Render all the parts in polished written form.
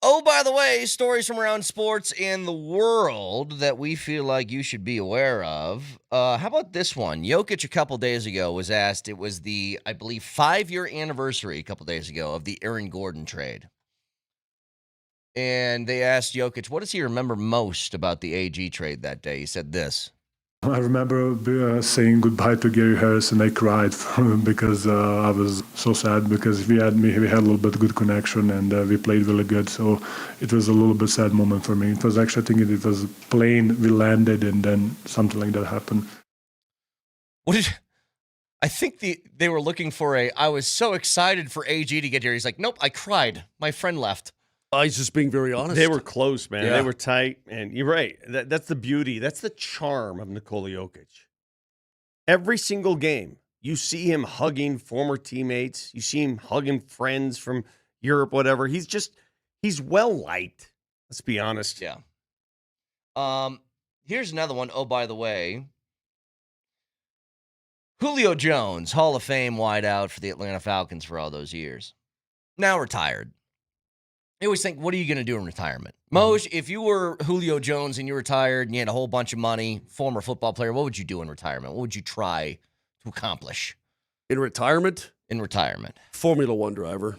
Oh, by the way, stories from around sports and the world that we feel like you should be aware of. How about this one? Jokic a couple days ago was asked, it was the, I believe, 5-year anniversary a couple days ago of the Aaron Gordon trade. And they asked Jokic, what does he remember most about the AG trade that day? He said this. I remember saying goodbye to Gary Harris, and I cried because I was so sad because we had a little bit good connection and we played really good. So it was a little bit sad moment for me. It was actually, I think it was a plane, we landed, and then something like that happened. I think they were looking for I was so excited for AG to get here. He's like, nope, I cried. My friend left. He's just being very honest. They were close, man. Yeah. They were tight, and you're right. That's the beauty. That's the charm of Nikola Jokic. Every single game, you see him hugging former teammates. You see him hugging friends from Europe, whatever. He's well-liked. Let's be honest. Yeah. Here's another one. Oh, by the way, Julio Jones, Hall of Fame wideout for the Atlanta Falcons for all those years. Now retired. I always think, what are you going to do in retirement? Moj, if you were Julio Jones and you retired and you had a whole bunch of money, former football player, what would you do in retirement? What would you try to accomplish? In retirement? In retirement. Formula One driver.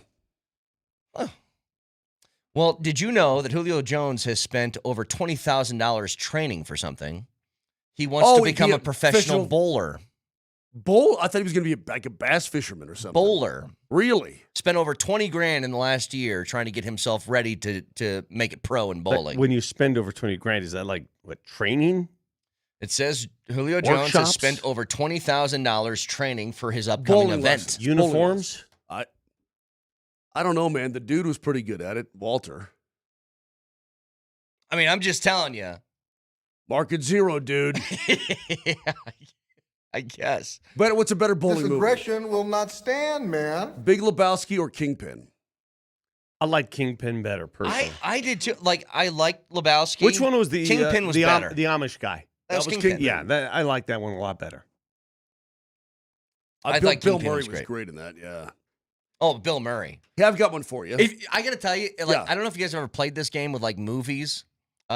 Huh. Well, did you know that Julio Jones has spent over $20,000 training for something? He wants to become a professional bowler. I thought he was going to be like a bass fisherman or something. Bowler. Really? Spent over $20,000 in the last year trying to get himself ready to make it pro in bowling. But when you spend over $20,000, is that like what, training? It says Julio Jones has spent over $20,000 training for his upcoming event. Lessons. Uniforms? I don't know, man. The dude was pretty good at it, Walter. I mean, I'm just telling you. Market zero, dude. Yeah, I guess. But what's a better bowling movie? This aggression will not stand, man. Big Lebowski or Kingpin? I like Kingpin better, personally. I did too. I like Lebowski. Which one was the Kingpin was better? The Amish guy. That was Kingpin. Yeah, I like that one a lot better. I thought Bill Kingpin Murray was great in that, yeah. Oh, Bill Murray. Yeah, I've got one for you. I got to tell you, I don't know if you guys ever played this game with movies.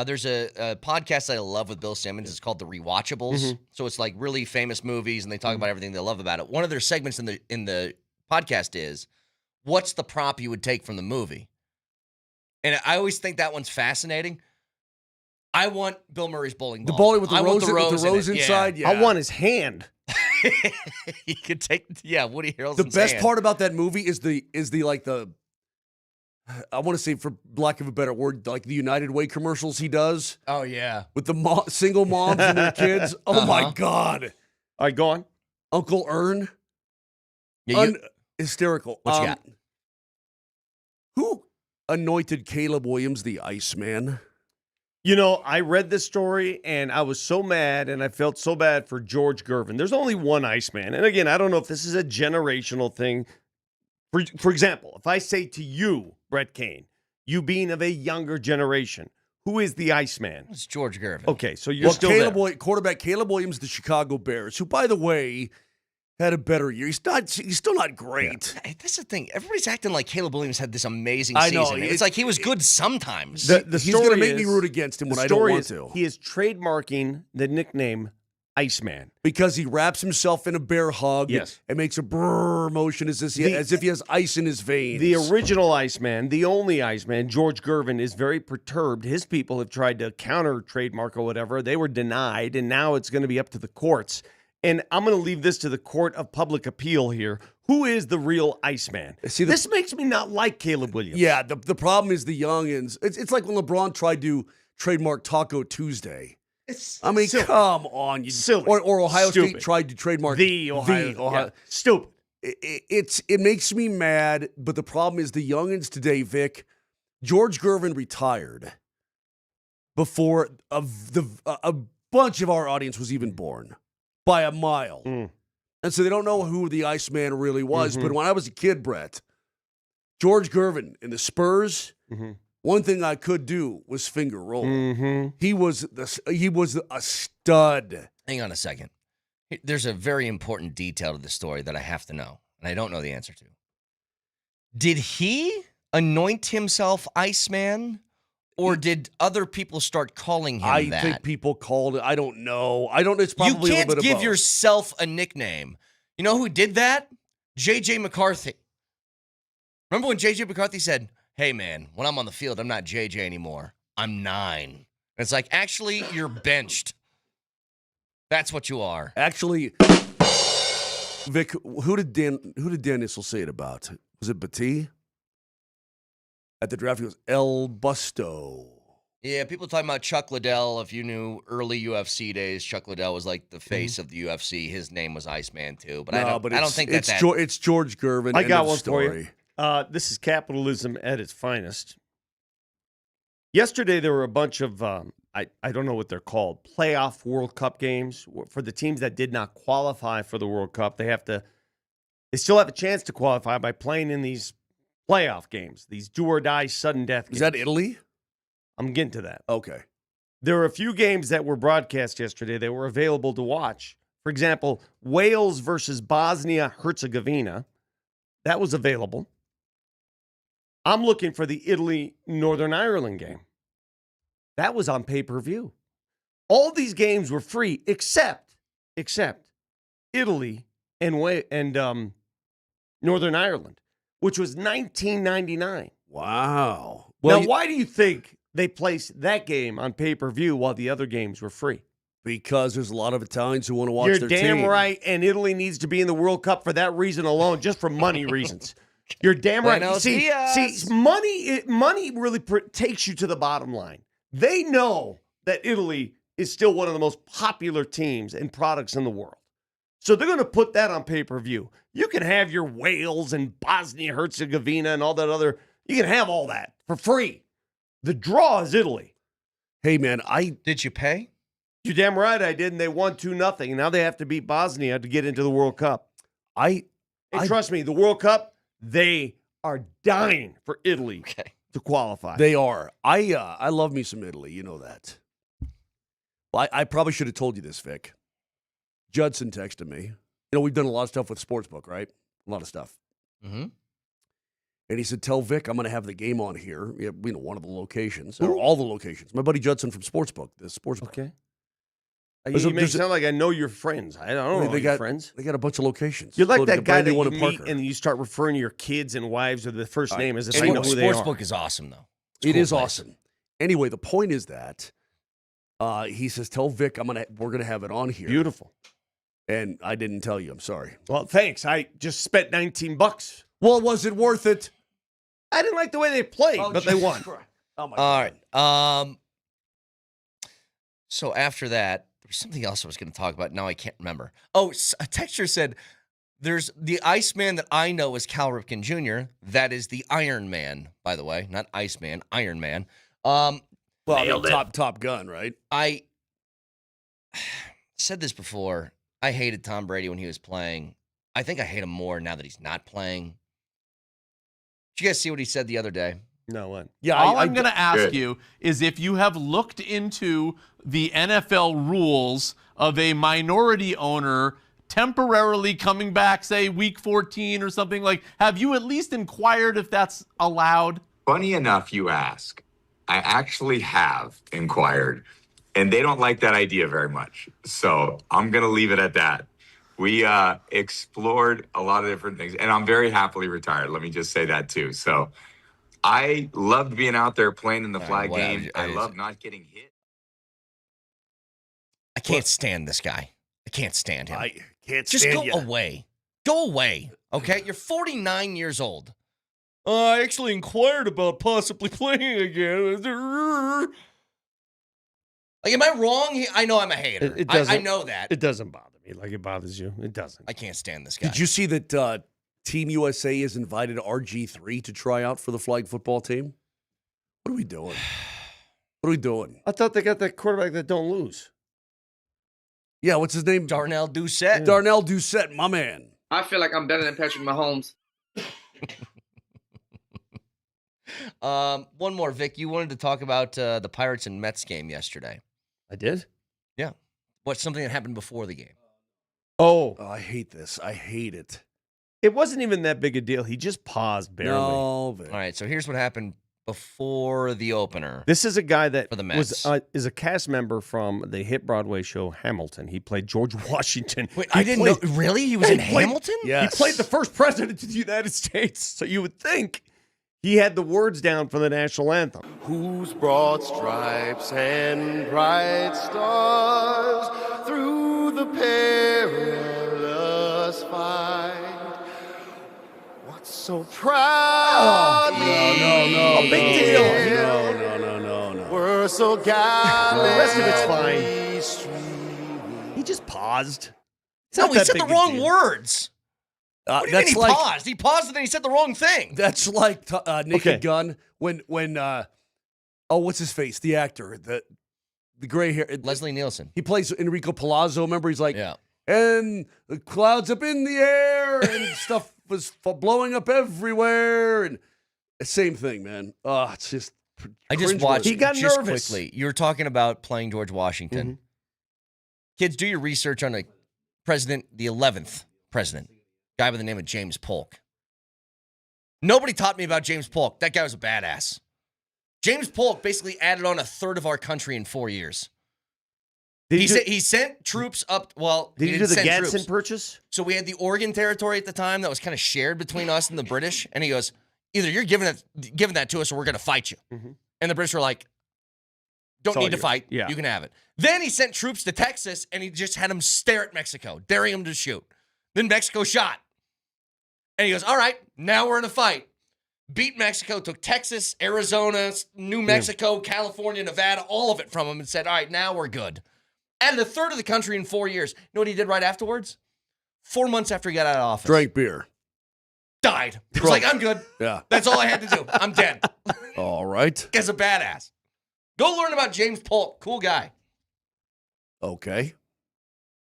There's a podcast that I love with Bill Simmons. It's called The Rewatchables. Mm-hmm. So it's really famous movies, and they talk about everything they love about it. One of their segments in the podcast is, what's the prop you would take from the movie? And I always think that one's fascinating. I want Bill Murray's bowling ball. The bowling with the rose in inside? Yeah. I want his hand. He could take, Woody Harrelson's The best hand. part about that movie is the I want to say, for lack of a better word, like the United Way commercials he does. Oh, yeah. With the single moms and their kids. Oh, my God. All right, go on. Uncle Ern. Yeah, hysterical. What you got? Who anointed Caleb Williams the Iceman? You know, I read this story, and I was so mad, and I felt so bad for George Gervin. There's only one Iceman. And again, I don't know if this is a generational thing. For example, if I say to you, Brett Kane, you being of a younger generation, who is the Iceman? It's George Gervin. Okay, so you're still there. Quarterback Caleb Williams, the Chicago Bears, who, by the way, had a better year. He's still not great. Yeah. That's the thing. Everybody's acting like Caleb Williams had this amazing I know. season. It's like he was good sometimes. He's going to make me root against him when I don't want to. He is trademarking the nickname Iceman. Because he wraps himself in a bear hug and makes a brrr motion as if he has ice in his veins. The original Iceman, the only Iceman, George Gervin, is very perturbed. His people have tried to counter trademark or whatever. They were denied, and now it's going to be up to the courts. And I'm going to leave this to the court of public appeal here. Who is the real Iceman? This makes me not like Caleb Williams. Yeah, the problem is the youngins. It's like when LeBron tried to trademark Taco Tuesday. Come on, you silly. Or Ohio Stupid. State tried to trademark the Ohio. Yeah. Stupid. It makes me mad, but the problem is the youngins today, Vic. George Gervin retired before a bunch of our audience was even born by a mile. And so they don't know who the Iceman really was. But when I was a kid, Brett, George Gervin in the Spurs, one thing I could do was finger roll. He was a stud. Hang on a second. There's a very important detail to the story that I have to know, and I don't know the answer to. Did he anoint himself Iceman, or did other people start calling him that? I think people called it. I don't know. I don't. It's probably you a can't little bit of give both. yourself a nickname. You know who did that? J.J. McCarthy. Remember when J.J. McCarthy said, "Hey man, when I'm on the field, I'm not J.J. anymore. I'm 9." And it's like, actually, you're benched. That's what you are. Actually, Vic, who did Dan Issel say it about? Was it Batty? At the draft, he goes, El Busto. Yeah, people talking about Chuck Liddell. If you knew early UFC days, Chuck Liddell was like the face of the UFC. His name was Iceman too. But I don't think it's that. It's George Gervin. I got one story. for you. This is capitalism at its finest. Yesterday, there were a bunch of, I don't know what they're called, playoff World Cup games. For the teams that did not qualify for the World Cup, they still have a chance to qualify by playing in these playoff games, these do-or-die sudden death games. Is that Italy? I'm getting to that. Okay. There were a few games that were broadcast yesterday that were available to watch. For example, Wales versus Bosnia-Herzegovina. That was available. I'm looking for the Italy-Northern Ireland game. That was on pay-per-view. All these games were free except Italy and Northern Ireland, which was $19.99. Wow. Well, why do you think they placed that game on pay-per-view while the other games were free? Because there's a lot of Italians who want to watch You're their team. damn right, and Italy needs to be in the World Cup for that reason alone, just for money reasons. You're damn right. See, money really takes you to the bottom line. They know that Italy is still one of the most popular teams and products in the world. So they're going to put that on pay-per-view. You can have your Wales and Bosnia-Herzegovina and all that other. You can have all that for free. The draw is Italy. Hey, man, Did you pay? You're damn right I did, and they won 2-0. Now they have to beat Bosnia to get into the World Cup. And trust me, the World Cup, they are dying for Italy to qualify. They are. I love me some Italy. You know that. Well, I probably should have told you this, Vic. Judson texted me. You know, we've done a lot of stuff with Sportsbook, right? A lot of stuff. Mm-hmm. And he said, tell Vic I'm going to have the game on here. You know, one of the locations, or all the locations. My buddy Judson from Sportsbook, the Sportsbook. Okay. You make it sound like I know your friends. I don't know your friends. They got a bunch of locations. You're like that guy that you meet and you start referring to your kids and wives with the first name as if I know who they are. Sportsbook is awesome, though. It is awesome. Anyway, the point is that he says, tell Vic we're gonna have it on here. Beautiful. And I didn't tell you. I'm sorry. Well, thanks. I just spent $19. Well, was it worth it? I didn't like the way they played, but they won. Oh my God. All right. So after that, there's something else I was going to talk about. Now I can't remember. Oh, a texter said, there's the Iceman that I know is Cal Ripken Jr. That is the Iron Man, by the way. Not Iceman, Iron Man. Well, Top Gun, right? I said this before. I hated Tom Brady when he was playing. I think I hate him more now that he's not playing. Did you guys see what he said the other day? No, what? Yeah, all I'm going to ask you is if you have looked into the NFL rules of a minority owner temporarily coming back, say, week 14 or something like, have you at least inquired if that's allowed? Funny enough, you ask. I actually have inquired, and they don't like that idea very much. So I'm going to leave it at that. We explored a lot of different things, and I'm very happily retired. Let me just say that, too. So I loved being out there playing in the flag game. I love not getting hit. I can't stand this guy. I can't stand him. I can't Just stand go away. Go away, okay? You're 49 years old. I actually inquired about possibly playing again. Like, am I wrong? I know I'm a hater. It doesn't, I know that. It doesn't bother me like it bothers you. It doesn't. I can't stand this guy. Did you see that Team USA has invited RG3 to try out for the flag football team? What are we doing? What are we doing? I thought they got that quarterback that don't lose. Yeah, what's his name? Darnell Doucette. Darnell Doucette, my man. I feel like I'm better than Patrick Mahomes. One more, Vic. You wanted to talk about the Pirates and Mets game yesterday. I did? Yeah. What's something that happened before the game? Oh, I hate this. I hate it. It wasn't even that big a deal. He just paused barely. No, Vic. All right, so here's what happened before the opener. This is a guy that For the Mets. is a cast member from the hit Broadway show Hamilton. He played George Washington. Wait, I didn't know. Really? He was in Hamilton? Yes. He played the first president of the United States. So you would think he had the words down for the national anthem. Whose broad stripes and bright stars through the perilous fight. What's so proud? No. A big deal. No. We're so gallant. The rest of it's fine. fine. He just paused. It's No, not he that said big the a wrong deal. words. What do you mean he paused? He paused and then he said the wrong thing. That's like Naked Okay. Gun when what's his face? The actor, the gray hair. Leslie Nielsen. He plays Enrico Palazzo. Remember, he's like, Yeah. and the clouds up in the air and stuff was blowing up everywhere. And the same thing, man. Oh, it's just. I just cringeworthy. watched He got just nervous. quickly. You were talking about playing George Washington. Mm-hmm. Kids, do your research on the 11th president, guy by the name of James Polk. Nobody taught me about James Polk. That guy was a badass. James Polk basically added on a third of our country in 4 years. He sent troops up. Well, Did he he do didn't the send Gadsden troops. Purchase? So we had the Oregon Territory at the time that was kind of shared between us and the British. And he goes, either you're giving that to us or we're going to fight you. Mhm. And the British were like, don't It's all need to yours. fight. Yeah. You can have it. Then he sent troops to Texas and he just had them stare at Mexico, daring them to shoot. Then Mexico shot. And he goes, all right, now we're in a fight. Beat Mexico, took Texas, Arizona, New Mexico, California, Nevada, all of it from them and said, all right, now we're good. Added a third of the country in 4 years. You know what he did right afterwards? 4 months after he got out of office. Drank beer. Died. He was like, I'm good. Yeah. That's all I had to do. I'm dead. All right. Guy's a badass. Go learn about James Polk. Cool guy. Okay.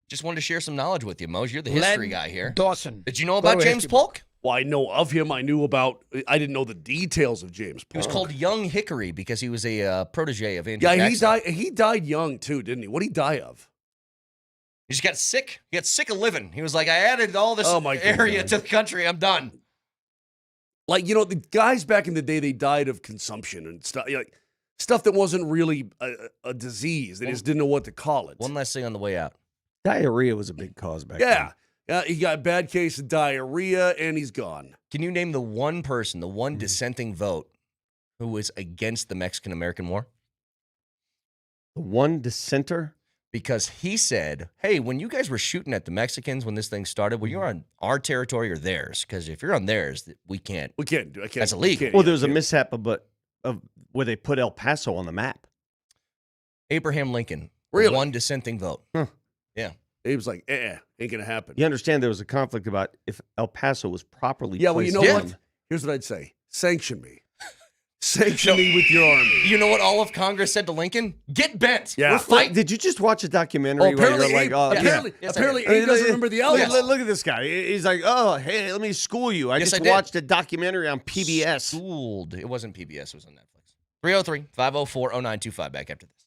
Just wanted to share some knowledge with you, Mose. You're the history guy here. Dawson. Did you know about James Polk? Well, I know of him. I didn't know the details of James Polk. He was called Young Hickory because he was a protege of Andrew Yeah, Jackson. he died young too, didn't he? What did he die of? He just got sick. He got sick of living. He was like, I added all this Oh, my area God. to the country. I'm done. Like, the guys back in the day, they died of consumption and stuff. Stuff that wasn't really a disease. They just didn't know what to call it. One last thing on the way out. Diarrhea was a big cause back then. Yeah. He got a bad case of diarrhea, and he's gone. Can you name the one person, the one dissenting vote who was against the Mexican-American War? The one dissenter? Because he said, hey, when you guys were shooting at the Mexicans when this thing started, were you on our territory or theirs? Because if you're on theirs, we can't. We can't do it. That's illegal. Well, there was a mishap of where they put El Paso on the map. Abraham Lincoln, Really? one dissenting vote. Huh. Yeah. He was like, ain't going to happen. You understand there was a conflict about if El Paso was properly Yeah, well, you placed know on. what? Here's what I'd say. Sanction me. Sanction me with your army. You know what all of Congress said to Lincoln? Get bent. Yeah. We're Wait, fighting. did you just watch a documentary where apparently you're like, Abe, oh, apparently, Yes, I apparently did. Abe doesn't remember the Look, Elvis. look at this guy. He's like, oh, hey, let me school you. I Yes, just I did. watched a documentary on PBS. Schooled. It wasn't PBS. It was on Netflix. 303-504-0925. Back after this.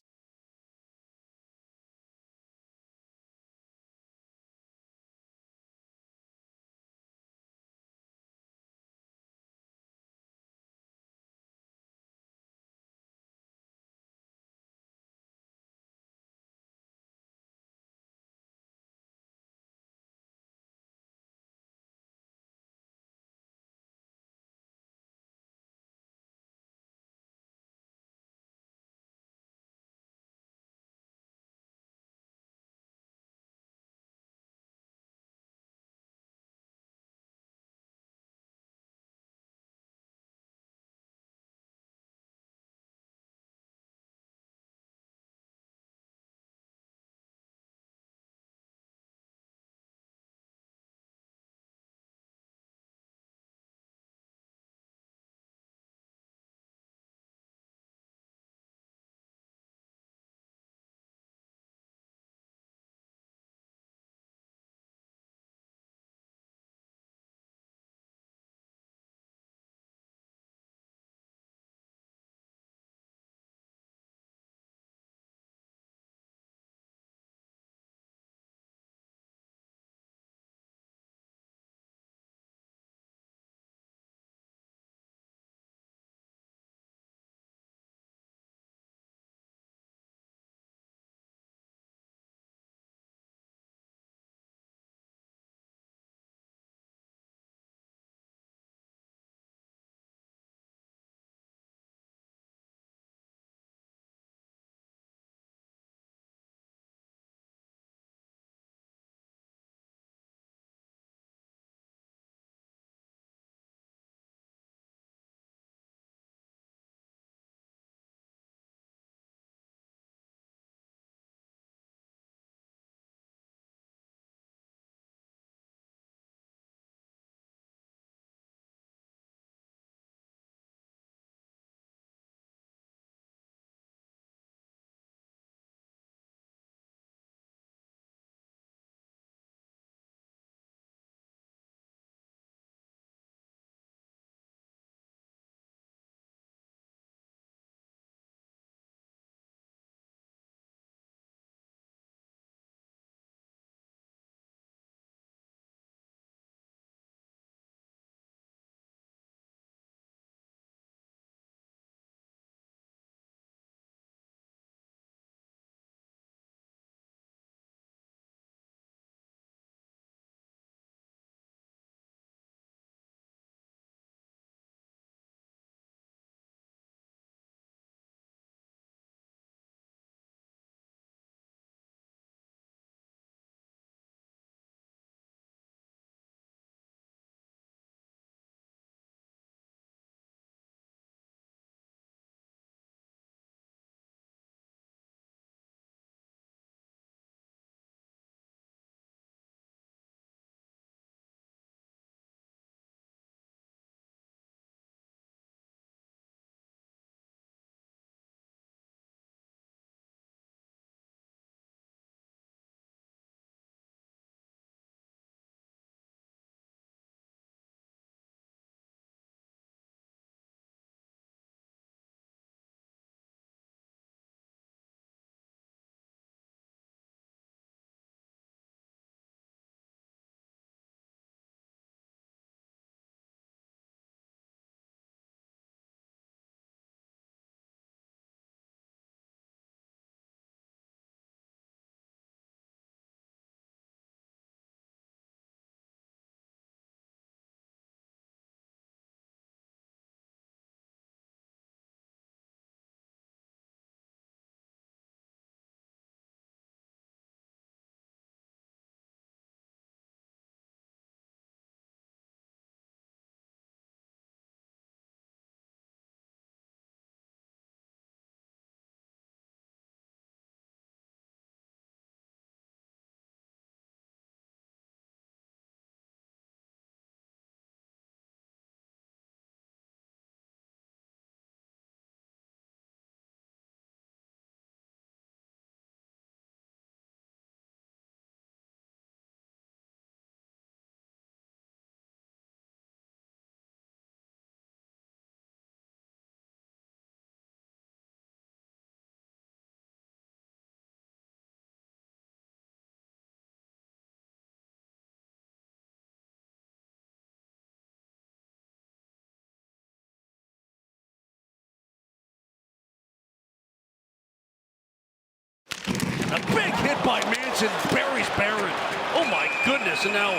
by Manson. Buries Barron. Oh, my goodness. And now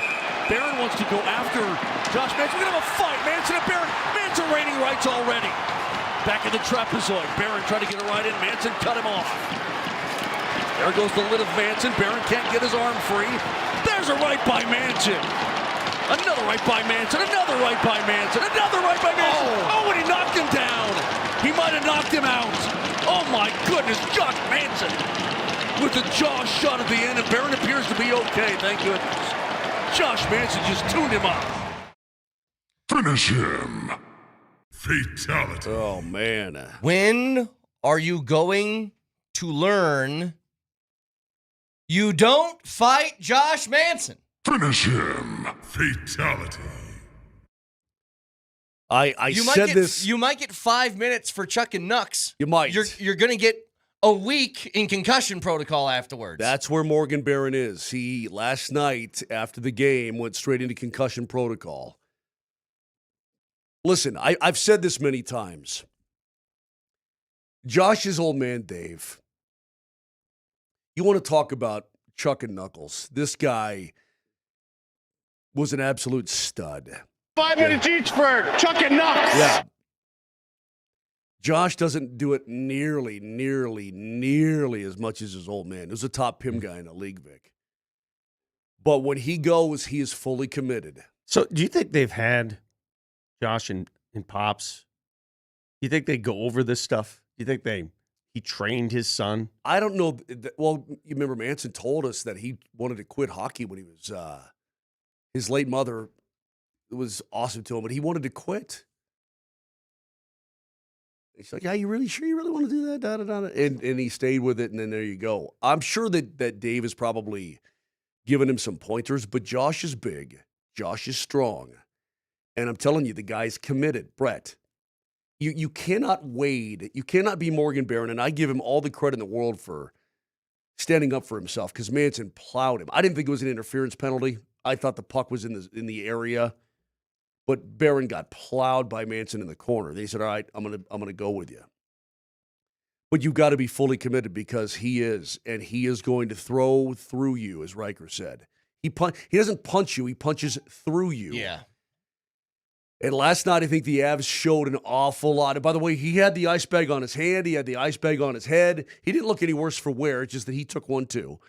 Barron wants to go after Josh Manson. We're going to have a fight. Manson and Barron. Manson reigning rights already. Back in the trapezoid. Barron trying to get a right in. Manson cut him off. There goes the lid of Manson. Barron can't get his arm free. There's a right by Manson. Another right by Manson. Another right by Manson. Another right by Manson. Oh, and he knocked him down. He might have knocked him out. Oh, my goodness. Josh Manson with the jaw shot at the end. And Barron appears to be okay. Thank goodness. Josh Manson just tuned him up. Finish him. Fatality. Oh, man. When are you going to learn you don't fight Josh Manson? Finish him. Fatality. You might get 5 minutes for Chuck and Nux. You might. You're going to get a week in concussion protocol afterwards. That's where Morgan Barron is. He, last night, after the game, went straight into concussion protocol. Listen, I've said this many times. Josh's old man, Dave, you want to talk about Chuck and Knuckles. This guy was an absolute stud. 5 minutes each for Chuck and Knuckles. Yeah. Josh doesn't do it nearly as much as his old man. He was a top PIM guy in the league, Vic. But when he goes, he is fully committed. So do you think they've had Josh and Pops? Do you think they go over this stuff? Do you think he trained his son? I don't know. Well, you remember Manson told us that he wanted to quit hockey when he was his late mother. It was awesome to him, but he wanted to quit. He's like, "Yeah, you really sure you really want to do that?" Da, da, da. And he stayed with it, and then there you go. I'm sure that Dave has probably given him some pointers, but Josh is big. Josh is strong. And I'm telling you, the guy's committed. Brett, you cannot wade. You cannot be Morgan Barron, and I give him all the credit in the world for standing up for himself because Manson plowed him. I didn't think it was an interference penalty. I thought the puck was in the area. But Barron got plowed by Manson in the corner. They said, "All right, I'm gonna go with you." But you got to be fully committed because he is going to throw through you, as Riker said. He doesn't punch you; he punches through you. Yeah. And last night, I think the Avs showed an awful lot. And by the way, he had the ice bag on his hand. He had the ice bag on his head. He didn't look any worse for wear. It's just that he took one too.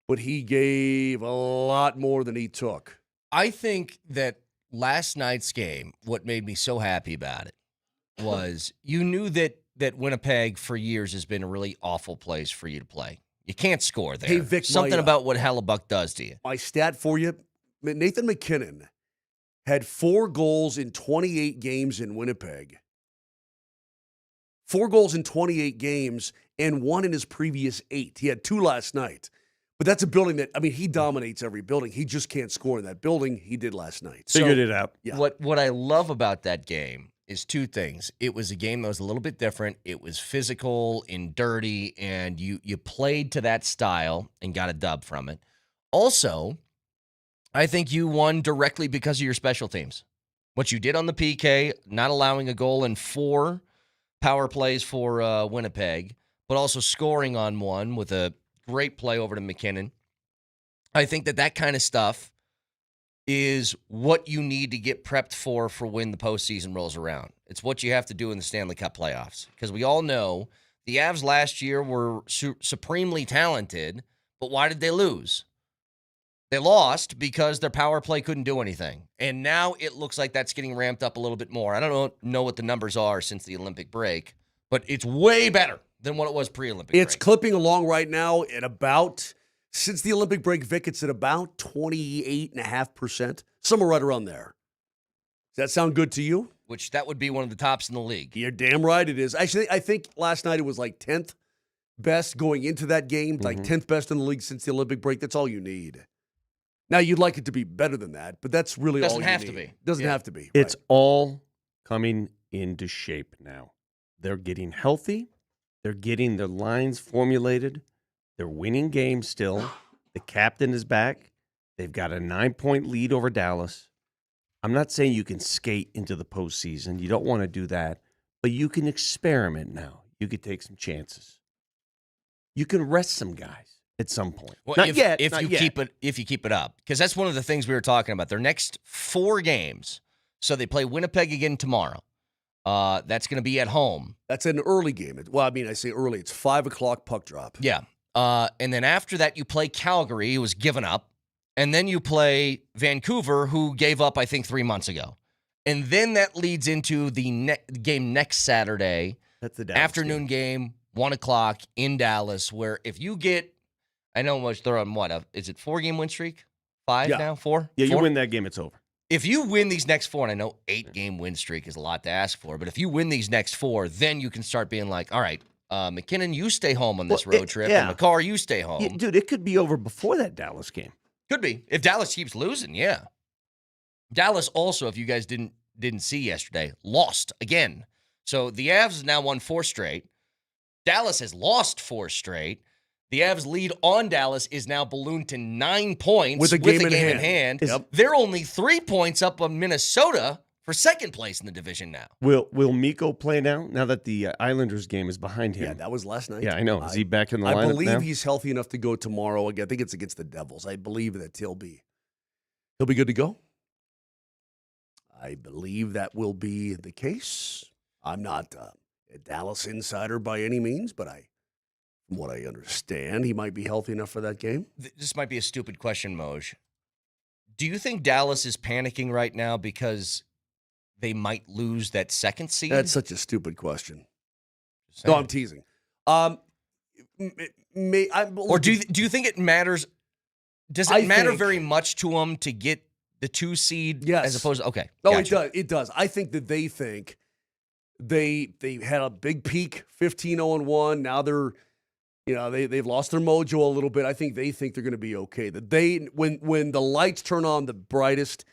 But he gave a lot more than he took. I think that last night's game, what made me so happy about it was you knew that Winnipeg for years has been a really awful place for you to play. You can't score there. Hey, Vic, something about what Hellebuck does to you. My stat for you, Nathan McKinnon had 4 goals in 28 games in Winnipeg. 4 goals in 28 games and 1 in his previous 8. He had 2 last night. But that's a building that, he dominates every building. He just can't score in that building. He did last night. Figured it out. Yeah. What I love about that game is 2 things. It was a game that was a little bit different. It was physical and dirty, and you played to that style and got a dub from it. Also, I think you won directly because of your special teams. What you did on the PK, not allowing a goal in 4 power plays for Winnipeg, but also scoring on 1 with a great play over to McKinnon. I think that kind of stuff is what you need to get prepped for when the postseason rolls around. It's what you have to do in the Stanley Cup playoffs. Because we all know the Avs last year were supremely talented, but why did they lose? They lost because their power play couldn't do anything. And now it looks like that's getting ramped up a little bit more. I don't know what the numbers are since the Olympic break, but it's way better than what it was pre-Olympic break. It's clipping along right now at about, since the Olympic break, Vic, it's at about 28.5%. Somewhere right around there. Does that sound good to you? Which that would be one of the tops in the league. You're damn right it is. Actually, I think last night it was like 10th best going into that game, like 10th best in the league since the Olympic break. That's all you need. Now, you'd like it to be better than that, but that's really all you need. Doesn't have to be. Doesn't have to be. It's all coming into shape now. They're getting healthy. They're getting their lines formulated. They're winning games still. The captain is back. They've got a 9-point lead over Dallas. I'm not saying you can skate into the postseason. You don't want to do that. But you can experiment now. You could take some chances. You can rest some guys. at some point. Well, Not if, yet. If not you yet. keep it up, because that's one of the things we were talking about. Their next 4 games. So they play Winnipeg again tomorrow. That's going to be at home. That's an early game. Well, I mean, I say early. It's 5 o'clock puck drop. Yeah. And then after that, you play Calgary, who was given up. And then you play Vancouver, who gave up, I think, 3 months ago. And then that leads into the game next Saturday. That's the Dallas afternoon game, 1 o'clock in Dallas, where if you get, I know much they're on what? Is it 4-game win streak? 5 now? 4? Yeah, you 4? win that game, it's over. If you win these next 4, and I know 8-game win streak is a lot to ask for, but if you win these next 4, then you can start being like, all right, McKinnon, you stay home on this road trip, and McCarr, you stay home. Yeah, dude, it could be over before that Dallas game. Could be. If Dallas keeps losing, yeah. Dallas also, if you guys didn't see yesterday, lost again. So the Avs has now won 4 straight. Dallas has lost 4 straight. The Avs' lead on Dallas is now ballooned to 9 points with a game in hand. Yep. They're only 3 points up on Minnesota for second place in the division now. Will Mikko play now that the Islanders game is behind him? Yeah, that was last night. Yeah, I know. Is he back in the lineup I believe now? he's healthy enough to go tomorrow. Again, I think it's against the Devils. I believe that he'll be good to go. I believe that will be the case. I'm not a Dallas insider by any means, but from what I understand, he might be healthy enough for that game. This might be a stupid question, Moj. Do you think Dallas is panicking right now because they might lose that second seed? That's such a stupid question. No, I'm teasing. Or do you think it matters? Does it matter very much to them to get the 2 seed? Yes. As opposed to, okay. No, gotcha. It does. I think that they think they had a big peak, 15-0-1. Now they've lost their mojo a little bit. I think they think they're going to be okay. That when the lights turn on the brightest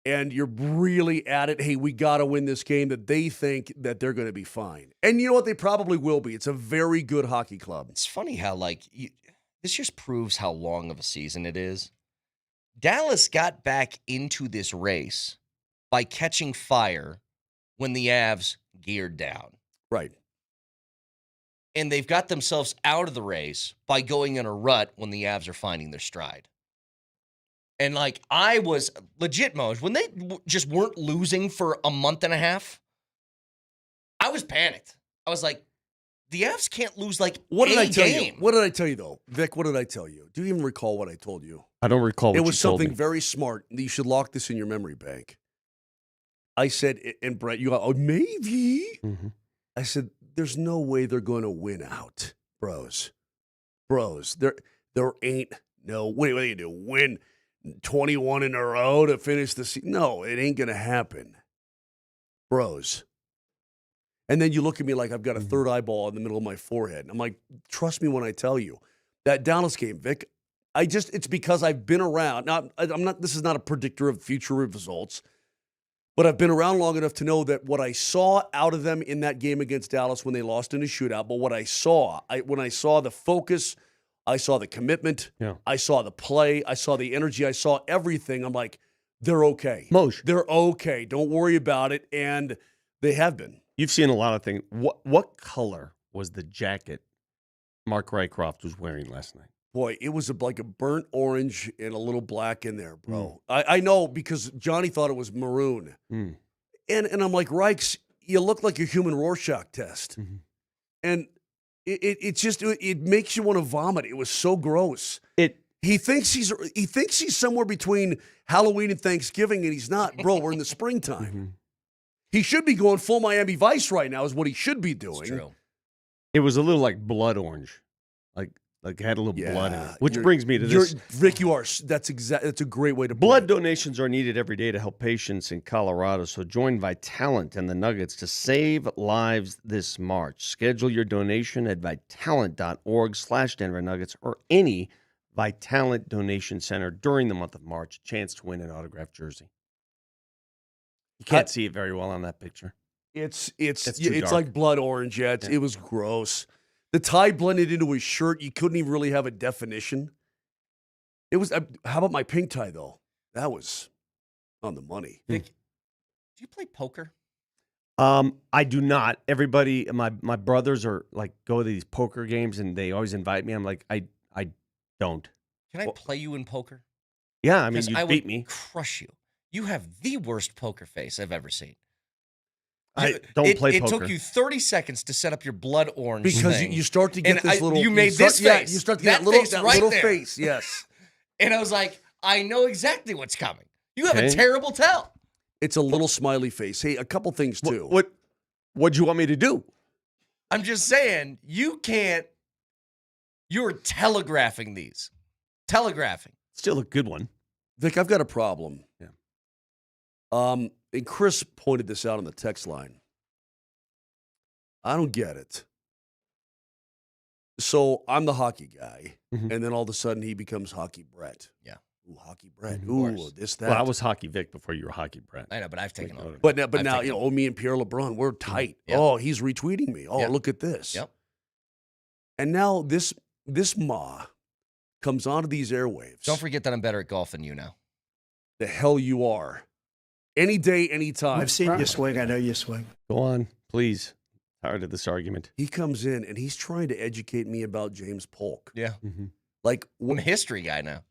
and you're really at it, hey, we got to win this game, that they think that they're going to be fine. And you know what? They probably will be. It's a very good hockey club. It's funny how, this just proves how long of a season it is. Dallas got back into this race by catching fire when the Avs geared down. Right. And they've got themselves out of the race by going in a rut when the Avs are finding their stride. And I was legit, Moj, when they just weren't losing for a month and a half, I was panicked. I was like, the Avs can't lose what did I tell game. you? What did I tell you though, Vic? What did I tell you? Do you even recall what I told you? I don't recall. It was something very smart. You should lock this in your memory bank. I said, and Brett, you go, oh, maybe. Mm-hmm. I said, there's no way they're going to win out, bros. There ain't no. What are you do? Win 21 in a row to finish the season? No, it ain't going to happen, bros. And then you look at me like I've got a third eyeball in the middle of my forehead. And I'm like, trust me when I tell you. That Dallas game, Vic, it's because I've been around. Now, this is not a predictor of future results, but I've been around long enough to know that what I saw out of them in that game against Dallas when they lost in a shootout, but what I saw, when I saw the focus, I saw the commitment, I saw the play, I saw the energy, I saw everything. I'm like, they're okay. Moj. They're okay. Don't worry about it. And they have been. You've seen a lot of things. What color was the jacket Mark Rycroft was wearing last night? Boy, it was like a burnt orange and a little black in there, bro. I know because Johnny thought it was maroon. And I'm like, Rykes, you look like a human Rorschach test. Mm-hmm. And it makes you want to vomit. It was so gross. He thinks he's somewhere between Halloween and Thanksgiving, and he's not. Bro, we're in the springtime. Mm-hmm. He should be going full Miami Vice right now is what he should be doing. It's true. It was a little like blood orange. Like it had a little blood in it. Which brings me to this. Rick, that's a great way to put Blood it. donations are needed every day to help patients in Colorado. So join Vitalant and the Nuggets to save lives this March. Schedule your donation at vitalant.org/Denver Nuggets or any Vitalant donation center during the month of March. Chance to win an autographed jersey. You can't see it very well on that picture. It's like blood orange. Yeah, it was gross. The tie blended into his shirt. You couldn't even really have a definition. It was. How about my pink tie though? That was on the money. Vic, do you play poker? I do not. Everybody, my brothers are go to these poker games and they always invite me. I'm like, I Don't. Can I play you in poker? Yeah, I mean, you I beat would me. crush you. You have the worst poker face I've ever seen. I don't play It poker. took you 30 seconds to set up your blood orange Because thing. you start to get And this little. You made this face. Yeah, you start to get face that right little there. face. Yes. And I was like, I know exactly what's coming. You have a Okay. terrible tell. It's a little smiley face. Hey, a couple things too. What'd you want me to do? I'm just saying, you can't. You're telegraphing these. Telegraphing. Still a good one. Vic, I've got a problem. Yeah. And Chris pointed this out on the text line. I don't get it. So I'm the hockey guy, Mhm. and then all of a sudden he becomes Hockey Brett. Yeah. Ooh, Hockey Brett. Of Ooh, course. this, that. Well, I was Hockey Vic before you were Hockey Brett. I know, but I've taken over. But I've now, taken over. me and Pierre LeBrun, we're tight. Yep. Oh, he's retweeting me. Oh, Yep. look at this. Yep. And now this ma comes onto these airwaves. Don't forget that I'm better at golf than you now. The hell you are. Any day, any time. I've seen you swing. I know you swing. Go on, please. Tired of this argument. He comes in and he's trying to educate me about James Polk. Yeah. Like, I'm a history guy now.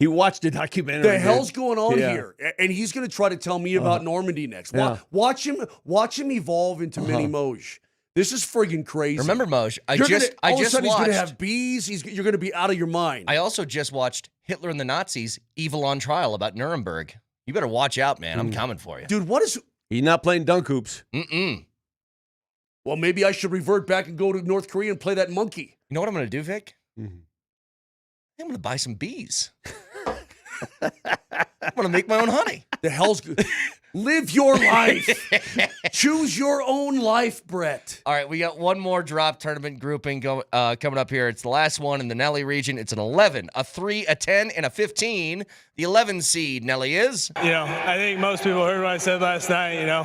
He watched a documentary. the hell's going on Yeah. here? And he's going to try to tell me about Normandy next. Yeah. Watch him evolve into Mini Moj. This is friggin' crazy. Remember, Moj, I all just of a sudden he's watched. going to have bees. You're going to be out of your mind. I also just watched Hitler and the Nazis, Evil on Trial about Nuremberg. You better watch out, man. I'm coming for you. Dude, what is... He's not playing dunk hoops. Mm-mm. Well, maybe I should revert back and go to North Korea and play that monkey. You know what I'm going to do, Vic? Mm-hmm. I'm going to buy some bees. I'm going to make my own honey. The hell's good? Live your life. Choose your own life, Brett. All right, we got one more drop tournament grouping coming up here. It's the last one in the Nelly region. It's an 11, a 3, a 10, and a 15. The 11 seed, Nelly is. You know, I think most people heard what I said last night, you know.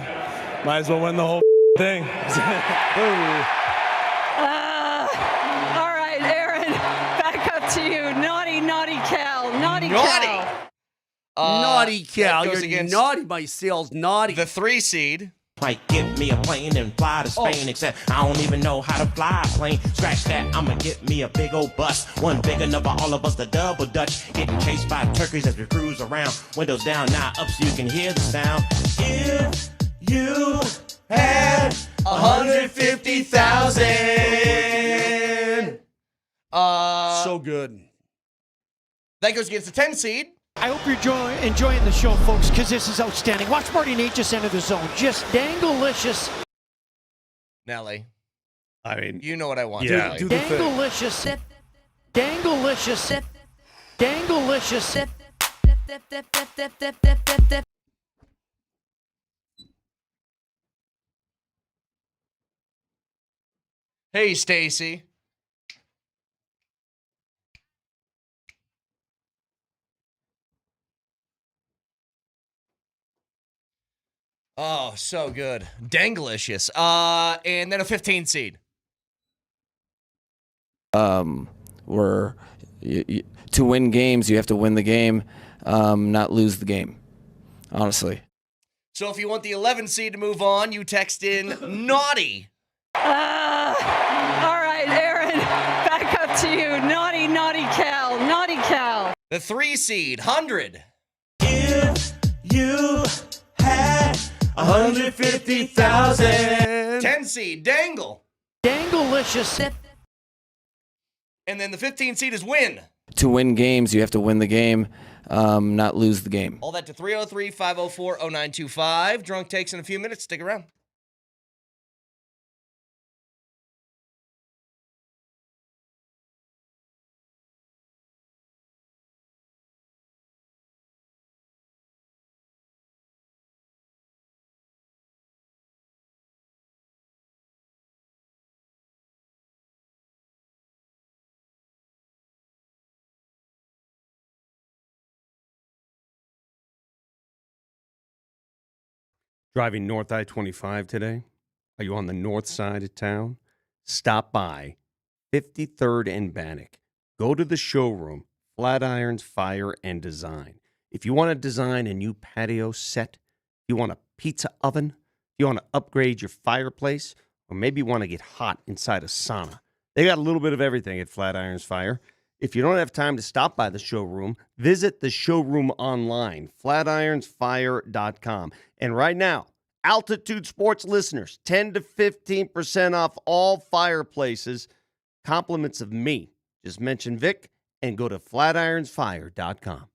Might as well win the whole thing. All right, Aaron, back up to you. Naughty, naughty Cal. Naughty Cal. Naughty Cal. that goes You're against naughty. My sales naughty. The 3 seed. Might give me a plane and fly to Spain, except I don't even know how to fly a plane. Scratch that, I'ma get me a big old bus. One big enough for all of us to double dutch. Getting chased by turkeys as we cruise around. Windows down, now up so you can hear the sound. If you had 150,000. So good. That goes against the 10 seed. I hope you're enjoying the show, folks, because this is outstanding. Watch Marty Nate just enter the zone. Just danglicious. Nelly, I mean, you know what I want. Yeah. To Danglicious. Danglicious. Danglicious. Hey, Stacy. Oh, so good. Danglicious. And then a 15 seed. To win games, you have to win the game, not lose the game, honestly. So if you want the 11 seed to move on, you text in naughty. All right, Aaron, back up to you. Naughty, naughty Cal. Naughty Cal. The 3 seed, 100. If you had 150,000. 10 seed, dangle. Danglicious. And then the 15 seed is win. To win games, you have to win the game, not lose the game. All that to 303-504-0925. Drunk takes in a few minutes. Stick around. Driving North I-25 today? Are you on the north side of town? Stop by 53rd and Bannock. Go to the showroom, Flatirons Fire and Design. If you want to design a new patio set, you want a pizza oven, you want to upgrade your fireplace, or maybe you want to get hot inside a sauna, they got a little bit of everything at Flatirons Fire. If you don't have time to stop by the showroom, visit the showroom online, flatironsfire.com. And right now, Altitude Sports listeners, 10 to 15% off all fireplaces. Compliments of me. Just mention Vic and go to flatironsfire.com.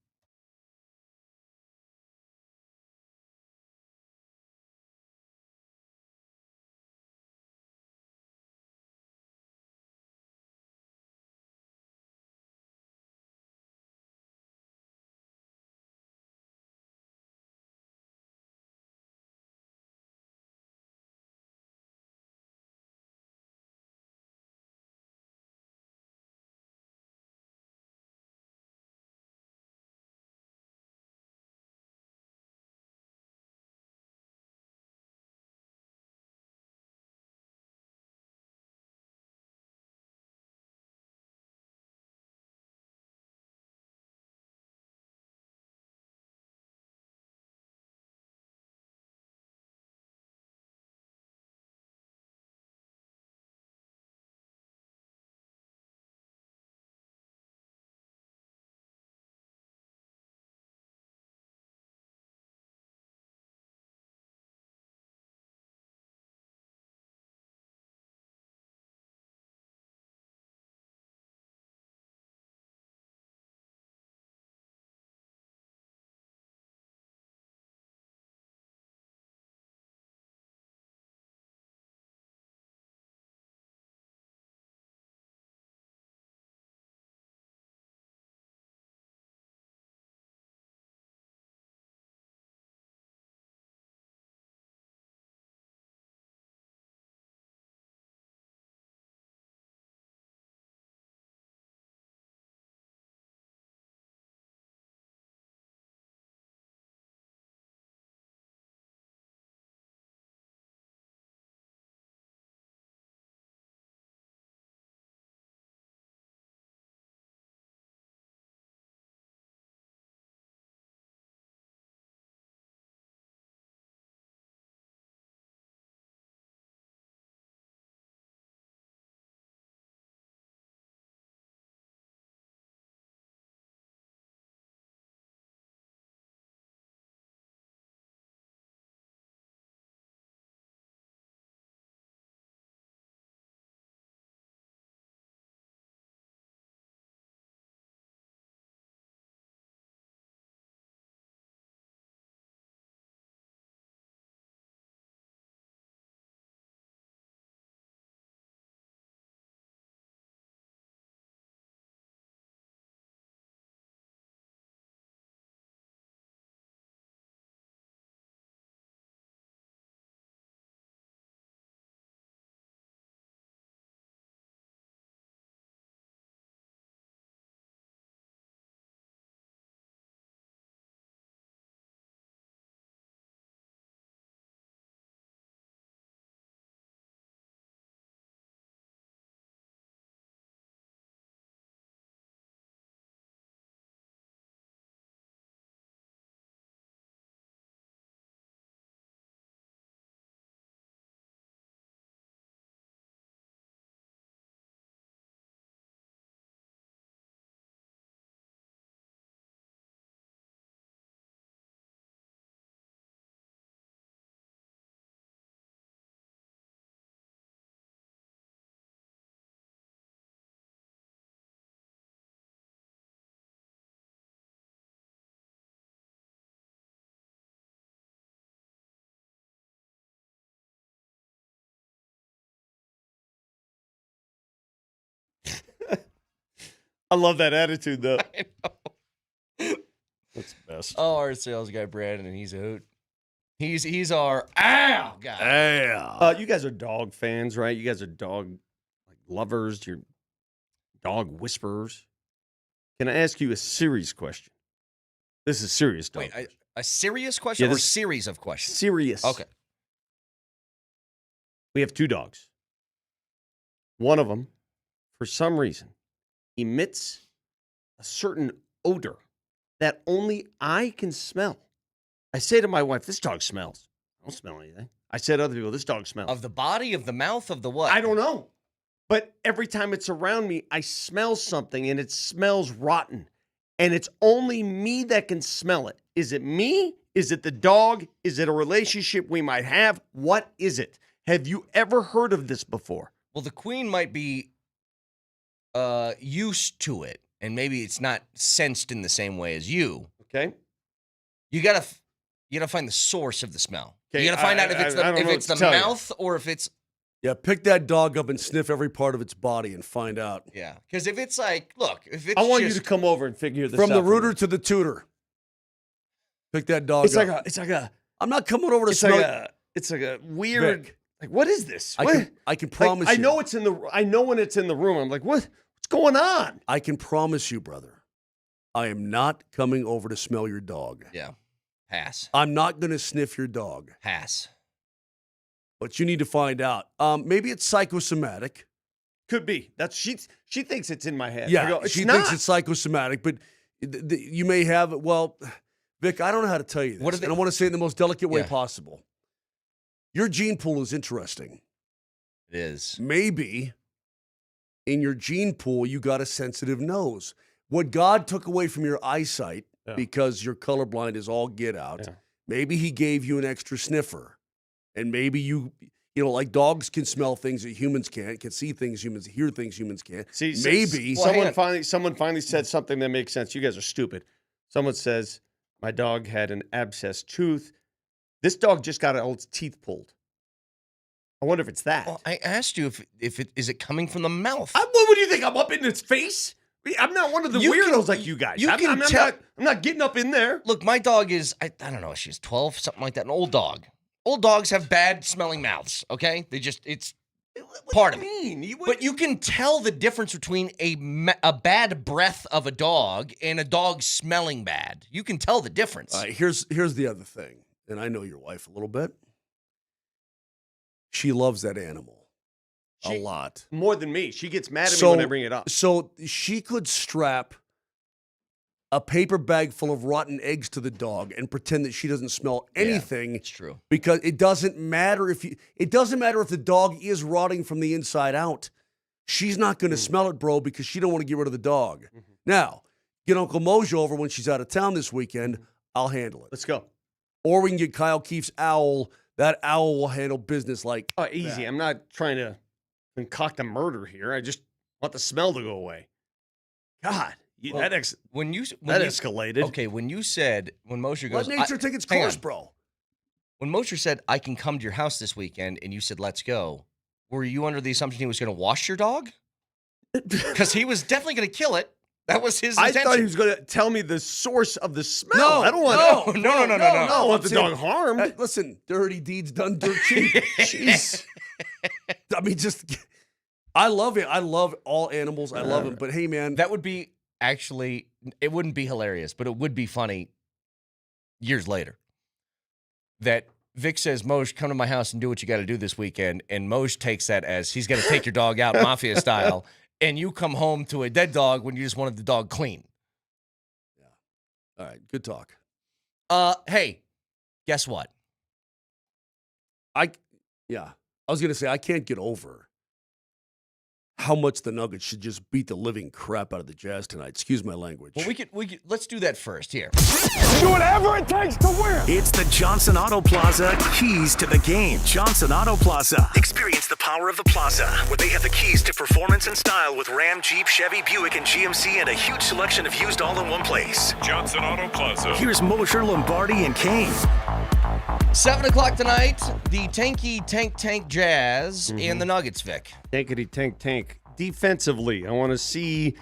I love that attitude, though. I know. That's the best. Oh, our sales guy, Brandon, and he's a hoot. He's our ow guy. You guys are dog fans, right? You guys are dog lovers. You're dog whisperers. Can I ask you a serious question? This is serious, dog. Wait, a serious question or series of questions? Serious. Okay. We have two dogs. One of them, for some reason, emits a certain odor that only I can smell. I say to my wife, this dog smells. I don't smell anything. I say to other people, this dog smells. Of the body, of the mouth, of the what? I don't know. But every time it's around me, I smell something and it smells rotten. And it's only me that can smell it. Is it me? Is it the dog? Is it a relationship we might have? What is it? Have you ever heard of this before? Well, the queen might be used to it, and maybe it's not sensed in the same way as you. Okay. You gotta find the source of the smell. Okay, You gotta find out if it's the mouth or if it's. Yeah, pick that dog up and sniff every part of its body and find out. Yeah, because if it's like, look, if it's I want you to come over and figure this out. From the rooter to the tutor. Pick that dog up. It's like a. I'm not coming over to smell. It's like a weird. Vic, like, what is this? I can promise I you. know it's in the. I know when it's in the room. I'm like, what's going on? I can promise you, brother. I am not coming over to smell your dog. Yeah, pass. I'm not going to sniff your dog. Pass. But you need to find out. Maybe it's psychosomatic. Could be. She thinks it's in my head. Yeah, I go, she thinks it's psychosomatic, but you may have. Well, Vic, I don't know how to tell you this, and I want to say it in the most delicate way possible. Your gene pool is interesting. It is. Maybe in your gene pool, you got a sensitive nose. What God took away from your eyesight because you're colorblind is all get out. Yeah. Maybe he gave you an extra sniffer. And maybe you like dogs can smell things that humans can't, can see things humans, hear things humans can't. See, maybe someone finally said something that makes sense. You guys are stupid. Someone says, my dog had an abscessed tooth. This dog just got all its teeth pulled. I wonder if it's that. Well, I asked you if it is it coming from the mouth. What would you think? I'm up in its face? I'm not one of the weirdos like you guys. I'm not getting up in there. Look, my dog is, I don't know, she's 12, something like that, an old dog. Old dogs have bad smelling mouths, okay? It's part of it. But you can tell the difference between a bad breath of a dog and a dog smelling bad. You can tell the difference. All right, here's the other thing, and I know your wife a little bit. She loves that animal a lot. More than me. She gets mad at me when I bring it up. So she could strap a paper bag full of rotten eggs to the dog and pretend that she doesn't smell anything. Yeah, it's true. Because it doesn't matter if the dog is rotting from the inside out. She's not going to smell it, bro, because she don't want to get rid of the dog. Mm-hmm. Now, get Uncle Moser over when she's out of town this weekend. I'll handle it. Let's go. Or we can get Kyle Keefe's owl. That owl will handle business like easy. that. I'm not trying to concoct a murder here. I just want the smell to go away. God. That escalated. Okay, when Moser goes, let nature take its course, bro. When Moser said, I can come to your house this weekend, and you said, let's go, were you under the assumption he was going to wash your dog? Because he was definitely going to kill it. That was his intention. I thought he was going to tell me the source of the smell. I don't want No. I don't want the dog harmed. Listen, dirty deeds done dirt cheap. Jeez. I mean, I love it. I love all animals. I love them. But hey, man. That would be... Actually, it wouldn't be hilarious, but it would be funny years later that Vic says, Moj, come to my house and do what you got to do this weekend. And Moj takes that as he's going to take your dog out mafia style. And you come home to a dead dog when you just wanted the dog clean. Yeah. All right. Good talk. Hey, guess what? I was going to say, I can't get over how much the Nuggets should just beat the living crap out of the Jazz tonight. Excuse my language. Well, we could let's do that first here. Do whatever it takes to win. It's the Johnson Auto Plaza keys to the game. Johnson Auto Plaza. Experience the power of the plaza, where they have the keys to performance and style with Ram, Jeep, Chevy, Buick, and GMC, and a huge selection of used all in one place. Johnson Auto Plaza. Here's Moser, Lombardi, and Kane. 7 o'clock tonight, the tank Jazz and the Nuggets, Vic. Tankity tank. Defensively, I want to see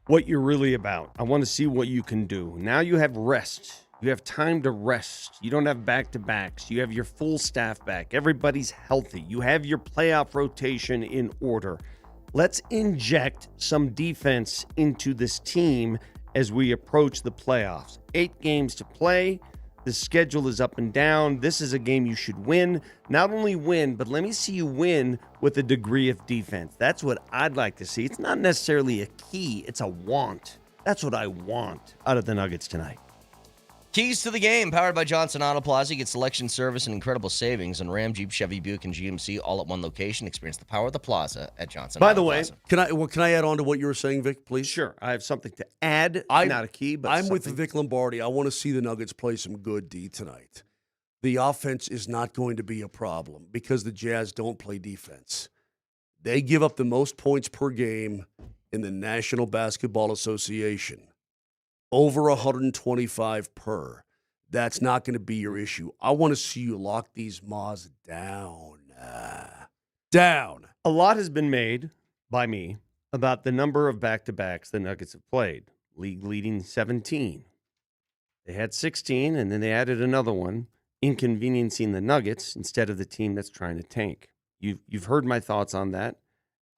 what you're really about. I want to see what you can do. Now you have rest. You have time to rest. You don't have back-to-backs. You have your full staff back. Everybody's healthy. You have your playoff rotation in order. Let's inject some defense into this team as we approach the playoffs. 8 games to play. The schedule is up and down. This is a game you should win. Not only win, but let me see you win with a degree of defense. That's what I'd like to see. It's not necessarily a key. It's a want. That's what I want out of the Nuggets tonight. Keys to the game, powered by Johnson Auto Plaza. Get selection, service, and incredible savings on Ram, Jeep, Chevy, Buick, and GMC all at one location. Experience the power of the plaza at Johnson By Auto the way, Plaza. Can I add on to what you were saying, Vic, please? Sure. I have something to add. Not a key, but I'm with something. Vic Lombardi. I want to see the Nuggets play some good D tonight. The offense is not going to be a problem because the Jazz don't play defense. They give up the most points per game in the National Basketball Association. Over 125 per. That's not going to be your issue. I want to see you lock these Maws down. Down. A lot has been made by me about the number of back-to-backs the Nuggets have played. League leading 17. They had 16, and then they added another one, inconveniencing the Nuggets instead of the team that's trying to tank. You've heard my thoughts on that.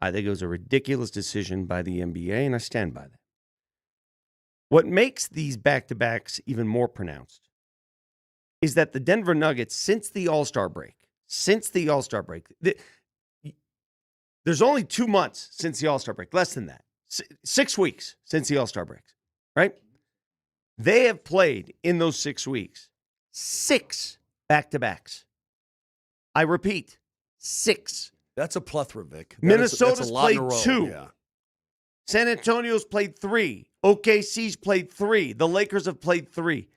I think it was a ridiculous decision by the NBA, and I stand by that. What makes these back-to-backs even more pronounced is that the Denver Nuggets, since the All-Star break, there's only 2 months since the All-Star break, less than that, 6 weeks since the All-Star break, right? They have played in those 6 weeks 6 back-to-backs. I repeat, 6. That's a plethora, Vic. Minnesota's played 2. Yeah. San Antonio's played 3. OKC's played 3. The Lakers have played 3.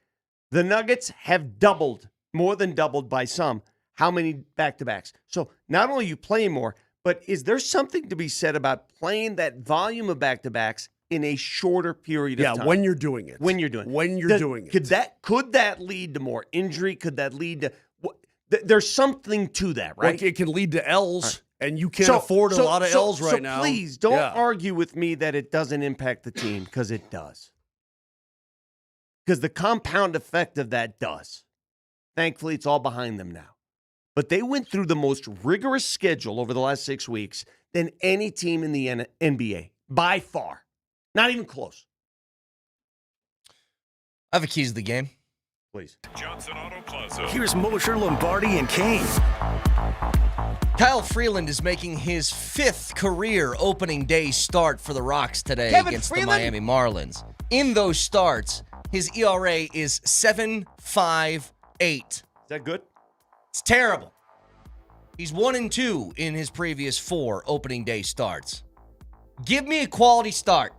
The Nuggets have doubled, more than doubled by some, how many back-to-backs. So not only are you playing more, but is there something to be said about playing that volume of back-to-backs in a shorter period of time? Yeah, when you're doing it. When you're doing it. Could that lead to more injury? Could that lead to... There's something to that, right? Like it can lead to L's, and you can't afford a lot of L's right now. So please, don't argue with me that it doesn't impact the team, because it does. Because the compound effect of that does. Thankfully, it's all behind them now. But they went through the most rigorous schedule over the last 6 weeks than any team in the NBA, by far. Not even close. I have a keys to the game. Please. Johnson Auto Plaza. Here's Moser, Lombardi, and Kane. Kyle Freeland is making his 5th career opening day start for the Rocks today against the Miami Marlins. In those starts, his ERA is 7.58. Is that good? It's terrible. He's 1-2 in his previous 4 opening day starts. Give me a quality start.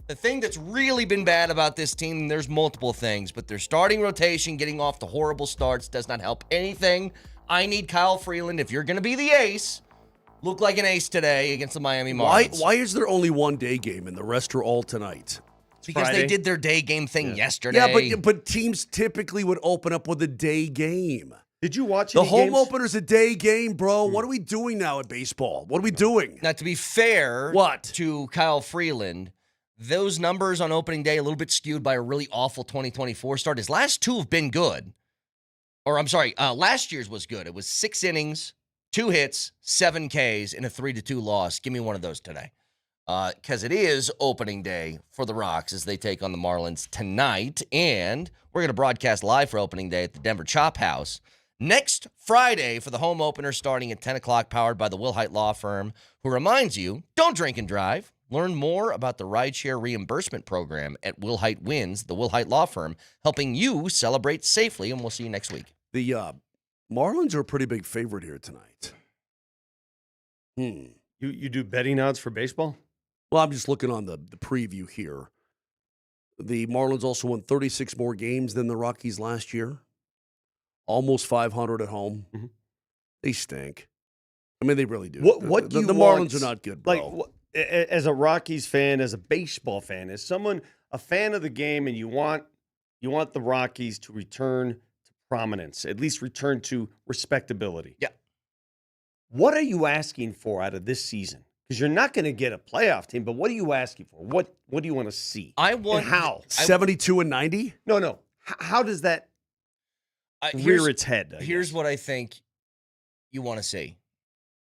The thing that's really been bad about this team, there's multiple things, but their starting rotation getting off to horrible starts does not help anything. I need Kyle Freeland, if you're going to be the ace, look like an ace today against the Miami Marlins. Why is there only one day game and the rest are all tonight? Because Friday. They did their day game thing yesterday. Yeah, but teams typically would open up with a day game. Did you watch the home opener's a day game, bro? What are we doing now at baseball? What are we doing? Now, to be fair to Kyle Freeland, those numbers on opening day a little bit skewed by a really awful 2024 start. His last 2 have been good. Or, I'm sorry, last year's was good. It was 6 innings, 2 hits, 7 Ks, and a 3-2 loss. Give me one of those today. Because it is opening day for the Rocks as they take on the Marlins tonight. And we're going to broadcast live for opening day at the Denver Chop House next Friday for the home opener starting at 10 o'clock, powered by the Wilhite Law Firm, who reminds you, don't drink and drive. Learn more about the rideshare reimbursement program at Wilhite Wins, the Wilhite Law Firm, helping you celebrate safely, and we'll see you next week. The Marlins are a pretty big favorite here tonight. You do betting odds for baseball? Well, I'm just looking on the preview here. The Marlins also won 36 more games than the Rockies last year. Almost 500 at home. Mm-hmm. They stink. I mean, they really do. What do you the Marlins are not good, bro. Like, as a Rockies fan, as a baseball fan, as someone, a fan of the game, and you want the Rockies to return to prominence, at least return to respectability. Yeah. What are you asking for out of this season? Because you're not going to get a playoff team, but what are you asking for? What do you want to see? I want and how 72 and 90? No. How does that rear its head? Here's what I think you want to see.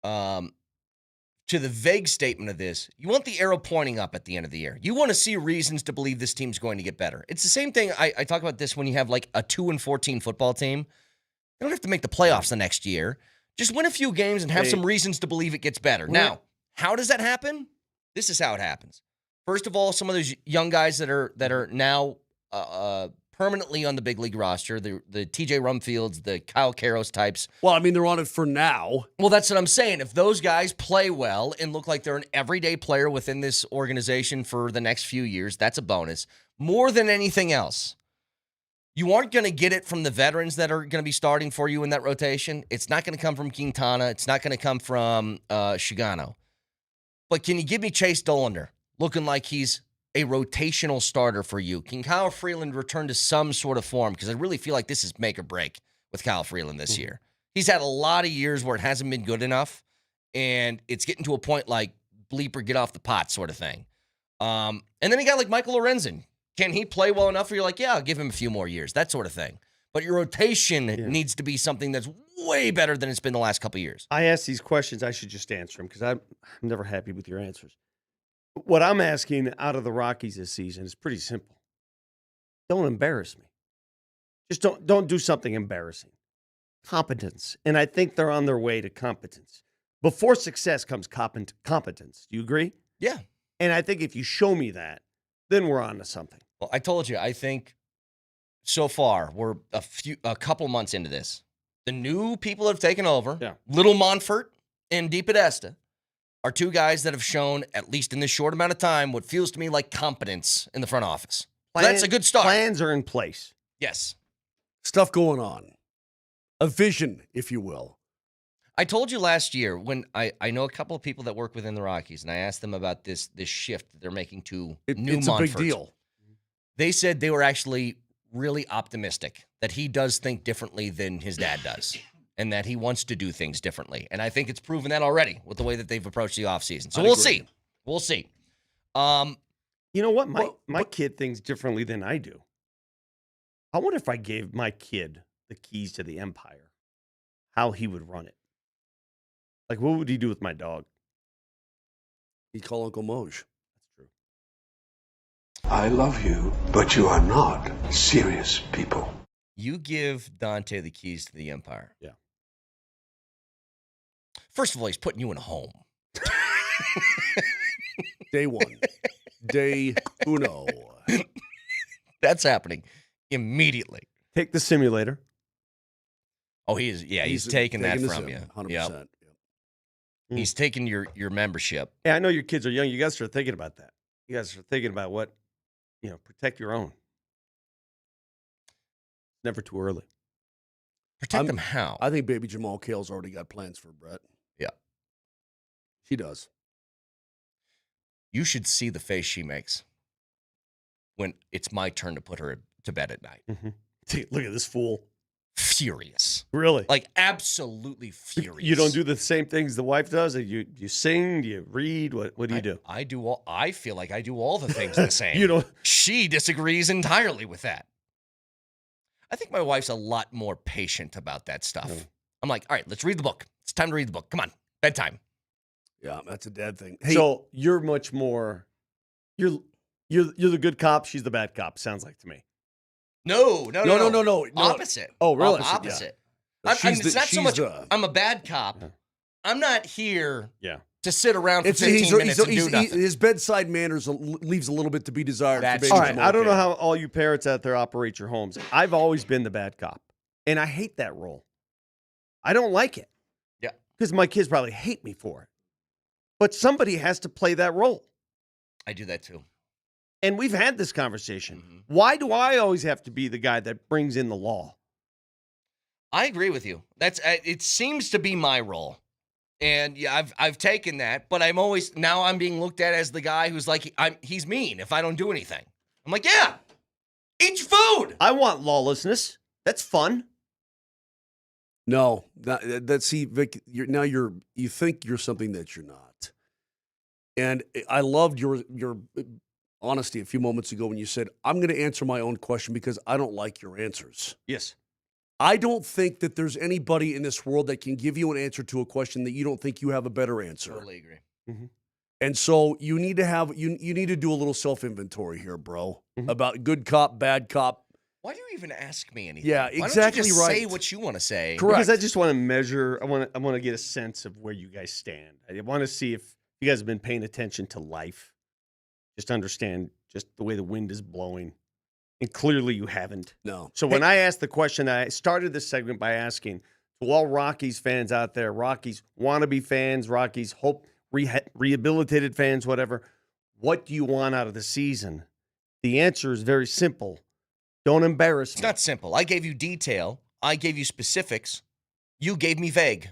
To the vague statement of this, you want the arrow pointing up at the end of the year. You want to see reasons to believe this team's going to get better. It's the same thing. I talk about this when you have like a 2-14 football team. You don't have to make the playoffs the next year. Just win a few games and have some reasons to believe it gets better. Now, how does that happen? This is how it happens. First of all, some of those young guys that are now permanently on the big league roster, the TJ Rumfields, the Kyle Karros types. Well, I mean, they're on it for now. Well, that's what I'm saying. If those guys play well and look like they're an everyday player within this organization for the next few years, that's a bonus. More than anything else, you aren't going to get it from the veterans that are going to be starting for you in that rotation. It's not going to come from Quintana. It's not going to come from Shigano. But can you give me Chase Dollander looking like he's a rotational starter for you? Can Kyle Freeland return to some sort of form? Because I really feel like this is make or break with Kyle Freeland this year. He's had a lot of years where it hasn't been good enough, and it's getting to a point like bleeper, get off the pot sort of thing. And then you got like Michael Lorenzen. Can he play well enough where you're like, yeah, I'll give him a few more years, that sort of thing. But your rotation needs to be something that's way better than it's been the last couple of years. I ask these questions. I should just answer them because I'm never happy with your answers. What I'm asking out of the Rockies this season is pretty simple. Don't embarrass me. Just don't do something embarrassing. Competence. And I think they're on their way to competence. Before success comes competence. Do you agree? Yeah. And I think if you show me that, then we're on to something. Well, I told you, I think so far we're a couple months into this. The new people that have taken over, Little Monfort and DePodesta, are two guys that have shown, at least in this short amount of time, what feels to me like competence in the front office. That's a good start. Plans are in place. Yes. Stuff going on. A vision, if you will. I told you last year when I know a couple of people that work within the Rockies, and I asked them about this shift that they're making to new It's Monfort. a big deal. They said they were actually really optimistic that he does think differently than his dad does, and that he wants to do things differently. And I think it's proven that already with the way that they've approached the offseason. So we'll see. We'll see. You know what? My kid thinks differently than I do. I wonder if I gave my kid the keys to the empire, how he would run it. Like, what would he do with my dog? He'd call Uncle Moj. That's true. I love you, but you are not serious people. You give Dante the keys to the empire. Yeah. First of all, he's putting you in a home. Day one. Day uno. That's happening immediately. Take the simulator. Oh, he's taking that from you. 100%. Yep. He's taking your membership. Yeah, I know your kids are young. You guys start thinking about that. You guys are thinking about what, protect your own. Never too early. Protect them how? I think baby Jamal Kale's already got plans for Brett. Yeah. She does. You should see the face she makes when it's my turn to put her to bed at night. Mm-hmm. Look at this fool. Furious. Really? Like, absolutely furious. You don't do the same things the wife does? You sing? Do you read? What do you do? I feel like I do all the things the same. You don't. She disagrees entirely with that. I think my wife's a lot more patient about that stuff. I'm like, all right, let's read the book. It's time to read the book. Come on, bedtime. Yeah, that's a dad thing. Hey, so you're much more. You're the good cop. She's the bad cop. Sounds like to me. No. Opposite. Oh, really? Opposite. Yeah. It's not so much. I'm a bad cop. I'm not here. To sit around for 15 minutes and do nothing. His bedside manners leaves a little bit to be desired. All right, I don't know how all you parents out there operate your homes. I've always been the bad cop, and I hate that role. I don't like it. Yeah. Because my kids probably hate me for it. But somebody has to play that role. I do that too. And we've had this conversation. Mm-hmm. Why do I always have to be the guy that brings in the law? I agree with you. It seems to be my role. And yeah, I've taken that, but I'm being looked at as the guy who's like, he's mean if I don't do anything. I'm like, yeah, eat your food. I want lawlessness. That's fun. No, see, Vic, you think you're something that you're not. And I loved your honesty a few moments ago when you said, I'm going to answer my own question because I don't like your answers. Yes. I don't think that there's anybody in this world that can give you an answer to a question that you don't think you have a better answer. Totally agree. Mm-hmm. And so you need to have you need to do a little self-inventory here, bro, about good cop, bad cop. Why do you even ask me anything? Yeah, exactly. Why don't you just right. say what you want to say? Correct. Because I just want to measure. I want to get a sense of where you guys stand. I want to see if you guys have been paying attention to life. Just understand just the way the wind is blowing. And clearly you haven't. No. So when I asked the question, I started this segment by asking to all Rockies fans out there, Rockies wannabe fans, Rockies hope rehabilitated fans, whatever, what do you want out of the season? The answer is very simple. Don't embarrass me. It's not simple. I gave you detail. I gave you specifics. You gave me vague.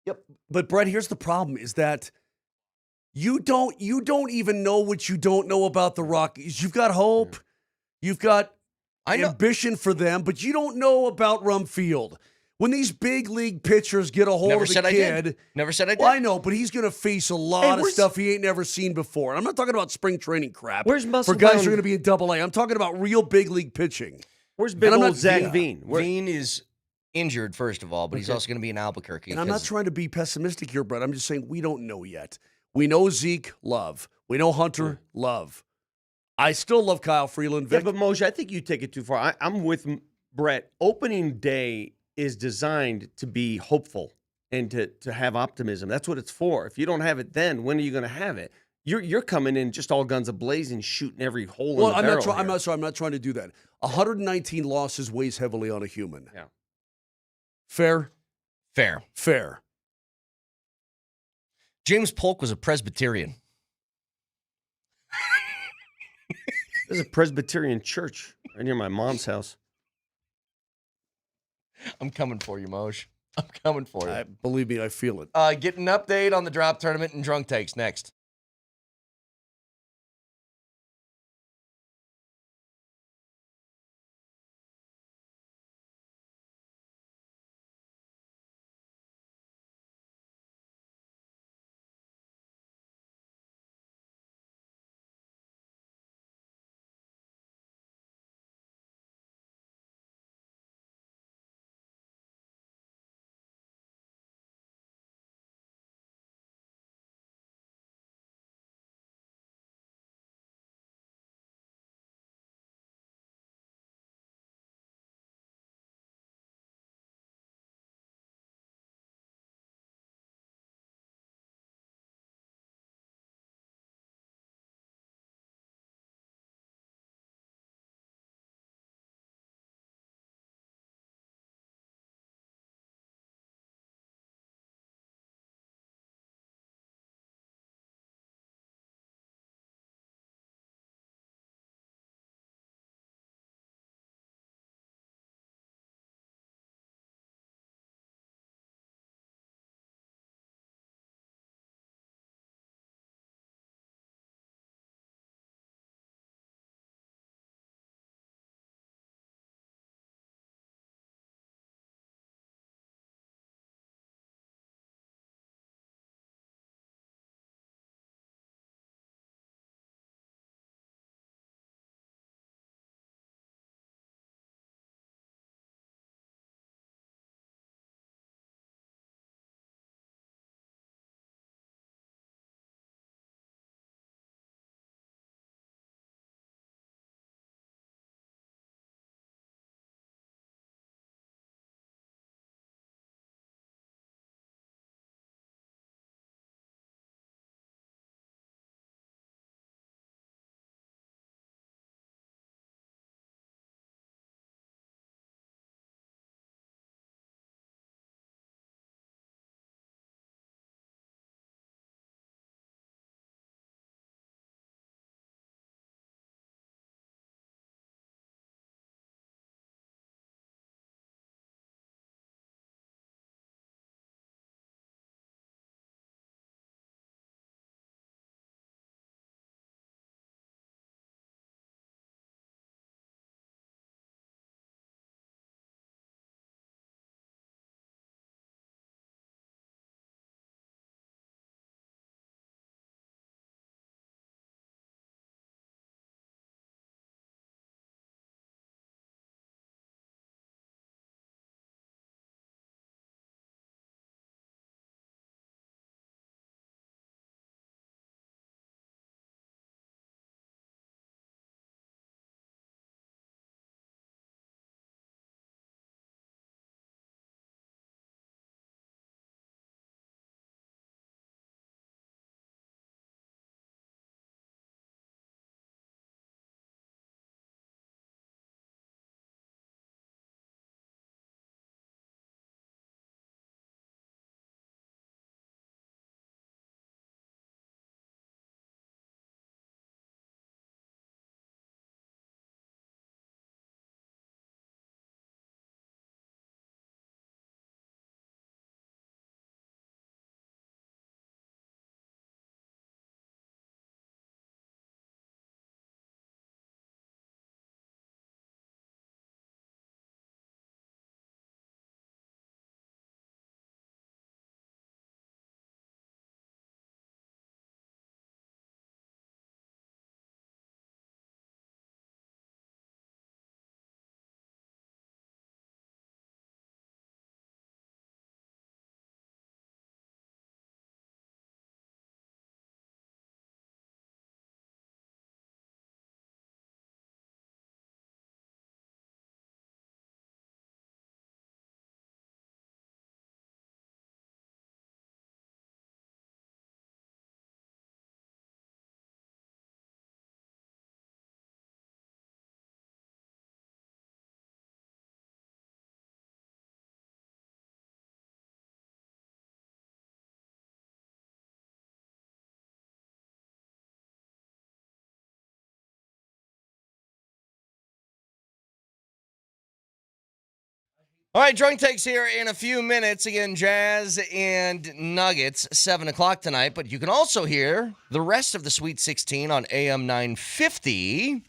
Yep. But Brett, here's the problem: is that you don't even know what you don't know about the Rockies. You've got hope. You've got ambition for them, but you don't know about Rumfield. When these big league pitchers get a hold of the kid, never said I did. Well, I know, but he's going to face a lot of stuff he ain't never seen before. And I'm not talking about spring training crap. Where's Muscle for guys Bound? who are going to be in Double-A? I'm talking about real big league pitching. Where's big old Zach Yeah. Veen? Veen is injured, first of all, but he's also going to be in Albuquerque. And I'm not trying to be pessimistic here, Brett. I'm just saying we don't know yet. We know Zeke, love. We know Hunter, love. I still love Kyle Freeland. Yeah, Vic. but Moshe, I think you take it too far. I'm with Brett. Opening day is designed to be hopeful and to have optimism. That's what it's for. If you don't have it then, when are you going to have it? You're coming in just all guns a-blazing, shooting every hole in the barrel. I'm not trying to do that. 119 losses weighs heavily on a human. Yeah. Fair? Fair. Fair. James Polk was a Presbyterian. There's a Presbyterian church right near my mom's house. I'm coming for you, Moj. I'm coming for you. Believe me, I feel it. Get an update on the drop tournament and drunk takes next. All right, Drunk Takes here in a few minutes. Again, Jazz and Nuggets, 7 o'clock tonight. But you can also hear the rest of the Sweet 16 on AM 950.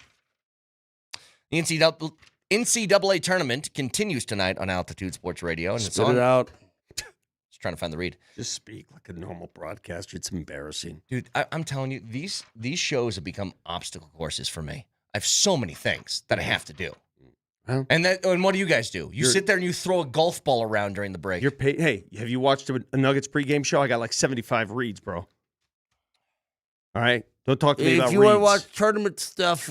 The NCAA tournament continues tonight on Altitude Sports Radio. And Spit it out. Just trying to find the read. Just speak like a normal broadcaster. It's embarrassing. Dude, I'm telling you, these shows have become obstacle courses for me. I have so many things that I have to do. And what do you guys do? You sit there and you throw a golf ball around during the break. Hey, have you watched a Nuggets pregame show? I got like 75 reads, bro. All right? Don't talk to me about reads. If you want to watch tournament stuff,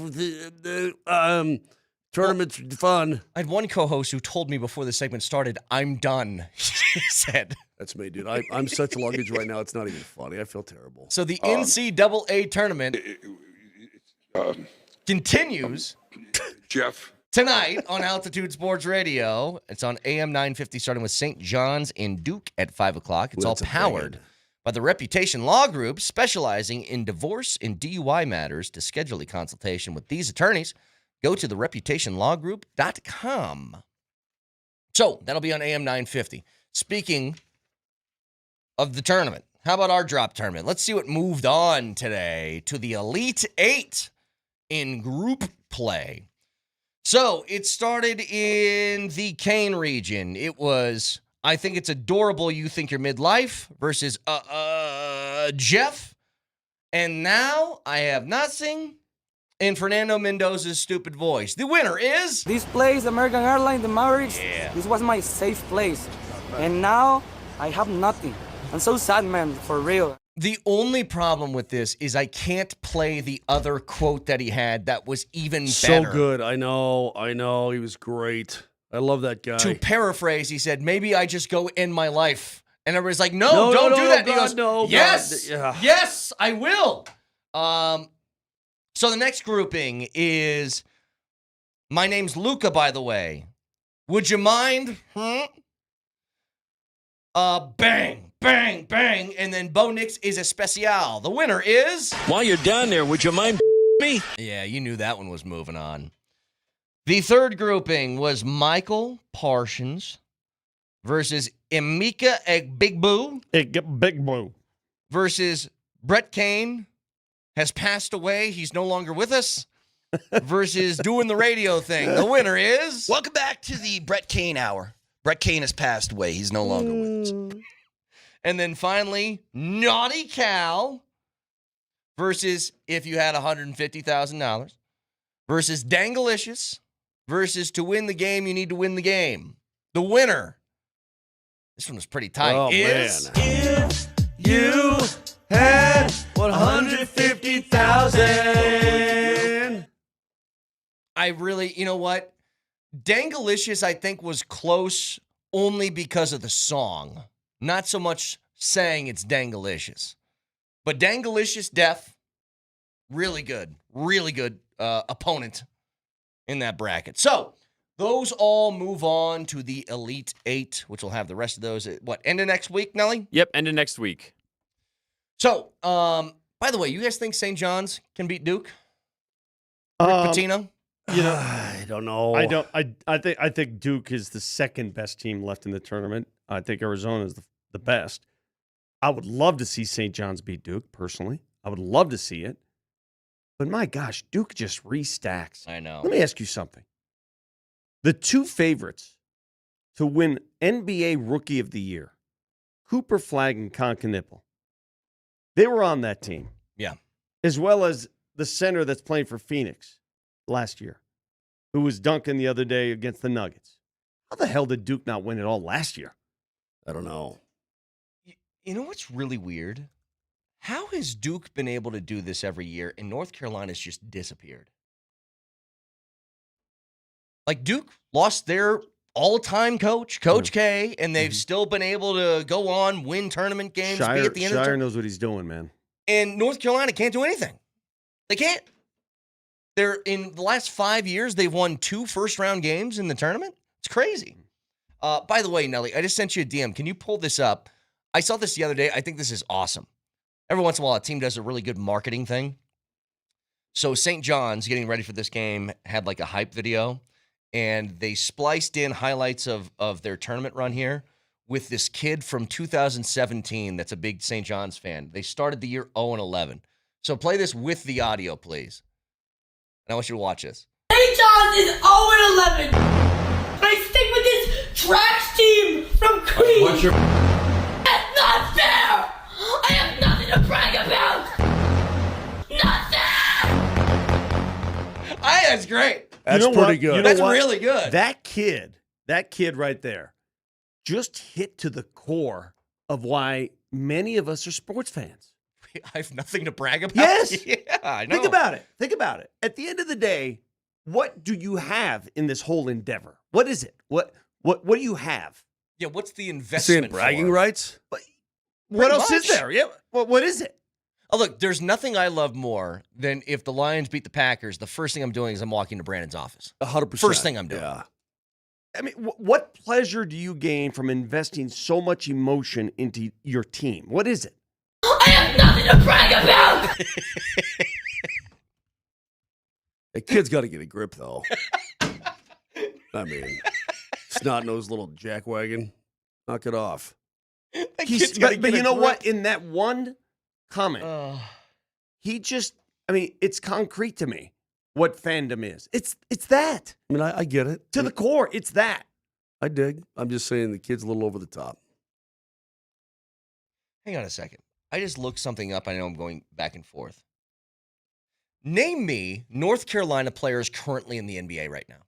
tournament's fun. I had one co-host who told me before the segment started, I'm done, he said. That's me, dude. I'm such luggage right now, it's not even funny. I feel terrible. So the NCAA tournament continues. Jeff. Tonight on Altitude Sports Radio. It's on AM 950, starting with St. John's and Duke at 5 o'clock. It's all powered by the Reputation Law Group, specializing in divorce and DUI matters. To schedule a consultation with these attorneys, go to thereputationlawgroup.com. So that'll be on AM 950. Speaking of the tournament, how about our drop tournament? Let's see what moved on today to the Elite Eight in group play. So it started in the Kane region. It was, I think it's adorable, you think you're midlife versus Jeff. And now I have nothing in Fernando Mendoza's stupid voice. The winner is... This place, American Airlines, the Mavericks, this was my safe place. And now I have nothing. I'm so sad, man, for real. The only problem with this is I can't play the other quote that he had that was even better. So good. I know. He was great. I love that guy. To paraphrase, he said, maybe I just go end my life. And everybody's like, no, don't do that. God, he goes, yes, yes, I will. So the next grouping is, my name's Luca, by the way. Would you mind? Bang, bang, bang. And then Bo Nix is especial. The winner is... While you're down there, would you mind me? Yeah, you knew that one was moving on. The third grouping was Michael Parsons versus Emeka Egbigboo versus Brett Kane has passed away. He's no longer with us. Versus doing the radio thing. The winner is... Welcome back to the Brett Kane Hour. Brett Kane has passed away. He's no longer with us. And then finally, Naughty Cal versus if you had $150,000 versus Dangalicious versus to win the game, you need to win the game. The winner, this one was pretty tight, is... Man. If you had $150,000. I really, you know what? Dangalicious, I think, was close only because of the song. Not so much saying it's Dangalicious. But Dangalicious Death, really good opponent in that bracket. So, those all move on to the Elite Eight, which will have the rest of those at, end of next week, Nelly? Yep, end of next week. So, by the way, you guys think St. John's can beat Duke? Rick Pitino? You know, I don't know. I think Duke is the second best team left in the tournament. I think Arizona is the best. I would love to see St. John's beat Duke, personally. I would love to see it. But my gosh, Duke just restacks. I know. Let me ask you something. The two favorites to win NBA Rookie of the Year, Cooper Flagg and Concanipple, they were on that team. Yeah. As well as the center that's playing for Phoenix last year, who was dunking the other day against the Nuggets. How the hell did Duke not win it all last year? I don't know. You know what's really weird? How has Duke been able to do this every year and North Carolina's just disappeared? Like, Duke lost their all-time coach, Coach K, and they've still been able to go on, win tournament games, be at the end of the Shire knows what he's doing, man. And North Carolina can't do anything. They can't. They're in the last 5 years, they've won 2 first-round games in the tournament. It's crazy. By the way, Nelly, I just sent you a DM. Can you pull this up? I saw this the other day. I think this is awesome. Every once in a while, a team does a really good marketing thing. So St. John's, getting ready for this game, had like a hype video, and they spliced in highlights of their tournament run here with this kid from 2017 that's a big St. John's fan. They started the year 0-11. So play this with the audio, please. And I want you to watch this. St. John's is 0-11. I stick with this trash team from Queens. That's not fair. I have nothing to brag about. Nothing. That's great. That's pretty good. That's really good. That kid right there just hit to the core of why many of us are sports fans. I have nothing to brag about. Yes. Yeah, I know. Think about it. At the end of the day, what do you have in this whole endeavor? What is it? What do you have? Yeah, what's the investment Saying bragging for? rights? What else much. is there? Yeah. What is it? Oh, look, there's nothing I love more than if the Lions beat the Packers, the first thing I'm doing is I'm walking to Brandon's office. 100%. First thing I'm doing. Yeah. I mean, what pleasure do you gain from investing so much emotion into your team? What is it? I have nothing to brag about. The kid's got to get a grip, though. I mean, snot-nosed little jackwagon. Knock it off. But you know what? In that one comment, he just, I mean, it's concrete to me what fandom is. It's that. I mean, I get it. To the core, it's that. I dig. I'm just saying the kid's a little over the top. Hang on a second. I just looked something up. I know I'm going back and forth. Name me North Carolina players currently in the NBA right now.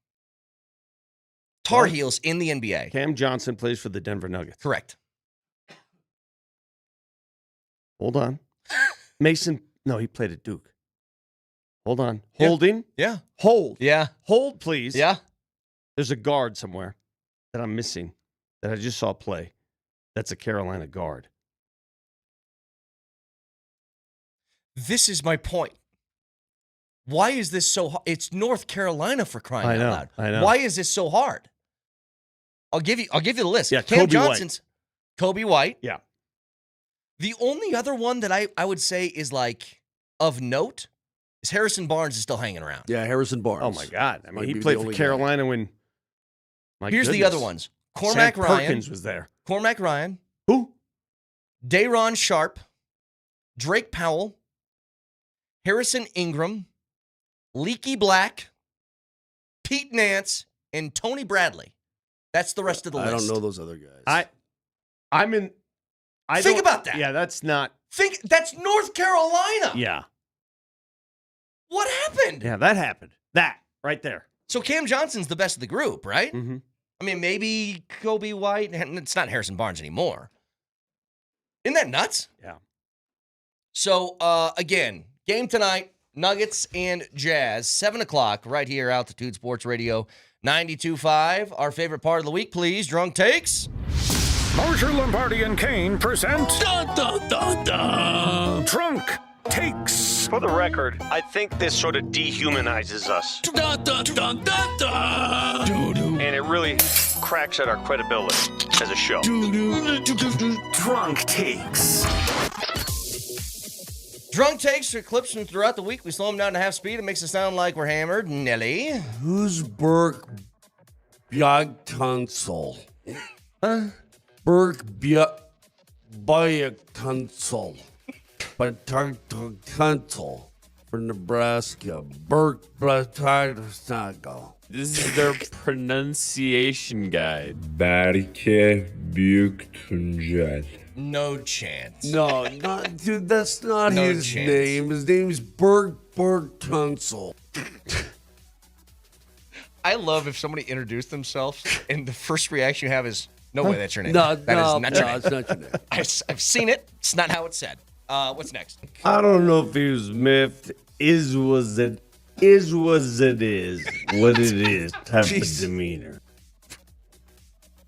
Tar Heels in the NBA. Cam Johnson plays for the Denver Nuggets. Correct. Hold on. Mason, no, he played at Duke. Hold on. Holding? Yeah. Hold. Yeah. Hold, please. Yeah. There's a guard somewhere that I'm missing that I just saw play. That's a Carolina guard. This is my point. Why is this so hard? It's North Carolina, for crying out loud. I know. Why is this so hard? I'll give you the list. Yeah, Cam Kobe Johnson's Kobe White. Yeah. The only other one that I would say is like of note is Harrison Barnes is still hanging around. Yeah, Harrison Barnes. Oh, my God. I mean, Might he be played the for only Carolina when. Here's the other ones. Cormac Sam Ryan. Perkins was there. Cormac Ryan. Who? Dayron Sharp. Drake Powell. Harrison Ingram. Leaky Black. Pete Nance. And Tony Bradley. That's the rest of the list. I don't know those other guys. Think about that. Yeah, that's not. That's North Carolina. Yeah. What happened? Yeah, that happened. That right there. So Cam Johnson's the best of the group, right? Mm-hmm. I mean, maybe Kobe White. It's not Harrison Barnes anymore. Isn't that nuts? Yeah. So, again, game tonight, Nuggets and Jazz, 7 o'clock, right here, Altitude Sports Radio 92.5. Our favorite part of the week, please, Drunk Takes. Moser, Lombardi, and Kane present Drunk Takes. For the record, I think this sort of dehumanizes us. And it really cracks at our credibility as a show. Drunk Takes. Drunk Takes are clips from throughout the week. We slow them down to half speed. It makes it sound like we're hammered. Nelly. Who's Burke Bjagkansel? Burke Bjagkansel. Bjagkansel for Nebraska. Burke Bjagkansel. This is their pronunciation guide. Berke Bjugtunjet. No chance. No, dude, that's not No his chance. name. His name's Burke Bjagkansel. I love if somebody introduced themselves and the first reaction you have is, no way, that's your name. No, That is not your name. it's not your name. I've seen it. It's not how it's said. What's next? I don't know if he was miffed. Is what it is type of demeanor.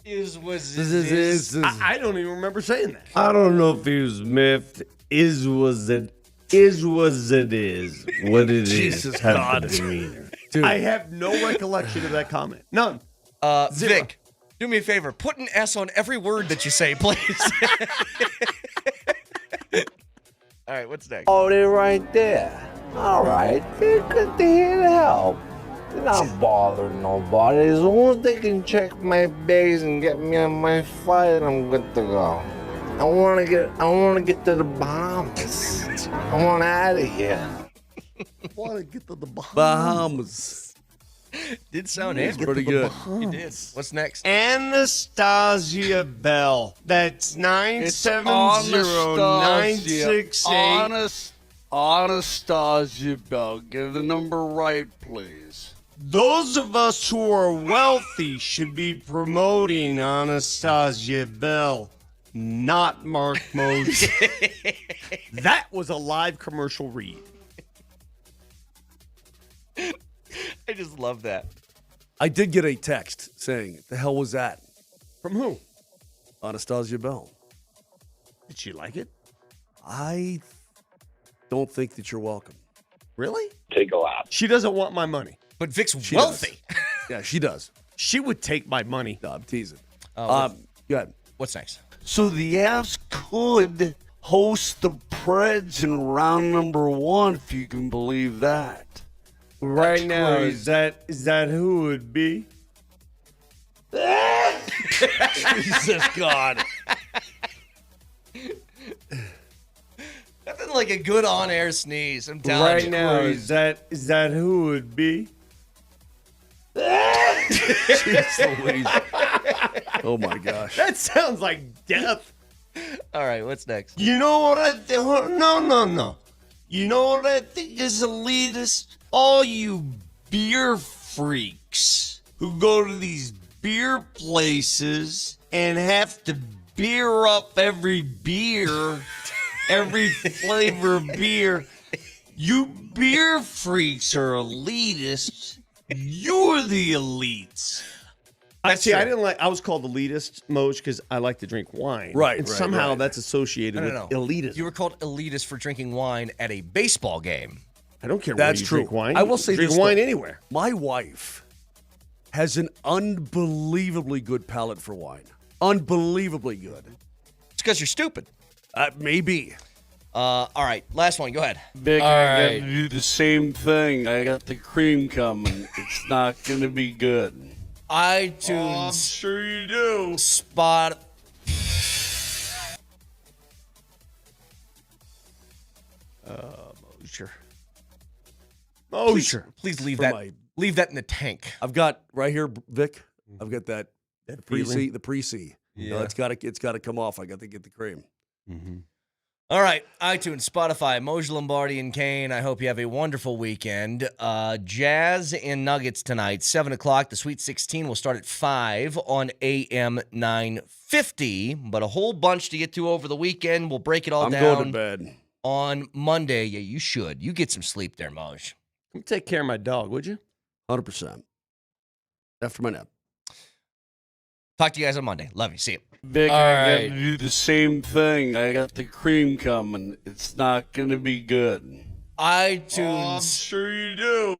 I don't even remember saying that. I don't know if he was miffed. Is what it is Jesus type God. of demeanor. Dude. I have no recollection of that comment. None. Zero. Vic, do me a favor. Put an S on every word that you say, please. All right, what's next? Oh, they're right there. All right. Good to hear the help. You're not bothering nobody. As long as they can check my bags and get me on my flight, I'm good to go. I wanna get to the Bahamas. I want out of here. Want to get to the Bahamas. Did sound pretty good. You did. What's next? Anastasia Bell. That's 970-968. Anastasia Bell. Get the number right, please. Those of us who are wealthy should be promoting Anastasia Bell, not Mark Moser. That was a live commercial read. I just love that. I did get a text saying, the hell was that? From who? Anastasia Bell. Did she like it? I don't think that you're welcome. Really? Take a lap. She doesn't want my money. But Vic's She wealthy. Yeah, she does. She would take my money. No, I'm teasing. Go ahead. What's next? So the Avs could host the Preds in round number 1, if you can believe that. Right now, is that who it would be? Jesus God. Nothing like a good on-air sneeze. I'm telling you. Right now, is that who it would be? Jeez Louise. Oh my gosh. That sounds like death. All right, what's next? You know what I think? No. You know what I think is elitist? All you beer freaks who go to these beer places and have to beer up every beer, every flavor of beer. You beer freaks are elitists. You're the elites. I was called elitist, Moj, because I like to drink wine. Right, and right, somehow right. that's associated with elitism. You were called elitist for drinking wine at a baseball game. I don't care That's where you true. drink wine. I will say drink this, wine though. anywhere. My wife has an unbelievably good palate for wine. Unbelievably good. It's because you're stupid. Maybe. All right, last one. Go ahead. Big, All I right. got to do the same thing. I got the cream coming. It's not going to be good. iTunes. I'm sure you do. Spot. Moser. Please leave For that. my- Leave that in the tank. I've got right here, Vic. I've got that pre-C. feeling? The pre-C. Yeah. It's got to come off. I got to get the cream. All right, iTunes, Spotify, Moser, Lombardi, and Kane. I hope you have a wonderful weekend. Jazz and Nuggets tonight, 7 o'clock. The Sweet 16 will start at 5 on AM 950. But a whole bunch to get to over the weekend. We'll break it all I'm down going to bed. on Monday. Yeah, you should. You get some sleep there, Moj. Come take care of my dog, would you? 100%. After my nap. Talk to you guys on Monday. Love you. See you. Big, All I right. got to do the same thing. I got the cream coming. It's not going to be good. iTunes. I'm sure you do.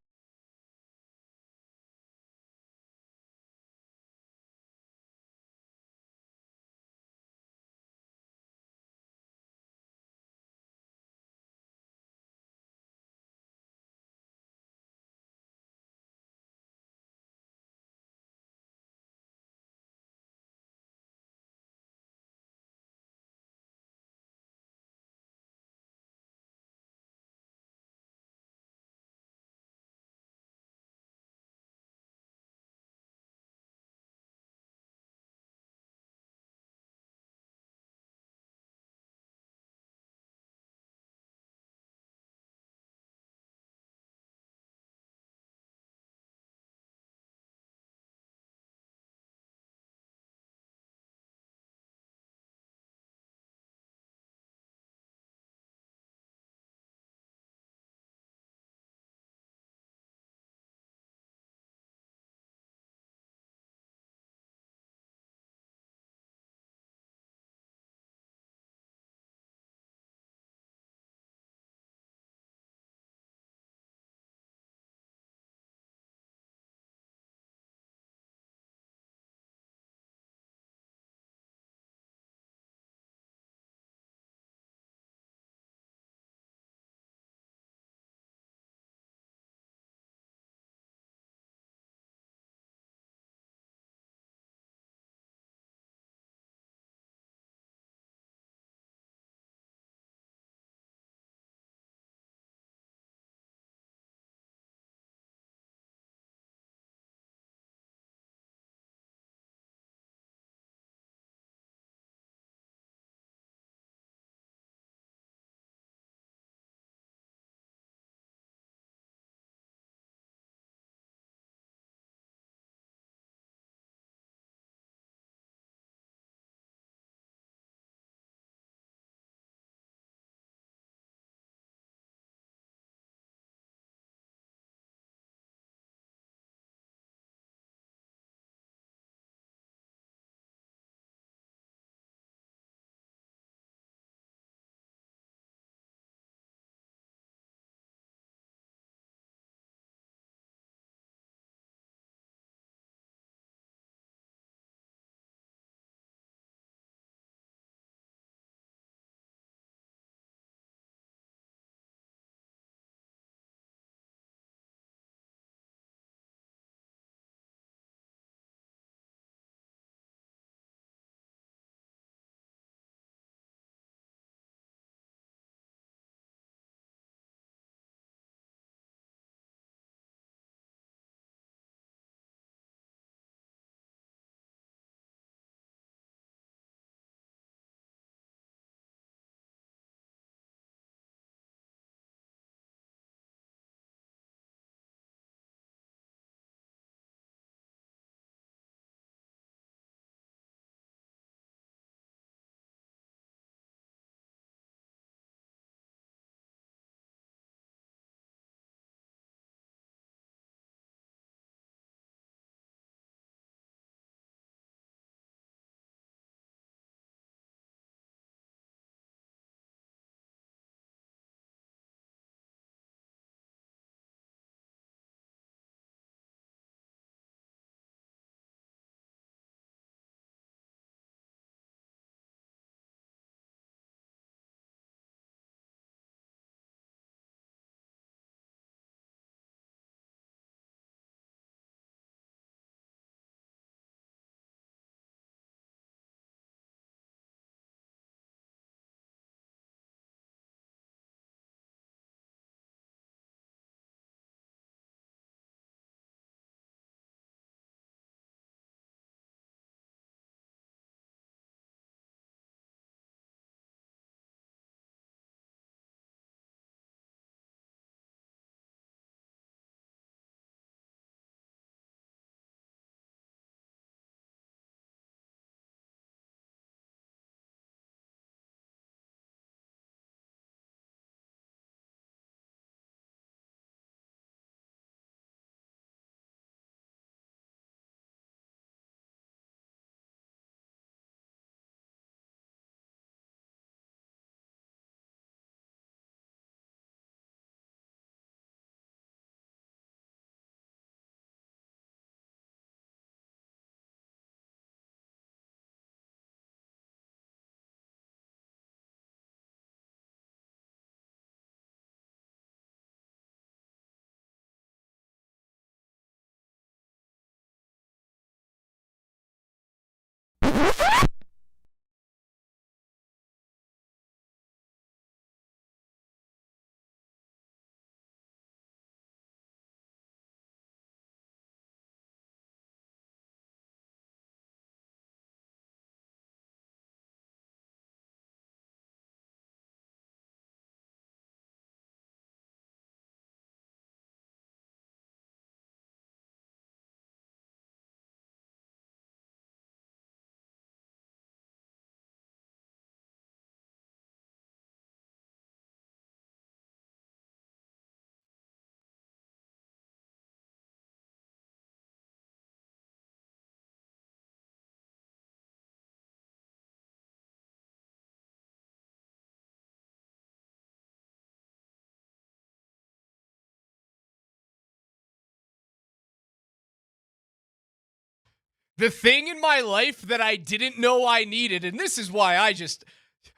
The thing in my life that I didn't know I needed, and this is why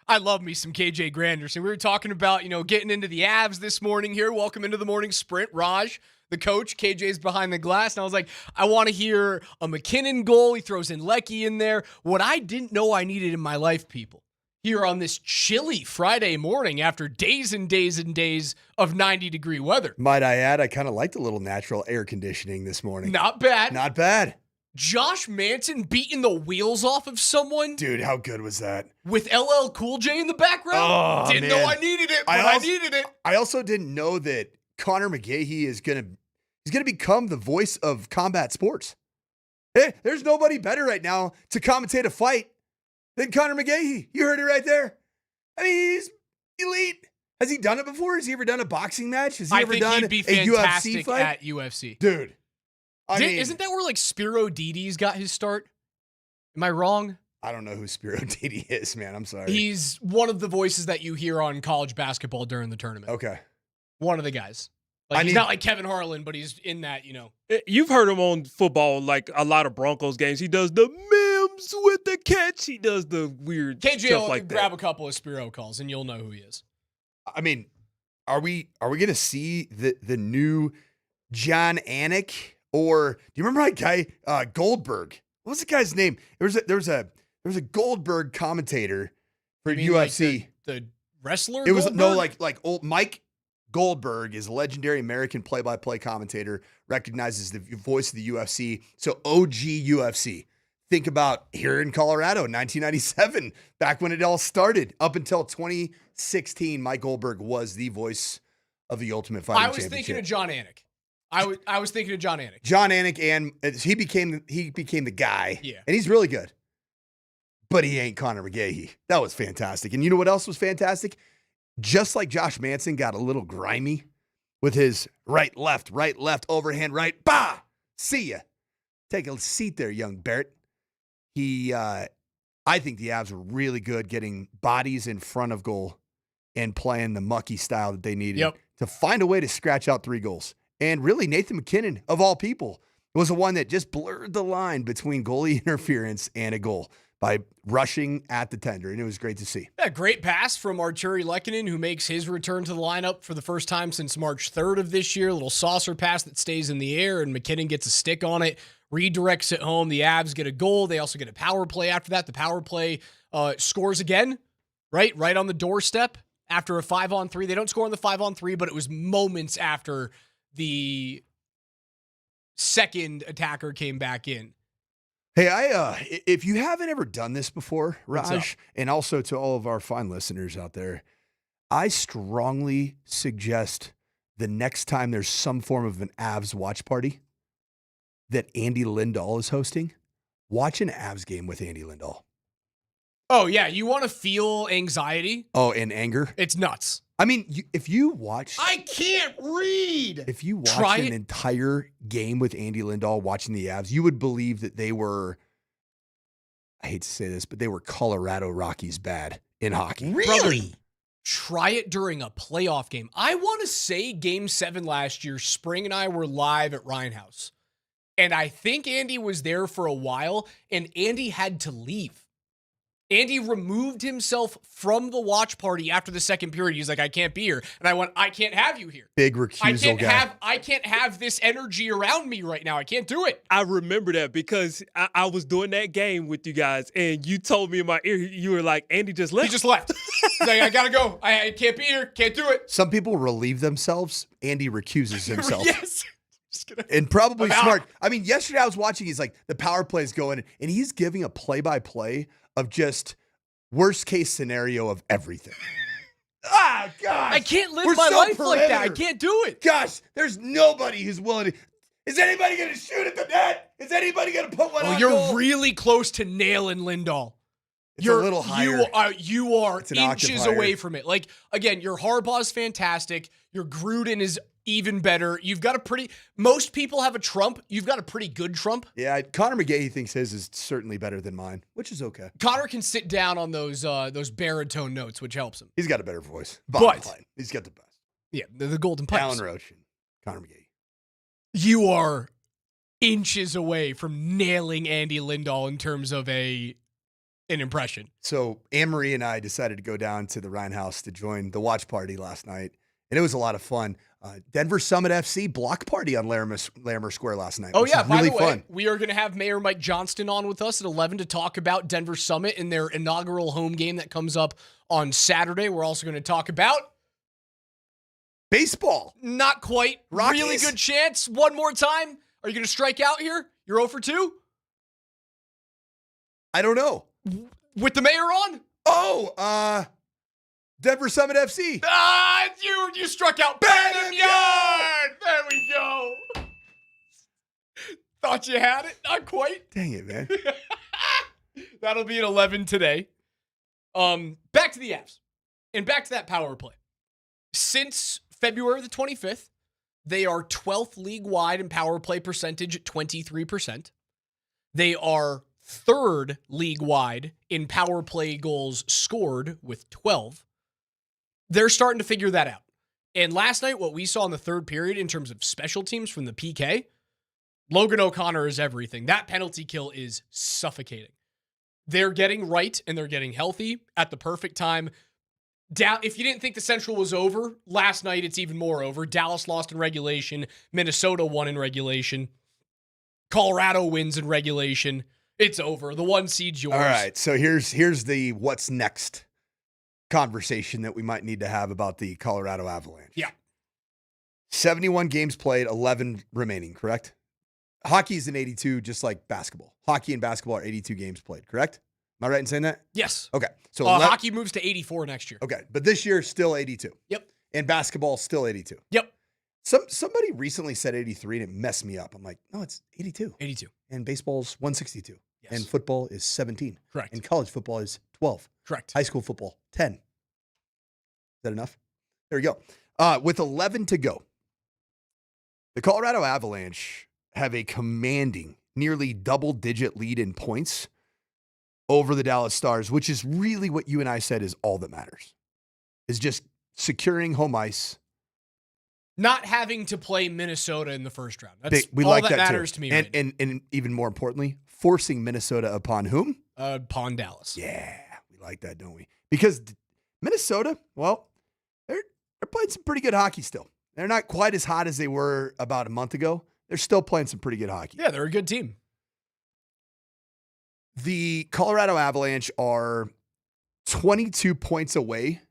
I love me some KJ Granderson. We were talking about, getting into the Avs this morning here. Welcome into the morning sprint. Raj, the coach, KJ's behind the glass. And I was like, I want to hear a McKinnon goal. He throws in Lecky in there. What I didn't know I needed in my life, people, here on this chilly Friday morning after days and days and days of 90-degree weather. Might I add, I kind of liked a little natural air conditioning this morning. Not bad. Not bad. Josh Manson beating the wheels off of someone. Dude, how good was that? With LL Cool J in the background? Didn't know I needed it, but I needed it. I also didn't know that Connor McGahey is going to become the voice of combat sports. Hey, there's nobody better right now to commentate a fight than Connor McGahey. You heard it right there. I mean, he's elite. Has he done it before? Has he ever done a boxing match? Has he ever done he'd be a UFC fantastic fight? at UFC. Dude. Isn't that where Spiro Didi's got his start? Am I wrong? I don't know who Spiro Didi is, man. I'm sorry. He's one of the voices that you hear on college basketball during the tournament. Okay. One of the guys. He's not like Kevin Harlan, but he's in that, You've heard him on football, like a lot of Broncos games. He does the mims with the catch. He does the weird KJ stuff like that. Grab a couple of Spiro calls, and you'll know who he is. I mean, are we going to see the new John Anik? Or do you remember that guy Goldberg? What was the guy's name? There was a Goldberg commentator for UFC. Like the wrestler. It was Goldberg? like old Mike Goldberg is a legendary American play-by-play commentator, recognizes the voice of the UFC. So OG UFC. Think about here in Colorado, 1997, back when it all started. Up until 2016, Mike Goldberg was the voice of the Ultimate Fighting Championship. I was thinking of John Anik. I was thinking of John Anik. John Anik, and he became the guy. Yeah. And he's really good. But he ain't Connor McGahey. That was fantastic. And you know what else was fantastic? Just like Josh Manson got a little grimy with his right, left, overhand, right, bah! See ya. Take a seat there, young Barrett. I think the Avs were really good getting bodies in front of goal and playing the mucky style that they needed to find a way to scratch out 3 goals. And really, Nathan McKinnon, of all people, was the one that just blurred the line between goalie interference and a goal by rushing at the tender, and it was great to see. Yeah, great pass from Arturi Lehkonen, who makes his return to the lineup for the first time since March 3rd of this year. A little saucer pass that stays in the air, and McKinnon gets a stick on it, redirects it home. The Avs get a goal. They also get a power play after that. The power play scores again, right on the doorstep after a 5-on-3. They don't score on the 5-on-3, but it was moments after the second attacker came back in. Hey, if you haven't ever done this before, Raj, and also to all of our fine listeners out there, I strongly suggest the next time there's some form of an Avs watch party that Andy Lindahl is hosting, watch an Avs game with Andy Lindahl. Oh, yeah. You want to feel anxiety? Oh, and anger? It's nuts. I mean, if you watch... I can't read! If you watch an entire game with Andy Lindahl watching the Avs, you would believe that they were, I hate to say this, but they were Colorado Rockies bad in hockey. Really? Brother, try it during a playoff game. I want to say Game 7 last year, Spring and I were live at Ryan House. And I think Andy was there for a while, and Andy had to leave. Andy removed himself from the watch party after the second period. He's like, I can't be here. And I went, I can't have you here. Big recusal guy. I can't have this energy around me right now. I can't do it. I remember that because I was doing that game with you guys, and you told me in my ear, you were like, Andy just left. He just left. He's like, I got to go. I can't be here. Can't do it. Some people relieve themselves. Andy recuses himself. Yes. And probably smart. I mean, yesterday I was watching, he's like, the power play is going, and he's giving a play-by-play of just worst case scenario of everything. Ah, gosh. I can't live my life like that. I can't do it. Gosh, there's nobody who's willing to. Is anybody going to shoot at the net? Is anybody going to put one on you're goal? Really close to nailing Lindahl. You're a little higher. You are inches higher. away from it. Like, again, your Harbaugh's fantastic. Your Gruden is even better. You've got most people have a Trump. You've got a pretty good Trump. Yeah, Connor McGahey thinks his is certainly better than mine, which is okay. Connor can sit down on those baritone notes, which helps him. He's got a better voice. But he's got the best. Yeah, the golden pipes. Alan Roach and Connor McGahey. You are inches away from nailing Andy Lindahl in terms of an impression. So Anne-Marie and I decided to go down to the Ryan House to join the watch party last night, and it was a lot of fun. Denver Summit FC block party on Larimer Square last night. Oh, yeah. By really the way, fun. we are going to have Mayor Mike Johnston on with us at 11 to talk about Denver Summit and their inaugural home game that comes up on Saturday. We're also going to talk about baseball. Not quite. Rockies. Really good chance. One more time. Are you going to strike out here? You're 0 for 2? I don't know. With the mayor on? Oh, Denver Summit FC. You struck out Bantam Yard. There we go. Thought you had it. Not quite. Dang it, man. That'll be at 11 today. Back to the Avs. And back to that power play. Since February the 25th, they are 12th league-wide in power play percentage at 23%. They are 3rd league-wide in power play goals scored with 12. They're starting to figure that out. And last night, what we saw in the third period in terms of special teams from the PK, Logan O'Connor is everything. That penalty kill is suffocating. They're getting right and they're getting healthy at the perfect time. If you didn't think the Central was over, last night it's even more over. Dallas lost in regulation. Minnesota won in regulation. Colorado wins in regulation. It's over. The 1 seed's yours. All right, so here's the what's next conversation that we might need to have about the Colorado Avalanche. Yeah. 71 games played, 11 remaining, correct? Hockey is an 82, just like basketball. Hockey and basketball are 82 games played, correct? Am I right in saying that? Yes. Okay. So hockey moves to 84 next year. Okay, but this year still 82. Yep. And basketball still 82. Yep. Somebody recently said 83 and it messed me up. I'm like, no, it's 82. 82. And baseball's 162. Yes. And football is 17. Correct. And college football is 12. Correct. High school football, 10. Is that enough? There we go. With 11 to go, the Colorado Avalanche have a commanding, nearly double-digit lead in points over the Dallas Stars, which is really what you and I said is all that matters, is just securing home ice. Not having to play Minnesota in the first round. That's We all like that that matters too. to me. And, right and even more importantly, forcing Minnesota upon whom? Upon Dallas. Yeah, we like that, don't we? Because Minnesota, well, they're playing some pretty good hockey still. They're not quite as hot as they were about a month ago. They're still playing some pretty good hockey. Yeah, they're a good team. The Colorado Avalanche are 22 points away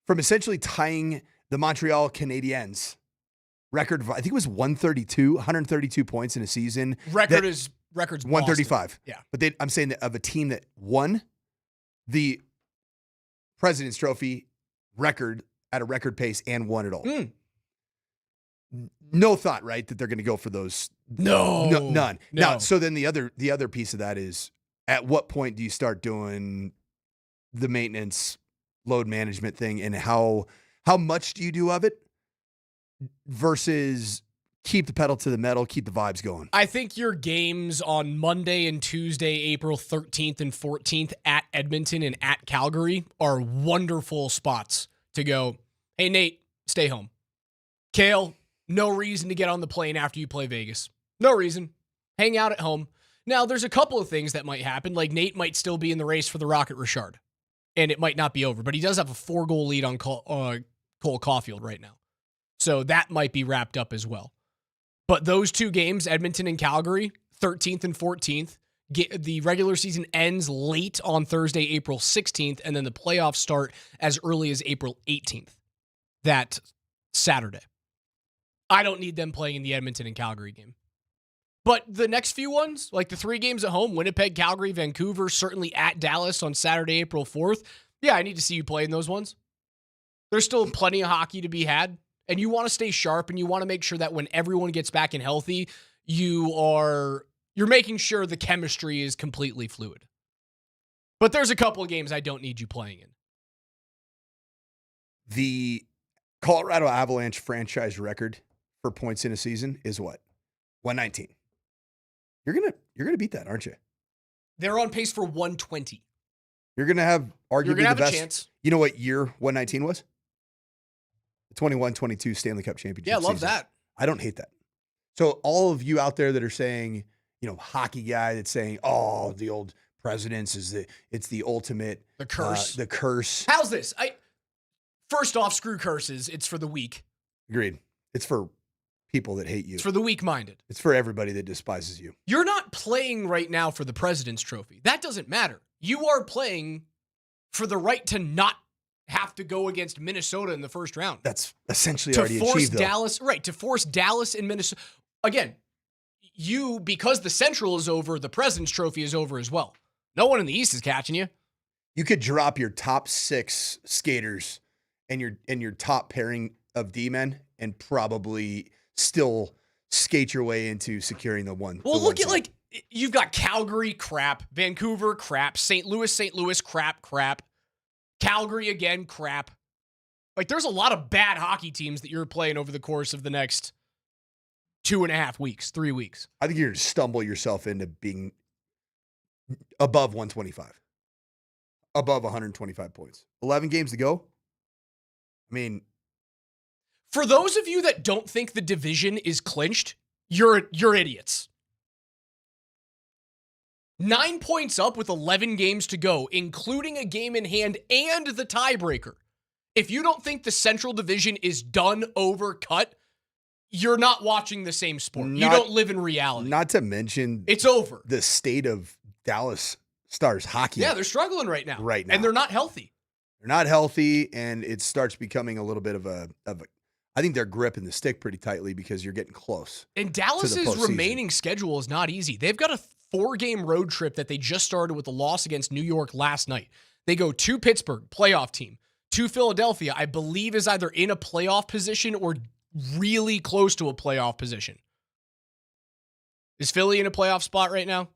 from essentially tying the Montreal Canadiens record. I think it was 132 points in a season. Record's 135. Boston. Yeah. But I'm saying that of a team that won the President's Trophy record at a record pace and won it all. No thought, right, that they're going to go for those. No. None. No. Now, so then the other piece of that is, at what point do you start doing the maintenance, load management thing, and how much do you do of it versus keep the pedal to the metal, keep the vibes going? I think your games on Monday and Tuesday, April 13th and 14th at Edmonton and at Calgary are wonderful spots to go, hey, Nate, stay home. Kale, no reason to get on the plane after you play Vegas. No reason. Hang out at home. Now, there's a couple of things that might happen. Like Nate might still be in the race for the Rocket Richard, and it might not be over. But he does have a 4-goal lead on Cole Caulfield right now. So that might be wrapped up as well. But those two games, Edmonton and Calgary, 13th and 14th, the regular season ends late on Thursday, April 16th, and then the playoffs start as early as April 18th, that Saturday. I don't need them playing in the Edmonton and Calgary game. But the next few ones, like the 3 games at home, Winnipeg, Calgary, Vancouver, certainly at Dallas on Saturday, April 4th, yeah, I need to see you play in those ones. There's still plenty of hockey to be had, and you want to stay sharp, and you want to make sure that when everyone gets back and healthy, you're making sure the chemistry is completely fluid. But there's a couple of games I don't need you playing in. The Colorado Avalanche franchise record for points in a season is what? 119. You're gonna beat that, aren't you? They're on pace for 120. You're gonna have arguably the best. A chance. You know what year 119 was? The 21-22 Stanley Cup championship. Yeah, love season. that. I don't hate that. So all of you out there that are saying, hockey guy that's saying, oh, the old presidents it's the ultimate The curse. the curse. How's this? First off, screw curses. It's for the weak. Agreed. It's for people that hate you. It's for the weak-minded. It's for everybody that despises you. You're not playing right now for the President's Trophy. That doesn't matter. You are playing for the right to not have to go against Minnesota in the first round. That's essentially already achieved, though. Dallas, right, to force Dallas and Minnesota. Again, because the Central is over, the President's Trophy is over as well. No one in the East is catching you. You could drop your top 6 skaters and your top pairing of D-men and probably still skate your way into securing the one. Well, look at you've got Calgary, crap. Vancouver, crap. St. Louis, crap. Calgary again, crap. There's a lot of bad hockey teams that you're playing over the course of the next 2.5 weeks, 3 weeks. I think you're going to stumble yourself into being above 125, above 125 points. 11 games to go. I mean, for those of you that don't think the division is clinched, you're idiots. 9 points up with 11 games to go, including a game in hand and the tiebreaker. If you don't think the Central Division is done, over, cut, you're not watching the same sport. You don't live in reality. Not to mention, it's over. The state of Dallas Stars hockey. Yeah, they're struggling right now. Right now. And they're not healthy. They're not healthy, and it starts becoming a little bit of a I think they're gripping the stick pretty tightly because you're getting close. And Dallas's remaining schedule is not easy. They've got a 4-game road trip that they just started with a loss against New York last night. They go to Pittsburgh, playoff team, to Philadelphia, I believe is either in a playoff position or really close to a playoff position. Is Philly in a playoff spot right now?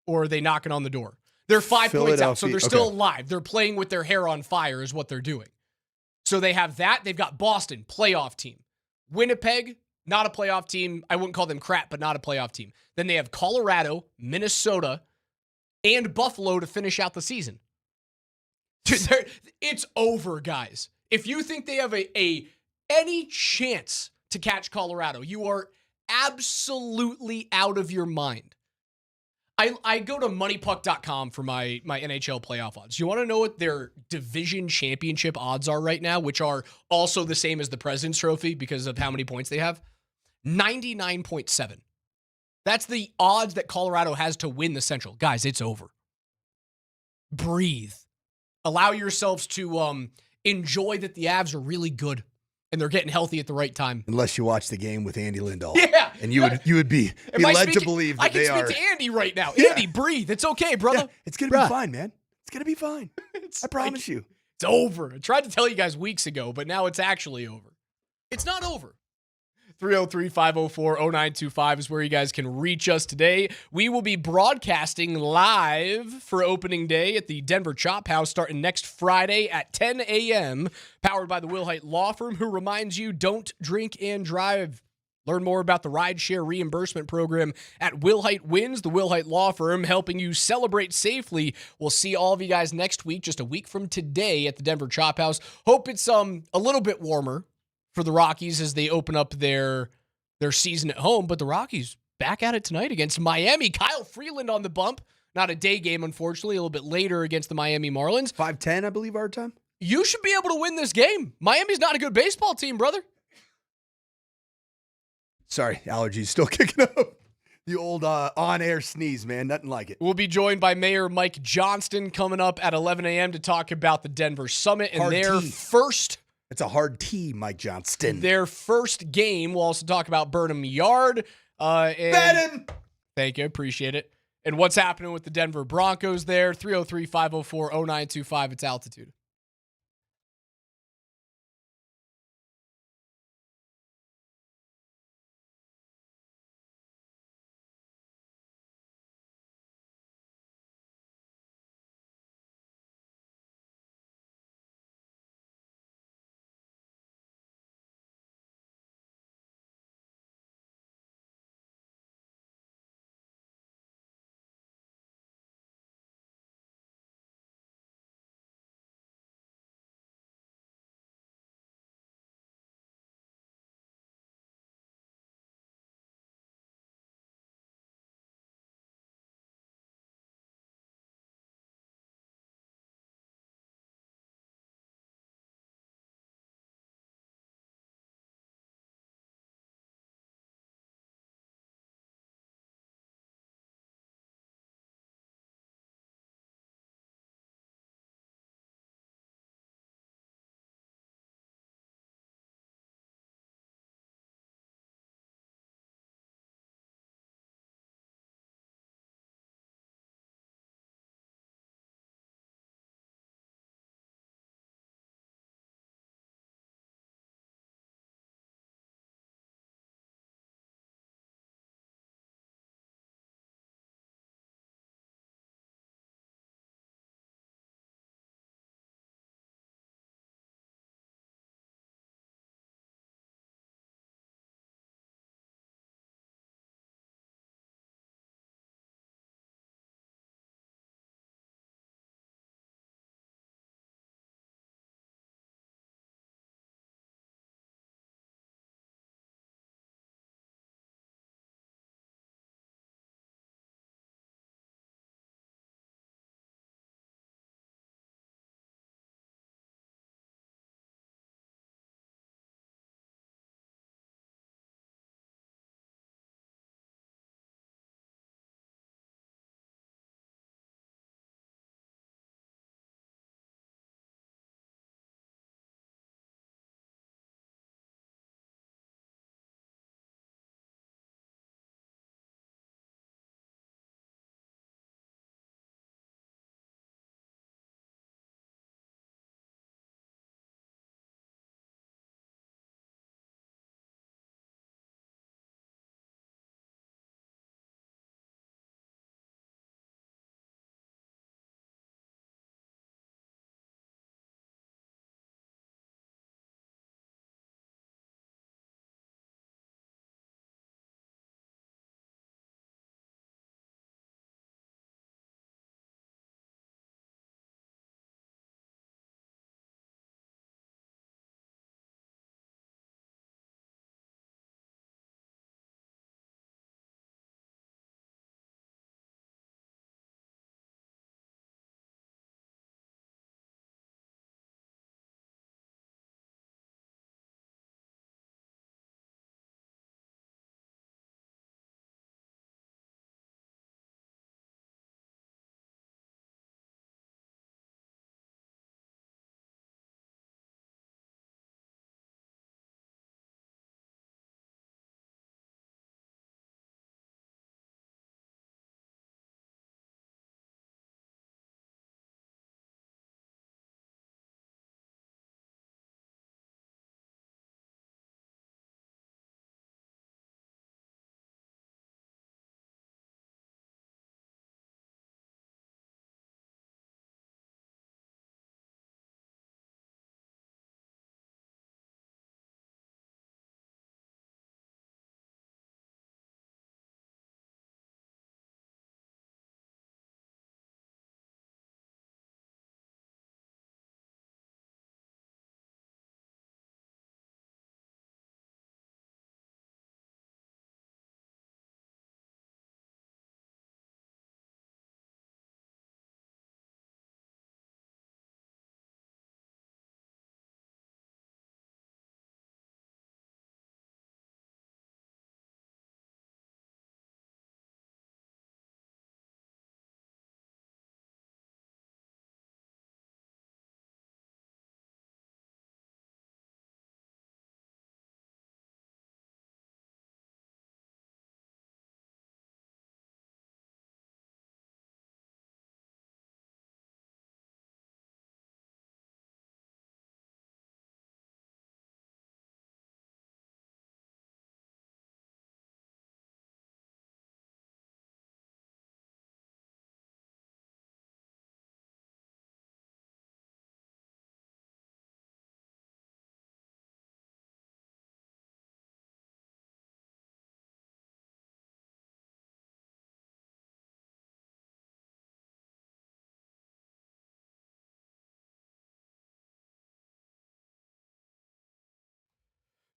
Or are they knocking on the door? They're 5 points out, so they're still alive. They're playing with their hair on fire is what they're doing. So they have that. They've got Boston, playoff team. Winnipeg, not a playoff team. I wouldn't call them crap, but not a playoff team. Then they have Colorado, Minnesota, and Buffalo to finish out the season. Dude, it's over, guys. If you think they have any chance to catch Colorado, you are absolutely out of your mind. I go to moneypuck.com for my NHL playoff odds. You want to know what their division championship odds are right now, which are also the same as the President's Trophy because of how many points they have? 99.7. That's the odds that Colorado has to win the Central. Guys, it's over. Breathe. Allow yourselves to enjoy that the Avs are really good and they're getting healthy at the right time. Unless you watch the game with Andy Lindahl. Yeah. And you would be led to believe that they are. I can speak to Andy right now. Yeah. Andy, breathe. It's okay, brother. Yeah, it's going to be fine, man. It's going to be fine. I promise you. It's over. I tried to tell you guys weeks ago, but now it's actually over. It's not over. 303-504-0925 is where you guys can reach us today. We will be broadcasting live for opening day at the Denver Chop House starting next Friday at 10 a.m., powered by the Wilhite Law Firm, who reminds you, don't drink and drive. Learn more about the rideshare reimbursement program at Wilhite Wins, the Wilhite Law Firm, helping you celebrate safely. We'll see all of you guys next week, just a week from today at the Denver Chop House. Hope it's a little bit warmer for the Rockies as they open up their season at home. But the Rockies back at it tonight against Miami. Kyle Freeland on the bump. Not a day game, unfortunately, a little bit later against the Miami Marlins. 5-10, I believe, our time. You should be able to win this game. Miami's not a good baseball team, brother. Sorry, allergies still kicking up. The old on-air sneeze, man. Nothing like it. We'll be joined by Mayor Mike Johnston coming up at 11 a.m. to talk about the Denver Summit and their first... It's a hard T, Mike Johnston. Their first game. We'll also talk about Burnham Yard. Bet him! Thank you. Appreciate it. And what's happening with the Denver Broncos there. 303-504-0925. It's Altitude.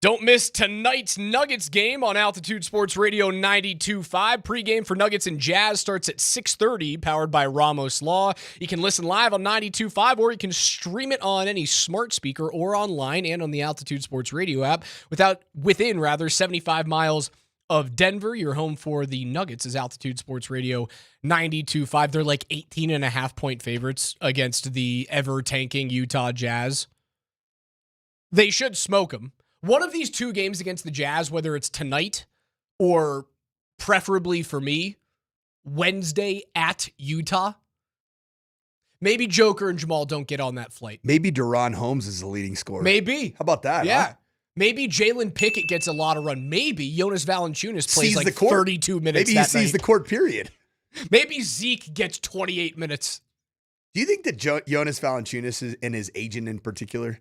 Don't miss tonight's Nuggets game on Altitude Sports Radio 92.5. Pregame for Nuggets and Jazz starts at 6:30, powered by Ramos Law. You can listen live on 92.5, or you can stream it on any smart speaker or online and on the Altitude Sports Radio app. Within 75 miles of Denver, your home for the Nuggets is Altitude Sports Radio 92.5. They're like 18.5-point favorites against the ever-tanking Utah Jazz. They should smoke them. One of these two games against the Jazz, whether it's tonight or preferably for me, Wednesday at Utah, maybe Joker and Jamal don't get on that flight. Maybe Deron Holmes is the leading scorer. Maybe. How about that? Yeah. Huh? Maybe Jalen Pickett gets a lot of run. Maybe Jonas Valanciunas plays Sees like the court. 32 minutes Maybe he sees the court, period. Maybe Zeke gets 28 minutes. Do you think that Jonas Valanciunas and his agent in particular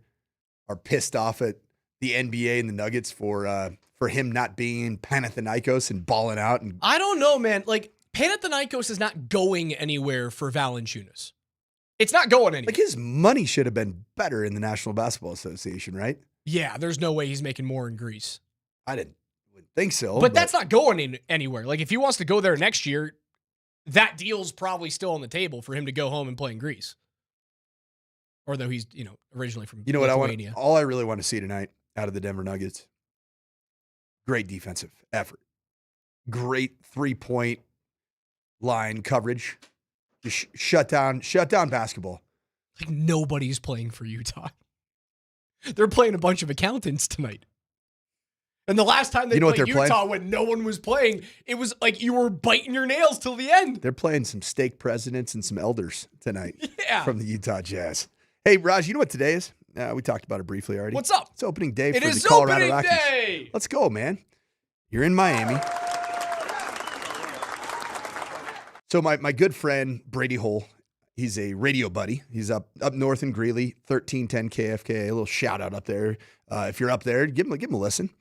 are pissed off at the NBA and the Nuggets for him not being in Panathinaikos and balling out? And I don't know, man. Like, Panathinaikos is not going anywhere for Valanciunas. It's not going anywhere. Like, his money should have been better in the National Basketball Association, right? Yeah, there's no way he's making more in Greece. Wouldn't think so. But that's not going anywhere. Like, if he wants to go there next year, that deal's probably still on the table for him to go home and play in Greece. Or though he's, originally from You know what Lithuania. all I really want to see tonight out of the Denver Nuggets? Great defensive effort. Great 3-point line coverage. Just shut down basketball. Like, nobody's playing for Utah. They're playing a bunch of accountants tonight. And the last time they played Utah when no one was playing, it was like you were biting your nails till the end. They're playing some stake presidents and some elders tonight from the Utah Jazz. Hey, Raj, you know what today is? We talked about it briefly already. What's up? It's opening day It for is the Colorado opening Rockies. day! Let's go, man. You're in Miami. So my good friend, Brady Hull, he's a radio buddy. He's up north in Greeley, 1310 KFK. A little shout out up there. If you're up there, give him a listen.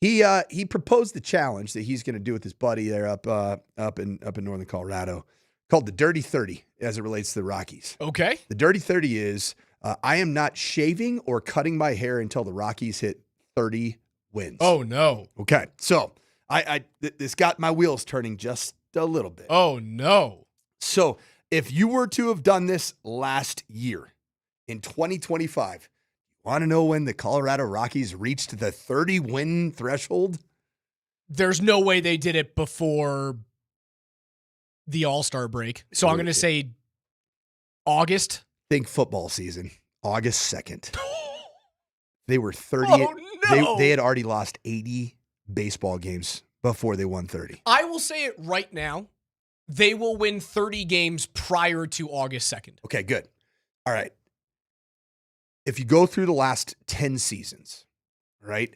He proposed the challenge that he's going to do with his buddy there up in northern Colorado, called the Dirty 30, as it relates to the Rockies. Okay. The Dirty 30 is I am not shaving or cutting my hair until the Rockies hit 30 wins. Oh no. Okay, so this got my wheels turning just a little bit. Oh no. So if you were to have done this last year in 2025, want to know when the Colorado Rockies reached the 30-win threshold? There's no way they did it before the All-Star break. So I'm going to say August. Think football season, August 2nd. They were 30. Oh, no. They had already lost 80 baseball games before they won 30. I will say it right now. They will win 30 games prior to August 2nd. Okay, good. All right. If you go through the last 10 seasons, right?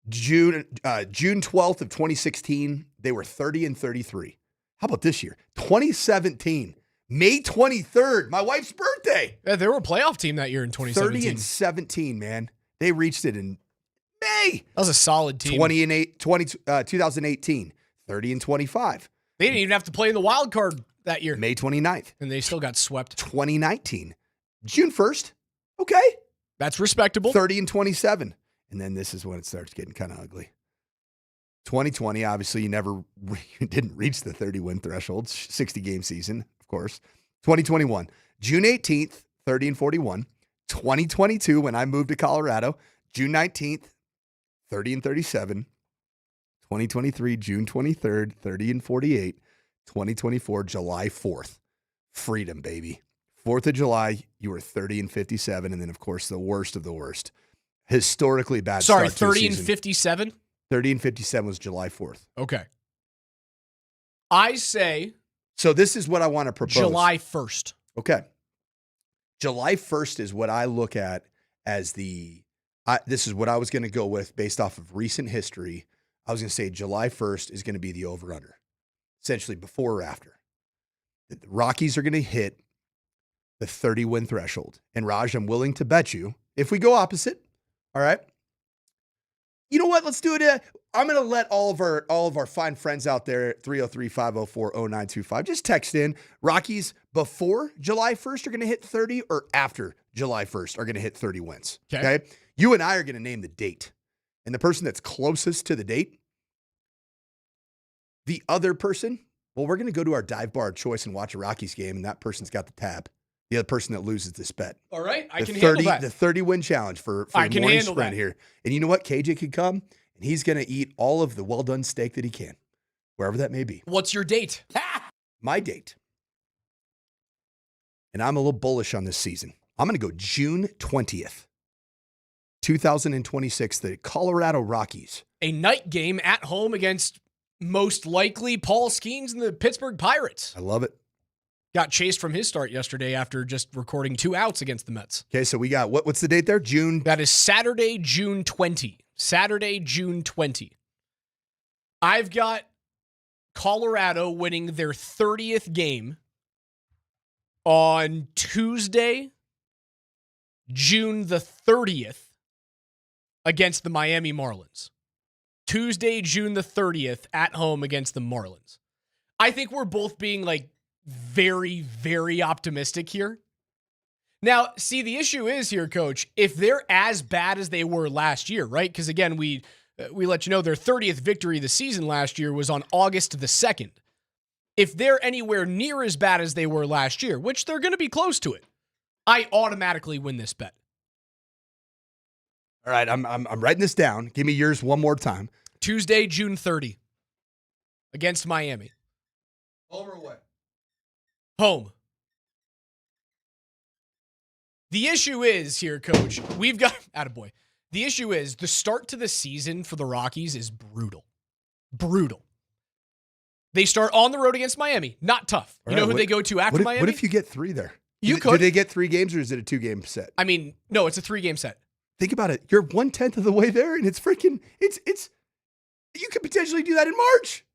June 12th of 2016, they were 30-33. How about this year? 2017, May 23rd, my wife's birthday. Yeah, they were a playoff team that year in 2017. 30-17, man. They reached it in May. That was a solid team. 2018, 30-25. They didn't even have to play in the wild card that year. May 29th. And they still got swept. 2019, June 1st. Okay. That's respectable. 30-27. And then this is when it starts getting kind of ugly. 2020, obviously, you didn't reach the 30-win threshold, 60-game season, of course. 2021, June 18th, 30-41. 2022, when I moved to Colorado, June 19th, 30-37. 2023, June 23rd, 30-48. 2024, July 4th. Freedom, baby. 4th of July, you were 30-57. And then, of course, the worst of the worst. Historically bad Sorry, start to the 30-57? 30-57 was July 4th. Okay. I say... So this is what I want to propose. July 1st. Okay. July 1st is what I look at as this is what I was going to go with based off of recent history. I was going to say July 1st is going to be the over-under. Essentially before or after. The Rockies are going to hit the 30-win threshold. And Raj, I'm willing to bet you, if we go opposite, all right, you know what? Let's do it. I'm going to let all of our fine friends out there at 303-504-0925 just text in. Rockies before July 1st are going to hit 30 or after July 1st are going to hit 30 wins. Okay? You and I are going to name the date. and the person that's closest to the date, the other person, well, we're going to go to our dive bar of choice and watch a Rockies game, and that person's got the tab. The other person that loses this bet. All right, I can 30, handle that. The 30-win challenge for I the can morning handle sprint that. here. And you know what? KJ could come, and he's going to eat all of the well-done steak that he can, wherever that may be. What's your date? My date. And I'm a little bullish on this season. I'm going to go June 20th, 2026, the Colorado Rockies. A night game at home against most likely Paul Skeens and the Pittsburgh Pirates. I love it. Got chased from his start yesterday after just recording 2 outs against the Mets. Okay, so we got, what's the date there? June? That is Saturday, June 20. Saturday, June 20. I've got Colorado winning their 30th game on Tuesday, June the 30th, against the Miami Marlins. Tuesday, June the 30th, at home against the Marlins. I think we're both being like very, very optimistic here. Now, see, the issue is here, Coach, if they're as bad as they were last year, right? Because again, we let you know their 30th victory of the season last year was on August the 2nd. If they're anywhere near as bad as they were last year, which they're going to be close to it, I automatically win this bet. All right, I'm writing this down. Give me yours one more time. Tuesday, June 30, against Miami. Home or away? Home. The issue is here, Coach, we've got, attaboy. The issue is the start to the season for the Rockies is brutal. Brutal. They start on the road against Miami. Not tough. You know who they go to after Miami? What if you get 3 there? You could. Do they get 3 games, or is it a 2-game set? I mean, no, it's a 3-game set. Think about it. You're 1/10 of the way there, and it's freaking, it's, you could potentially do that in March.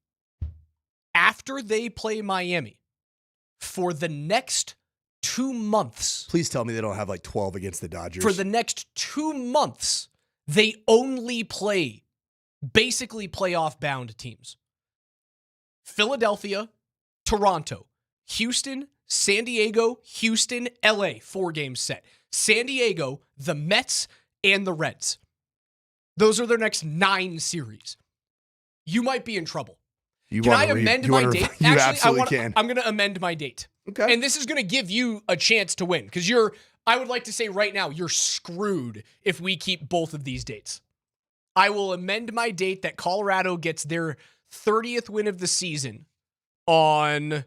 After they play Miami, for the next 2 months. Please tell me they don't have like 12 against the Dodgers. For the next 2 months, they only play basically playoff-bound teams. Philadelphia, Toronto, Houston, San Diego, Houston, LA, 4-game set. San Diego, the Mets, and the Reds. Those are their next 9 series. You might be in trouble. Can I amend my date? You absolutely can. I'm going to amend my date. Okay. And this is going to give you a chance to win because I would like to say right now, you're screwed if we keep both of these dates. I will amend my date that Colorado gets their 30th win of the season on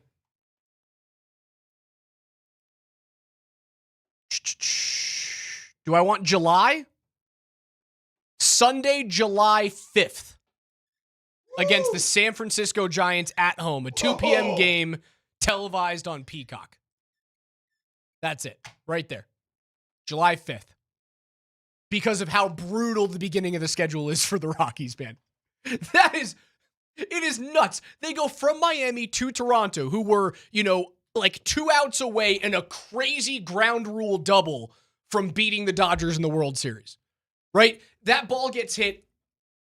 do I want July? Sunday, July 5th against the San Francisco Giants at home, a 2 p.m. game televised on Peacock. That's it, right there. July 5th. Because of how brutal the beginning of the schedule is for the Rockies, man. It is nuts. They go from Miami to Toronto, who were, like 2 outs away and a crazy ground rule double from beating the Dodgers in the World Series, right? That ball gets hit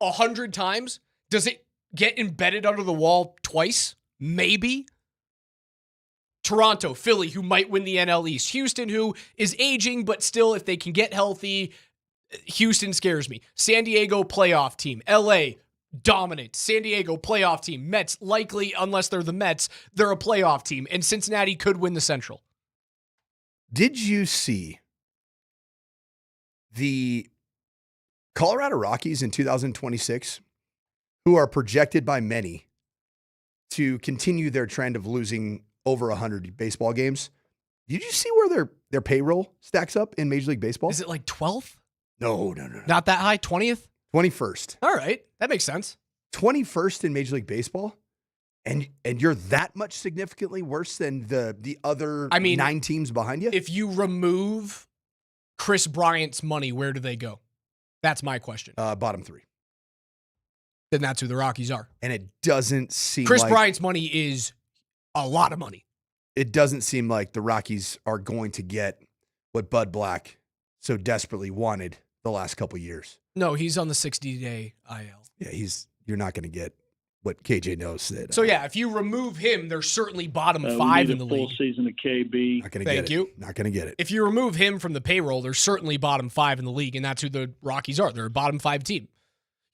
100 times. Does it get embedded under the wall twice? Maybe. Toronto, Philly, who might win the NL East. Houston, who is aging, but still, if they can get healthy, Houston scares me. San Diego, playoff team. LA, dominant. San Diego, playoff team. Mets, likely, unless they're the Mets, they're a playoff team. And Cincinnati could win the Central. Did you see the Colorado Rockies in 2026, who are projected by many to continue their trend of losing over 100 baseball games? Did you see where their payroll stacks up in Major League Baseball? Is it like 12th? No. Not that high? 20th? 21st. All right. That makes sense. 21st in Major League Baseball? And you're that much significantly worse than the other 9 teams behind you? If you remove Chris Bryant's money, where do they go? That's my question. Bottom 3. Then that's who the Rockies are. And it doesn't seem Chris Bryant's money is a lot of money. It doesn't seem like the Rockies are going to get what Bud Black so desperately wanted the last couple years. No, he's on the 60-day IL. Yeah, you're not going to get what KJ knows. So yeah, if you remove him, they're certainly bottom 5 in the league. Full season of KB. Not going to get it. Not going to get it. If you remove him from the payroll, they're certainly bottom 5 in the league, and that's who the Rockies are. They're a bottom 5 team.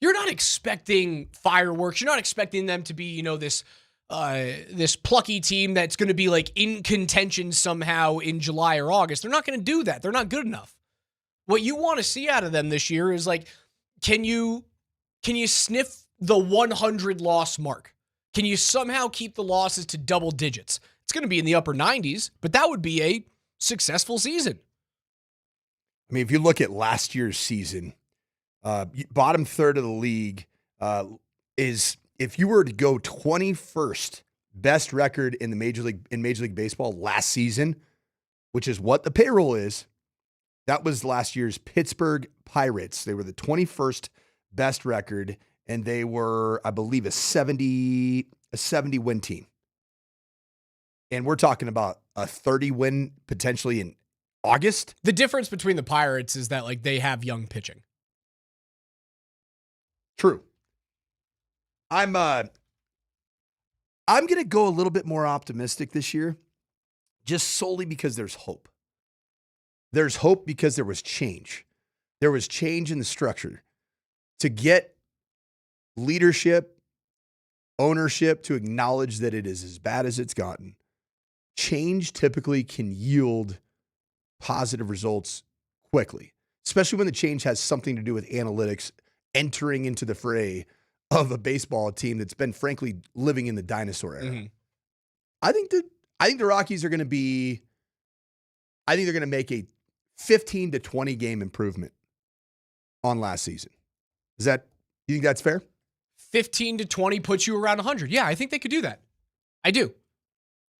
You're not expecting fireworks. You're not expecting them to be, this plucky team that's going to be like in contention somehow in July or August. They're not going to do that. They're not good enough. What you want to see out of them this year is like, can you sniff the 100 loss mark? Can you somehow keep the losses to double digits? It's going to be in the upper 90s, but that would be a successful season. I mean, if you look at last year's season, bottom third of the league is, if you were to go 21st best record in the Major League Baseball last season, which is what the payroll is, that was last year's Pittsburgh Pirates. They were the 21st best record, and they were, I believe, a 70 win team. And we're talking about a 30 win potentially in August. The difference between the Pirates is that like they have young pitching. True. I'm going to go a little bit more optimistic this year, just solely because there's hope. There's hope because there was change. There was change in the structure to get leadership, ownership to acknowledge that it is as bad as it's gotten. Change typically can yield positive results quickly, especially when the change has something to do with analytics entering into the fray of a baseball team that's been, frankly, living in the dinosaur era. Mm-hmm. I think the Rockies are going to be, I think they're going to make a 15 to 20 game improvement on last season. You think that's fair? 15 to 20 puts you around 100. Yeah, I think they could do that. I do.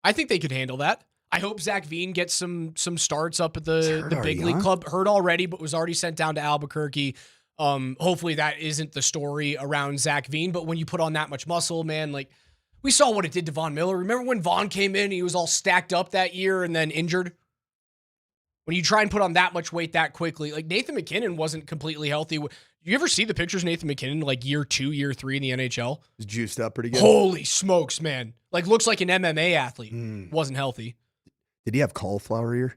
I think they could handle that. I hope Zach Veen gets some starts up at the big league club. Hurt already, but was already sent down to Albuquerque. Hopefully that isn't the story around Zach Veen, but when you put on that much muscle, man, like we saw what it did to Von Miller. Remember when Vaughn came in, he was all stacked up that year and then injured? When you try and put on that much weight that quickly, like Nathan McKinnon wasn't completely healthy. You ever see the pictures of Nathan McKinnon like year 2, year 3 in the NHL? He's juiced up pretty good. Holy smokes, man. Like looks like an MMA athlete. Wasn't healthy. Did he have cauliflower ear?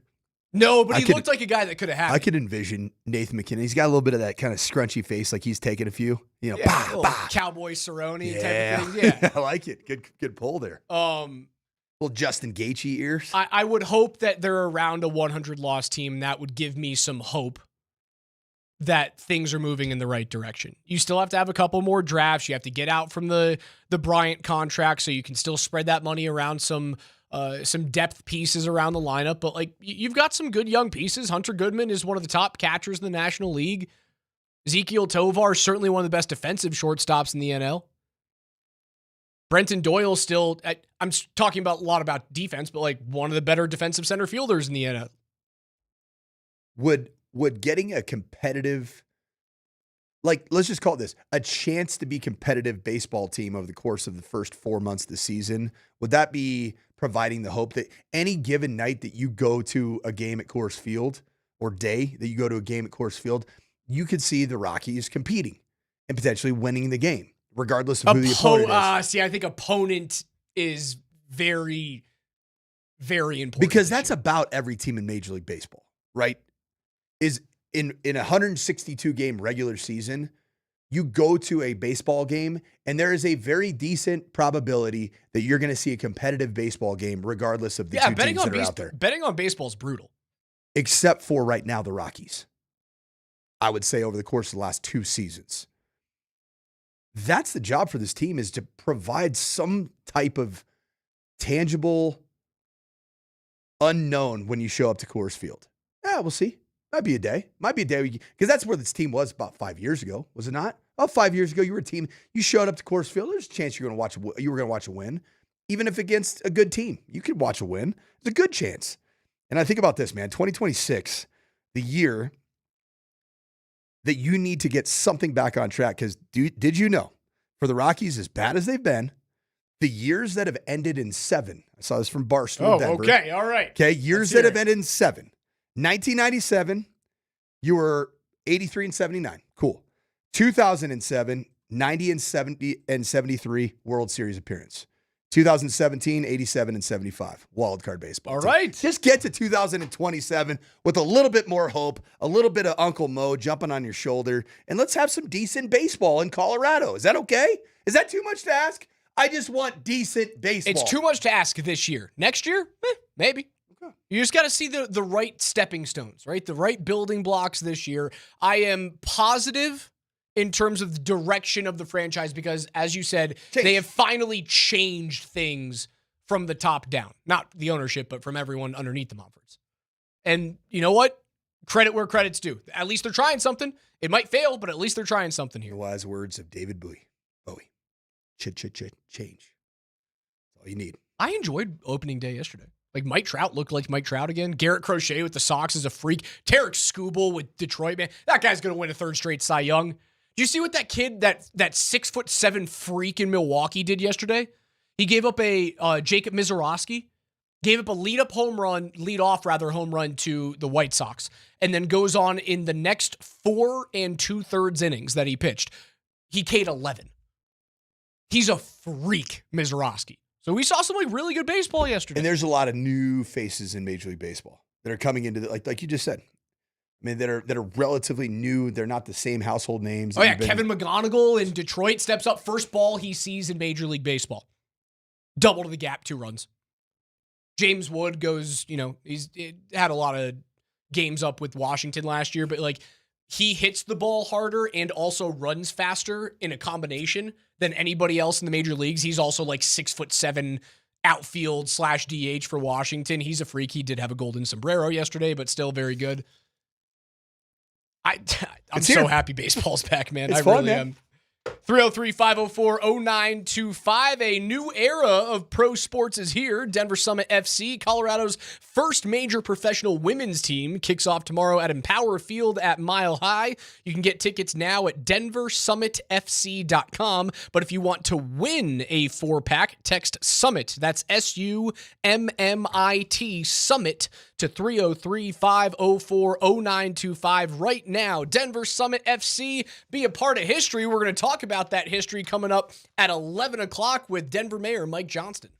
No, but he looked like a guy that could have had I could envision Nathan McKinnon. He's got a little bit of that kind of scrunchy face, like he's taking a few, Cowboy Cerrone type of thing. Yeah. I like it. Good pull there. Little Justin Gaethje ears. I would hope that they're around a 100 loss team. That would give me some hope that things are moving in the right direction. You still have to have a couple more drafts. You have to get out from the Bryant contract so you can still spread that money around some depth pieces around the lineup. But like you've got some good young pieces. Hunter Goodman is one of the top catchers in the National League. Ezekiel Tovar is certainly one of the best defensive shortstops in the NL. Brenton Doyle still, I'm talking about a lot about defense, but like one of the better defensive center fielders in the NL. Would getting a competitive, like, let's just call it this, a chance to be competitive baseball team over the course of the first 4 months of the season, would that be providing the hope that any given night that you go to a game at Coors Field or day that you go to a game at Coors Field, you could see the Rockies competing and potentially winning the game, regardless of who the opponent is? See, I think opponent is very, very important. Because that's about every team in Major League Baseball, right? Is in a 162 game regular season, you go to a baseball game and there is a very decent probability that you're going to see a competitive baseball game regardless of the two teams that are out there. Betting on baseball is brutal. Except for right now, the Rockies. I would say over the course of the last 2 seasons. That's the job for this team, is to provide some type of tangible unknown when you show up to Coors Field. Yeah, we'll see. Might be a day. Might be a day. Because that's where this team was about 5 years ago, was it not? About 5 years ago, you were a team. You showed up to Coors Field. There's a chance you were going to watch a win. Even if against a good team, you could watch a win. There's a good chance. And I think about this, man. 2026, the year that you need to get something back on track. Because did you know, for the Rockies, as bad as they've been, the years that have ended in 7, I saw this from Barstool Denver. Okay, all right. Okay, years that have ended in 7. 1997, you were 83 and 79. Cool. 2007, 90 and 70 and 73 World Series appearance. 2017, 87 and 75. Wild card baseball. All right. Just get to 2027 with a little bit more hope, a little bit of Uncle Mo jumping on your shoulder, and let's have some decent baseball in Colorado. Is that okay? Is that too much to ask? I just want decent baseball. It's too much to ask this year. Next year, maybe. Okay. You just got to see the right stepping stones, right? The right building blocks this year. I am positive in terms of the direction of the franchise because, as you said, they have finally changed things from the top down. Not the ownership, but from everyone underneath the Mumfords. And you know what? Credit where credit's due. At least they're trying something. It might fail, but at least they're trying something here. The wise words of David Bowie. Change. That's all you need. I enjoyed opening day yesterday. Like Mike Trout looked like Mike Trout again. Garrett Crochet with the Sox is a freak. Tarek Skubal with Detroit, man. That guy's going to win a third straight Cy Young. Do you see what that kid, that 6'7" freak in Milwaukee did yesterday? He gave up a Jacob Mizorowski, gave up a lead-off home run to the White Sox, and then goes on in the next 4 2/3 innings that he pitched. He K'd 11. He's a freak, Mizorowski. So we saw some really good baseball yesterday. And there's a lot of new faces in Major League Baseball that are coming into like you just said. I mean, that are relatively new. They're not the same household names. Oh yeah, Kevin McGonigal in Detroit steps up. First ball he sees in Major League Baseball. Double to the gap, 2 runs. James Wood goes, he's had a lot of games up with Washington last year, but he hits the ball harder and also runs faster in a combination than anybody else in the major leagues. He's also 6'7" outfield / DH for Washington. He's a freak. He did have a golden sombrero yesterday, but still very good. I'm so happy baseball's back, man. It's I fun, really man. am. 303-504-0925. A new era of pro sports is here. Denver Summit FC, Colorado's first major professional women's team, kicks off tomorrow at Empower Field at Mile High. You can get tickets now at denversummitfc.com. But if you want to win a 4-pack, text SUMMIT. That's SUMMIT, SUMMIT, to 303-504-0925 right now. Denver Summit FC, be a part of history. We're going to talk about that history coming up at 11 o'clock with Denver Mayor Mike Johnston.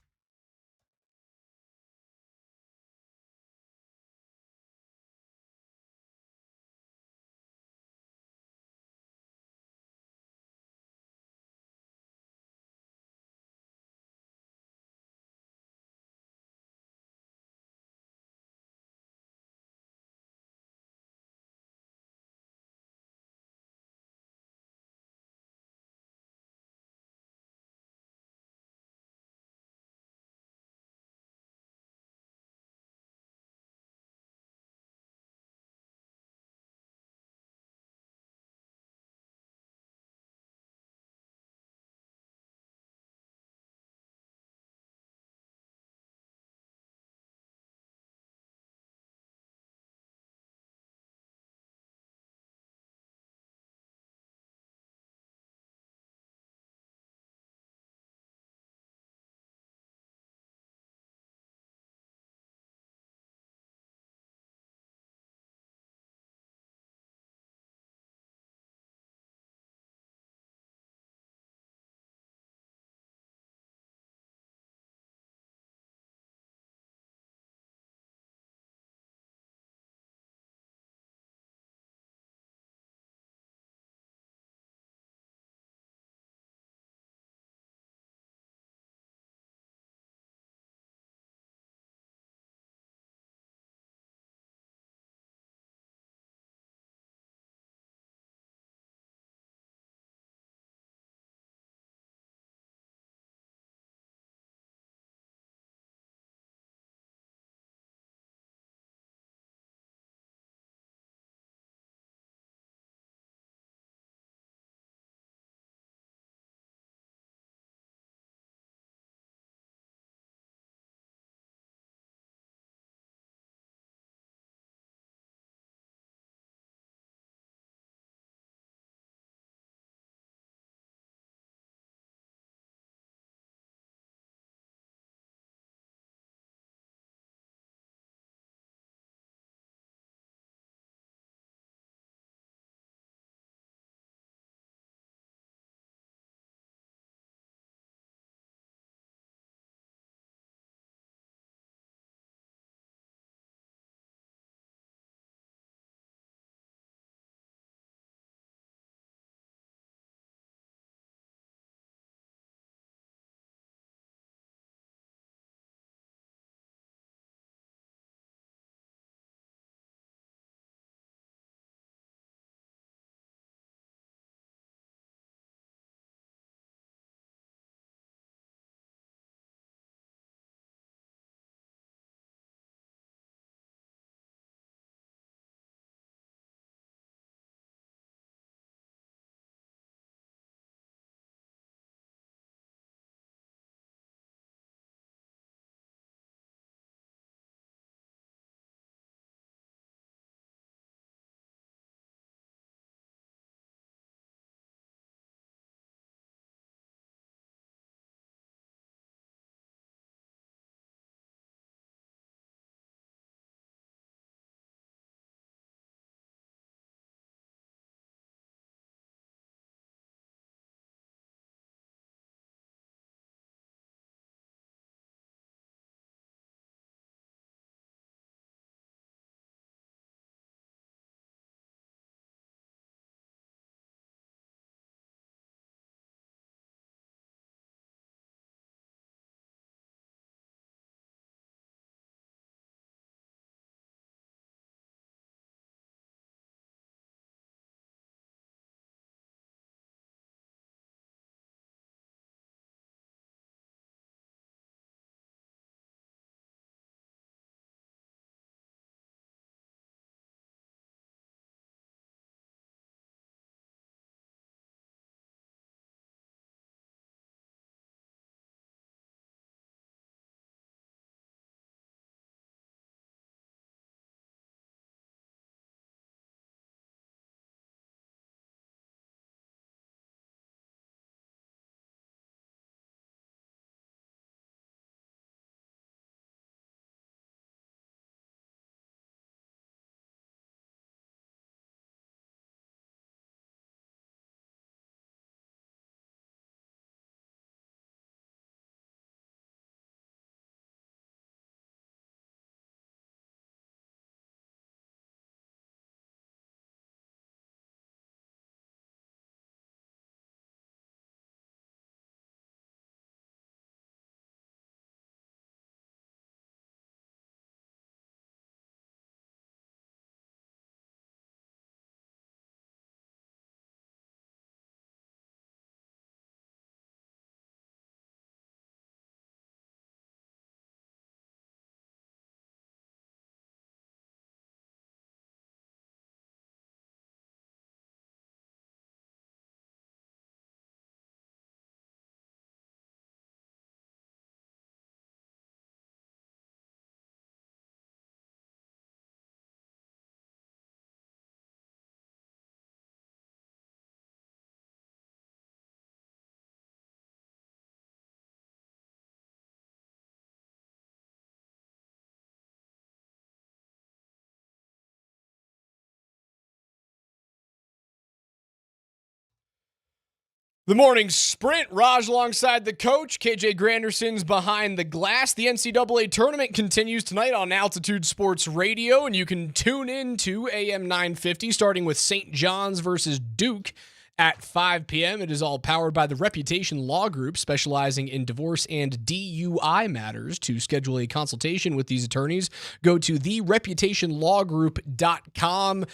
The morning sprint, Raj alongside the coach. KJ Granderson's behind the glass. The NCAA tournament continues tonight on Altitude Sports Radio, and you can tune in to AM 950, starting with St. John's versus Duke at 5 p.m. It is all powered by the Reputation Law Group, specializing in divorce and DUI matters. To schedule a consultation with these attorneys, go to thereputationlawgroup.com.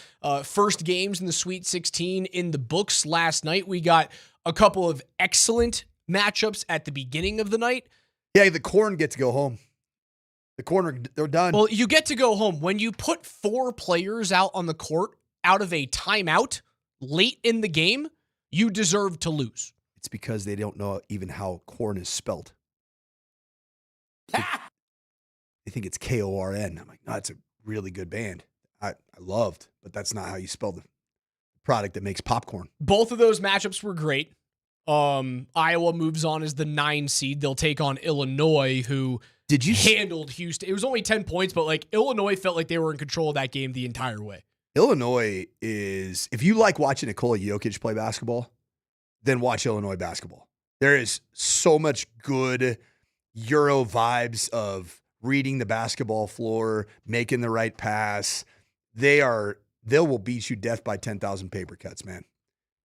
First games in the Sweet 16 in the books last night. We got a couple of excellent matchups at the beginning of the night. Yeah, the Corn get to go home. The Corn, they're done. Well, you get to go home. When you put 4 players out on the court out of a timeout late in the game, you deserve to lose. It's because they don't know even how Corn is spelled. They think it's Korn. I'm like, no, it's a really good band. I loved, but that's not how you spell the product that makes popcorn. Both of those matchups were great. Iowa moves on as the 9 seed. They'll take on Illinois, who handled Houston. It was only 10 points, but like Illinois felt like they were in control of that game the entire way. Illinois is, if you like watching Nikola Jokic play basketball, then watch Illinois basketball. There is so much good Euro vibes of reading the basketball floor, making the right pass. They will beat you death by 10,000 paper cuts, man.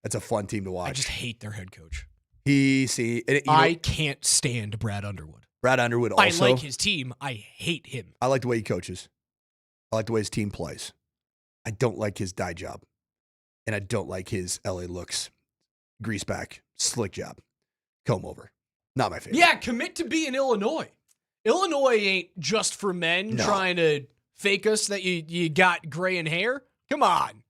That's a fun team to watch. I just hate their head coach. I can't stand Brad Underwood. Brad Underwood also. I like his team. I hate him. I like the way he coaches. I like the way his team plays. I don't like his dye job. And I don't like his LA looks, grease back, slick job, comb over. Not my favorite. Yeah, commit to be in Illinois. Illinois ain't just for men trying to fake us that you got gray in hair. Come on.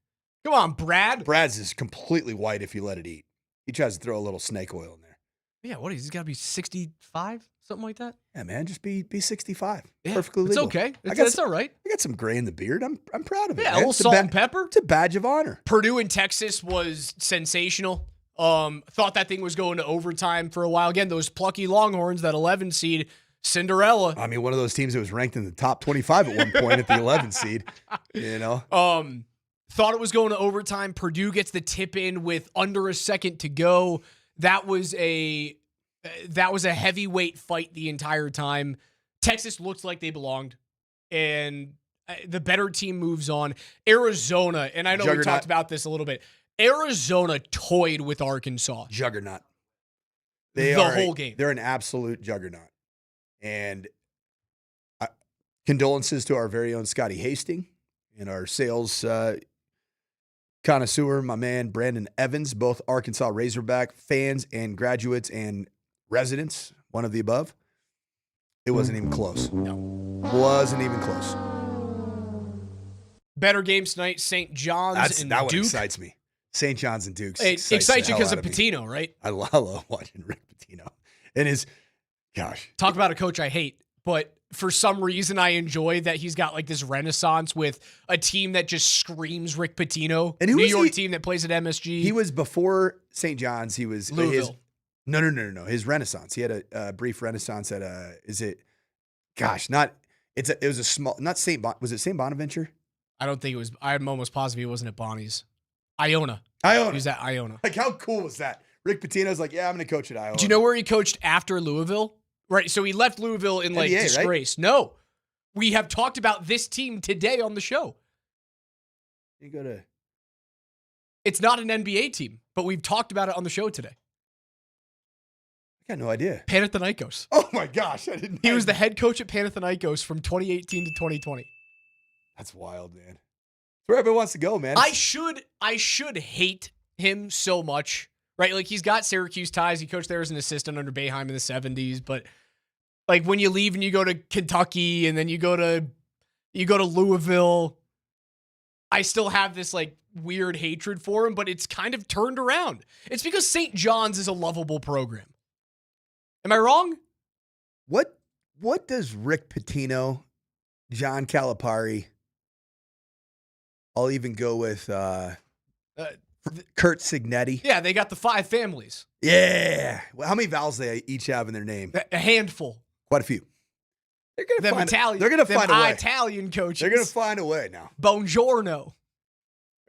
Come on, Brad. Brad's is completely white if you let it eat. He tries to throw a little snake oil in there. Yeah, what is he's got to be 65? Something like that? Yeah, man, just be 65. Yeah, Perfectly legal. It's okay. It's all right. I got some gray in the beard. I'm proud of it. Yeah, man. a little salt and pepper. It's a badge of honor. Purdue and Texas was sensational. Thought that thing was going to overtime for a while. Again, those plucky Longhorns, that 11 seed, Cinderella. I mean, one of those teams that was ranked in the top 25 at one point at the 11 seed, you know? Thought it was going to overtime. Purdue gets the tip in with under a second to go. That was a heavyweight fight the entire time. Texas looked like they belonged, and the better team moves on. Arizona, and I know we talked about this a little bit. Arizona toyed with Arkansas. Juggernaut. Whole game. They're an absolute juggernaut. And condolences to our very own Scotty Hastings and our sales connoisseur, my man Brandon Evans, both Arkansas Razorback fans and graduates and residents, one of the above. It wasn't even close. No. Wasn't even close. Better games tonight, St. John's and that Duke. One excites me. St. John's and Duke. It excites you because of Pitino, right? I love watching Rick Pitino. And his, gosh. Talk about a coach I hate, but for some reason I enjoy that he's got like this renaissance with a team that just screams Rick Pitino. And who New was York he? Team that plays at MSG. He was before St. John's. He was Louisville. No. His renaissance. He had a brief renaissance at it was a small, not St. Was it St. Bonaventure? I don't think it was. I'm almost positive he wasn't at Bonnie's. Iona. He was at Iona. Like, how cool was that? Rick Pitino's like, yeah, I'm going to coach at Iona. Do you know where he coached after Louisville? Right. So he left Louisville in like NBA, disgrace. Right? No. We have talked about this team today on the show. You go to. It's not an NBA team, but we've talked about it on the show today. I got no idea. Panathinaikos. Oh my gosh. I didn't know. He was the head coach at Panathinaikos from 2018 to 2020. That's wild, man. It's where everybody wants to go, man. I should hate him so much, right? Like, he's got Syracuse ties. He coached there as an assistant under Boeheim in the 70s, but like when you leave and you go to Kentucky and then you go to Louisville, I still have this like weird hatred for him, but it's kind of turned around. It's because St. John's is a lovable program. Am I wrong? What does Rick Pitino, John Calipari, I'll even go with Kurt Signetti. Yeah, they got the 5 families. Yeah. Well, how many vowels do they each have in their name? A handful. Quite a few. They're going to find a way. Italian coaches. They're going to find a way now. Buongiorno.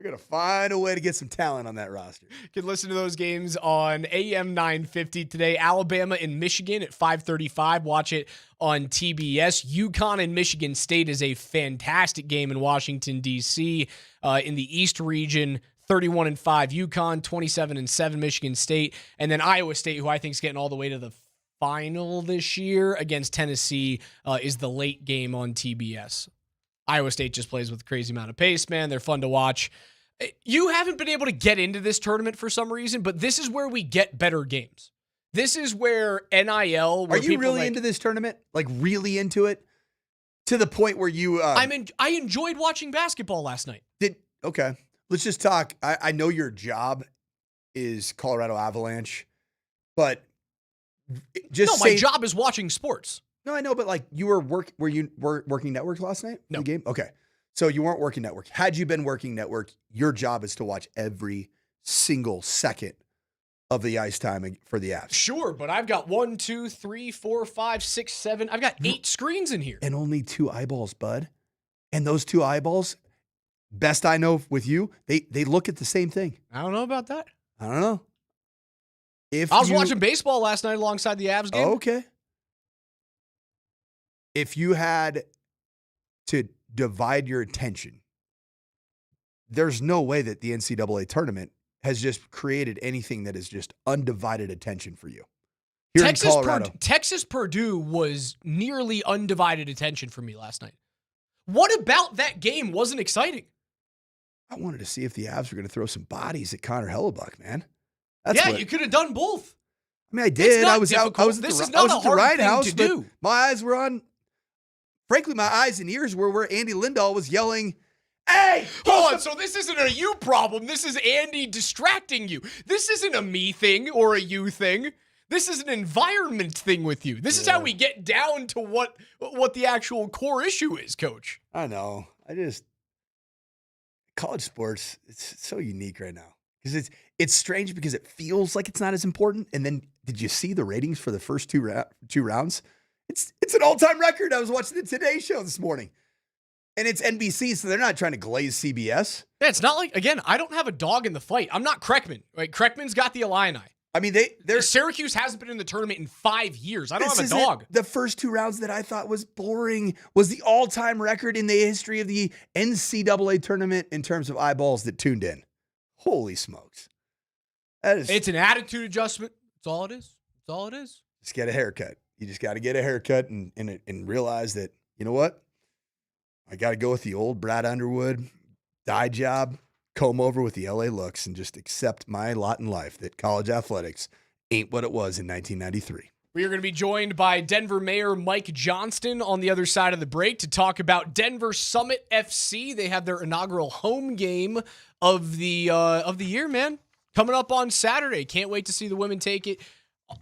We're going to find a way to get some talent on that roster. You can listen to those games on AM 950 today. Alabama and Michigan at 5:35. Watch it on TBS. UConn and Michigan State is a fantastic game in Washington, D.C. In the East region. 31-5 UConn, 27-7 Michigan State, and then Iowa State, who I think is getting all the way to the final this year against Tennessee, is the late game on TBS. Iowa State just plays with a crazy amount of pace, man. They're fun to watch. You haven't been able to get into this tournament for some reason, but this is where we get better games. This is where NIL. Are you really into this tournament? Like really into it? To the point where you? I enjoyed watching basketball last night. Okay. Let's just talk. I know your job is Colorado Avalanche, but my job is watching sports. No, I know, but like you were working network last night? No. The game? Okay. So you weren't working network. Had you been working network, your job is to watch every single second of the ice time for the Avs. Sure, but I've got 1, 2, 3, 4, 5, 6, 7. I've got 8 screens in here. And only 2 eyeballs, bud. And those 2 eyeballs, best I know with you, they look at the same thing. I don't know about that. I don't know. I was watching baseball last night alongside the Avs game. Okay. If you had to divide your attention, there's no way that the NCAA tournament has just created anything that is just undivided attention for you. Here in Colorado. Texas Purdue was nearly undivided attention for me last night. What about that game wasn't exciting? I wanted to see if the Avs were going to throw some bodies at Connor Hellebuck, man. You could have done both. I mean, I did. I was difficult. out. I was at This the, is not I was a at the hard Ryan thing House, to but do. my eyes were on. Frankly, my eyes and ears were where Andy Lindahl was yelling, "Hey, hold on!" So this isn't a you problem. This is Andy distracting you. This isn't a me thing or a you thing. This is an environment thing with you. This is how we get down to what the actual core issue is, Coach. I know. College sports, it's so unique right now because it's strange because it feels like it's not as important. And then did you see the ratings for the first two rounds? It's an all-time record. I was watching the Today Show this morning. And it's NBC, so they're not trying to glaze CBS. Yeah, it's not like, again, I don't have a dog in the fight. I'm not Kreckman. Right? Kreckman's got the Illini. I mean, Syracuse hasn't been in the tournament in 5 years. I don't have a dog. The first 2 rounds that I thought was boring was the all-time record in the history of the NCAA tournament in terms of eyeballs that tuned in. Holy smokes. It's an attitude adjustment. That's all it is. That's all it is. Just get a haircut. You just got to get a haircut and realize that, you know what? I got to go with the old Brad Underwood dye job, comb over with the LA looks, and just accept my lot in life that college athletics ain't what it was in 1993. We are going to be joined by Denver Mayor Mike Johnston on the other side of the break to talk about Denver Summit FC. They have their inaugural home game of the year, man. Coming up on Saturday. Can't wait to see the women take it.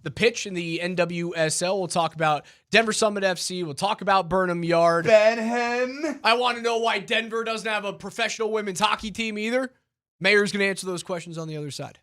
The pitch in the NWSL. We'll talk about Denver Summit FC. We'll talk about Burnham Yard. Benham. I want to know why Denver doesn't have a professional women's hockey team either. Mayor's going to answer those questions on the other side.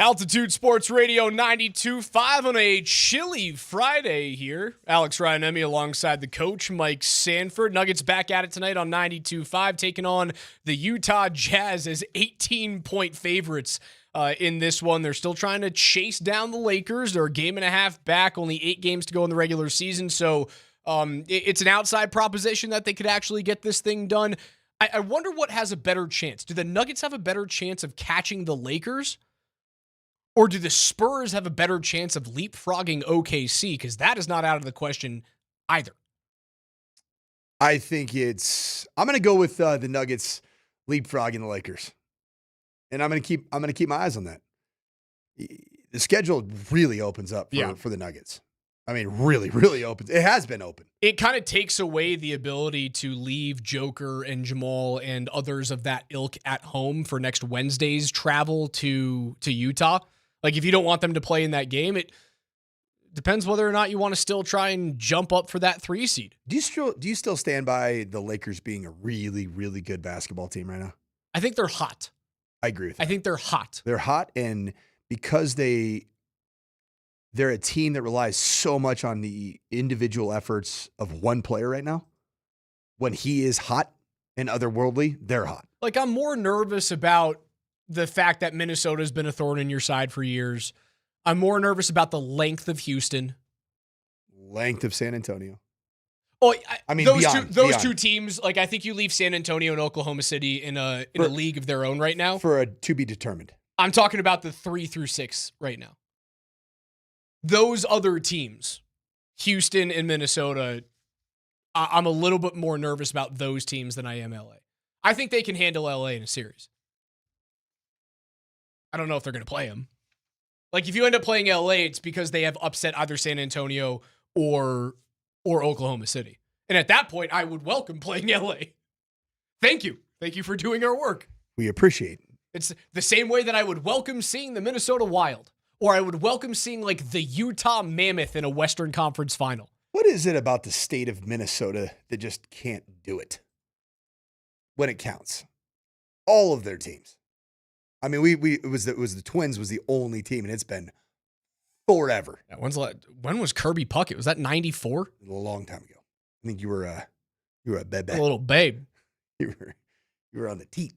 Altitude Sports Radio 92.5 on a chilly Friday here. Alex Ryanemi alongside the coach, Mike Sanford. Nuggets back at it tonight on 92.5, taking on the Utah Jazz as 18-point favorites in this one. They're still trying to chase down the Lakers. They're a game and a half back, only 8 games to go in the regular season. So it's an outside proposition that they could actually get this thing done. I wonder what has a better chance. Do the Nuggets have a better chance of catching the Lakers? Or do the Spurs have a better chance of leapfrogging OKC? Because that is not out of the question either. I think I'm going to go with the Nuggets leapfrogging the Lakers. And I'm going to keep my eyes on that. The schedule really opens up for the Nuggets. I mean, really, really opens. It has been open. It kind of takes away the ability to leave Joker and Jamal and others of that ilk at home for next Wednesday's travel to Utah. Like, if you don't want them to play in that game, it depends whether or not you want to still try and jump up for that 3 seed. Do you still stand by the Lakers being a really, really good basketball team right now? I think they're hot. I agree with you. I think they're hot. They're hot, and because they're a team that relies so much on the individual efforts of one player right now, when he is hot and otherworldly, they're hot. Like, I'm more nervous about the fact that Minnesota has been a thorn in your side for years. I'm more nervous about the length of Houston. Length of San Antonio. Oh, I mean, those beyond. two teams, like, I think you leave San Antonio and Oklahoma City in a league of their own right now. For a to be determined. I'm talking about the 3 through 6 right now. Those other teams, Houston and Minnesota, I'm a little bit more nervous about those teams than I am LA. I think they can handle LA in a series. I don't know if they're going to play them. Like, if you end up playing LA, it's because they have upset either San Antonio or Oklahoma City. And at that point, I would welcome playing LA. Thank you. Thank you for doing our work. We appreciate it. It's the same way that I would welcome seeing the Minnesota Wild, or I would welcome seeing, like, the Utah Mammoth in a Western Conference final. What is it about the state of Minnesota that just can't do it when it counts? All of their teams. I mean, it was the Twins was the only team, and it's been forever. Yeah, when was Kirby Puckett? Was that 94? A long time ago. I think you were a bebe. A little babe. You were on the teat.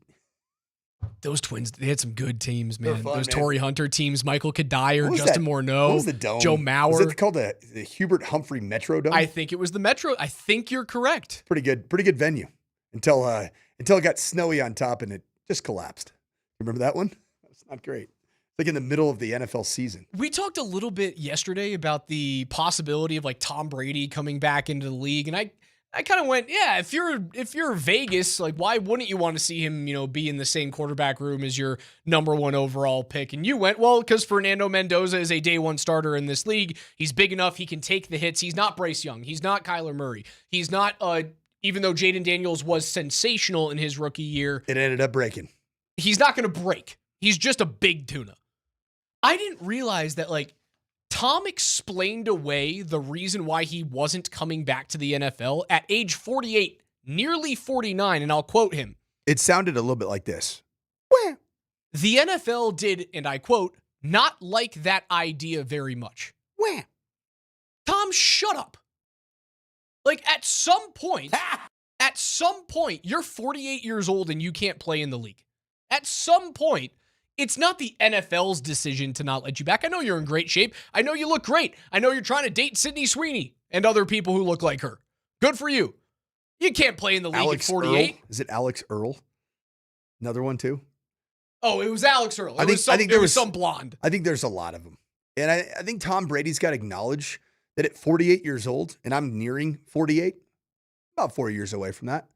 Those Twins, they had some good teams, man. Fun, Those man. Torrey Hunter teams, Michael Kadire, Justin Morneau, What was the dome? Joe Mauer. Was it called the Hubert Humphrey Metro Dome? I think it was the Metro. I think you're correct. Pretty good venue until it got snowy on top and it just collapsed. Remember that one? That's not great. Like in the middle of the NFL season. We talked a little bit yesterday about the possibility of, like, Tom Brady coming back into the league, and I kind of went, yeah, if you're Vegas, like, why wouldn't you want to see him, be in the same quarterback room as your number 1 overall pick? And you went, well, because Fernando Mendoza is a day 1 starter in this league. He's big enough. He can take the hits. He's not Bryce Young. He's not Kyler Murray. He's not, even though Jaden Daniels was sensational in his rookie year. It ended up breaking. He's not going to break. He's just a big tuna. I didn't realize that, like, Tom explained away the reason why he wasn't coming back to the NFL at age 48, nearly 49, and I'll quote him. It sounded a little bit like this. Well, the NFL did, and I quote, not like that idea very much. Well, Tom, shut up. Like, at some point, you're 48 years old and you can't play in the league. At some point, it's not the NFL's decision to not let you back. I know you're in great shape. I know you look great. I know you're trying to date Sydney Sweeney and other people who look like her. Good for you. You can't play in the league at 48. Earl? Is it Alex Earl? Another one too? Oh, it was Alex Earl. I think there was some blonde. I think there's a lot of them. And I think Tom Brady's got to acknowledge that at 48 years old, and I'm nearing 48, about 4 years away from that,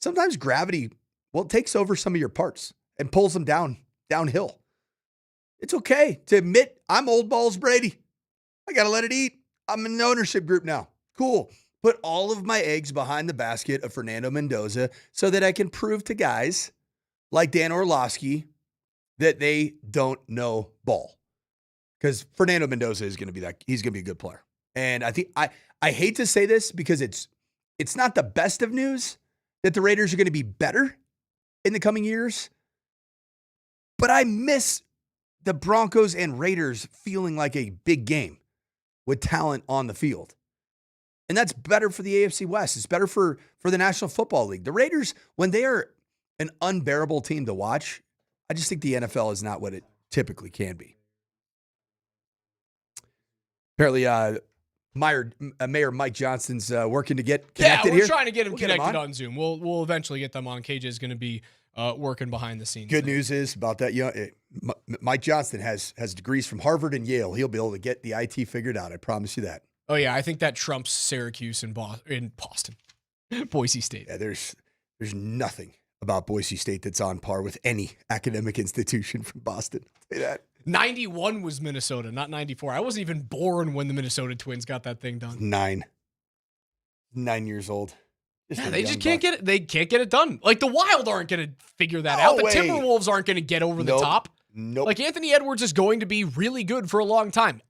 sometimes gravity, well, it takes over some of your parts and pulls them downhill. It's okay to admit I'm old balls Brady. I got to let it eat. I'm in the ownership group now. Cool. Put all of my eggs behind the basket of Fernando Mendoza so that I can prove to guys like Dan Orlovsky that they don't know ball. Because Fernando Mendoza is going to be he's going to be a good player. And I think I hate to say this because it's not the best of news that the Raiders are going to be better in the coming years. But I miss the Broncos and Raiders feeling like a big game with talent on the field. And that's better for the AFC West. It's better for the National Football League. The Raiders, when they are an unbearable team to watch, I just think the NFL is not what it typically can be. Apparently, Mayor Mike Johnston's working to get connected here. Yeah, we're trying to get him connected on Zoom. We'll eventually get them on. KJ is going to be working behind the scenes. Good news is about that. Mike Johnston has degrees from Harvard and Yale. He'll be able to get the IT figured out. I promise you that. Oh yeah, I think that trumps Syracuse and Boston, Boise State. Yeah, there's nothing about Boise State that's on par with any academic institution from Boston. I'll say that. 91 was Minnesota, not 94. I wasn't even born when the Minnesota Twins got that thing done. 9 years old. Yeah, they just can't get it. They can't get it done. Like the Wild aren't going to figure that out. The Timberwolves aren't going to get over the top. Nope. Like Anthony Edwards is going to be really good for a long time.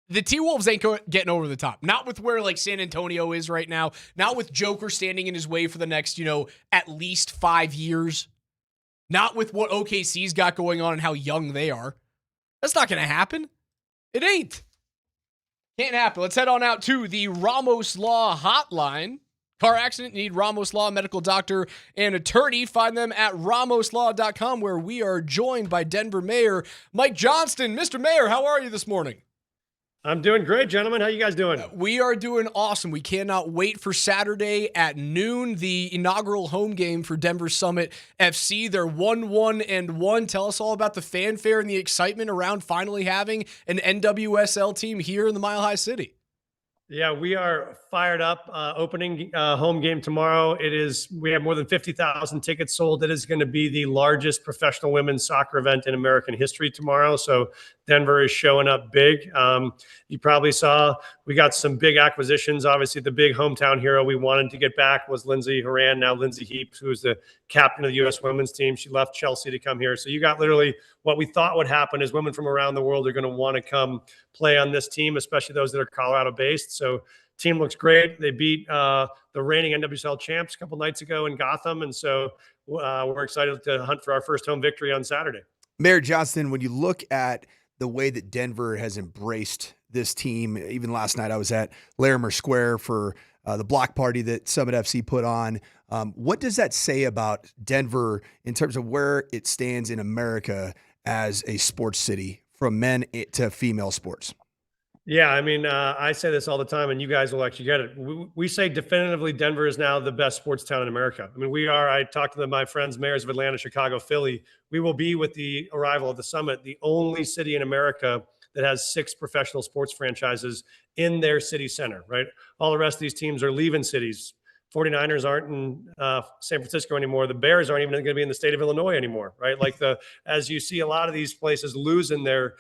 The T-Wolves ain't getting over the top. Not with where like San Antonio is right now. Not with Joker standing in his way for the next, at least 5 years. Not with what OKC's got going on and how young they are. That's not going to happen. It ain't. Can't happen. Let's head on out to the Ramos Law Hotline. Car accident, need Ramos Law, medical doctor, and attorney. Find them at ramoslaw.com, where we are joined by Denver Mayor Mike Johnston. Mr. Mayor, how are you this morning? I'm doing great, gentlemen. How you guys doing? We are doing awesome. We cannot wait for Saturday at noon, the inaugural home game for Denver Summit FC. They're 1-1-1. Tell us all about the fanfare and the excitement around finally having an NWSL team here in the Mile High City. Yeah, we are fired up. Opening home game tomorrow. We have more than 50,000 tickets sold. It is going to be the largest professional women's soccer event in American history tomorrow. So Denver is showing up big. You probably saw we got some big acquisitions. Obviously, the big hometown hero we wanted to get back was Lindsay Horan, now Lindsay Heaps, who is the captain of the U.S. women's team. She left Chelsea to come here. So you got literally what we thought would happen is women from around the world are going to want to come play on this team, especially those that are Colorado-based. So team looks great. They beat the reigning NWSL champs a couple nights ago in Gotham. And so we're excited to hunt for our first home victory on Saturday. Mayor Johnston, when you look at the way that Denver has embraced this team, even last night I was at Larimer Square for the block party that Summit FC put on. What does that say about Denver in terms of where it stands in America as a sports city from men to female sports? Yeah, I mean, I say this all the time, and you guys will actually get it. We say definitively Denver is now the best sports town in America. I mean, we are. I talked to my friends, mayors of Atlanta, Chicago, Philly. We will be, with the arrival of the Summit, the only city in America that has 6 professional sports franchises in their city center, right? All the rest of these teams are leaving cities. 49ers aren't in San Francisco anymore. The Bears aren't even going to be in the state of Illinois anymore, right? As you see a lot of these places losing their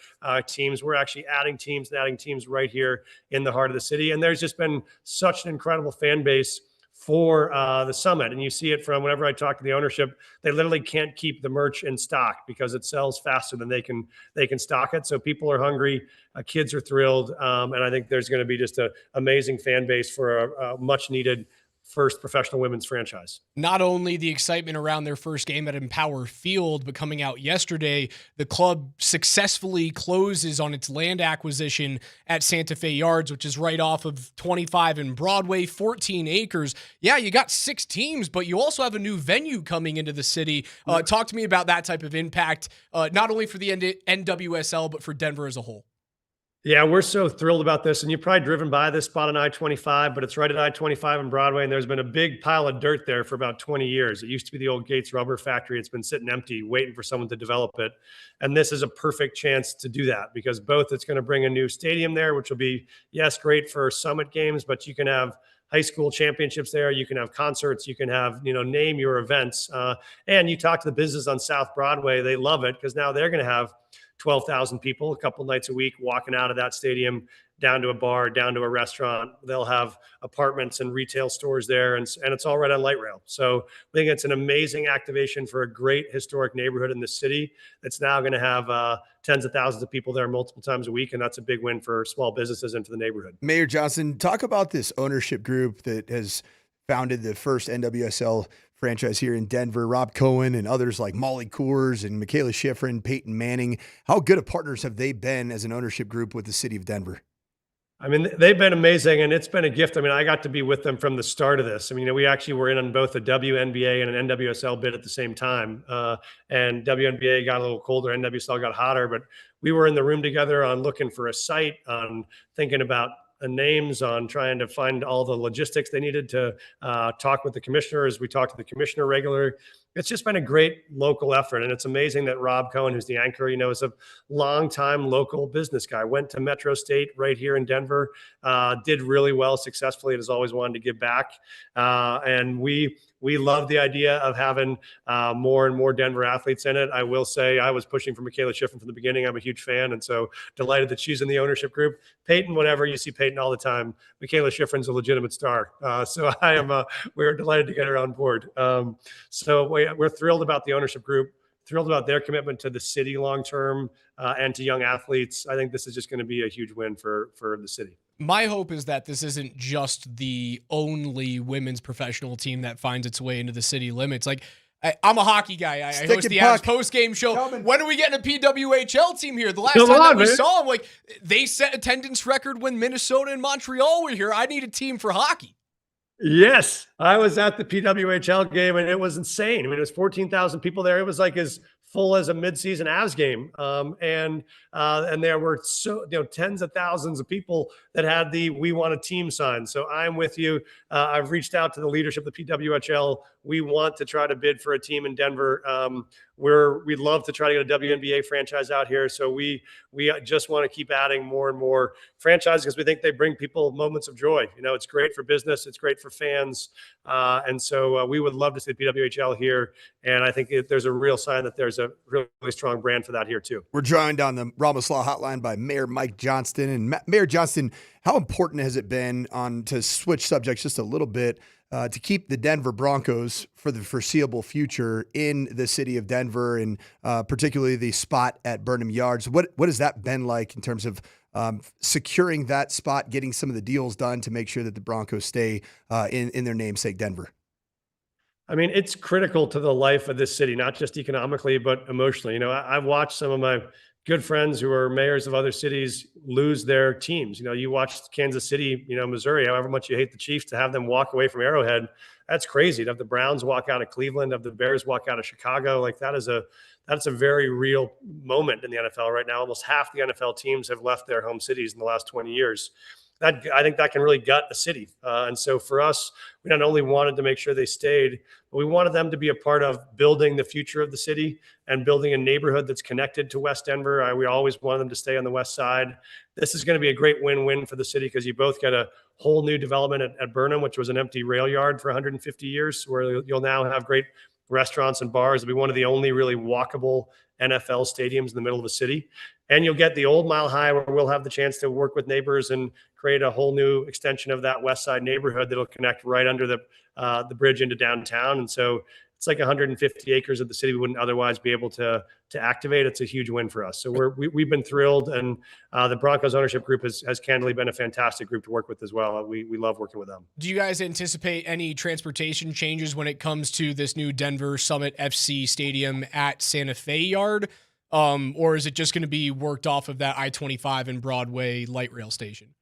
teams, we're actually adding teams right here in the heart of the city. And there's just been such an incredible fan base for the Summit. And you see it from whenever I talk to the ownership, they literally can't keep the merch in stock because it sells faster than they can stock it. So people are hungry, kids are thrilled. And I think there's going to be just an amazing fan base for a much needed first professional women's franchise. Not only the excitement around their first game at Empower Field, but coming out yesterday, the club successfully closes on its land acquisition at Santa Fe Yards, which is right off of 25 and Broadway, 14 acres. Yeah, you got 6 teams, but you also have a new venue coming into the city. Talk to me about that type of impact, not only for the NWSL, but for Denver as a whole. Yeah, we're so thrilled about this. And you've probably driven by this spot on I-25, but it's right at I-25 and Broadway. And there's been a big pile of dirt there for about 20 years. It used to be the old Gates rubber factory. It's been sitting empty, waiting for someone to develop it. And this is a perfect chance to do that because both it's going to bring a new stadium there, which will be, yes, great for Summit games, but you can have high school championships there. You can have concerts. You can have, name your events. And you talk to the business on South Broadway. They love it because now they're going to have 12,000 people a couple nights a week walking out of that stadium down to a bar, down to a restaurant. They'll have apartments and retail stores there, and it's all right on light rail. So I think it's an amazing activation for a great historic neighborhood in the city that's now going to have tens of thousands of people there multiple times a week, and that's a big win for small businesses into the neighborhood. Mayor Johnson, talk about this ownership group that has founded the first NWSL franchise here in Denver, Rob Cohen and others like Molly Coors and Michaela Schifrin, Peyton Manning. How good of partners have they been as an ownership group with the city of Denver? I mean, they've been amazing, and it's been a gift. I mean, I got to be with them from the start of this. I mean, we actually were in on both a WNBA and an NWSL bid at the same time. And WNBA got a little colder, NWSL got hotter, but we were in the room together on looking for a site, on thinking about names, on trying to find all the logistics they needed to talk with the commissioner as we talk to the commissioner regularly. It's just been a great local effort. And it's amazing that Rob Cohen, who's the anchor, is a longtime local business guy, went to Metro State right here in Denver, did really well successfully, and has always wanted to give back. And we love the idea of having more and more Denver athletes in it. I will say I was pushing for Michaela Schifrin from the beginning. I'm a huge fan, and so delighted that she's in the ownership group. Peyton, whatever, you see Peyton all the time. Michaela Schifrin's a legitimate star. So we're delighted to get her on board. So we're thrilled about the ownership group, thrilled about their commitment to the city long-term and to young athletes. I think this is just going to be a huge win for the city. My hope is that this isn't just the only women's professional team that finds its way into the city limits. Like, I'm a hockey guy. I host the Avs post-game show. When are we getting a PWHL team here? The last time that we saw them, like, they set attendance record when Minnesota and Montreal were here. I need a team for hockey. Yes, I was at the PWHL game, and it was insane. I mean, it was 14,000 people there. It was like as full as a midseason Avs game, and there were tens of thousands of people that had the "We Want a Team" sign. So I'm with you. I've reached out to the leadership of the PWHL. We want to try to bid for a team in Denver. We'd love to try to get a WNBA franchise out here. So we just want to keep adding more and more franchises because we think they bring people moments of joy. It's great for business. It's great for fans. And so we would love to see the PWHL here. And I think there's a real sign that there's a really strong brand for that here too. We're joined on the Ramos Law Hotline by Mayor Mike Johnston. And Mayor Johnston, how important has it been, to switch subjects just a little bit, to keep the Denver Broncos for the foreseeable future in the city of Denver, and particularly the spot at Burnham Yards? What has that been like in terms of securing that spot, getting some of the deals done to make sure that the Broncos stay in their namesake Denver? I mean, it's critical to the life of this city, not just economically, but emotionally. I've watched some of my good friends who are mayors of other cities lose their teams. You watch Kansas City, Missouri, however much you hate the Chiefs, to have them walk away from Arrowhead, that's crazy. To have the Browns walk out of Cleveland, to have the Bears walk out of Chicago, like that's a very real moment in the NFL right now. Almost half the NFL teams have left their home cities in the last 20 years. I think that can really gut a city. And so for us, we not only wanted to make sure they stayed, but we wanted them to be a part of building the future of the city and building a neighborhood that's connected to West Denver. We always wanted them to stay on the west side. This is going to be a great win-win for the city because you both get a whole new development at Burnham, which was an empty rail yard for 150 years, where you'll now have great restaurants and bars. It'll be one of the only really walkable NFL stadiums in the middle of the city. And you'll get the old Mile High, where we'll have the chance to work with neighbors and create a whole new extension of that west side neighborhood that'll connect right under the bridge into downtown. And so it's like 150 acres of the city we wouldn't otherwise be able to activate. It's a huge win for us. So we've been thrilled, and the Broncos ownership group has candidly been a fantastic group to work with as well. We love working with them. Do you guys anticipate any transportation changes when it comes to this new Denver Summit FC stadium at Santa Fe Yard? Or is it just going to be worked off of that I-25 and Broadway light rail station?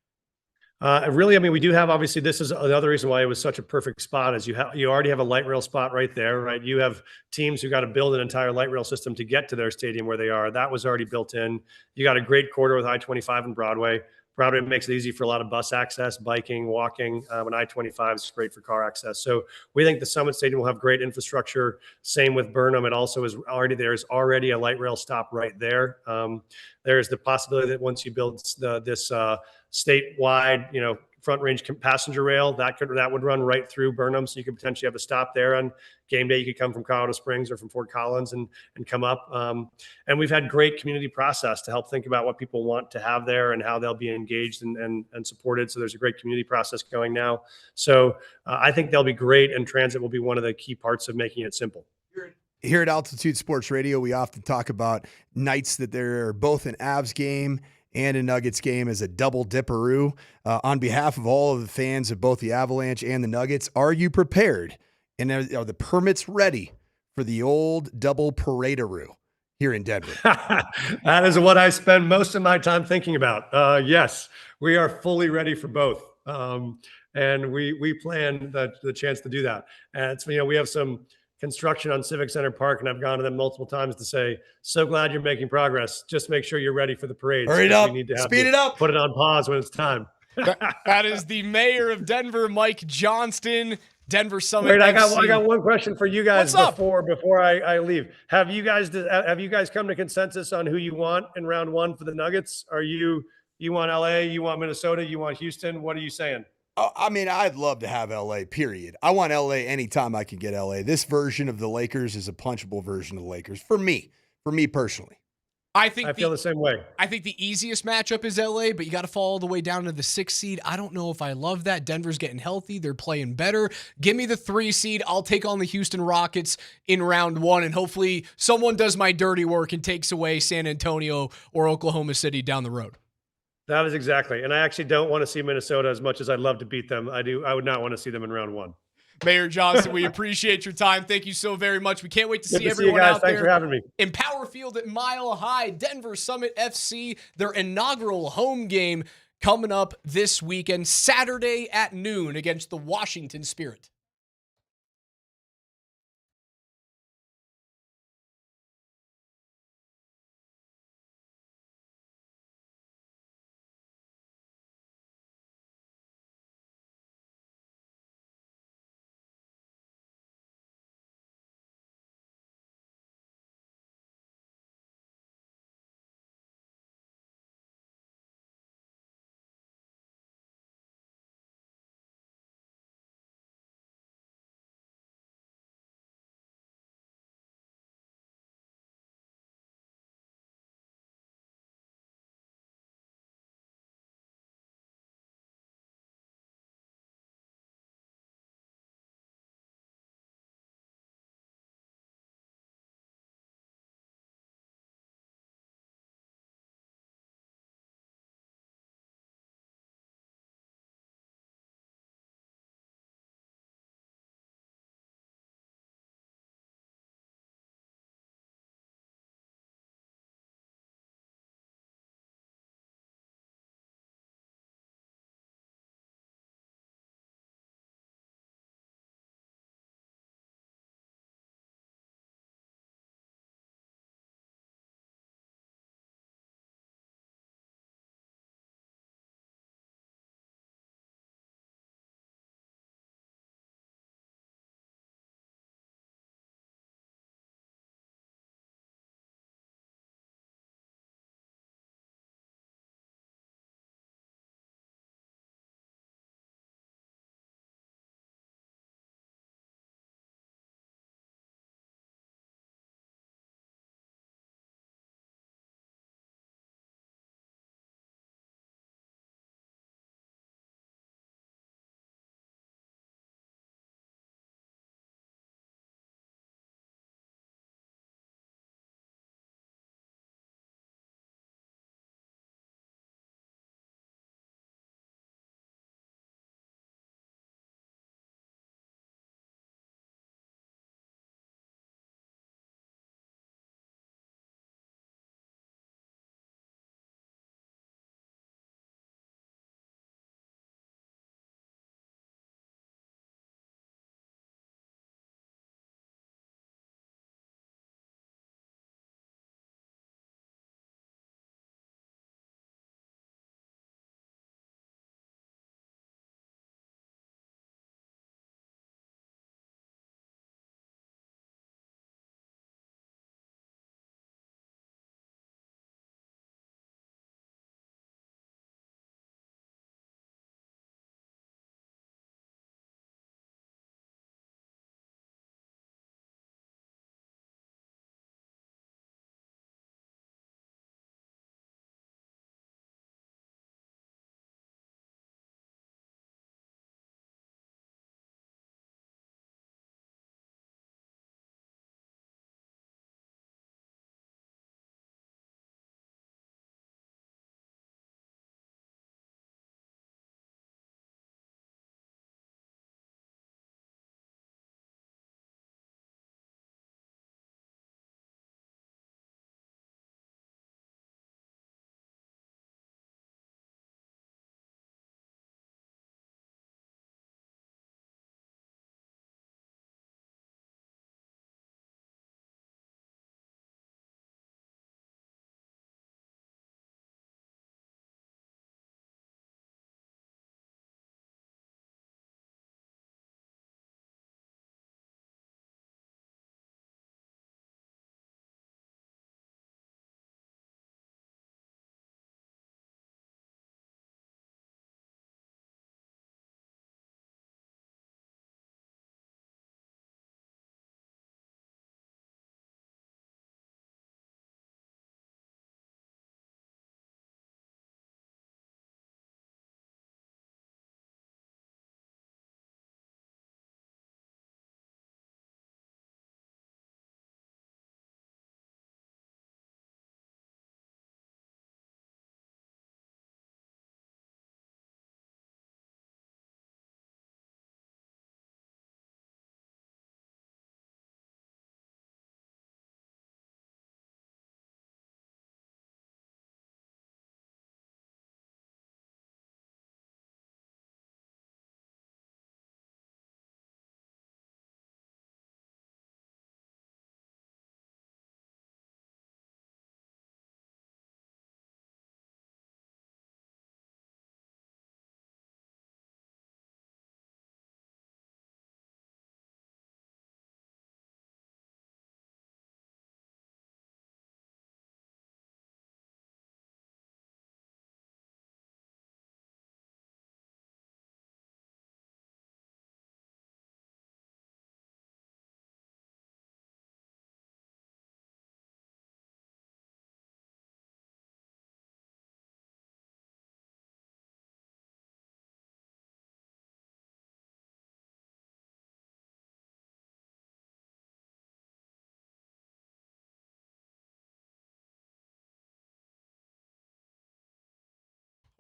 Really, I mean, we do have, obviously, this is another reason why it was such a perfect spot, is you already have a light rail spot right there, right? You have teams who got to build an entire light rail system to get to their stadium where they are. That was already built in. You got a great corridor with I-25 and Broadway. Broadway makes it easy for a lot of bus access, biking, walking. And I-25 is great for car access. So we think the Summit Stadium will have great infrastructure. Same with Burnham. It also is already, there's already a light rail stop right there. There's the possibility that once you build this statewide, front range passenger rail, that would run right through Burnham. So you could potentially have a stop there on game day. You could come from Colorado Springs or from Fort Collins and come up. And we've had great community process to help think about what people want to have there and how they'll be engaged and supported. So there's a great community process going now. So I think they'll be great, and transit will be one of the key parts of making it simple. Here at Altitude Sports Radio, we often talk about nights that they're both an Avs game and a Nuggets game as a double dipperoo. On behalf of all of the fans of both the Avalanche and the Nuggets, are you prepared And are the permits ready for the old double parade-a-roo here in Denver? That is what I spend most of my time thinking about. Yes, we are fully ready for both. And we plan the chance to do that. And it's, we have some construction on Civic Center Park, and I've gone to them multiple times to say, so glad you're making progress. Just make sure you're ready for the parades. Hurry it up. We need to Speed it up. Put it on pause when it's time. That is the mayor of Denver, Mike Johnston. Denver Summit. Wait, I FC. got one question for you guys What's up? before I leave. Have you guys come to consensus on who you want in round one for the Nuggets? Are you want LA, you want Minnesota, you want Houston? What are you saying? I mean, I'd love to have LA, period. I want LA anytime I can get LA. This version of the Lakers is a punchable version of the Lakers for me personally. I feel the same way. I think the easiest matchup is LA, but you got to fall all the way down to the 6th seed. I don't know if I love that. Denver's getting healthy. They're playing better. Give me the 3 seed. I'll take on the Houston Rockets in round 1, and hopefully someone does my dirty work and takes away San Antonio or Oklahoma City down the road. That is exactly. And I actually don't want to see Minnesota as much as I'd love to beat them. I would not want to see them in round 1. Mayor Johnson, we appreciate your time. Thank you so very much. We can't wait to Good see to everyone you guys. out Thanks there for having me. in Power Field at Mile High. Denver Summit FC, their inaugural home game coming up this weekend, Saturday at noon against the Washington Spirit.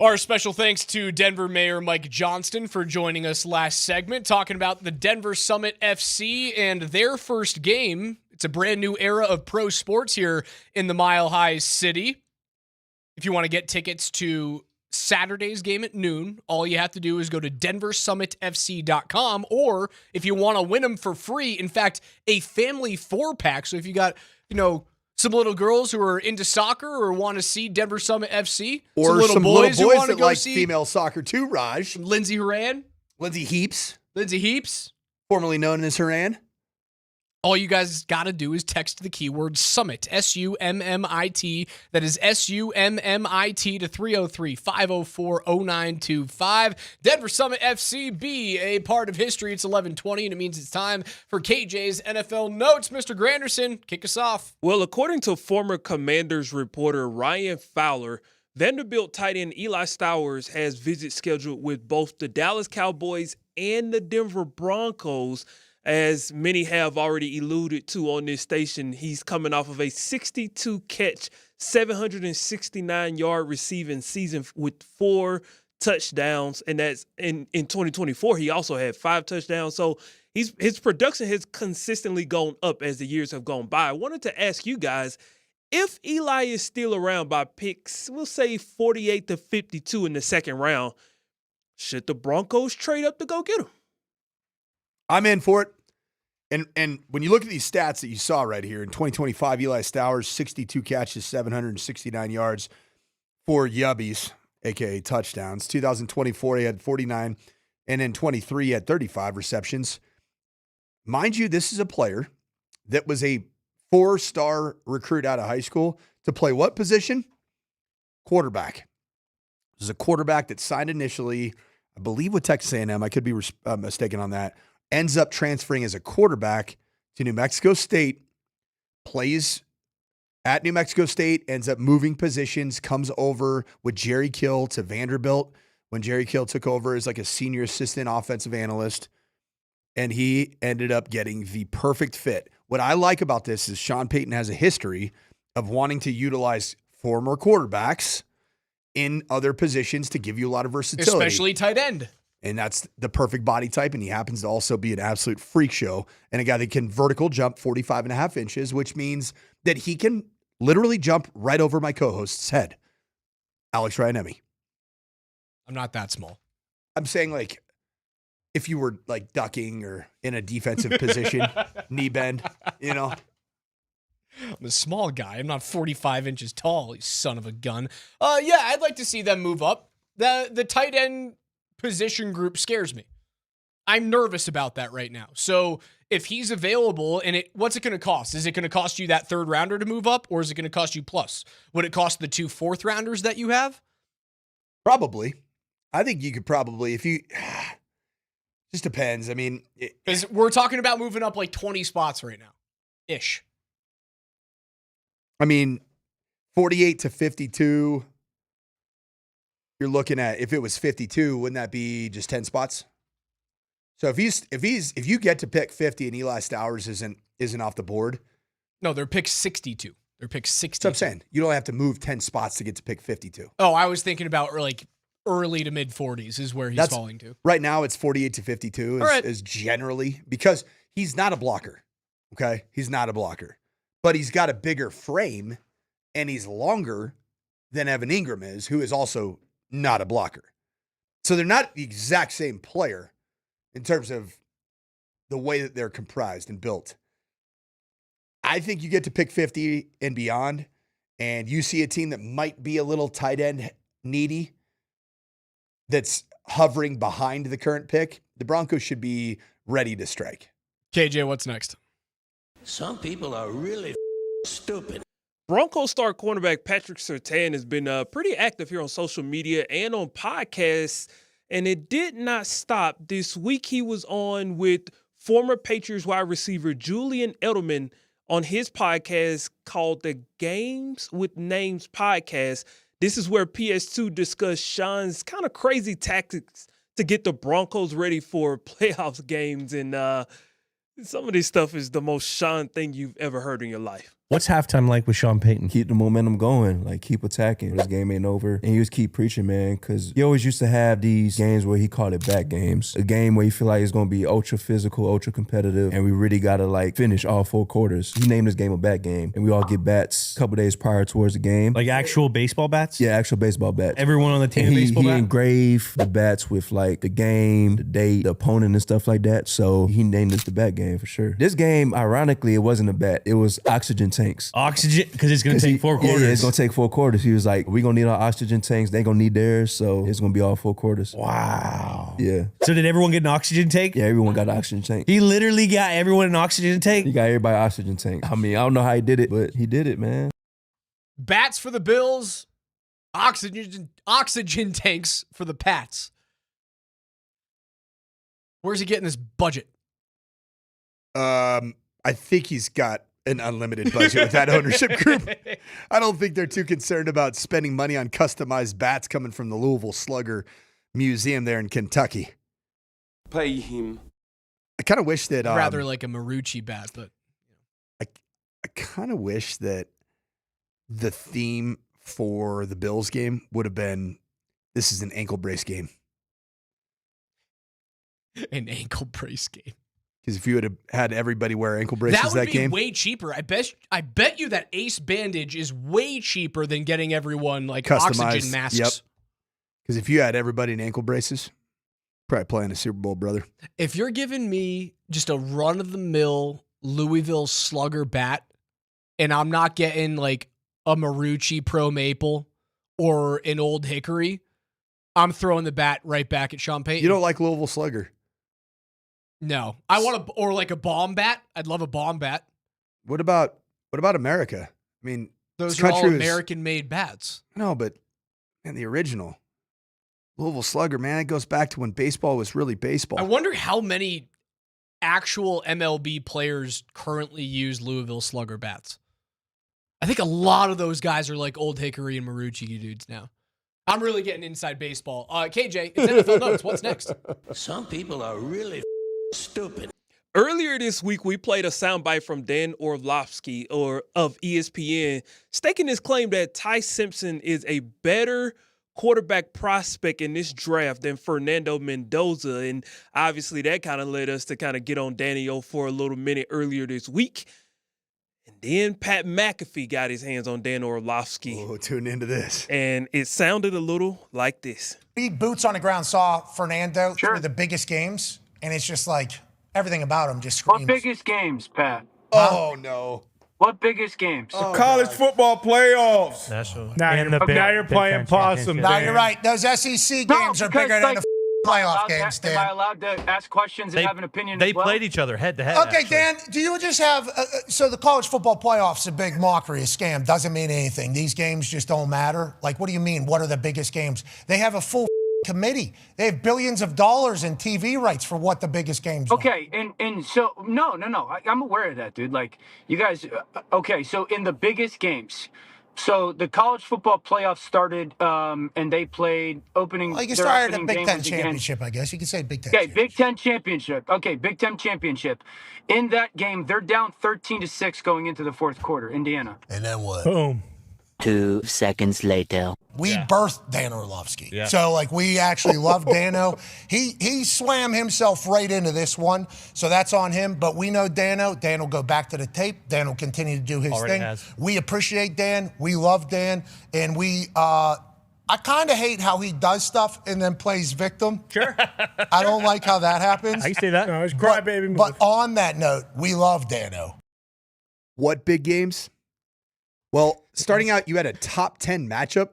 Our special thanks to Denver Mayor Mike Johnston for joining us last segment, talking about the Denver Summit FC and their first game. It's a brand new era of pro sports here in the Mile High City. If you want to get tickets to Saturday's game at noon, all you have to do is go to denversummitfc.com, or if you want to win them for free, in fact, a family 4-pack. So if you got, some little girls who are into soccer or want to see Denver Summit FC, or some little boys who want to that go like see female soccer too, Raj. Lindsey Horan. Lindsey Heaps. Formerly known as Horan. All you guys got to do is text the keyword SUMMIT, SUMMIT. That is SUMMIT to 303-504-0925. Denver Summit FC, be a part of history. It's 11:20, and it means it's time for KJ's NFL Notes. Mr. Granderson, kick us off. Well, according to former Commanders reporter Ryan Fowler, Vanderbilt tight end Eli Stowers has visits scheduled with both the Dallas Cowboys and the Denver Broncos. As many have already alluded to on this station, he's coming off of a 62-catch, 769-yard receiving season with 4 touchdowns. And that's in 2024, he also had 5 touchdowns. So his production has consistently gone up as the years have gone by. I wanted to ask you guys, if Eli is still around by picks, we'll say 48 to 52 in the second round, should the Broncos trade up to go get him? I'm in for it. And when you look at these stats that you saw right here, in 2025, Eli Stowers, 62 catches, 769 yards, 4 yubbies, a.k.a. touchdowns. 2024, he had 49. And in 23, he had 35 receptions. Mind you, this is a player that was a 4-star recruit out of high school to play what position? Quarterback. This is a quarterback that signed initially, I believe, with Texas A&M. I could be mistaken on that. Ends up transferring as a quarterback to New Mexico State, plays at New Mexico State, ends up moving positions, comes over with Jerry Kill to Vanderbilt when Jerry Kill took over as like a senior assistant offensive analyst, and he ended up getting the perfect fit. What I like about this is Sean Payton has a history of wanting to utilize former quarterbacks in other positions to give you a lot of versatility. Especially tight end. And that's the perfect body type, and he happens to also be an absolute freak show and a guy that can vertical jump 45 and a half inches, which means that he can literally jump right over my co-host's head, Alex Ryanemi. I'm not that small. I'm saying, like, if you were, like, ducking or in a defensive position, knee bend, I'm a small guy. I'm not 45 inches tall, you son of a gun. Yeah, I'd like to see them move up. The tight end position group scares me. I'm nervous about that right now. So if he's available, and what's it going to cost? Is it going to cost you that 3rd rounder to move up, or is it going to cost you plus? Would it cost the 2 4th rounders that you have? Probably. I think you could probably, if you, just depends. I mean, because we're talking about moving up like 20 spots right now, ish. I mean, 48 to 52. You're looking at, if it was 52, wouldn't that be just 10 spots? So if you get to pick 50 and Eli Stowers isn't off the board. No, they're pick 62. They're pick 60. That's what I'm saying. You don't have to move 10 spots to get to pick 52. Oh, I was thinking about like early to mid 40s is where he's falling to. Right now it's 48 to 52 is generally, because he's not a blocker. Okay? He's not a blocker. But he's got a bigger frame and he's longer than Evan Ingram is, who is also not a blocker. So they're not the exact same player in terms of the way that they're comprised and built. I think you get to pick 50 and beyond, and you see a team that might be a little tight end needy that's hovering behind the current pick. The Broncos should be ready to strike. KJ, what's next? Some people are really stupid. Broncos star cornerback Patrick Surtain has been pretty active here on social media and on podcasts, and it did not stop. This week he was on with former Patriots wide receiver Julian Edelman on his podcast called the Games with Names podcast. This is where PS2 discussed Sean's kind of crazy tactics to get the Broncos ready for playoffs games, and some of this stuff is the most Sean thing you've ever heard in your life. What's halftime like with Sean Payton? Keep the momentum going, like keep attacking. This game ain't over. And he was keep preaching, man, because he always used to have these games where he called it back games. A game where you feel like it's going to be ultra physical, ultra competitive, and we really got to like finish all 4 quarters. He named this game a bat game, and we all get bats a couple days prior towards the game. Like actual baseball bats? Yeah, actual baseball bats. Everyone on the team baseball bat? He engraved the bats with like the game, the date, the opponent, and stuff like that. So he named this the bat game for sure. This game, ironically, it wasn't a bat. It was oxygen tanks. Oxygen, because it's going to take 4 quarters. Yeah, it's going to take 4 quarters. He was like, we're going to need our oxygen tanks. They going to need theirs. So it's going to be all 4 quarters. Wow. Yeah. So did everyone get an oxygen tank? Yeah, everyone got an oxygen tank. He literally got everyone an oxygen tank? He got everybody an oxygen tank. I mean, I don't know how he did it, but he did it, man. Bats for the Bills, oxygen tanks for the Pats. Where's he getting this budget? I think he's got an unlimited budget with that ownership group. I don't think they're too concerned about spending money on customized bats coming from the Louisville Slugger Museum there in Kentucky. Pay him. I kind of wish that rather like a Marucci bat, but I kind of wish that the theme for the Bills game would have been, this is an ankle brace game. An ankle brace game. Because if you would have had everybody wear ankle braces that would be game, way cheaper. I bet you that Ace bandage is way cheaper than getting everyone like customized oxygen masks. Yep. Because if you had everybody in ankle braces, probably playing a Super Bowl, brother. If you're giving me just a run-of-the-mill Louisville Slugger bat, and I'm not getting like a Marucci Pro Maple or an Old Hickory, I'm throwing the bat right back at Sean Payton. You don't like Louisville Slugger? No, I want or like a bomb bat. I'd love a bomb bat. What about America? I mean, those are all American-made bats. No, but man, the original Louisville Slugger, man, it goes back to when baseball was really baseball. I wonder how many actual MLB players currently use Louisville Slugger bats. I think a lot of those guys are like Old Hickory and Marucci dudes now. I'm really getting inside baseball. KJ, it's NFL Notes. What's next? Some people are really stupid. Earlier this week, we played a soundbite from Dan Orlovsky of ESPN, staking his claim that Ty Simpson is a better quarterback prospect in this draft than Fernando Mendoza. And obviously that kind of led us to kind of get on Danny O for a little minute earlier this week. And then Pat McAfee got his hands on Dan Orlovsky. Oh, tune into this. And it sounded a little like this. We boots on the ground saw Fernando through the biggest games, and it's just like everything about him just screams. What biggest games, Pat? Oh, no. What biggest games? Oh, college football playoffs. Now you're playing possum. No, you're right. Those SEC games are bigger than the playoff games, Dan. Am I allowed to ask questions and have an opinion They as well? played each other head to head. Okay, Dan, do you just have so the college football playoffs a big mockery, a scam, doesn't mean anything. These games just don't matter. Like, what do you mean? What are the biggest games? They have a full committee. They have billions of dollars in TV rights for what the biggest games are. Okay, and so no, I'm aware of that, dude. Like, you guys, okay, so in the biggest games, so the college football playoffs started, and they played opening. Well, you can their start at opening the Big game Ten was against- championship, I guess. You can say Big Ten. Okay, Big Ten championship. Okay, Big Ten championship. In that game, they're down 13-6 going into the fourth quarter. Indiana. And then what? Boom. 2 seconds later. We birthed Dan Orlovsky. Yeah. So, like, we actually love Dano. He swam himself right into this one, so that's on him. But we know Dano. Dan will go back to the tape. Dan will continue to do his Already thing. has. We appreciate Dan. We love Dan. And I kind of hate how he does stuff and then plays victim. Sure. I don't like how that happens. I can see that. No, it's crybaby move. But on that note, we love Dano. What big games? Well, starting out, you had a top 10 matchup,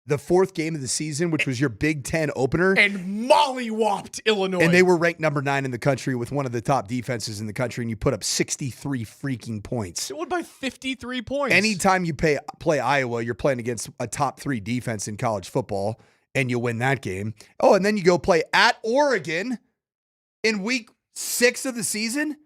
the fourth game of the season, which was your Big Ten opener. And mollywopped Illinois. And they were ranked number 9 in the country with one of the top defenses in the country, and you put up 63 freaking points. It won by 53 points. Anytime you play Iowa, you're playing against a top 3 defense in college football, and you win that game. Oh, and then you go play at Oregon in week 6 of the season,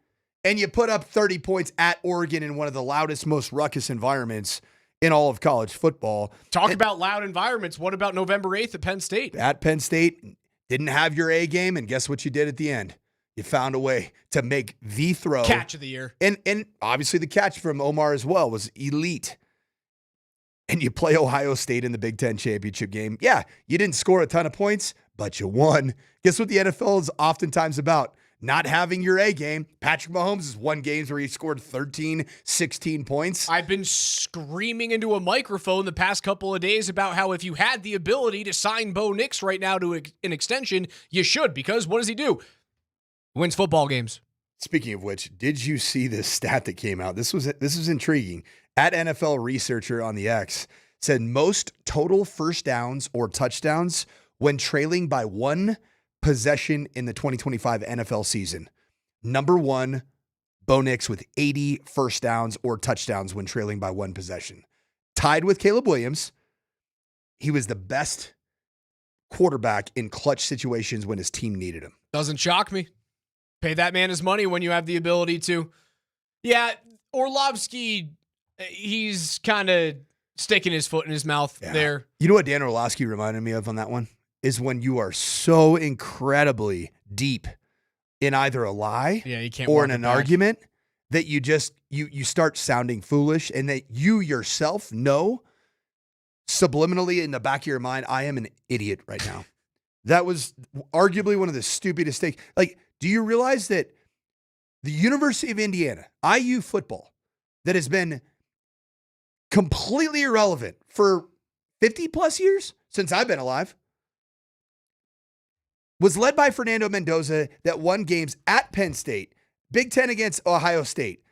and you put up 30 points at Oregon in one of the loudest, most ruckus environments in all of college football. Talk about loud environments. What about November 8th at Penn State? At Penn State, didn't have your A game, and guess what you did at the end? You found a way to make the throw. Catch of the year. And obviously the catch from Omar as well was elite. And you play Ohio State in the Big Ten championship game. Yeah, you didn't score a ton of points, but you won. Guess what the NFL is oftentimes about? Not having your A game. Patrick Mahomes has won games where he scored 13, 16 points. I've been screaming into a microphone the past couple of days about how if you had the ability to sign Bo Nix right now to an extension, you should, because what does he do? Wins football games. Speaking of which, did you see this stat that came out? This was intriguing. At NFL Researcher on the X said most total first downs or touchdowns when trailing by one possession in the 2025 NFL season. Number one, Bo Nix with 80 first downs or touchdowns when trailing by one possession. Tied with Caleb Williams. He was the best quarterback in clutch situations when his team needed him. Doesn't shock me. Pay that man his money when you have the ability to. Yeah, Orlovsky, he's kind of sticking his foot in his mouth there. You know what Dan Orlovsky reminded me of on that one? Is when you are so incredibly deep in either a lie you can't or in an argument that you just you start sounding foolish, and that you yourself know subliminally in the back of your mind, I am an idiot right now. That was arguably one of the stupidest things. Like, do you realize that the University of Indiana, IU football, that has been completely irrelevant for 50 plus years since I've been alive, was led by Fernando Mendoza that won games at Penn State, Big Ten against Ohio State,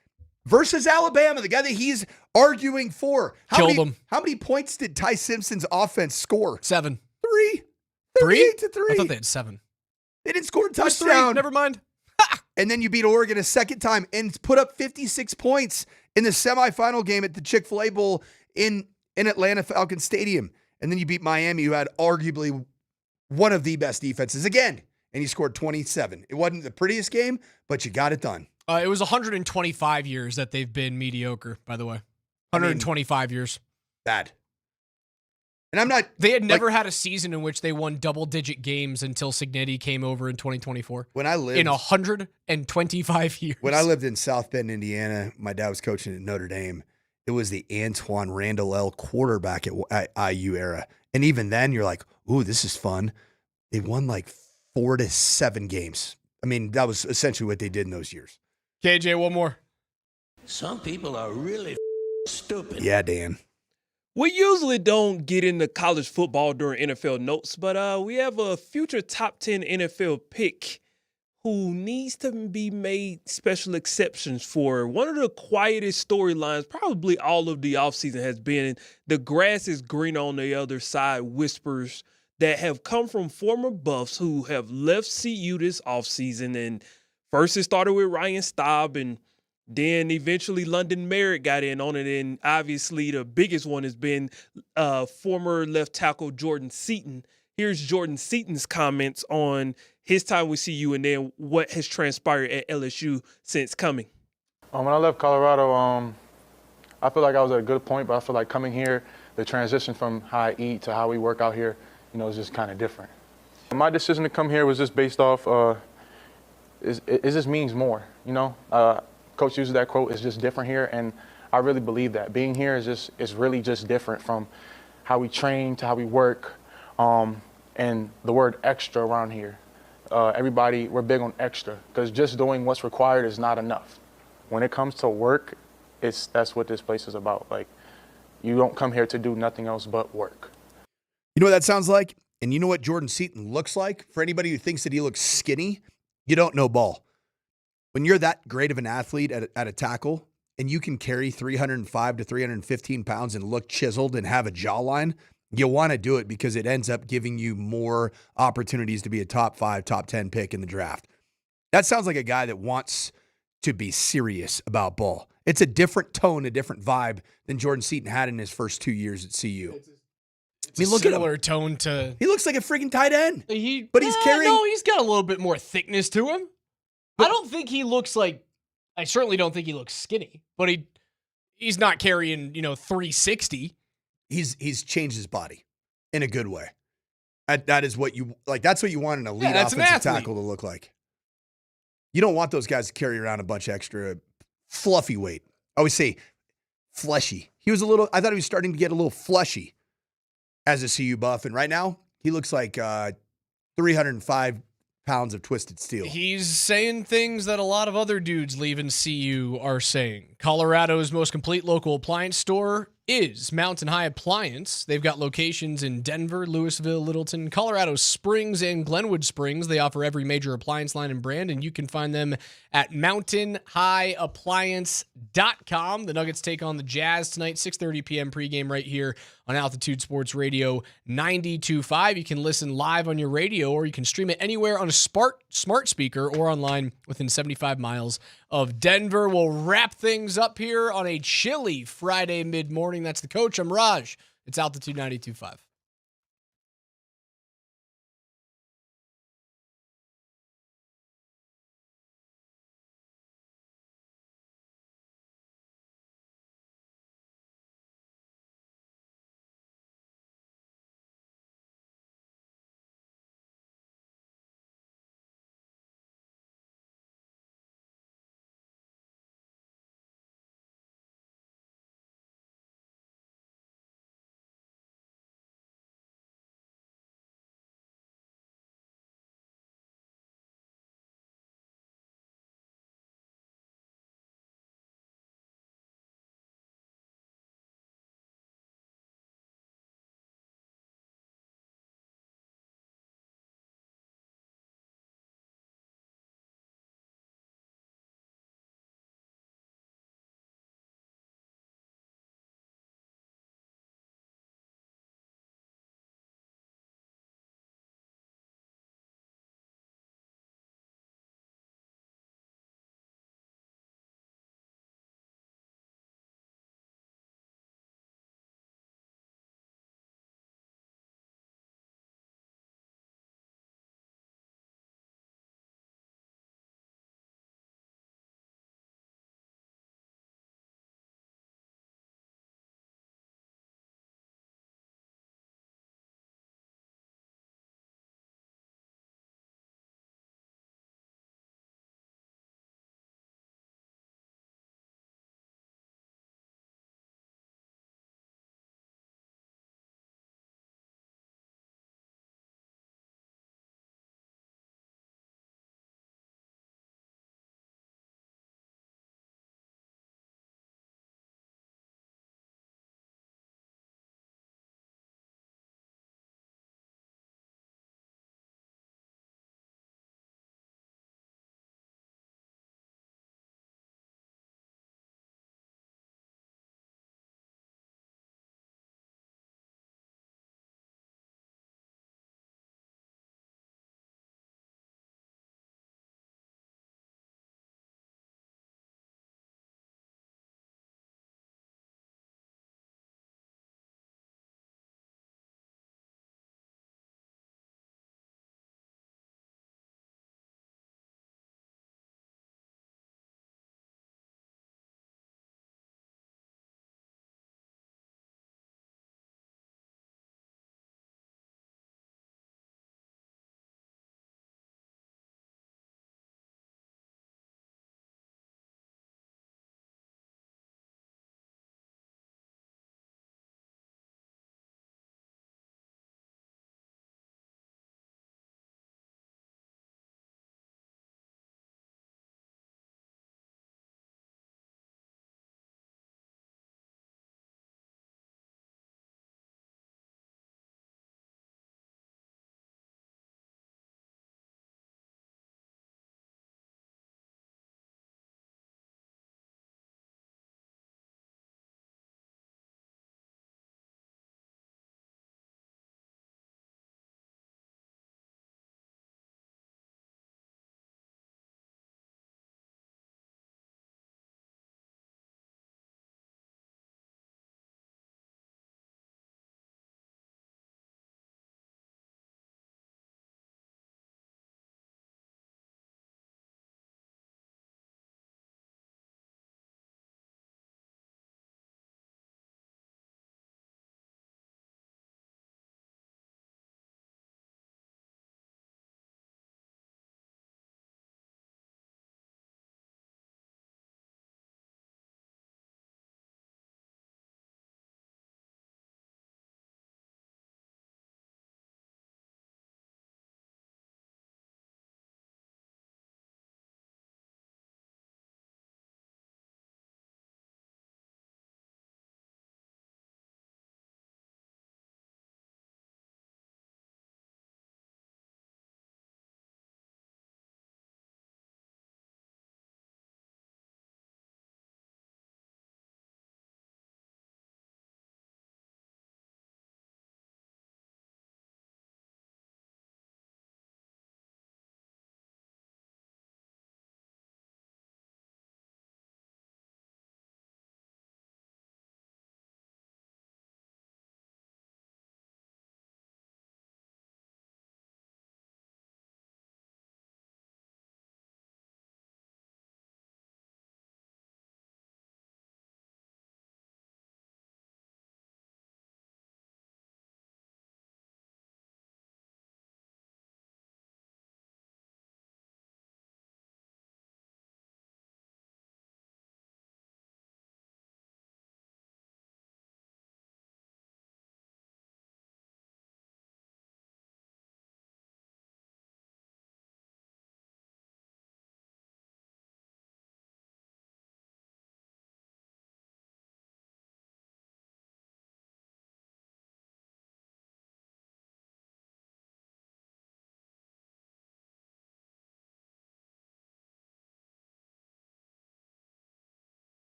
versus Alabama, the guy that he's arguing for. How many points did Ty Simpson's offense score? 7. 3. 3? 38-3. I thought they had 7. They didn't score a It was 3. touchdown. Never mind. And then you beat Oregon a second time and put up 56 points in the semifinal game at the Chick-fil-A Bowl in Atlanta Falcon Stadium. And then you beat Miami, who had arguably one of the best defenses again, and you scored 27. It wasn't the prettiest game, but you got it done. It was 125 years that they've been mediocre, by the way. 125 years. Bad. And I'm not... They had never had a season in which they won double-digit games until Cignetti came over in 2024. When I lived... In 125 years. When I lived in South Bend, Indiana, my dad was coaching at Notre Dame. It was the Antoine Randall quarterback at IU era. And even then, you're like, ooh, this is fun. They won like 4 to 7 games. I mean, that was essentially what they did in those years. KJ, one more. Some people are really stupid. Yeah, Dan. We usually don't get into college football during NFL notes, but we have a future top 10 NFL pick who needs to be made special exceptions for. One of the quietest storylines, probably all of the offseason, has been the grass is green on the other side whispers that have come from former Buffs who have left CU this offseason. And first it started with Ryan Staub, and then eventually London Merritt got in on it. And obviously the biggest one has been former left tackle Jordan Seaton. Here's Jordan Seaton's comments on his time with CU and then what has transpired at LSU since coming. When I left Colorado, I feel like I was at a good point, but I feel like coming here, the transition from how I eat to how we work out here, is just kind of different. My decision to come here was just based off, it just means more, Coach uses that quote, it's just different here, and I really believe that. Being here is really just different from how we train to how we work, and the word extra around here. Everybody, we're big on extra, because just doing what's required is not enough. When it comes to work, that's what this place is about. Like, you don't come here to do nothing else but work. You know what that sounds like? And you know what Jordan Seaton looks like? For anybody who thinks that he looks skinny, you don't know ball. When you're that great of an athlete at a tackle, and you can carry 305 to 315 pounds and look chiseled and have a jawline, you want to do it because it ends up giving you more opportunities to be a top 5, top 10 pick in the draft. That sounds like a guy that wants to be serious about ball. It's a different tone, a different vibe than Jordan Seaton had in his first 2 years at CU. Look at him. Tone to. He looks like a freaking tight end. But he's carrying. No, he's got a little bit more thickness to him. I don't think he looks like. I certainly don't think he looks skinny. But he's not carrying 360. He's changed his body in a good way. That is what you like. That's what you want an elite offensive tackle to look like. You don't want those guys to carry around a bunch of extra fluffy weight. I always say fleshy. I thought he was starting to get a little fleshy as a CU buff. And right now, he looks like 305 pounds of twisted steel. He's saying things that a lot of other dudes leaving CU are saying. Colorado's most complete local appliance store is Mountain High Appliance. They've got locations in Denver, Louisville, Littleton, Colorado Springs, and Glenwood Springs. They offer every major appliance line and brand, and you can find them at mountainhighappliance.com. The Nuggets take on the Jazz tonight, 6:30 p.m. pregame right here on Altitude Sports Radio 92.5. You can listen live on your radio, or you can stream it anywhere on a smart speaker or online within 75 miles of Denver. We'll wrap things up here on a chilly Friday mid-morning. That's the coach. I'm Raj. It's Altitude 92.5.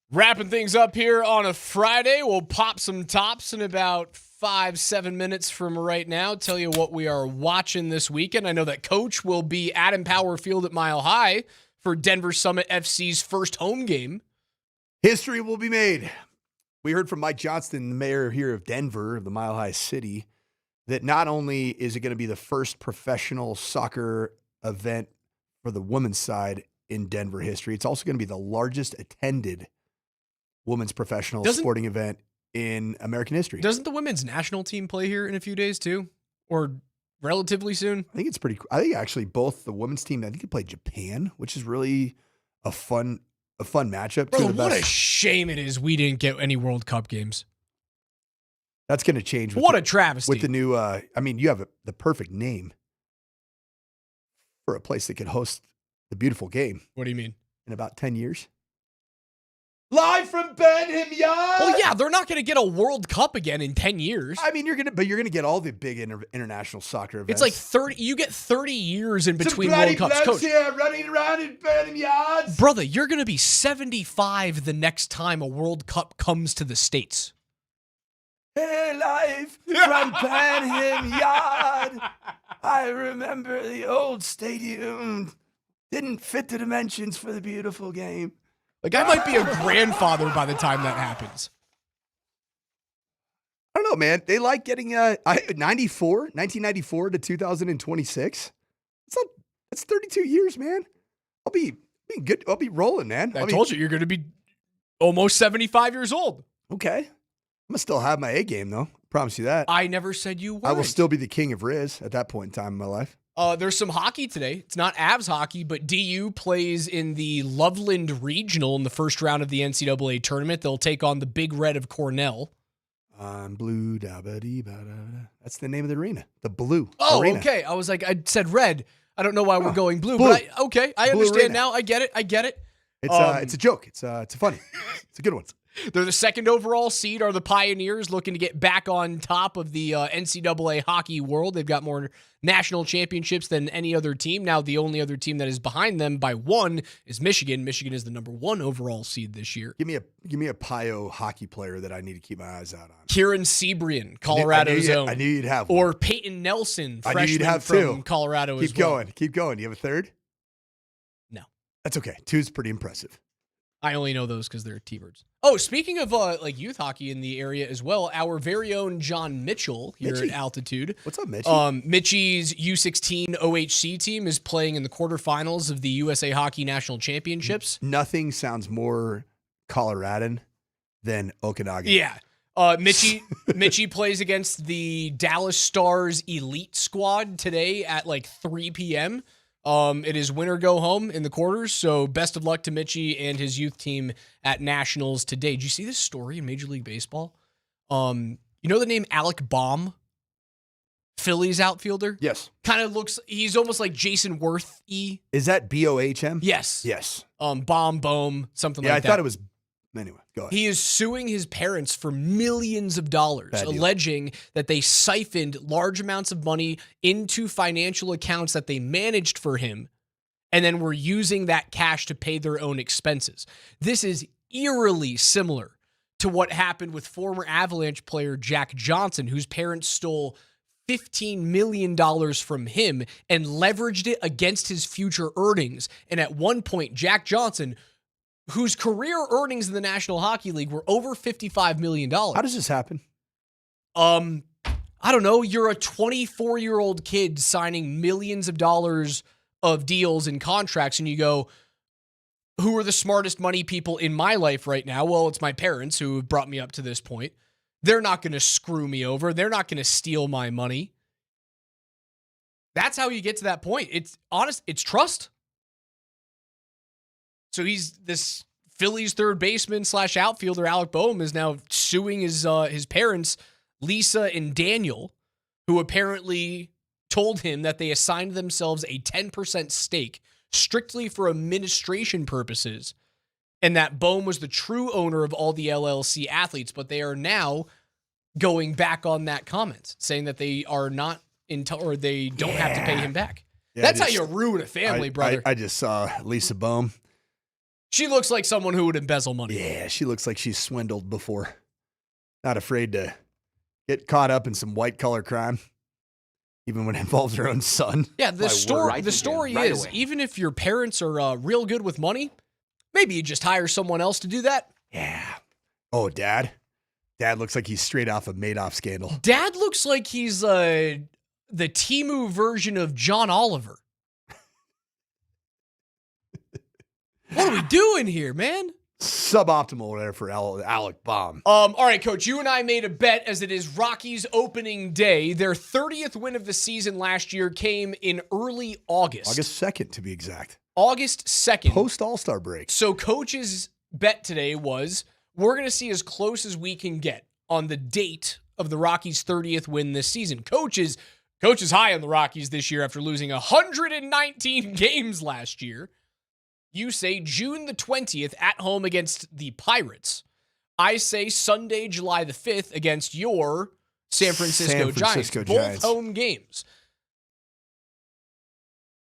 Wrapping things up here on a Friday. We'll pop some tops in about 5-7 minutes from right now. Tell you what we are watching this weekend. I know that Coach will be at Empower Field at Mile High for Denver Summit FC's first home game. History will be made. We heard from Mike Johnston, the mayor here of Denver, of the Mile High City, that not only is it going to be the first professional soccer event for the women's side in Denver history, it's also going to be the largest attended women's professional sporting event in American history. Doesn't the women's national team play here in a few days too? Or relatively soon? I think it's pretty cool. I think actually both the women's team, I think they play Japan, which is really a fun matchup. Bro, what a shame it is we didn't get any World Cup games. That's going to change. What a travesty. With the new, you have the perfect name for a place that could host the beautiful game. What do you mean? In about 10 years. Live from Benham Yard. Well, yeah, they're not going to get a World Cup again in 10 years. I mean, you're going to get all the big international soccer events. It's like 30. You get 30 years in between World Cups. Coach, here running around in Benham Yards. Brother, you're going to be 75 the next time a World Cup comes to the States. Hey, live from Benham Yard. I remember the old stadium didn't fit the dimensions for the beautiful game. Like, I might be a grandfather by the time that happens. I don't know, man. They like getting 1994 to 2026. That's 32 years, man. I'll be good. I'll be rolling, man. I told you, you're going to be almost 75 years old. Okay. I'm going to still have my A game, though. Promise you that. I never said you weren't. I will still be the king of Riz at that point in time in my life. There's some hockey today. It's not Avs hockey, but DU plays in the Loveland Regional in the first round of the NCAA tournament. They'll take on the Big Red of Cornell. I'm blue. That's the name of the arena. The Blue. Oh, arena. okay. I was like, I said red. I don't know why we're going blue, but okay. I Blue understand arena. now. I get it. It's a joke. It's funny. It's a good one. They're the second overall seed, are the Pioneers, looking to get back on top of the NCAA hockey world. They've got more national championships than any other team. Now, the only other team that is behind them by one is Michigan. Michigan is the number 1 overall seed this year. Give me a Pio hockey player that I need to keep my eyes out on. Kieran Seabrian, Colorado's own. I knew you'd have one. Or Peyton Nelson, I knew you'd freshman have from two. Colorado Keep as well. Keep going. Do you have a third? No. That's okay. 2's pretty impressive. I only know those because they're T-Birds. Oh, speaking of youth hockey in the area as well, our very own John Mitchell here at Altitude. What's up, Mitchie? Mitchie's U16 OHC team is playing in the quarterfinals of the USA Hockey National Championships. Nothing sounds more Coloradan than Okanagan. Yeah. Mitchie plays against the Dallas Stars elite squad today at 3 p.m. It is win or go home in the quarters, so best of luck to Mitchie and his youth team at Nationals today. Did you see this story in Major League Baseball? You know the name Alec Baum? Phillies outfielder? Yes. Kind of he's almost like Jason Worth-y. Is that BOHM? Yes. Yes. Bohm, something like that. Yeah, I thought it was. Anyway, go ahead. He is suing his parents for millions of dollars, alleging that they siphoned large amounts of money into financial accounts that they managed for him and then were using that cash to pay their own expenses. This is eerily similar to what happened with former Avalanche player Jack Johnson, whose parents stole $15 million from him and leveraged it against his future earnings. And at one point, Jack Johnson, whose career earnings in the National Hockey League were over $55 million. How does this happen? I don't know. You're a 24-year-old kid signing millions of dollars of deals and contracts, and you go, who are the smartest money people in my life right now? Well, it's my parents who have brought me up to this point. They're not going to screw me over. They're not going to steal my money. That's how you get to that point. It's honest. It's trust. So he's this Phillies third baseman / outfielder, Alec Boehm, is now suing his parents, Lisa and Daniel, who apparently told him that they assigned themselves a 10% stake strictly for administration purposes, and that Boehm was the true owner of all the LLC athletes, but they are now going back on that comment, saying that they are not or they don't have to pay him back. Yeah, That's how you ruin a family, brother. I just saw Lisa Boehm She looks like someone who would embezzle money. Yeah, she looks like she's swindled before. Not afraid to get caught up in some white-collar crime, even when it involves her own son. Yeah, the story is, even if your parents are real good with money, maybe you just hire someone else to do that. Yeah. Oh, Dad? Dad looks like he's straight off a Madoff scandal. Dad looks like he's the Temu version of John Oliver. What are we doing here, man? Suboptimal there for Alec Baum. All right, Coach, you and I made a bet as it is Rockies opening day. Their 30th win of the season last year came in early August. August 2nd, to be exact. August 2nd. Post-All-Star break. So Coach's bet today was we're going to see as close as we can get on the date of the Rockies' 30th win this season. Coach is high on the Rockies this year after losing 119 games last year. You say June the 20th at home against the Pirates. I say Sunday, July the 5th against your San Francisco Giants. Both home games.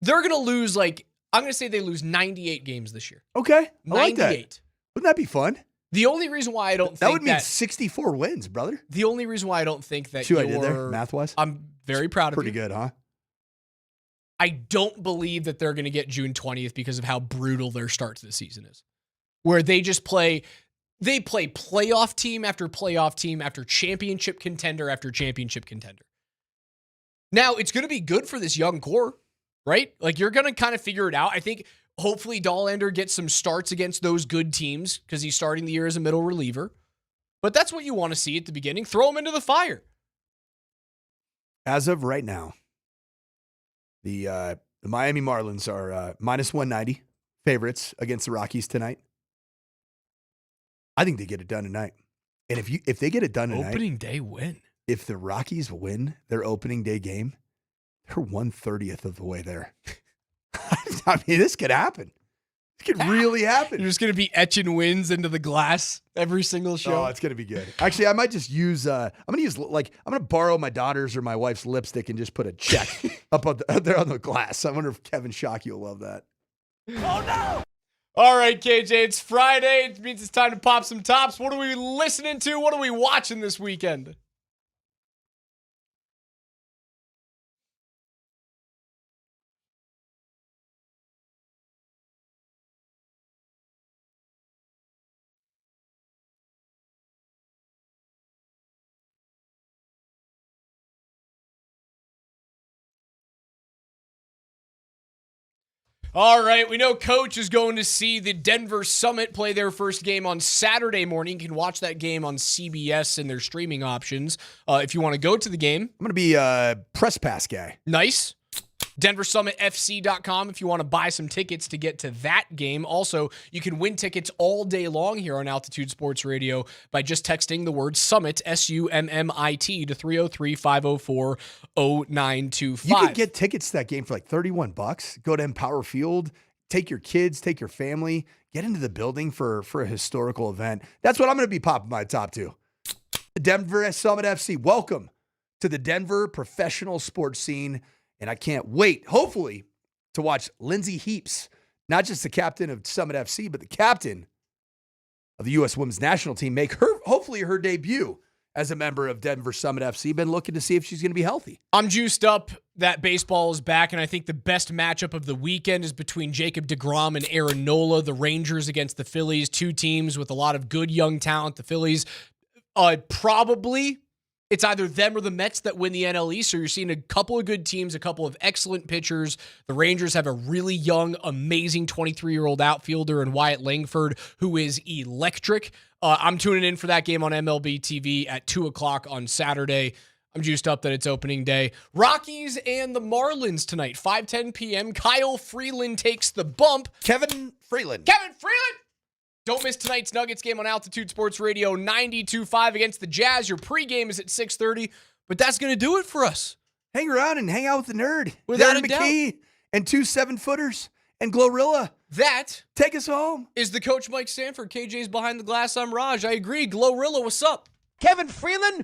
They're going to lose I'm going to say they lose 98 games this year. Okay. I 98. like that. Wouldn't that be fun? The only reason why I don't think that would mean 64 wins, brother. The only reason why I don't think that See what I did there, math-wise? I'm very proud of you. Pretty good, huh? I don't believe that they're going to get June 20th because of how brutal their start to the season is. Where they just play playoff team after playoff team after championship contender after championship contender. Now, it's going to be good for this young core, right? Like, you're going to kind of figure it out. I think hopefully Dahlander gets some starts against those good teams because he's starting the year as a middle reliever. But that's what you want to see at the beginning. Throw him into the fire. As of right now, the Miami Marlins are minus 190 favorites against the Rockies tonight. I think they get it done tonight. And if they get it done tonight, opening day win. If the Rockies win their opening day game, they're 1/30th of the way there. I mean, this could happen. It could really happen. You're just going to be etching wins into the glass every single show. Oh, it's going to be good. Actually, I might just use, I'm going to borrow my daughter's or my wife's lipstick and just put a check up there on the glass. I wonder if Kevin Shockey will love that. Oh, no. All right, KJ, it's Friday. It means it's time to pop some tops. What are we listening to? What are we watching this weekend? All right, we know Coach is going to see the Denver Summit play their first game on Saturday morning. You can watch that game on CBS and their streaming options if you want to go to the game. I'm going to be a press pass guy. Nice. DenverSummitFC.com if you want to buy some tickets to get to that game. Also, you can win tickets all day long here on Altitude Sports Radio by just texting the word Summit, SUMMIT, to 303-504-0925. You could get tickets to that game for like $31. Go to Empower Field, take your kids, take your family, get into the building for a historical event. That's what I'm going to be popping my top to. The Denver Summit FC. Welcome to the Denver professional sports scene. And I can't wait, hopefully, to watch Lindsay Heaps, not just the captain of Summit FC, but the captain of the U.S. Women's National Team, make hopefully her debut as a member of Denver Summit FC. Been looking to see if she's going to be healthy. I'm juiced up that baseball is back, and I think the best matchup of the weekend is between Jacob deGrom and Aaron Nola, the Rangers against the Phillies, two teams with a lot of good young talent. The Phillies probably... It's either them or the Mets that win the NL East. So you're seeing a couple of good teams, a couple of excellent pitchers. The Rangers have a really young, amazing 23-year-old outfielder in Wyatt Langford, who is electric. I'm tuning in for that game on MLB TV at 2 o'clock on Saturday. I'm juiced up that it's opening day. Rockies and the Marlins tonight, 5:10 p.m. Kyle Freeland takes the bump. Kevin Freeland. Don't miss tonight's Nuggets game on Altitude Sports Radio 92.5 against the Jazz. Your pregame is at 6:30, but that's going to do it for us. Hang around and hang out with the nerd. Without Darren a doubt. McKee and 2 7-footers and Glorilla. That take us home. Is the coach Mike Sanford. KJ's behind the glass. I'm Raj. I agree. Glorilla, what's up? Kevin Freeland.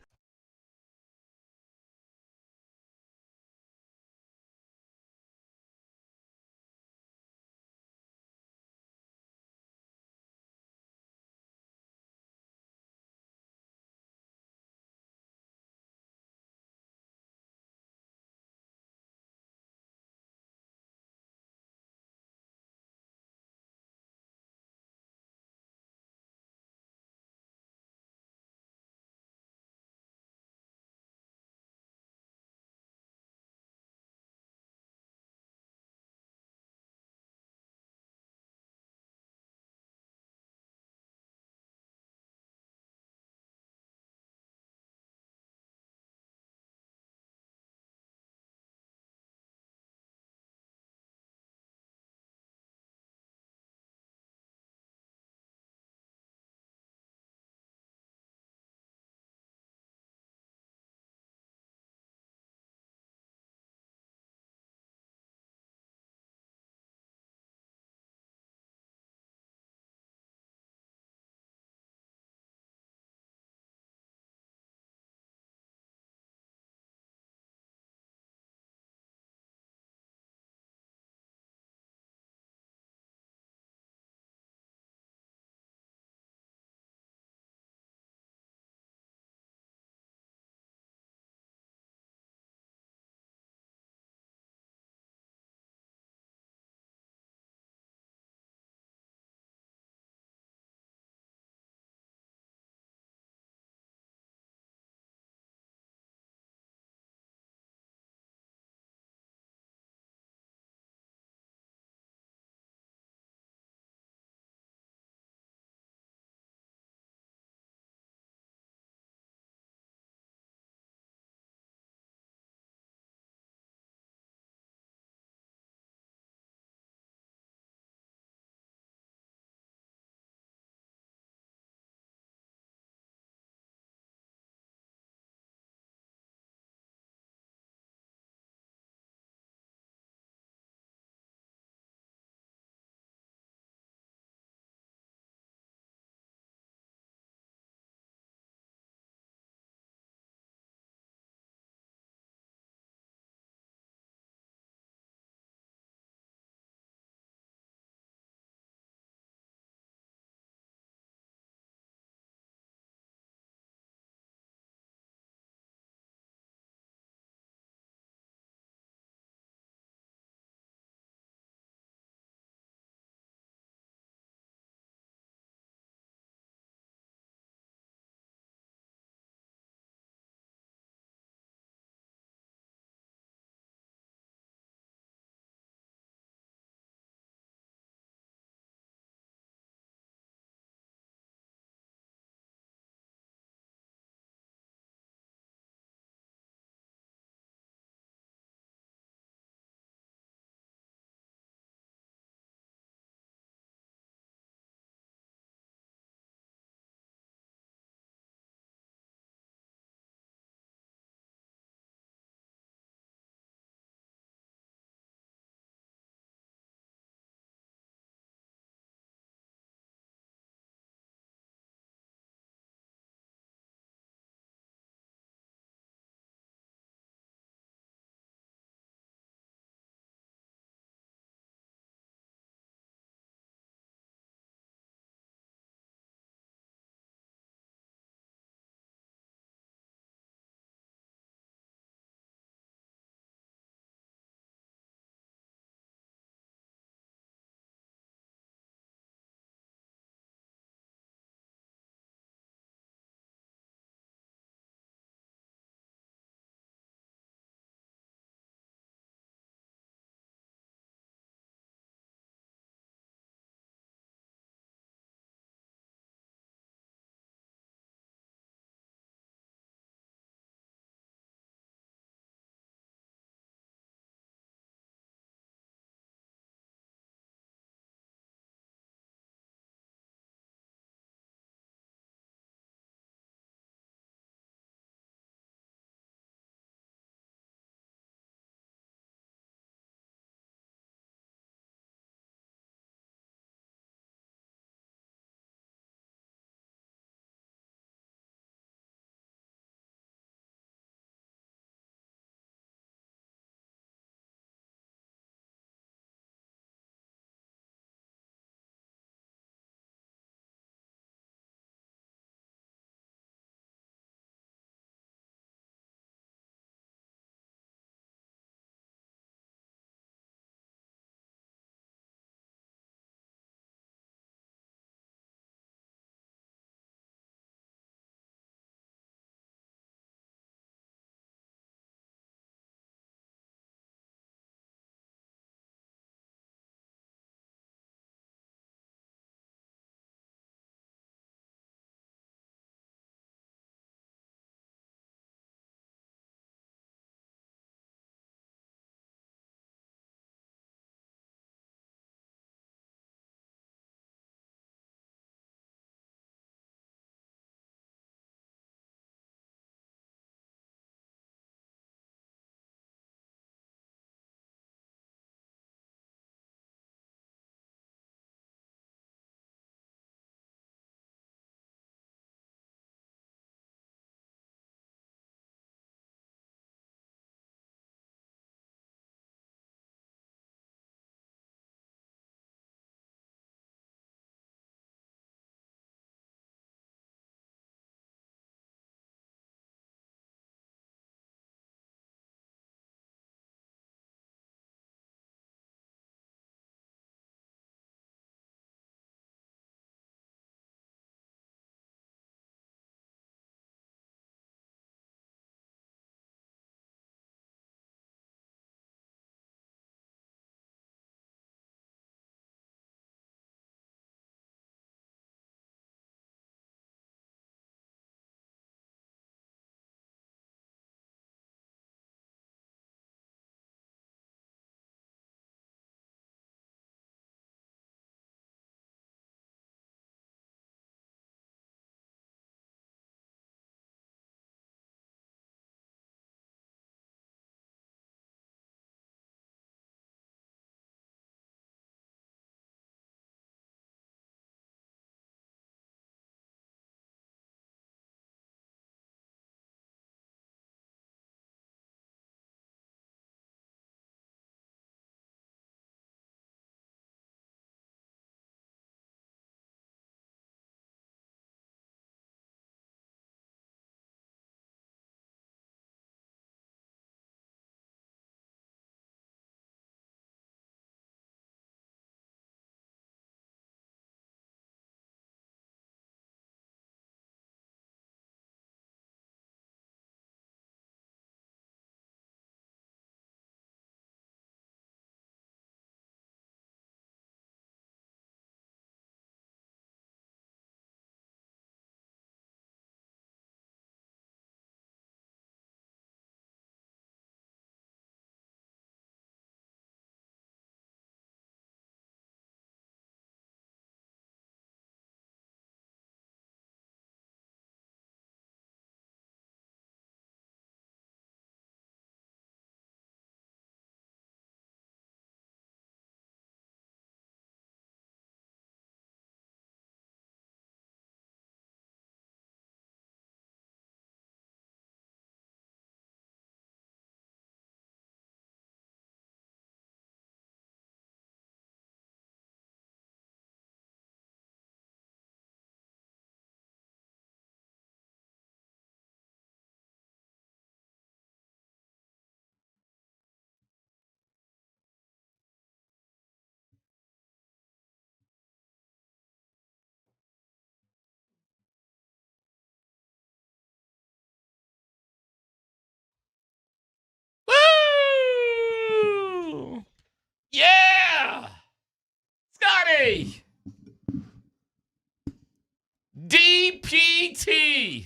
DPT.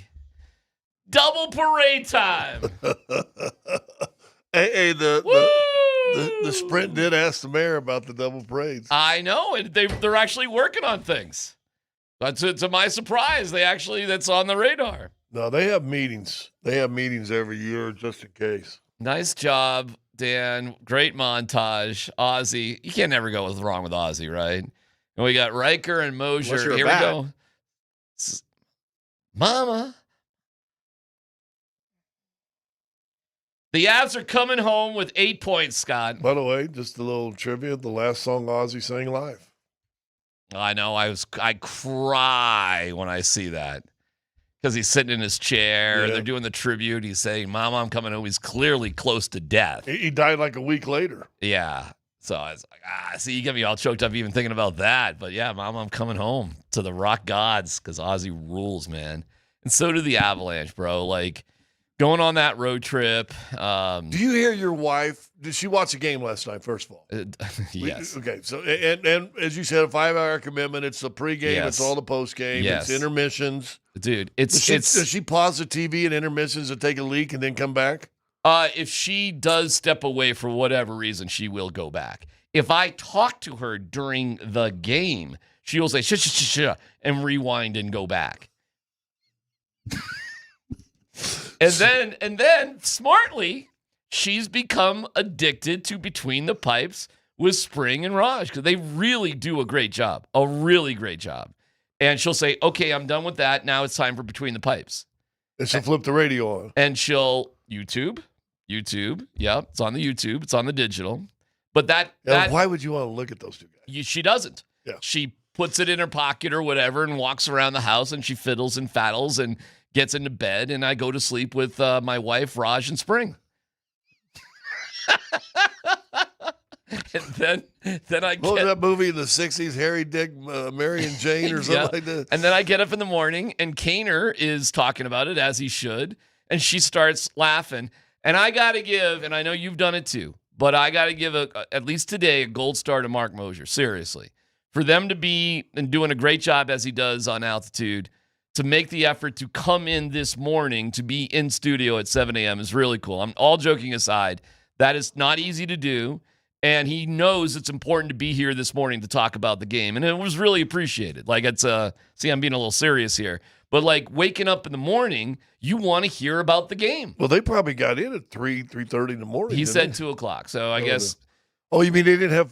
Double parade time. Hey, the Sprint did ask the mayor about the double parades. I know, and they're actually working on things. But to my surprise, that's on the radar. No, they have meetings. They have meetings every year just in case. Nice job, Dan. Great montage. Ozzy. You can't never go wrong with Ozzy, right? And we got Riker and Moser. Here we go. Mama. The Avs are coming home with 8 points, Scott. By the way, just a little trivia. The last song Ozzy sang live. I know. I cry when I see that. Because he's sitting in his chair, and they're doing the tribute. He's saying, Mama, I'm coming home. He's clearly close to death. He died like a week later. Yeah. So I was like, see, you get me all choked up even thinking about that. But yeah, Mama, I'm coming home to the rock gods because Ozzy rules, man. And so do the Avalanche, bro. Like, going on that road trip. Do you hear your wife? Did she watch the game last night, first of all? Yes. Okay. So, and as you said, a 5-hour commitment. It's the pregame. It's all the postgame. Yes. It's intermissions. Dude, does she pause the TV at intermissions and take a leak and then come back? If she does step away for whatever reason, she will go back. If I talk to her during the game, she will say, shh, and rewind and go back. And then smartly, she's become addicted to Between the Pipes with Spring and Raj because they really do a great job, a really great job. And she'll say, okay, I'm done with that. Now it's time for Between the Pipes. And she'll flip the radio on. And she'll YouTube. Yeah, it's on the YouTube. It's on the digital. But that why would you want to look at those two guys? She doesn't. Yeah. She puts it in her pocket or whatever and walks around the house and she fiddles and faddles and gets into bed, and I go to sleep with my wife, Raj, and Spring. And then I get... What was that movie in the 60s, Harry, Dick, Mary, and Jane or something like that? And then I get up in the morning, and Kaner is talking about it, as he should, and she starts laughing. And I got to give, and I know you've done it too, but I got to give, at least today, a gold star to Mark Moser, seriously. For them to be and doing a great job, as he does on Altitude, to make the effort to come in this morning to be in studio at 7 a.m. is really cool. I'm all joking aside. That is not easy to do. And he knows it's important to be here this morning to talk about the game. And it was really appreciated. Like, it's see, I'm being a little serious here. But like waking up in the morning, you want to hear about the game. Well, they probably got in at 3:30 in the morning. He said 2 o'clock. So I guess... Oh, you mean they didn't have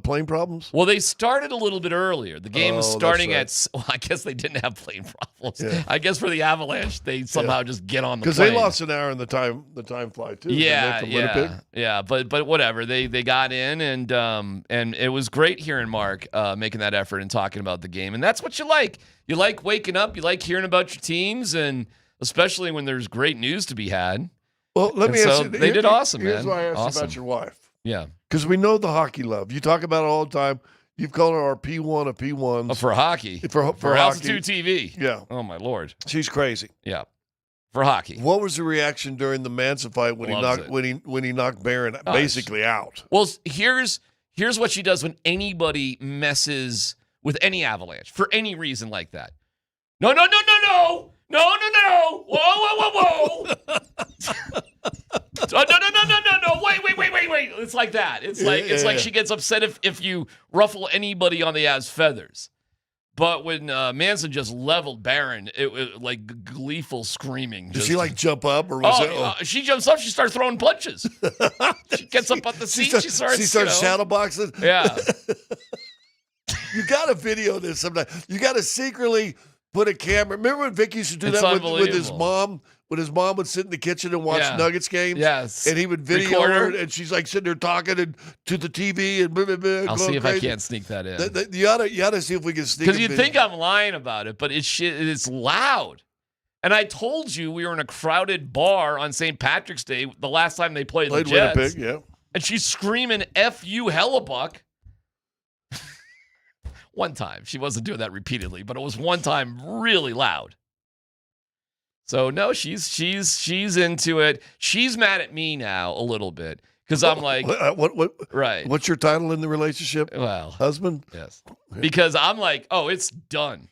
plane problems? Well, they started a little bit earlier. The game was starting at... Well, I guess they didn't have plane problems. Yeah. I guess for the Avalanche, they somehow just get on the plane. Because they lost an hour in the time flight, too. Yeah. But whatever. They got in, and it was great hearing Mark making that effort and talking about the game. And that's what you like. You like waking up. You like hearing about your teams, and especially when there's great news to be had. Well, let me ask you. They did awesome, man. Here's why I asked you about your wife. Yeah. Because we know the hockey love. You talk about it all the time. You've called her our P1 of P1s. For hockey. For hockey. Altitude TV. Yeah. Oh, my Lord. She's crazy. Yeah. For hockey. What was the reaction during the Manson fight when he knocked Barron basically out? Well, here's what she does when anybody messes with any Avalanche for any reason like that. No. Whoa. No. Wait. It's like that. It's like she gets upset if you ruffle anybody on the Avs feathers. But when Manson just leveled Barron, it was like gleeful screaming. Did she like jump up or was it? She jumps up. She starts throwing punches. She gets up on the seat. She starts shadowboxing. Yeah. You got to video this sometime. You got to secretly put a camera. Remember when Vic used to do that with his mom? When his mom would sit in the kitchen and watch Nuggets games? Yes. And he would video her, and she's like sitting there talking to the TV and blah, blah, blah. I'll see if crazy. I can't sneak that in. You ought to see if we can sneak it. Because you'd think I'm lying about it, but it's loud. And I told you we were in a crowded bar on St. Patrick's Day the last time they played the Jets. Winnipeg, yeah. And she's screaming, F you, Hellebuck. One time. She wasn't doing that repeatedly, but it was one time really loud. So no, she's into it. She's mad at me now a little bit because I'm like, what? Right. What's your title in the relationship? Well, husband. Yes. Because I'm like, oh, it's done.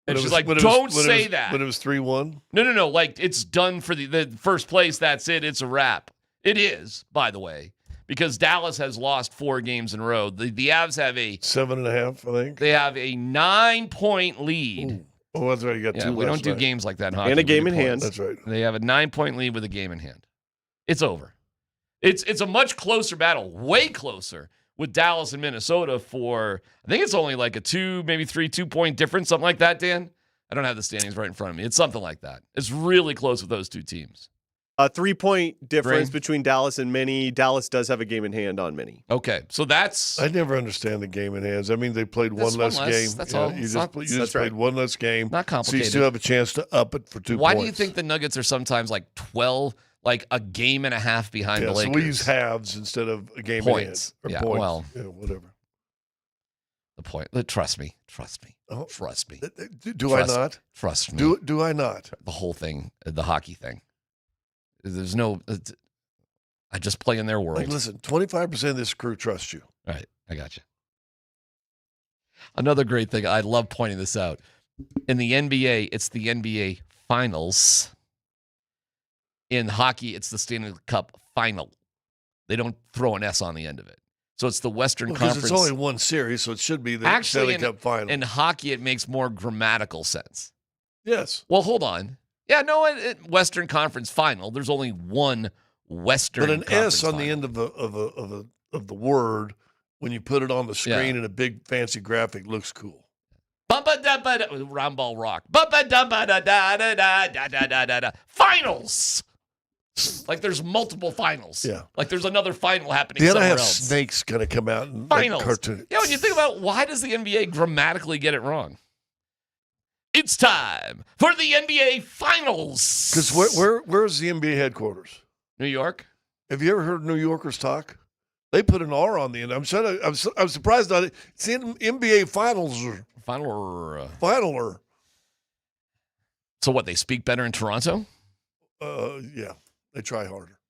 And she's like, don't say that. But it was 3-1? No. Like, it's done for the first place. That's it. It's a wrap. It is, by the way, because Dallas has lost 4 games in a row. The Avs have a 7.5, I think. They have a 9-point lead. Ooh. Oh, that's right. You got 2 We don't do night. games like that in hockey. And a game in points. hand. That's right. They have a 9-point lead with a game in hand. It's over. It's a much closer battle, way closer with Dallas and Minnesota for, I think it's only like a 2, maybe 3 2-point difference, something like that, Dan. I don't have the standings right in front of me. It's something like that. It's really close with those 2 teams. A 3-point difference between Dallas and Mini. Dallas does have a game in hand on Mini. Okay, so that's... I never understand the game in hands. I mean, they played one less game. That's all. You just played one less game. Not complicated. So you still have a chance to up it for 2 points. Why do you think the Nuggets are sometimes like 12, like a game and a half behind the Lakers? So we use halves instead of a game points. in hand. Or points. Well, whatever. The point. Trust me. Oh, trust me. Do I not? Trust me. Do I not? The whole thing, the hockey thing. There's no. I just play in their world. Like, listen, 25% of this crew trusts you. All right, I got you. Another great thing. I love pointing this out. In the NBA, it's the NBA Finals. In hockey, it's the Stanley Cup Final. They don't throw an S on the end of it. So it's the Western Conference. Because it's only one series, so it should be the Stanley Cup Final. In hockey, it makes more grammatical sense. Yes. Well, hold on. Yeah, no, Western Conference Final. There's only one Western. But an Conference S on final. the end of the word, when you put it on the screen in a big fancy graphic, looks cool. Round ball rock. Finals. Like there's multiple finals. Yeah. Like there's another final happening Then somewhere I have else. snakes going to come out and Finals. like cartoon. Yeah, when you think about why does the NBA grammatically get it wrong? It's time for the NBA Finals. Because where's the NBA headquarters? New York. Have you ever heard New Yorkers talk? They put an R on the end. I'm surprised on it. It's the NBA Finals. Finaler. So what? They speak better in Toronto? Yeah, they try harder.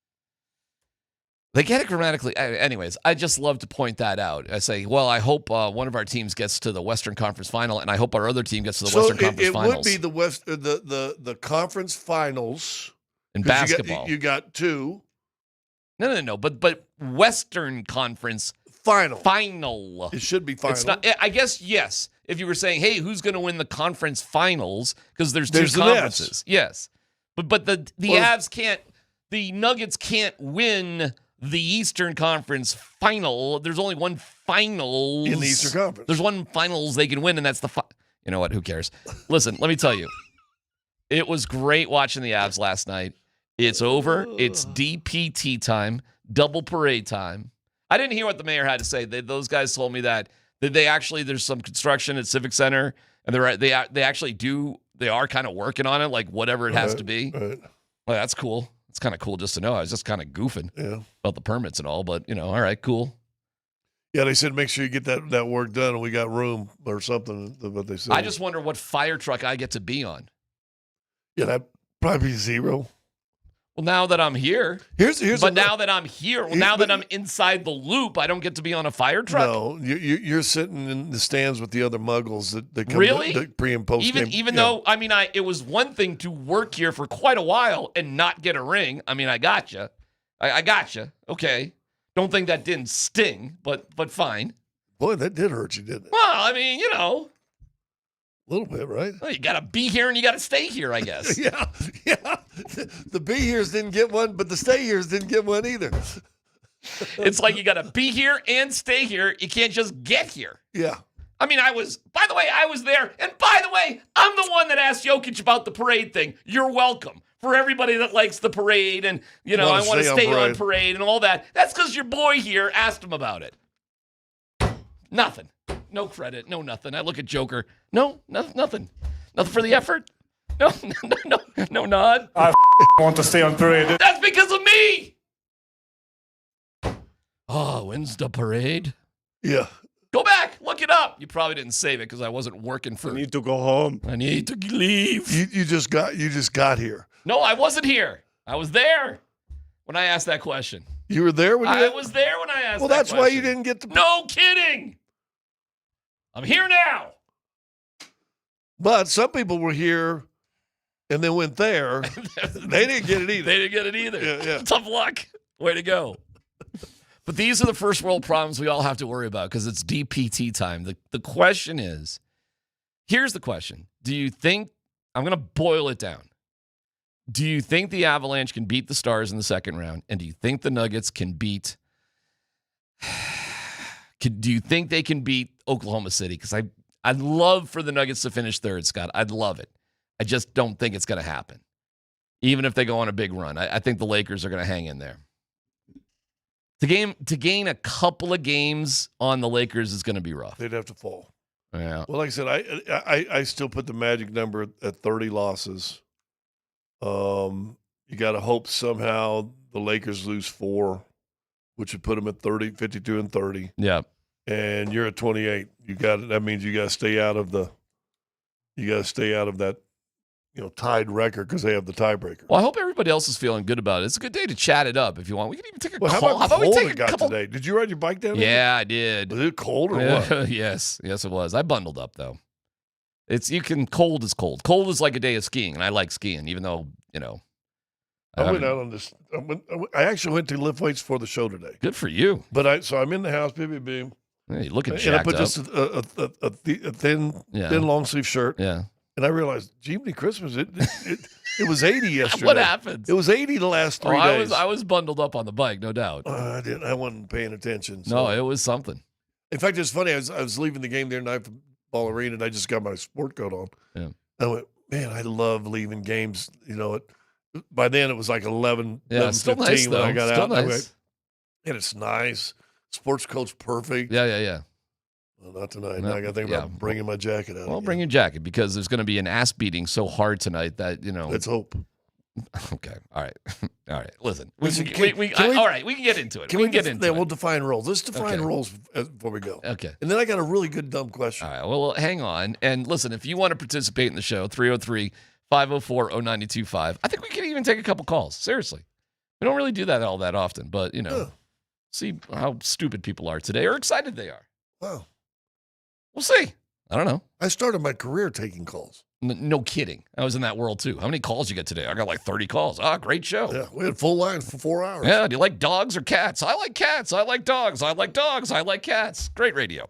They get it grammatically. Anyways, I just love to point that out. I say, well, I hope one of our teams gets to the Western Conference Final, and I hope our other team gets to the Western Conference Finals. It would be the conference finals in basketball. You got 2. No. But Western Conference Final. It should be final. It's not. I guess yes. If you were saying, hey, who's going to win the conference finals? Because there's 2 conferences. Yes, but the Avs can't. The Nuggets can't win the Eastern Conference Final. There's only one finals in the Eastern Conference. There's one finals they can win, and that's the. You know what? Who cares? Listen, let me tell you. It was great watching the Avs last night. It's over. It's DPT time, double parade time. I didn't hear what the mayor had to say. Those guys told me that they actually there's some construction at Civic Center, and they are kind of working on it, like whatever it has to be. Right. Well, that's cool. It's kind of cool just to know. I was just kind of goofing about the permits and all, but all right, cool. Yeah, they said make sure you get that work done, and we got room or something. What they said. I just wonder what fire truck I get to be on. Yeah, that probably 0. Well, now that I'm here, now that I'm inside the loop, I don't get to be on a fire truck. No, you're sitting in the stands with the other muggles that come really the pre and post game. Even though it was one thing to work here for quite a while and not get a ring. I mean, I gotcha. I gotcha. Okay, don't think that didn't sting, but fine. Boy, that did hurt you, didn't it? Well, I mean, a little bit, right? Well, you got to be here and you got to stay here, I guess. yeah. The be here's didn't get one, but the stay here's didn't get one either. It's like you got to be here and stay here. You can't just get here. Yeah. I mean, I was there. And by the way, I'm the one that asked Jokic about the parade thing. You're welcome. For everybody that likes the parade and, I want to stay on parade and all that. That's because your boy here asked him about it. Nothing. No credit. No nothing. I look at Joker. No, nothing. Nothing for the effort. No nod. I want to stay on parade. That's because of me. Oh, when's the parade? Yeah. Go back. Look it up. You probably didn't save it because I wasn't working for. I need to go home. I need to leave. You just got here. No, I wasn't here. I was there when I asked that question. You were there when I was there when I asked. Well, that that's question. why you didn't get the. No kidding. I'm here now. But some people were here and then went there. They didn't get it either. They didn't get it either. Yeah. Tough luck. Way to go. But these are the first world problems we all have to worry about because it's DPT time. The question is, here's the question. Do you think, I'm going to boil it down. Do you think the Avalanche can beat the Stars in the second round? And do you think the Nuggets can beat, do you think they can beat Oklahoma City? Because I'd love for the Nuggets to finish third, Scott. I'd love it. I just don't think it's going to happen. Even if they go on a big run. I think the Lakers are going to hang in there. To gain a couple of games on the Lakers is going to be rough. They'd have to fall. Yeah. Well, like I said, I still put the magic number at 30 losses. You got to hope somehow the Lakers lose 4, which would put them at 30, 52 and 30. Yeah. And you're at 28. That means you got to stay out of that, tied record because they have the tiebreaker. Well, I hope everybody else is feeling good about it. It's a good day to chat it up if you want. We can even take a How call. about How about we cold take it got couple today? Did you ride your bike down there? Yeah, I did. Was it cold or what? Yes, it was. I bundled up though. Cold is cold. Cold is like a day of skiing, and I like skiing, even though I went out on this. I actually went to lift weights for the show today. Good for you. But I'm in the house, BBB. Hey, looking and jacked I put up. just a thin long sleeve shirt. Yeah. And I realized, Jiminy Christmas, it was 80 yesterday. What happened? It was 80 the last 3 days. I was bundled up on the bike, no doubt. I wasn't paying attention. So. No, it was something. In fact, it's funny. I was leaving the game there tonight from Ball Arena, and I just got my sport coat on. Yeah. I went, man, I love leaving games. By then it was like 11, Yeah, still 15 nice, when I though. got Still out. nice. And it's nice. Sports coat's perfect. Yeah. Well, not tonight. No, Now I got to think about bringing my jacket out. Well, bring your jacket because there's going to be an ass beating so hard tonight that Let's hope. Okay. All right. Listen. All right. We can get into it. We can get into it. We'll define roles. Let's define roles before we go. Okay. And then I got a really good dumb question. All right. Well, hang on. And listen, if you want to participate in the show, 303-504-0925. I think we can even take a couple calls. Seriously. We don't really do that all that often, but, see how stupid people are today or excited they are. Wow. We'll see. I don't know. I started my career taking calls. No kidding. I was in that world too. How many calls you get today? I got like 30 calls. Great show. Yeah, we had full line for 4 hours. Yeah, do you like dogs or cats? I like cats. I like dogs. I like dogs. I like cats. Great radio.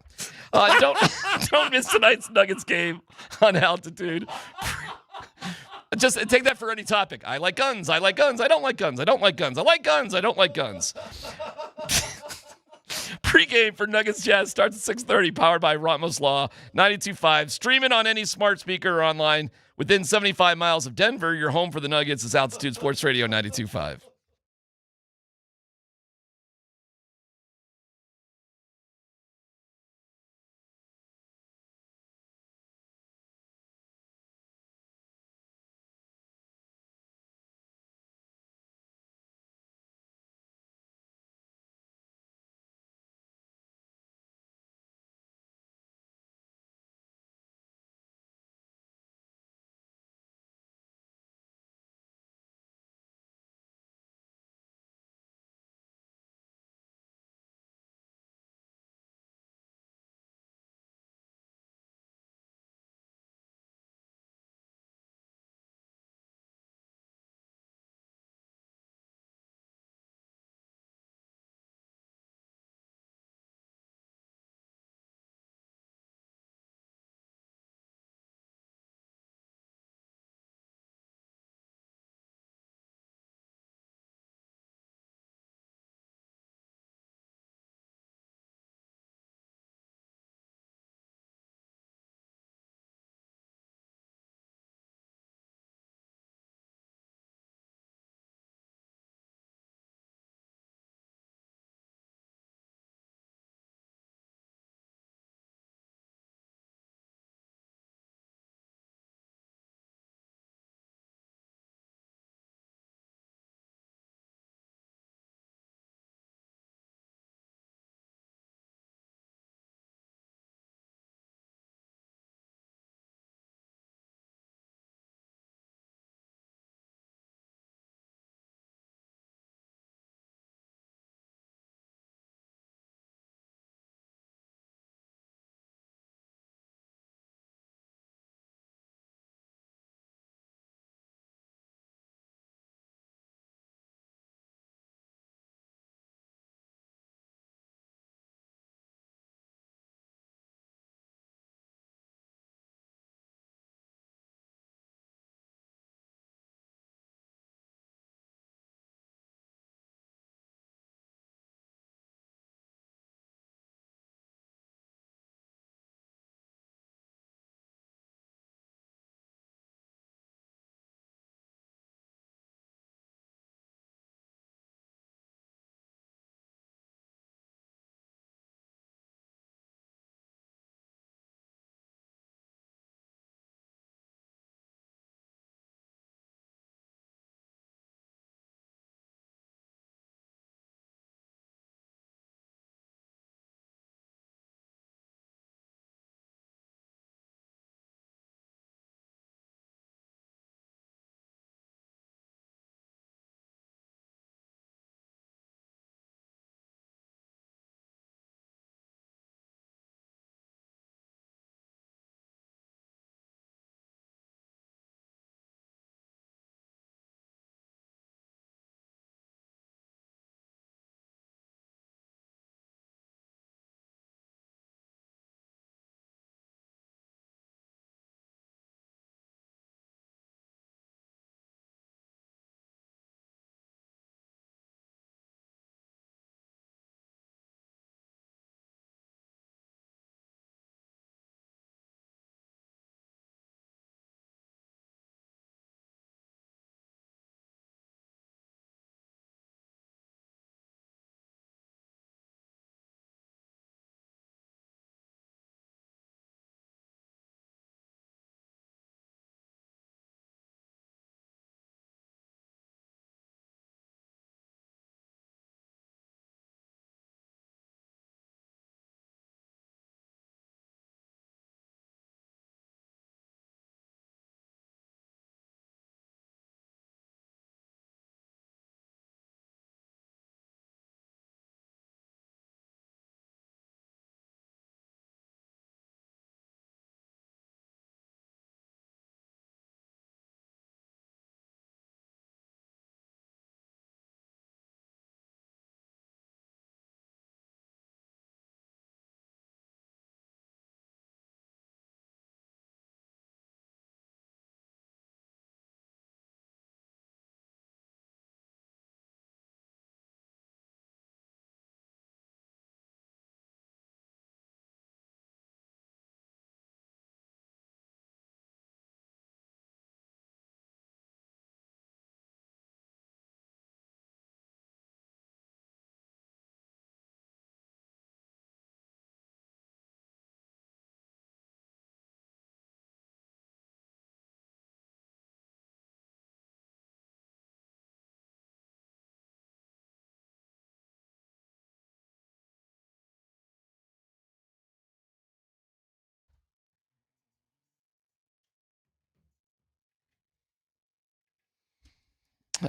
Don't miss tonight's Nuggets game on Altitude. Just take that for any topic. I like guns. I like guns. I don't like guns. I don't like guns. I like guns. I don't like guns. Pre-game for Nuggets Jazz starts at 6:30, powered by Ramos Law, 92.5. Stream it on any smart speaker or online. Within 75 miles of Denver, your home for the Nuggets is Altitude Sports Radio 92.5.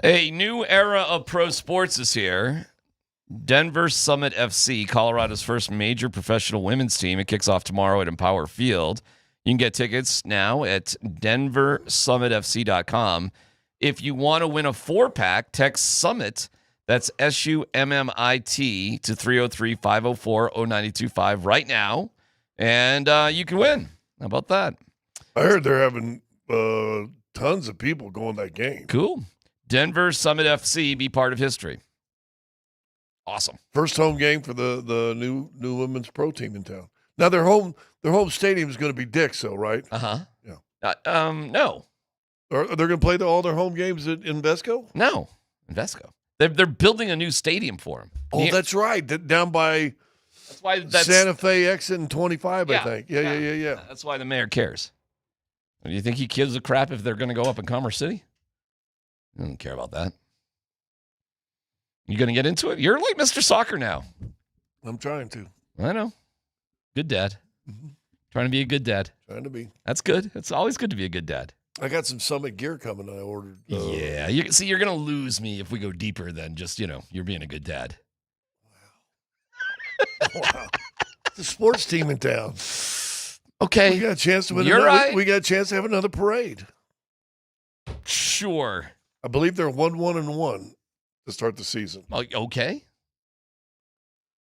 A new era of pro sports is here. Denver Summit FC, Colorado's first major professional women's team. It kicks off tomorrow at Empower Field. You can get tickets now at denversummitfc.com. If you want to win a 4-pack, text SUMMIT, that's SUMMIT, to 303-504-0925 right now, and you can win. How about that? I heard they're having tons of people going to that game. Cool. Denver Summit FC, be part of history. Awesome. First home game for the new women's pro team in town. Now their home stadium is going to be Dick's, though, right? Uh-huh. Yeah. No. Are they going to play all their home games in Vesco? No, Invesco. They're building a new stadium for them. Oh, that's right. Down by Santa Fe exit and 25, I think. Yeah. That's why the mayor cares. Do you think he gives a crap if they're going to go up in Commerce City? He doesn't care about that. You going to get into it? You're like Mr. Soccer now. I'm trying to. I know. Good dad. Mm-hmm. Trying to be a good dad. Trying to be. That's good. It's always good to be a good dad. I got some Summit gear coming I ordered. Yeah. You're going to lose me if we go deeper than just, you're being a good dad. Wow. It's a sports team in town. Okay. We got a chance to win we got a chance to have another parade. Sure. I believe they're 1-1-1 to start the season. Okay.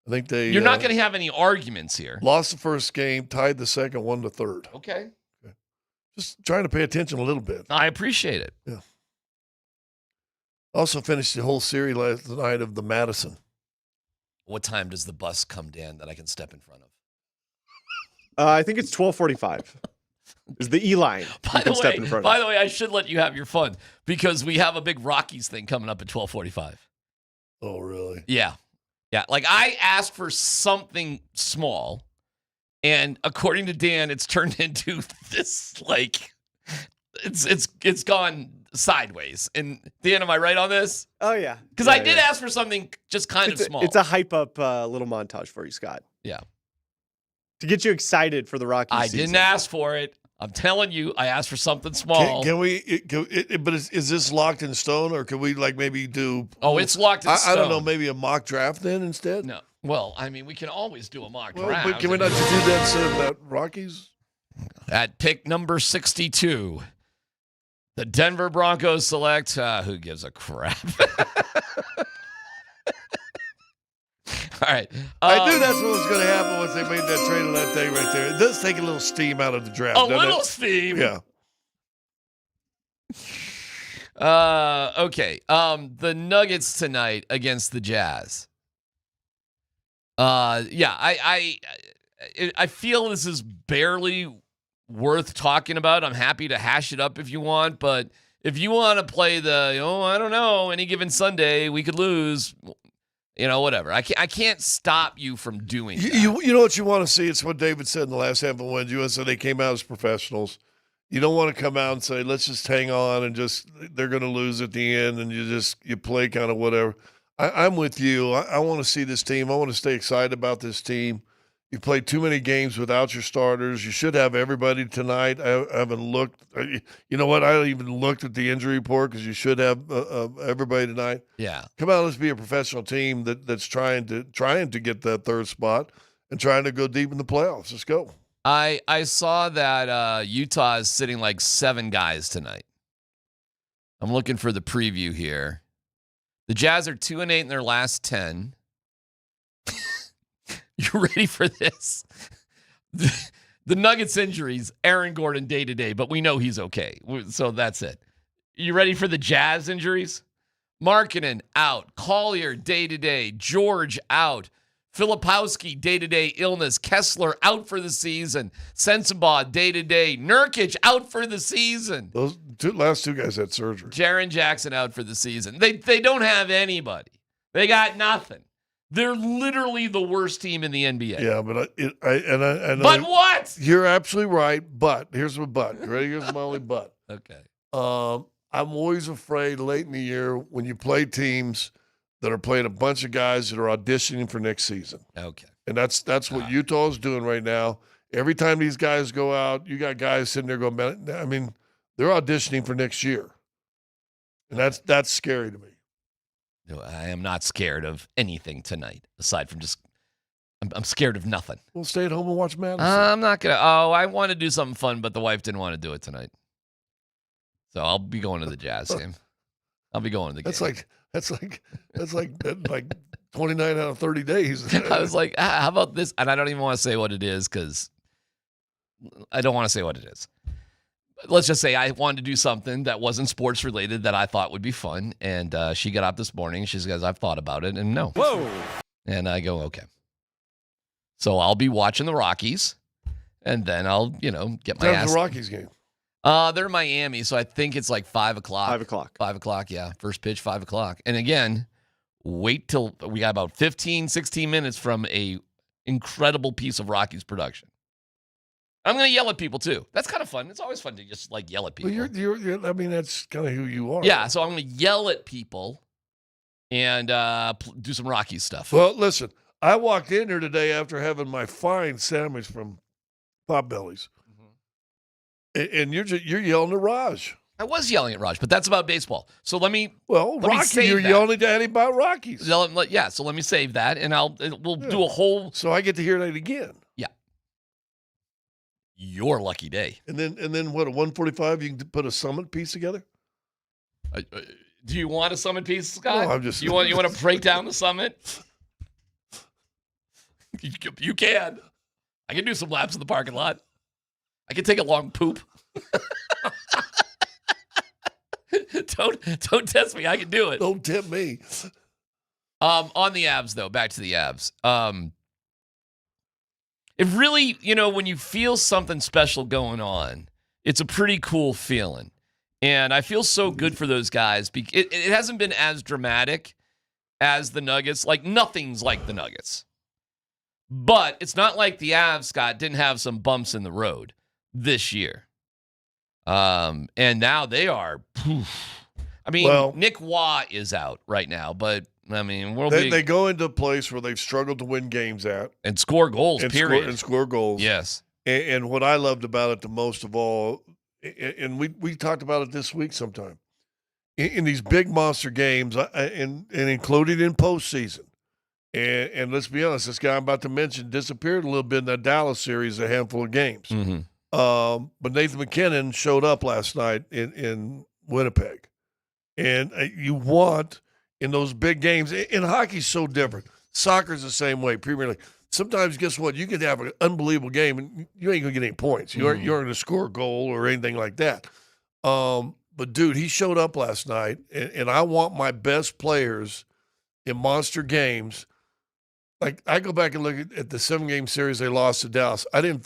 I think You're not going to have any arguments here. Lost the first game, tied the second, won the third. Okay. Just trying to pay attention a little bit. I appreciate it. Yeah. Also finished the whole series last night of the Madison. What time does the bus come, Dan, that I can step in front of? I think it's 12:45. Is the E line? By the way, I should let you have your fun because we have a big Rockies thing coming up at 12:45. Oh, really? Yeah. Like I asked for something small, and according to Dan, it's turned into this. Like, it's gone sideways. And Dan, am I right on this? Oh yeah. Because I did ask for something just kind of small. It's a hype up little montage for you, Scott. Yeah. To get you excited for the Rockies. I season. didn't ask for it. I'm telling you, I asked for something small. Can we? But is this locked in stone, or can we maybe do? Oh, it's locked in stone. I don't know. Maybe a mock draft then instead. No. Well, I mean, we can always do a mock draft. But can we not just do that instead of that Rockies? At pick number 62, the Denver Broncos select. Who gives a crap? All right. I knew that's what was going to happen once they made that trade on that thing right there. It does take a little steam out of the draft. A little steam. Yeah. Okay. The Nuggets tonight against the Jazz. I feel this is barely worth talking about. I'm happy to hash it up if you want, but if you want to play I don't know, any given Sunday we could lose. Whatever. I can't stop you from doing that. You know what you want to see? It's what David said in the last half of wins. You want to say they came out as professionals. You don't want to come out and say, let's just hang on and they're going to lose at the end and you play kind of whatever. I'm with you. I want to see this team. I want to stay excited about this team. You played too many games without your starters. You should have everybody tonight. I haven't looked. You know what? I haven't even looked at the injury report because you should have everybody tonight. Yeah. Come on, let's be a professional team that's trying to get that third spot and trying to go deep in the playoffs. Let's go. I saw that Utah is sitting like 7 guys tonight. I'm looking for the preview here. The Jazz are 2-8 in their last 10. You ready for this? The Nuggets injuries, Aaron Gordon day-to-day, but we know he's okay. So that's it. You ready for the Jazz injuries? Markkanen out. Collier day-to-day. George out. Filipowski day-to-day illness. Kessler out for the season. Sensabaugh day-to-day. Nurkic out for the season. Those last two guys had surgery. Jaren Jackson out for the season. They don't have anybody. They got nothing. They're literally the worst team in the NBA. Yeah, but I know. But what? You're absolutely right. But here's my but. You ready? Here's my only but. Okay. I'm always afraid late in the year when you play teams that are playing a bunch of guys that are auditioning for next season. Okay. And that's what Utah is doing right now. Every time these guys go out, you got guys sitting there going, I mean, they're auditioning for next year. And that's scary to me. No, I am not scared of anything tonight, aside from just I'm scared of nothing. We'll stay at home and watch Madison. I'm not going to. Oh, I want to do something fun, but the wife didn't want to do it tonight. So I'll be going to the Jazz game. I'll be going to the game. That's like 29 out of 30 days. I was like, how about this? And I don't even want to say what it is because I don't want to say what it is. Let's just say I wanted to do something that wasn't sports related that I thought would be fun. And she got up this morning. She says, I've thought about it. And no. Whoa. And I go, okay. So I'll be watching the Rockies. And then I'll, get my ass. The Rockies game? They're in Miami. So I think it's like 5 o'clock. 5 o'clock. 5 o'clock, yeah. First pitch, 5 o'clock. And again, wait till we got about 15, 16 minutes from a incredible piece of Rockies production. I'm going to yell at people, too. That's kind of fun. It's always fun to just, yell at people. Well, you're I mean, that's kind of who you are. Yeah, so I'm going to yell at people and do some Rockies stuff. Well, listen, I walked in here today after having my fine sandwich from Potbelly's. And you're yelling at Raj. I was yelling at Raj, but that's about baseball. So let me Rocky, you're yelling at Daddy about Rockies. Yeah, so let me save that, and we'll do a whole. So I get to hear that again. Yeah. Your lucky day. And then what? At 1:45, you can put a Summit piece together. Do you want a Summit piece, Scott? No, I'm just. You want to break down the Summit? You can. I can do some laps in the parking lot. I can take a long poop. Don't test me. I can do it. Don't tempt me. On the Avs, though, back to the Avs. It really, when you feel something special going on, it's a pretty cool feeling. And I feel so good for those guys. It hasn't been as dramatic as the Nuggets. Nothing's like the Nuggets. But it's not like the Avs, Scott, didn't have some bumps in the road this year. And now they are, I mean, Nick Waugh is out right now, but I mean, they go into a place where they've struggled to win games at. And score goals, period. And score goals. Yes. And what I loved about it the most of all, and we talked about it this week sometime, in these big monster games, and included in postseason. And let's be honest, this guy I'm about to mention disappeared a little bit in that Dallas series, a handful of games. Mm-hmm. But Nathan McKinnon showed up last night in Winnipeg. And you want, in those big games, and hockey's so different. Soccer's the same way, Premier League. Sometimes, guess what? You could have an unbelievable game, and you ain't going to get any points. You aren't going to score a goal or anything like that. But, dude, he showed up last night, and I want my best players in monster games. I go back and look at the 7-game series they lost to Dallas. I didn't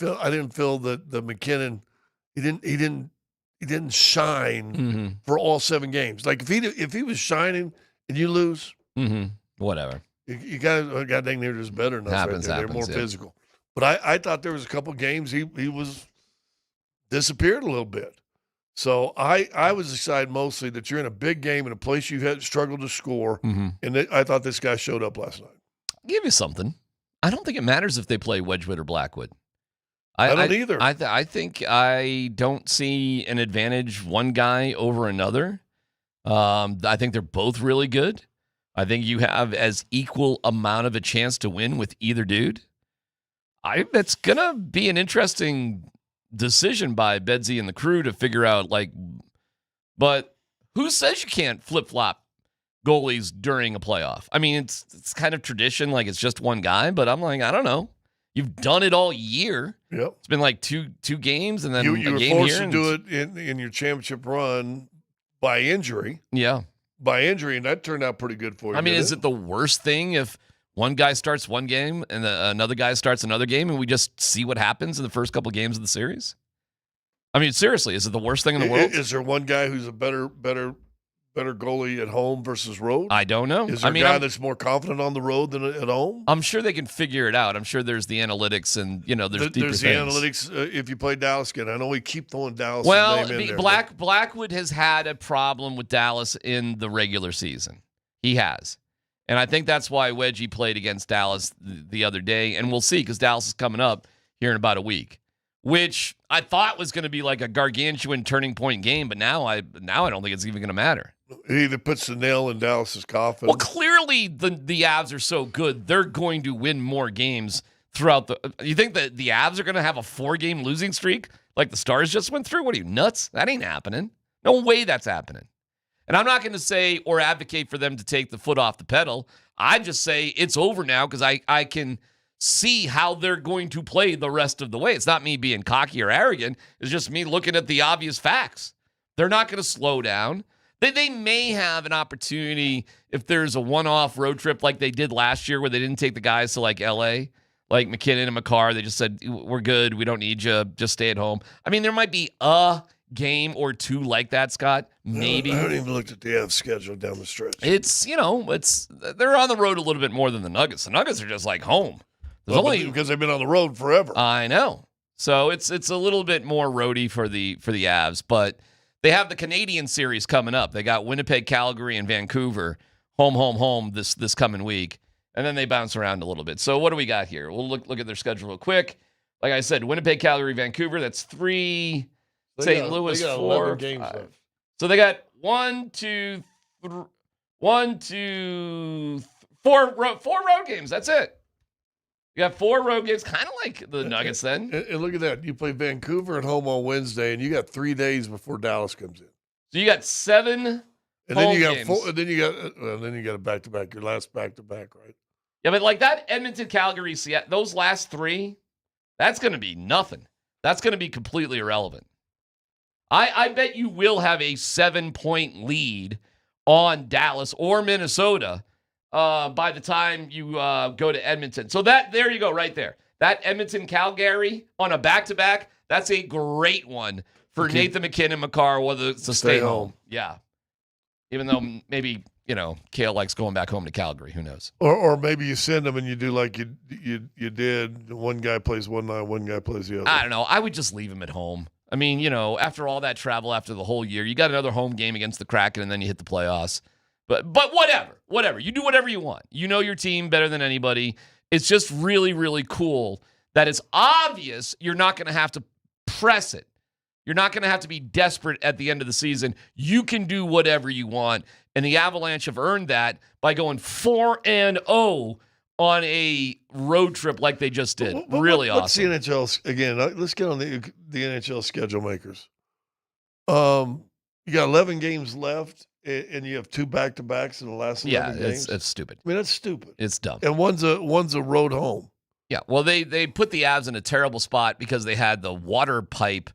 feel that the McKinnon he didn't shine for all 7 games. If he was shining and you lose, whatever. You got dang near just better than us. Happens, They're more physical. But I thought there was a couple games he was disappeared a little bit. So I was excited mostly that you're in a big game in a place you had struggled to score, and I thought this guy showed up last night. I'll give you something. I don't think it matters if they play Wedgwood or Blackwood. I don't either. I think I don't see an advantage one guy over another. I think they're both really good. I think you have as equal amount of a chance to win with either dude. It's going to be an interesting decision by Bedsy and the crew to figure out, but who says you can't flip-flop goalies during a playoff? I mean, it's kind of tradition, it's just one guy, but I'm I don't know. You've done it all year. Yep. It's been two games and then you a were game forced here. to do it in your championship run by injury. Yeah. By injury, and that turned out pretty good for you. I mean, is it the worst thing if one guy starts one game and another guy starts another game and we just see what happens in the first couple games of the series? I mean, seriously, is it the worst thing in the world? Is there one guy who's a better goalie at home versus road? I don't know. Is there a guy that's more confident on the road than at home? I'm sure they can figure it out. I'm sure there's the analytics and, there's deeper the things. analytics if you play Dallas again. I know we keep throwing Dallas name in there. Blackwood has had a problem with Dallas in the regular season. He has. And I think that's why Wedgie played against Dallas the other day. And we'll see because Dallas is coming up here in about a week. which I thought was going to be like a gargantuan turning point game, but now I don't think it's even going to matter. It either puts the nail in Dallas's coffin. Well, clearly the Avs are so good, they're going to win more games throughout the. You think that the Avs are going to have a 4-game losing streak like the Stars just went through? What are you, nuts? That ain't happening. No way that's happening. And I'm not going to say or advocate for them to take the foot off the pedal. I just say it's over now because I can see how they're going to play the rest of the way. It's not me being cocky or arrogant. It's just me looking at the obvious facts. They're not going to slow down. They may have an opportunity if there's a one-off road trip like they did last year where they didn't take the guys to like L.A., like McKinnon and McCarr. They just said, we're good. We don't need you. Just stay at home. I mean, there might be a game or two like that, Scott. Maybe. I haven't even looked at the Avs schedule down the stretch. They're on the road a little bit more than the Nuggets. The Nuggets are just like home. Because they've been on the road forever. I know. So it's a little bit more roady for the Avs, but they have the Canadian series coming up. They got Winnipeg, Calgary, and Vancouver home this coming week, and then they bounce around a little bit. So what do we got here? We'll look at their schedule real quick. Like I said, Winnipeg, Calgary, Vancouver. That's 3. St. Louis, 4, games 5. Left. So they got 4 road games. That's it. You got 4 road games, kind of like the Nuggets then. And look at that. You play Vancouver at home on Wednesday, and you got 3 days before Dallas comes in. So you got 7 and then you got games. 4, and then you got a back-to-back, your last back-to-back, right? Yeah, but like that Edmonton, Calgary, Seattle, those last 3, that's going to be nothing. That's going to be completely irrelevant. I bet you will have a 7-point lead on Dallas or Minnesota by the time you go to Edmonton. So there you go right there. That Edmonton-Calgary on a back-to-back, that's a great one for Nathan McKinnon, McCarr, whether it's to stay home. Yeah. Even though maybe, Kale likes going back home to Calgary. Who knows? Or maybe you send them and you do like you did. One guy plays one night, one guy plays the other. I don't know. I would just leave him at home. I mean, after all that travel, after the whole year, you got another home game against the Kraken, and then you hit the playoffs. But whatever. You do whatever you want. You know your team better than anybody. It's just really, really cool that it's obvious you're not going to have to press it. You're not going to have to be desperate at the end of the season. You can do whatever you want, and the Avalanche have earned that by going 4-0 on a road trip like they just did. Really awesome. What's the NHL again? Let's get on the NHL schedule makers. You got 11 games left, and you have 2 back-to-backs in the last 11 games. Yeah, it's stupid. I mean, that's stupid. It's dumb. And one's a road home. Yeah, well, they put the Avs in a terrible spot because they had the water pipe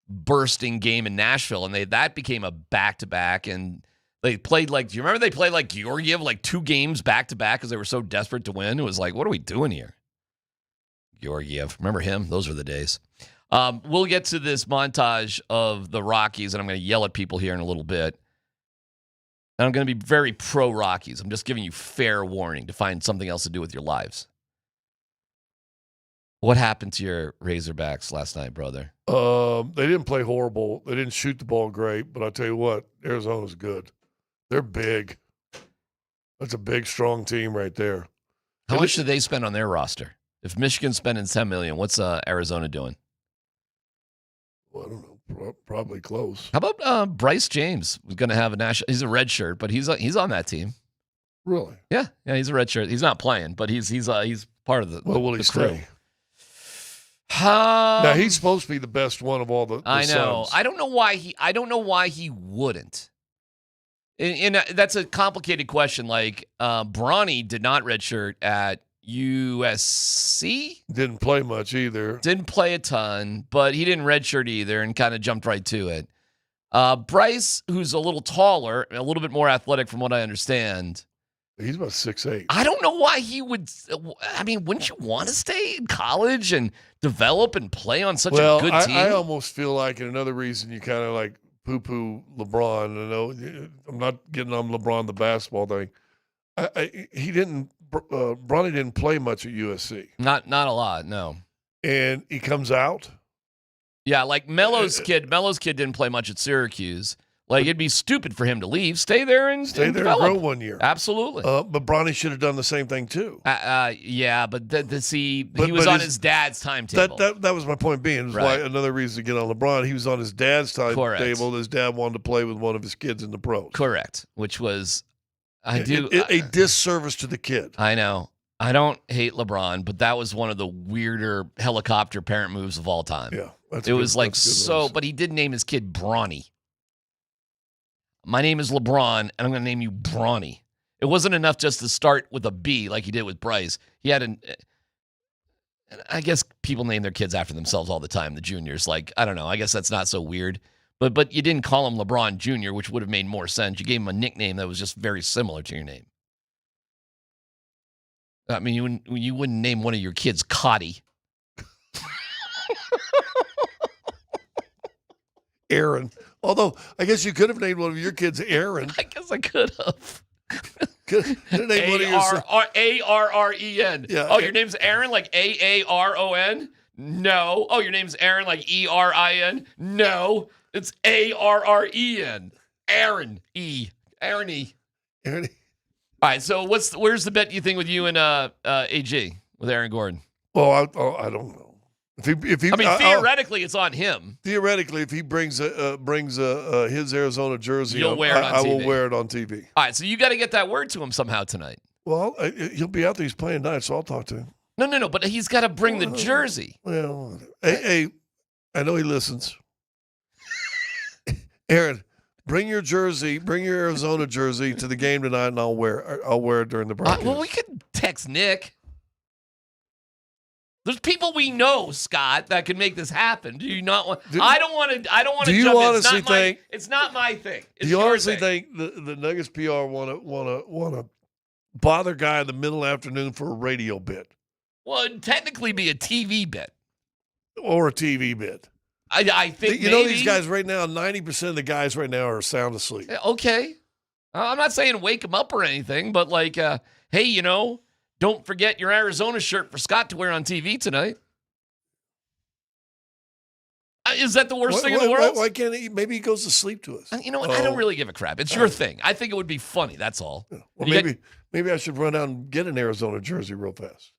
bursting game in Nashville, and that became a back-to-back, and they played do you remember they played like Georgiev, 2 games back-to-back because they were so desperate to win? It was like, what are we doing here? Georgiev. Remember him? Those were the days. We'll get to this montage of the Rockies, and I'm going to yell at people here in a little bit. And I'm going to be very pro-Rockies. I'm just giving you fair warning to find something else to do with your lives. What happened to your Razorbacks last night, brother? They didn't play horrible. They didn't shoot the ball great, but I'll tell you what, Arizona's good. They're big. That's a big, strong team right there. How much did they spend on their roster? If Michigan's spending $10 million, what's Arizona doing? Well, I don't know. Probably close. How about Bryce James? He's going to have a national. He's a red shirt, but he's on that team. Really? Yeah, he's a red shirt. He's not playing, but he's part of the. Well, will he stay? Now he's supposed to be the best one of all the I know. Sons. I don't know why he wouldn't. And that's a complicated question. Like Bronny did not redshirt at USC. Didn't play much either. Didn't play a ton, but he didn't redshirt either and kind of jumped right to it. Bryce, who's a little taller, a little bit more athletic from what I understand. He's about 6'8". I don't know why he would. I mean, wouldn't you want to stay in college and develop and play on such a good team? I almost feel like, and another reason you kind of like poo-poo LeBron. I know I'm not getting on LeBron the basketball thing. Bronny didn't play much at USC. Not a lot, no. And he comes out. Yeah, like Melo's kid. Melo's kid didn't play much at Syracuse. Like, it'd be stupid for him to leave. Stay there and develop. Grow 1 year. Absolutely. But Bronny should have done the same thing too. Yeah, but he was on his dad's timetable. That was my point being. Is why another reason to get on LeBron. He was on his dad's timetable. His dad wanted to play with one of his kids in the pros. Correct. Which was, a disservice to the kid. I know. I don't hate LeBron, but that was one of the weirder helicopter parent moves of all time. Yeah. It was like so, but he did name his kid Bronny. My name is LeBron, and I'm going to name you Bronny. It wasn't enough just to start with a B like he did with Bryce. He had I guess people name their kids after themselves all the time, the juniors. Like, I don't know. I guess that's not so weird. But you didn't call him LeBron Jr., which would have made more sense. You gave him a nickname that was just very similar to your name. I mean, you wouldn't name one of your kids Cotty. Aaron. Although, I guess you could have named one of your kids Aaron. I guess I could have. A-R-R-E-N. Yeah. Oh, your name's Aaron, like A-A-R-O-N? No. Oh, your name's Aaron, like E-R-I-N? No. It's A-R-R-E-N. Aaron E. Aaron E. Aaron E. All right, so where's the bet you think with you and AG, with Aaron Gordon? Well, I don't know. If he, I mean, theoretically, it's on him. Theoretically, if he brings his Arizona jersey, You'll wear it on TV. I will wear it on TV. All right, so you got to get that word to him somehow tonight. Well, he'll be out there. He's playing tonight, so I'll talk to him. No, but he's got to bring the jersey. Well, hey, I know he listens. Aaron, bring your Arizona jersey to the game tonight, and I'll wear it during the broadcast. Well, we could text Nick. There's people we know, Scott, that can make this happen. Do you not want? I don't want to. Do you jump honestly in. think it's not my thing? It's do you your honestly thing. think the Nuggets PR want to bother guy in the middle afternoon for a radio bit? Well, it'd technically be a TV bit or a TV bit. I think you know these guys right now. 90% of the guys right now are sound asleep. Okay, I'm not saying wake them up or anything, but like, hey, don't forget your Arizona shirt for Scott to wear on TV tonight. Is that the worst thing in the world? Why can't he? Maybe he goes to sleep to us. You know what? I don't really give a crap. It's your thing. I think it would be funny. That's all. Well, maybe I should run out and get an Arizona jersey real fast.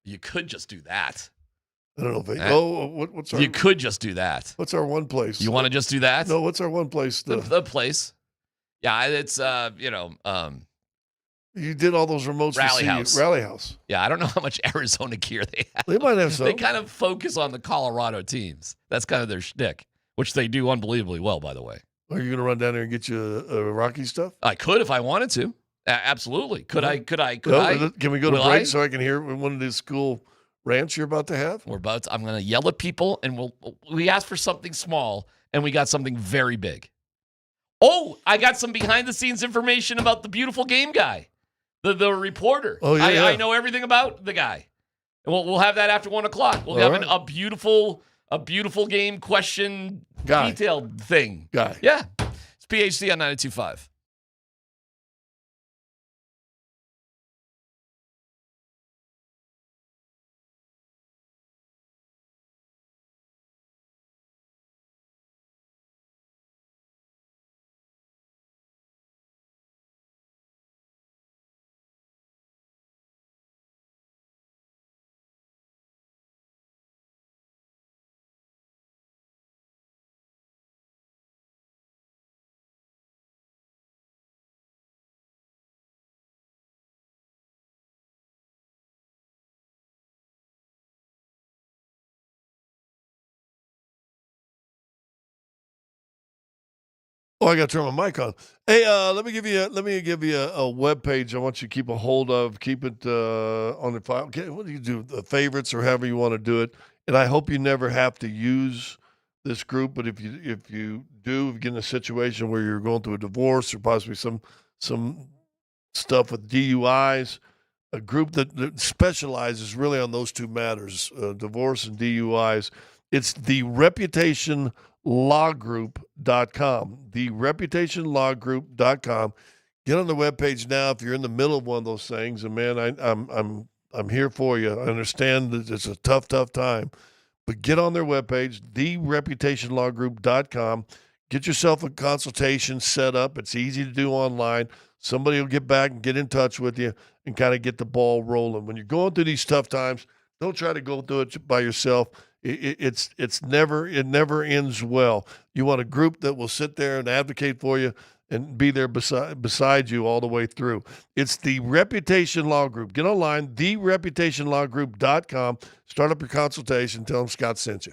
You could just do that. I don't know. What's our? You could just do that. What's our one place? You want to just do that? No. What's our one place? The place. Yeah, it's You did all those remotes. Rally House. Rally House. Yeah, I don't know how much Arizona gear they have. They might have some. They kind of focus on the Colorado teams. That's kind of their shtick, which they do unbelievably well, by the way. Are you going to run down there and get you Rocky stuff? I could if I wanted to. Absolutely. Could I? Can we go to break so I can hear one of these cool rants you're about to have? I'm going to yell at people, and we asked for something small, and we got something very big. Oh, I got some behind-the-scenes information about the beautiful game guy. The reporter. Oh, yeah, I know everything about the guy. And we'll have that after 1 o'clock. We'll have a beautiful game question detailed thing. Guy. Yeah. It's PHC on 92.5. Oh, I got to turn my mic on. Hey, let me give you a web page I want you to keep a hold of. Keep it on the file. What do you do? The favorites or however you want to do it. And I hope you never have to use this group. But if you do, if you get in a situation where you're going through a divorce or possibly some stuff with DUIs, a group that specializes really on those two matters, divorce and DUIs. It's the reputationlawgroup.com. The reputationlawgroup.com. Get on the webpage now if you're in the middle of one of those things. And man, I'm here for you. I understand that it's a tough time. But get on their webpage, thereputationlawgroup.com. Get yourself a consultation set up. It's easy to do online. Somebody will get back and get in touch with you and kind of get the ball rolling. When you're going through these tough times, don't try to go through it by yourself. It never ends well. You want a group that will sit there and advocate for you and be there beside you all the way through. It's the Reputation Law Group. Get online, thereputationlawgroup.com. Start up your consultation. Tell them Scott sent you.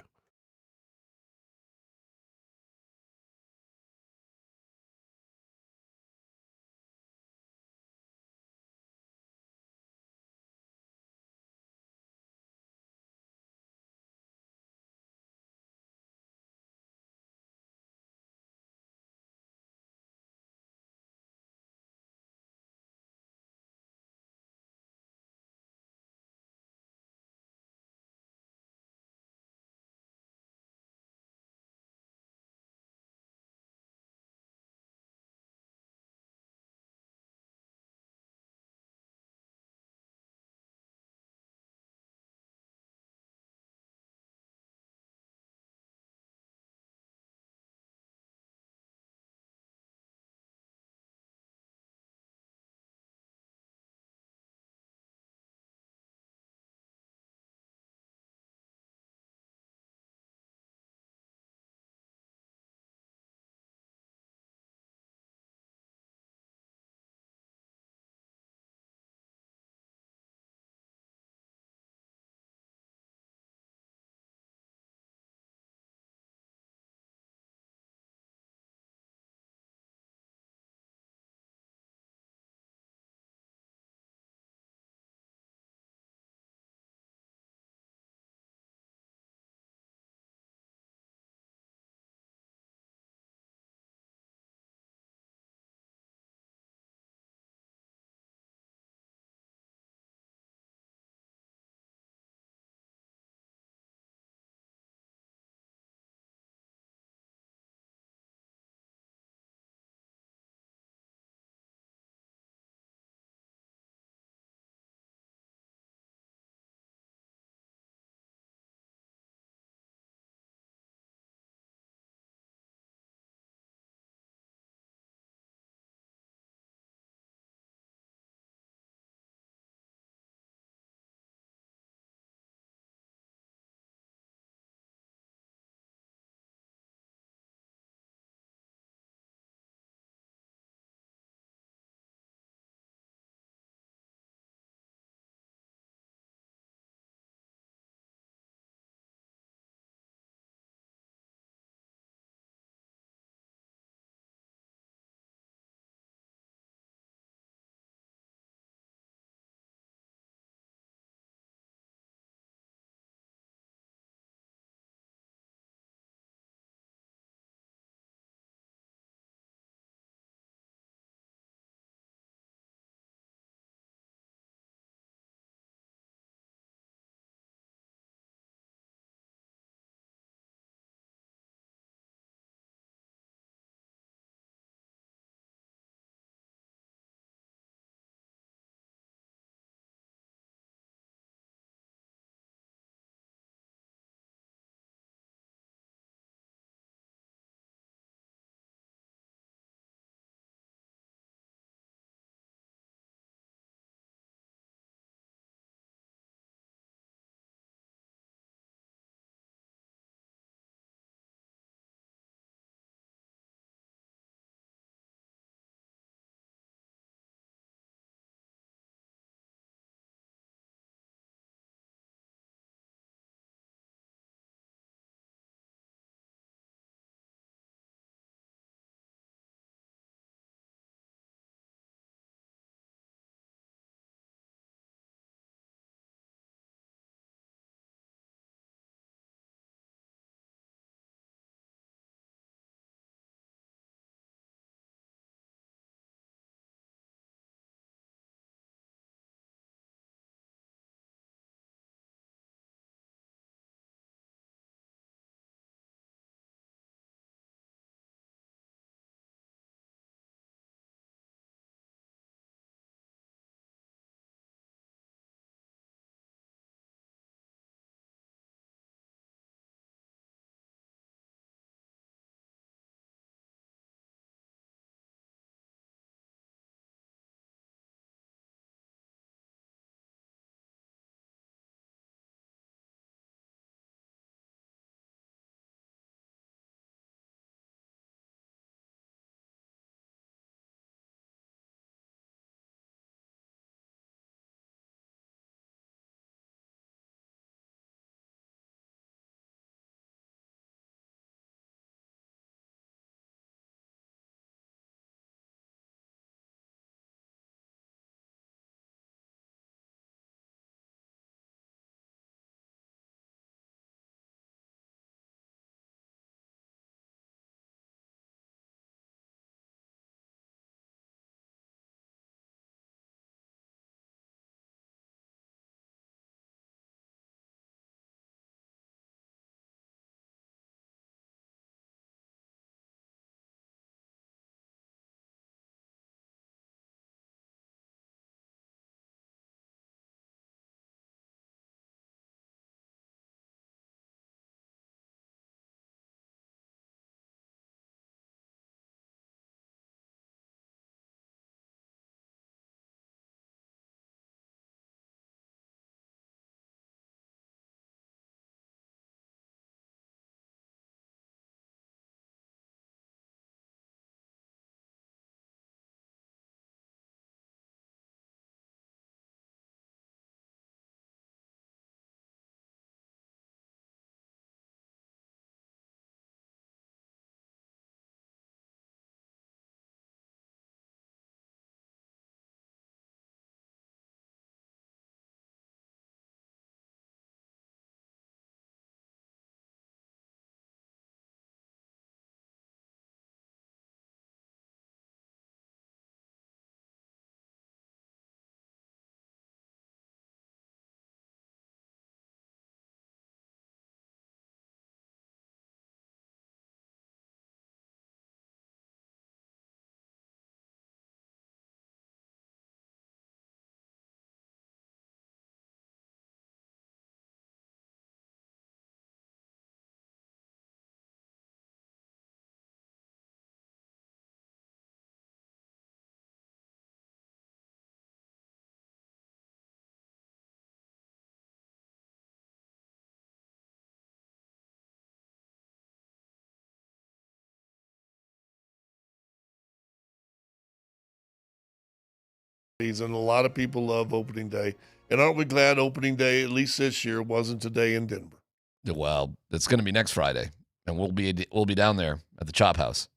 And a lot of people love opening day. And aren't we glad opening day, at least this year, wasn't today in Denver? Well, it's going to be next Friday, and we'll be down there at the Chop House.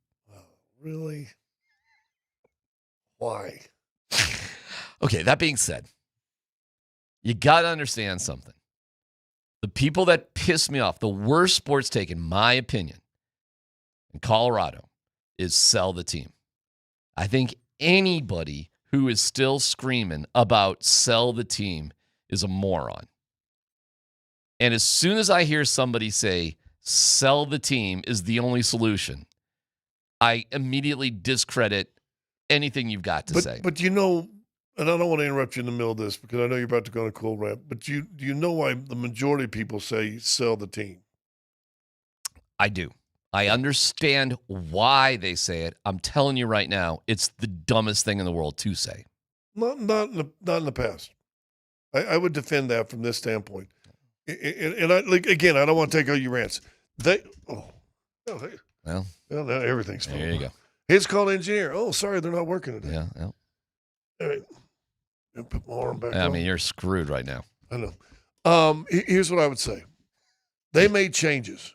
Really? Why? Okay, that being said, you got to understand something. The people that piss me off, the worst sports take, in my opinion, in Colorado, is sell the team. I think anybody who is still screaming about sell the team is a moron. And as soon as I hear somebody say sell the team is the only solution, I immediately discredit anything you've got to say. But you know, and I don't want to interrupt you in the middle of this because I know you're about to go on a cool rant, but do you know why the majority of people say sell the team? I do. I understand why they say it. I'm telling you right now, it's the dumbest thing in the world to say. Not in the past. I would defend that from this standpoint. And I, like, again, I don't want to take all your rants. Well, now everything's fine. There you go. His call engineer. Oh, sorry, they're not working today. Yeah. All right. I'll put my arm back I on. mean, you're screwed right now. I know. Here's what I would say. They made changes.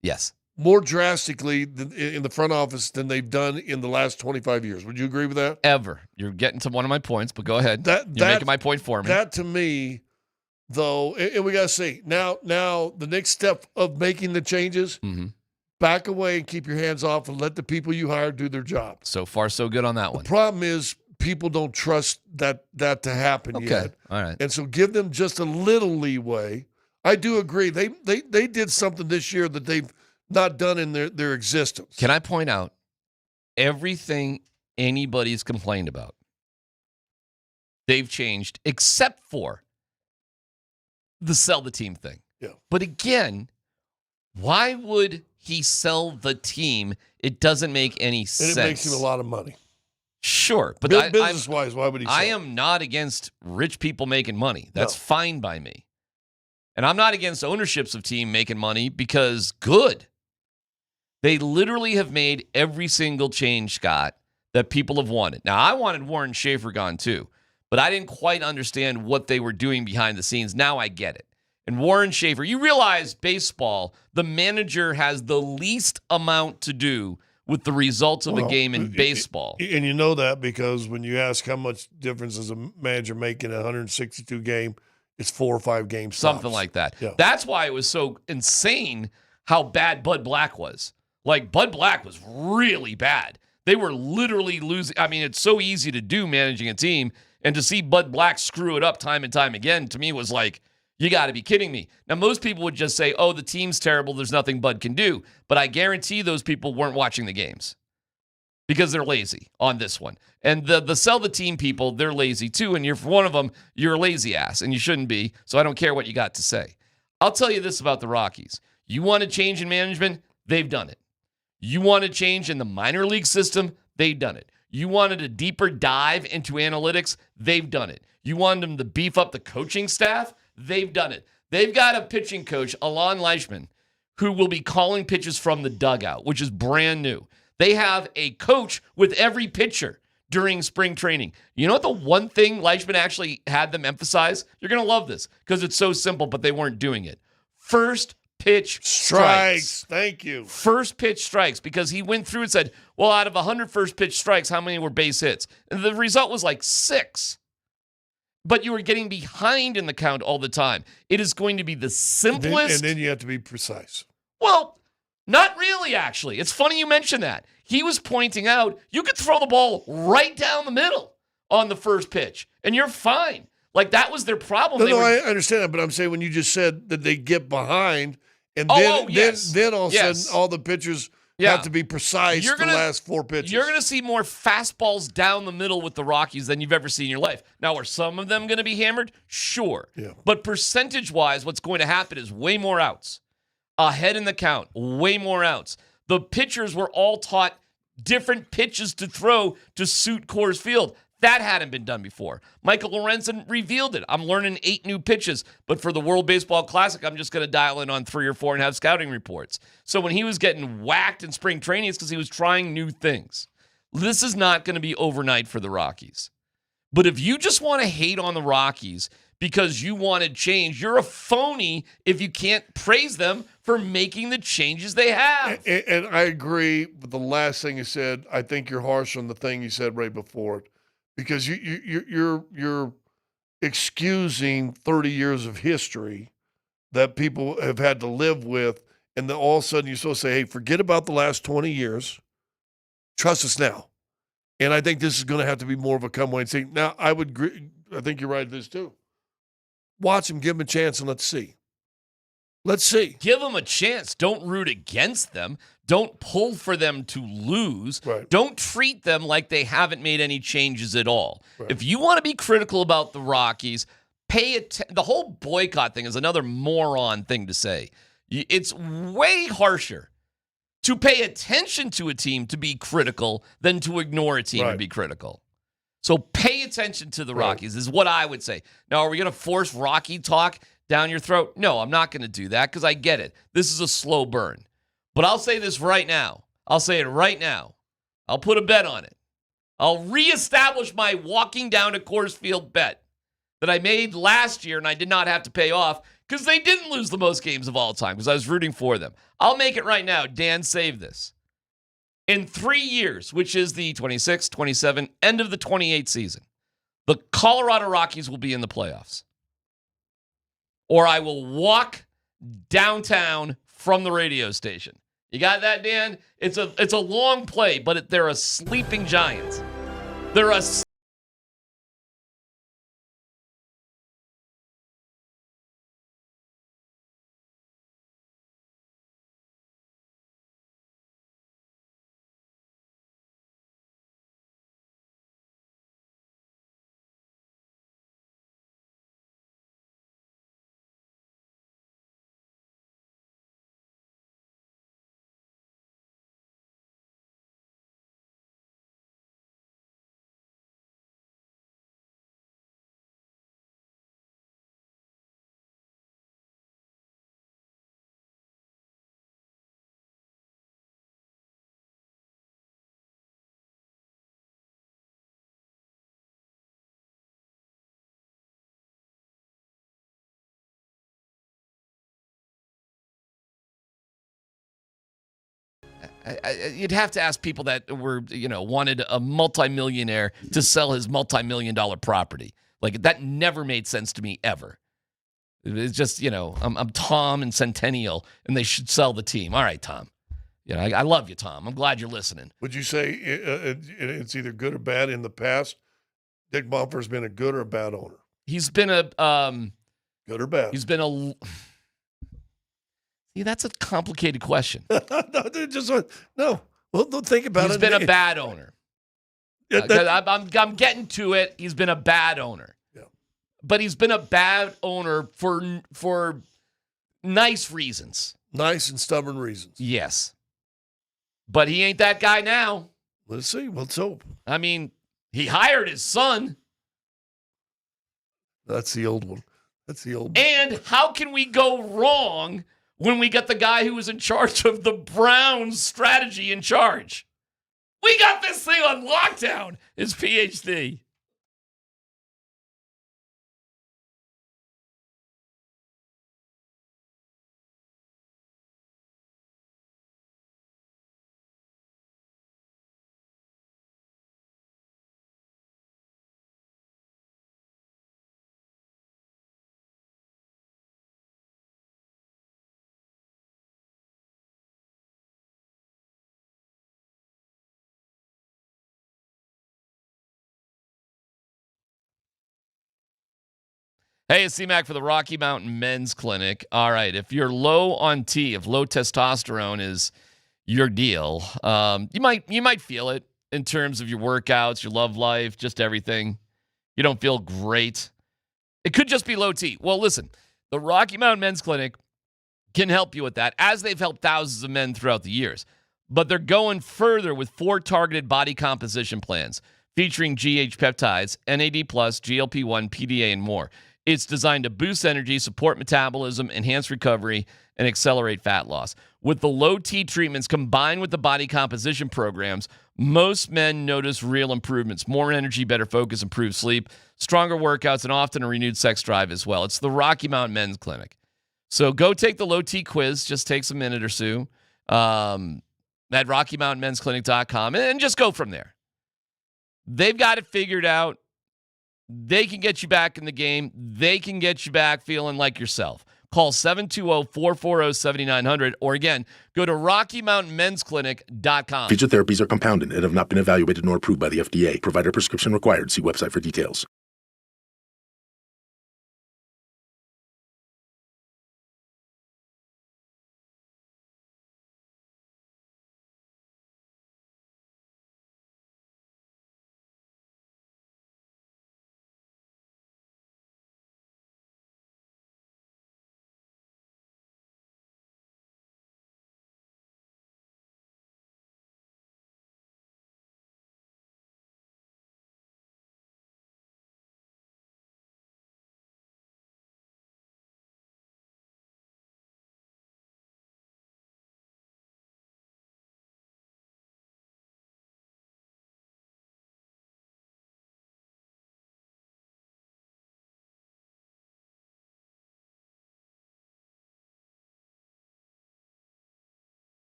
Yes. More drastically in the front office than they've done in the last 25 years. Would you agree with that? Ever. You're getting to one of my points, but go ahead. You're making my point for me. That to me, though, and we got to see. Now the next step of making the changes, back away and keep your hands off and let the people you hire do their job. So far, so good on that one. The problem is people don't trust that to happen yet. All right. And so give them just a little leeway. I do agree. They did something this year that they've not done in their existence. Can I point out everything anybody's complained about? They've changed except for the sell the team thing. Yeah. But again, why would he sell the team? It doesn't make any sense. And it makes him a lot of money. Sure. But business-wise, why would he sell? I am not against rich people making money. That's fine by me. And I'm not against ownerships of team making money because good. They literally have made every single change, Scott, that people have wanted. Now, I wanted Warren Schaefer gone too, but I didn't quite understand what they were doing behind the scenes. Now I get it. And Warren Schaefer, you realize baseball, the manager has the least amount to do with the results of a game in baseball. And you know that because when you ask how much difference does a manager make in a 162 game, it's 4 or 5 games. Something like that. Yeah. That's why it was so insane how bad Bud Black was. Like, Bud Black was really bad. They were literally losing. I mean, it's so easy to do managing a team, and to see Bud Black screw it up time and time again, to me, was like, you got to be kidding me. Now, most people would just say, oh, the team's terrible. There's nothing Bud can do. But I guarantee those people weren't watching the games because they're lazy on this one. And the sell the team people, they're lazy too. And you're one of them, you're a lazy ass, and you shouldn't be. So I don't care what you got to say. I'll tell you this about the Rockies. You want a change in management? They've done it. You want a change in the minor league system? They've done it. You wanted a deeper dive into analytics? They've done it. You wanted them to beef up the coaching staff? They've done it. They've got a pitching coach, Alon Leishman, who will be calling pitches from the dugout, which is brand new. They have a coach with every pitcher during spring training. You know what the one thing Leishman actually had them emphasize? You're going to love this because it's so simple, but they weren't doing it. First pitch strikes. Thank you. First pitch strikes, because he went through and said, well, out of 100 first pitch strikes, how many were base hits? And the result was like 6. But you were getting behind in the count all the time. It is going to be the simplest. And then you have to be precise. Well, not really, actually. It's funny you mention that. He was pointing out you could throw the ball right down the middle on the first pitch, and you're fine. Like, that was their problem. I understand that, but I'm saying when you just said that they get behind, and then all of a sudden all the pitchers have to be precise the last 4 pitches. You're going to see more fastballs down the middle with the Rockies than you've ever seen in your life. Now, are some of them going to be hammered? Sure. Yeah. But percentage-wise, what's going to happen is way more outs. Ahead in the count, way more outs. The pitchers were all taught different pitches to throw to suit Coors Field. That hadn't been done before. Michael Lorenzen revealed it. I'm learning 8 new pitches, but for the World Baseball Classic, I'm just going to dial in on 3 or 4 and have scouting reports. So when he was getting whacked in spring training, it's because he was trying new things. This is not going to be overnight for the Rockies. But if you just want to hate on the Rockies because you wanted change, you're a phony if you can't praise them for making the changes they have. And I agree with the last thing you said. I think you're harsh on the thing you said right before it, because you're excusing 30 years of history that people have had to live with, and then all of a sudden you're supposed to say, hey, forget about the last 20 years. Trust us now. And I think this is going to have to be more of a come wait and see. Now, I think you're right at this too. Watch him, give him a chance, and let's see. Let's see. Give them a chance. Don't root against them. Don't pull for them to lose. Right. Don't treat them like they haven't made any changes at all. Right. If you want to be critical about the Rockies, the whole boycott thing is another moron thing to say. It's way harsher to pay attention to a team to be critical than to ignore a team and be critical. So pay attention to the Rockies is what I would say. Now, are we going to force Rocky talk down your throat? No, I'm not going to do that because I get it. This is a slow burn. But I'll say this right now. I'll say it right now. I'll put a bet on it. I'll reestablish my walking down to Coors Field bet that I made last year and I did not have to pay off because they didn't lose the most games of all time because I was rooting for them. I'll make it right now. Dan, save this. In 3 years, which is the 26, 27, end of the 28 season, the Colorado Rockies will be in the playoffs. Or I will walk downtown from the radio station. You got that, Dan? It's a long play, but they're a sleeping giant. They're a you'd have to ask people that wanted a multimillionaire to sell his multimillion-dollar property. Like, that never made sense to me ever. It's just, I'm Tom and Centennial, and they should sell the team. All right, Tom. I love you, Tom. I'm glad you're listening. Would you say it's either good or bad in the past? Dick Bumper's been a good or a bad owner? He's been a good or bad? He's been a. See, that's a complicated question. No. Well, don't think about it. He's been a bad owner. I'm getting to it. He's been a bad owner. Yeah. But he's been a bad owner for nice reasons. Nice and stubborn reasons. Yes. But he ain't that guy now. Let's see. Let's hope. I mean, he hired his son. That's the old one. And how can we go wrong when we got the guy who was in charge of the Browns strategy in charge? We got this thing on lockdown, his PhD. Hey, it's DMac for the Rocky Mountain Men's Clinic. All right, if you're low on T, if low testosterone is your deal, you might feel it in terms of your workouts, your love life, just everything. You don't feel great. It could just be low T. Well, listen, the Rocky Mountain Men's Clinic can help you with that, as they've helped thousands of men throughout the years. But they're going further with 4 targeted body composition plans featuring GH peptides, NAD+, GLP-1, PDA, and more. It's designed to boost energy, support metabolism, enhance recovery, and accelerate fat loss. With the low T treatments combined with the body composition programs, most men notice real improvements. More energy, better focus, improved sleep, stronger workouts, and often a renewed sex drive as well. It's the Rocky Mountain Men's Clinic. So go take the low T quiz. Just takes a minute or so at RockyMountainMen'sClinic.com and just go from there. They've got it figured out. They can get you back in the game. They can get you back feeling like yourself. Call 720-440-7900 or again, go to RockyMountainMen'sClinic.com. Featured therapies are compounded and have not been evaluated nor approved by the FDA. Provider prescription required. See website for details.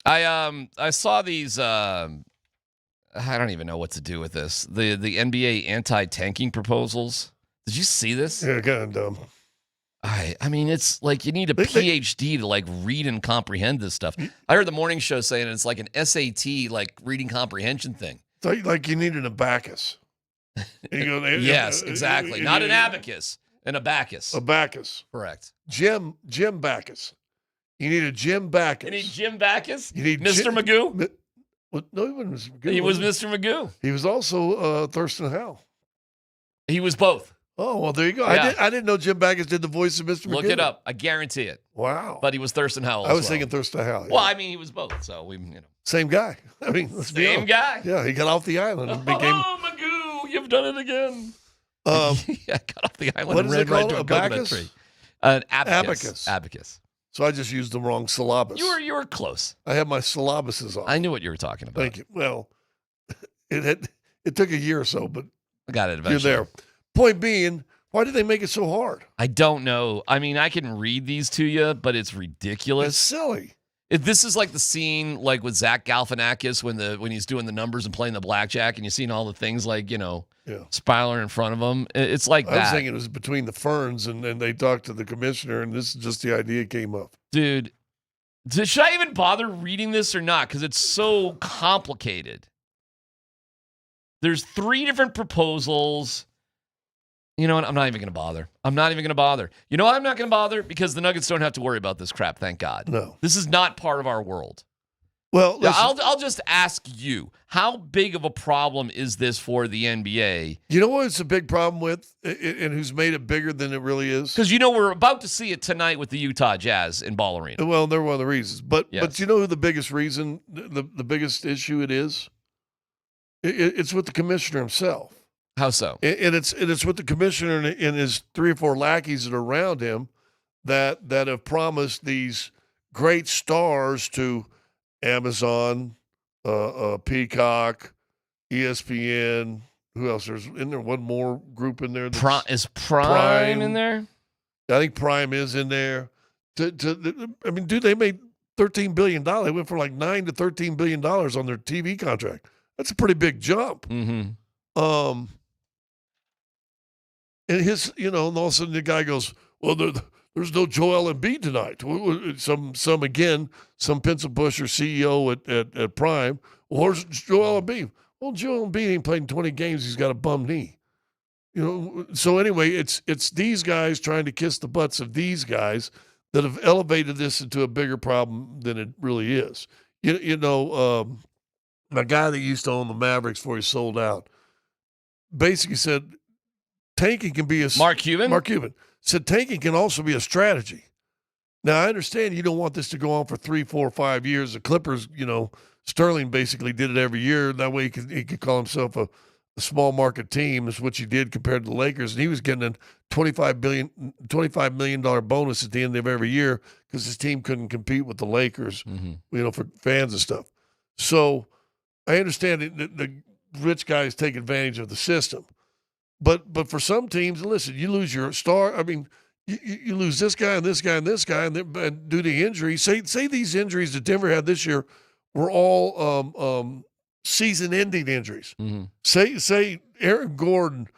I saw these. I don't even know what to do with this. The NBA anti-tanking proposals. Did you see this? Yeah, kind of dumb. I mean, it's like you need a PhD to like read and comprehend this stuff. I heard the morning show saying it's like an SAT like reading comprehension thing. Like you need an abacus. Yes, exactly. Not an abacus, an abacus. Abacus. Correct. Jim Backus. You need a Jim Backus. You need Jim Backus? You need Mr. Magoo? No, he wasn't Mr. Magoo. He was Mr. Magoo. He was also Thurston Howell. He was both. Oh, well, there you go. Yeah. I didn't know Jim Backus did the voice of Mr. Magoo. Look it up. I guarantee it. Wow. But he was Thurston Howell. I was thinking Thurston Howell. Well, I mean, he was both. So Same guy. I mean, let's be honest. Same guy. Yeah, he got off the island and became. Oh, Magoo, you've done it again. Yeah, got off the island. What and is it ran called? right to a coconut Abacus? tree. An Abacus. Abacus. So I just used the wrong syllabus. You were close. I had my syllabuses on. I knew what you were talking about. Thank you. Well, it took a year or so, but I got it eventually. you're there. Point being, why did they make it so hard? I don't know. I mean, I can read these to you, but it's ridiculous. It's silly. This is like the scene like with Zach Galifianakis when he's doing the numbers and playing the blackjack, and you're seeing all the things like spiraling in front of him. It's like that. I was thinking it was between the ferns, and they talked to the commissioner, and this is just the idea came up. Dude, should I even bother reading this or not? Because it's so complicated. There's 3 different proposals. You know what? I'm not even going to bother. You know why I'm not going to bother? Because the Nuggets don't have to worry about this crap, thank God. No. This is not part of our world. Well, I'll just ask you, how big of a problem is this for the NBA? You know what it's a big problem with, and who's made it bigger than it really is? Because we're about to see it tonight with the Utah Jazz in Ball Arena. Well, they're one of the reasons. But you know who the biggest reason, the biggest issue it is? It's with the commissioner himself. How so? And it's with the commissioner and his 3 or 4 lackeys that are around him that have promised these great stars to Amazon, Peacock, ESPN. Who else? There's in there one more group in there. Is Prime in there? I think Prime is in there. I mean, dude, they made $13 billion. They went from like $9 to $13 billion on their TV contract. That's a pretty big jump. Mm-hmm. And and all of a sudden the guy goes, well, there's no Joel Embiid tonight. Some pencil pusher CEO at Prime. Well, where's Joel Embiid? Well, Joel Embiid ain't played 20 games. He's got a bum knee. So anyway, it's these guys trying to kiss the butts of these guys that have elevated this into a bigger problem than it really is. My guy that used to own the Mavericks before he sold out basically said, tanking can be a Mark Cuban said tanking can also be a strategy. Now I understand you don't want this to go on for 3, 4, 5 years. The Clippers, Sterling basically did it every year. That way he could call himself a small market team, is what he did compared to the Lakers. And he was getting a $25 million bonus at the end of every year because his team couldn't compete with the Lakers, for fans and stuff. So I understand the rich guys take advantage of the system. But for some teams, listen, you lose your star. I mean, you lose this guy and this guy and this guy, and due to injury, say these injuries that Denver had this year were all season-ending injuries. Mm-hmm. Say Aaron Gordon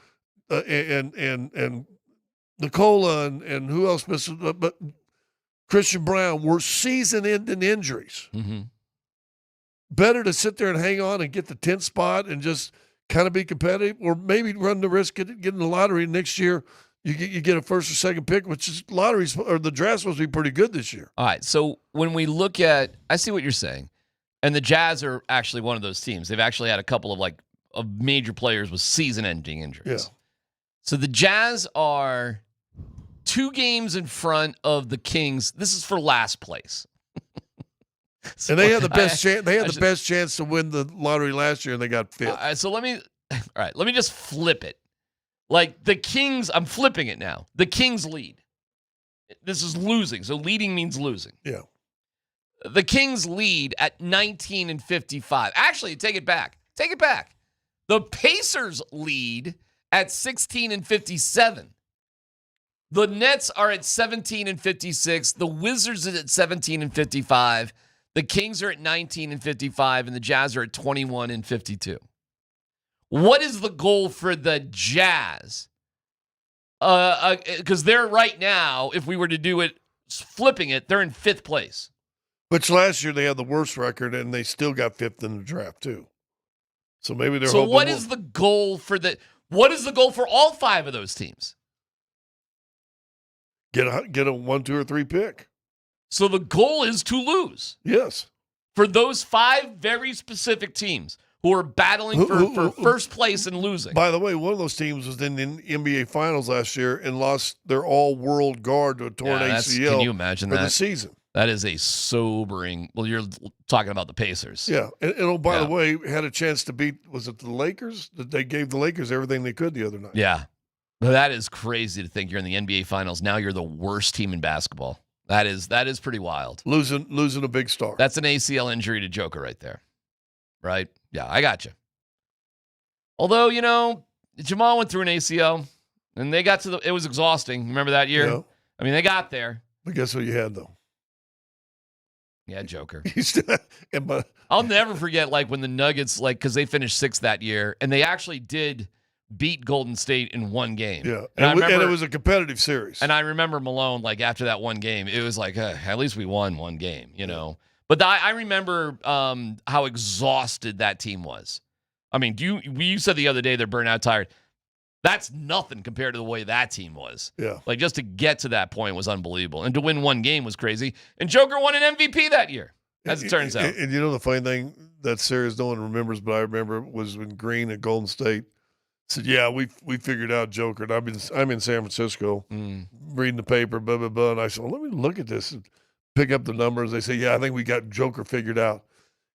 and Nicola and who else missed, but Christian Brown were season-ending injuries. Mm-hmm. Better to sit there and hang on and get the 10th spot and just kind of be competitive, or maybe run the risk of getting the lottery next year. You get a first or second pick, which is lotteries or the draft's supposed to be pretty good this year. All right. So when we look at, I see what you're saying, and the Jazz are actually one of those teams. They've actually had a couple of major players with season-ending injuries. Yeah. So the Jazz are 2 games in front of the Kings. This is for last place. So and they had the best chance. They had the best chance to win the lottery last year, and they got 5th. So let me just flip it. Like the Kings, I'm flipping it now. The Kings lead. This is losing. So leading means losing. Yeah. The Kings lead at 19-55. Actually, take it back. The Pacers lead at 16-57. The Nets are at 17-56. The Wizards is at 17-55. The Kings are at 19-55, and the Jazz are at 21-52. What is the goal for the Jazz? Because they're right now, if we were to do it, flipping it, they're in 5th place. Which last year they had the worst record, and they still got 5th in the draft too. So maybe they're. So what is the goal for What is the goal for all 5 of those teams? Get a 1, 2, or 3 pick. So the goal is to lose. Yes. For those 5 very specific teams who are battling for first place and losing. By the way, one of those teams was in the NBA Finals last year and lost their all-world guard to a torn ACL. Can you imagine for that? the season? That is a sobering. Well, you're talking about the Pacers. Yeah, and by the way, had a chance to beat. Was it the Lakers? That they gave the Lakers everything they could the other night. Yeah, but that is crazy to think you're in the NBA Finals. Now you're the worst team in basketball. That is pretty wild. Losing a big star. That's an ACL injury to Joker right there. Right? Yeah, I got you. Although, Jamal went through an ACL, and they got to it was exhausting. Remember that year? Yeah. I mean, they got there. But guess what you had, though? Yeah, Joker. I'll never forget, when the Nuggets, because they finished 6th that year, and they actually did beat Golden State in one game. Yeah, and it was a competitive series. And I remember Malone, after that one game, it was at least we won one game, But I remember how exhausted that team was. I mean, you said the other day they're burnt out tired. That's nothing compared to the way that team was. Yeah. Just to get to that point was unbelievable. And to win one game was crazy. And Joker won an MVP that year, as it turns out. And the funny thing, that series no one remembers, but I remember was when Green at Golden State said, yeah, we figured out Joker. And I'm in San Francisco reading the paper, blah, blah, blah. And I said, well, let me look at this and pick up the numbers. They say, yeah, I think we got Joker figured out.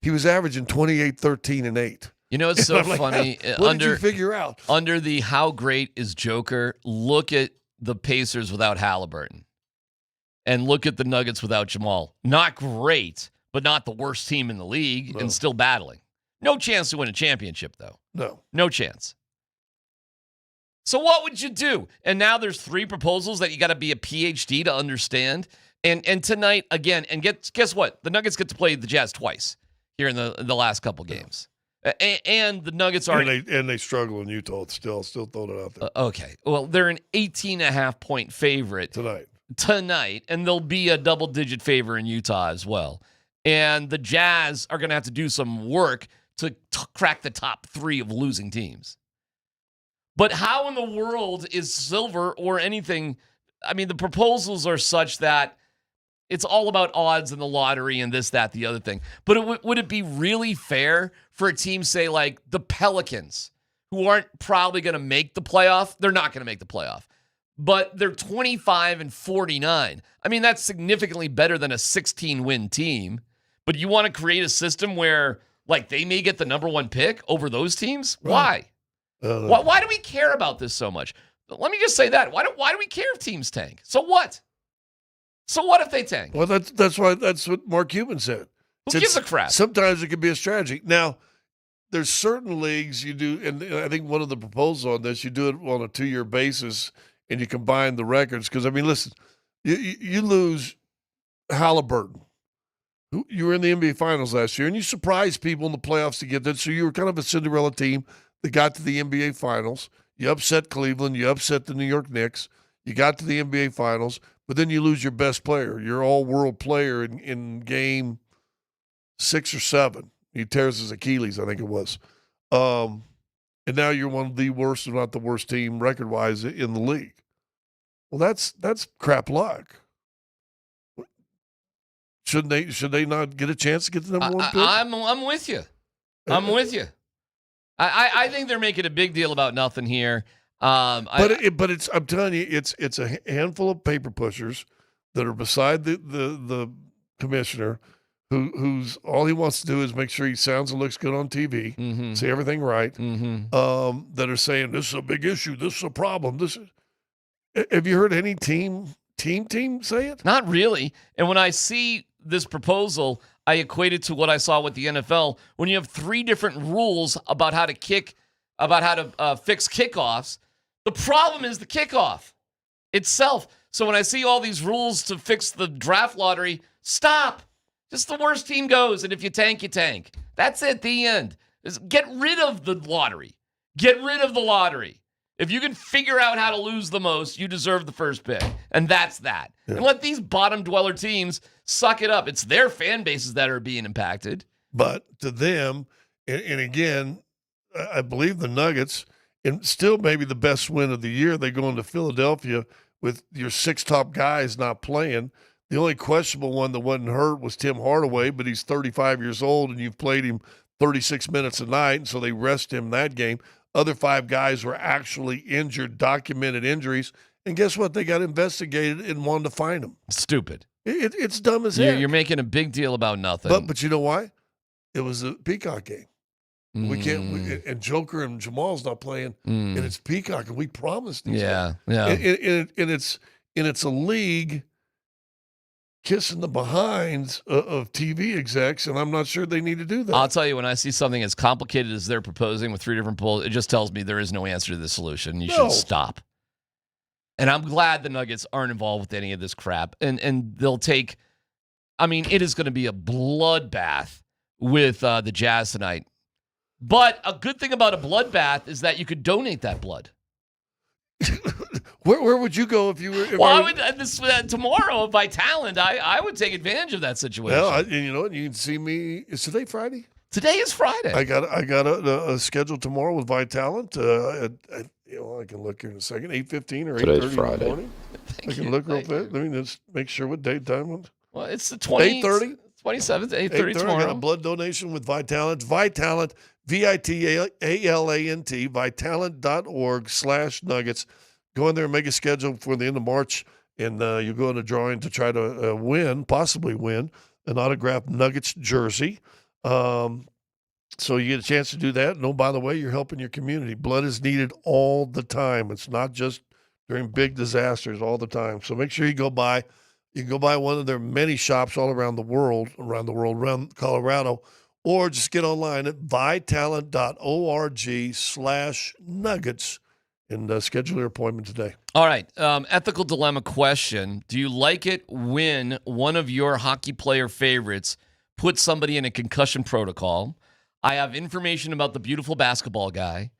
He was averaging 28, 13, and 8. It's so funny. What did you figure out? Under the how great is Joker, look at the Pacers without Halliburton. And look at the Nuggets without Jamal. Not great, but not the worst team in the league and still battling. No chance to win a championship, though. No. No chance. So what would you do? And now there's 3 proposals that you got to be a PhD to understand. And tonight, again, and guess what? The Nuggets get to play the Jazz twice here in the last couple games. And the Nuggets are... And they struggle in Utah still throwing it out there. Okay. Well, they're an 18.5-point favorite. Tonight. And they'll be a double-digit favor in Utah as well. And the Jazz are going to have to do some work to crack the top 3 of losing teams. But how in the world is silver or anything... I mean, the proposals are such that it's all about odds and the lottery and this, that, the other thing. But would it be really fair for a team, say, like the Pelicans, who aren't probably going to make the playoff? They're not going to make the playoff. But they're 25-49. I mean, that's significantly better than a 16-win team. But you want to create a system where, they may get the number 1 pick over those teams? Why? Why do we care about this so much? Let me just say that. Why do we care if teams tank? So what? So what if they tank? Well, that's what Mark Cuban said. Who gives a crap? Sometimes it can be a strategy. Now, there's certain leagues you do, and I think one of the proposals on this, you do it on a 2-year basis, and you combine the records. Because, I mean, listen, you lose Halliburton. You were in the NBA Finals last year, and you surprised people in the playoffs to get that. So you were kind of a Cinderella team that got to the NBA Finals. You upset Cleveland. You upset the New York Knicks. You got to the NBA Finals, but then you lose your best player, your all-world player in game 6 or 7. He tears his Achilles, I think it was. And now you're one of the worst, if not the worst team record-wise in the league. Well, that's crap luck. Should they not get a chance to get the number 1 pick? I'm with you. I'm with you. I think they're making a big deal about nothing here. But it's I'm telling you, it's a handful of paper pushers that are beside the commissioner, who's all he wants to do is make sure he sounds and looks good on TV, say everything right. That are saying this is a big issue, this is a problem. Have you heard any team say it? Not really. And when I see this proposal, I equate it to what I saw with the NFL. When you have 3 different rules about how to fix kickoffs, the problem is the kickoff itself. So when I see all these rules to fix the draft lottery, stop. Just the worst team goes, and if you tank, you tank. That's it, the end. Get rid of the lottery. Get rid of the lottery. If you can figure out how to lose the most, you deserve the first pick. And that's that. Yeah. And let these bottom dweller teams suck it up. It's their fan bases that are being impacted. But to them, and again, I believe the Nuggets, and still maybe the best win of the year, they go into Philadelphia with your 6 top guys not playing. The only questionable one that wasn't hurt was Tim Hardaway, but he's 35 years old, and you've played him 36 minutes a night, and so they rest him that game. Other 5 guys were actually injured, documented injuries, and guess what? They got investigated and wanted to find them. Stupid. It's dumb as heck. You're making a big deal about nothing. But you know why? It was a Peacock game. We can't, and Joker and Jamal's not playing, and it's Peacock, and we promised these guys. Yeah. And it's a league kissing the behinds of TV execs, and I'm not sure they need to do that. I'll tell you, when I see something as complicated as they're proposing with 3 different polls, it just tells me there is no answer to this solution. You should stop. And I'm glad the Nuggets aren't involved with any of this crap. And they'll take, I mean, it is going to be a bloodbath with the Jazz tonight. But a good thing about a bloodbath is that you could donate that blood. Where would you go if you were? I would tomorrow by talent. I would take advantage of that situation. Well, you know what? You can see me. Is today Friday? Today is Friday. I got a schedule tomorrow with Vitalent. I can look here in a second. 8:15 or 8:30 in the morning. I can look real quick. Let me just make sure what date time. Well, it's the 8:30, 27th, 8:30 tomorrow. I got a blood donation with Vitalent. Vitalent, Vitalant, Vitalent.org/Nuggets. Go in there and make a schedule for the end of March, and you go in a drawing to try to possibly win, an autographed Nuggets jersey. So you get a chance to do that. And, by the way, you're helping your community. Blood is needed all the time. It's not just during big disasters, all the time. So make sure you go by. You can go by one of their many shops all around the world, around Colorado, or just get online at vitalent.org/Nuggets. And schedule your appointment today. All right. Ethical dilemma question. Do you like it when one of your hockey player favorites puts somebody in a concussion protocol? I have information about the beautiful basketball guy,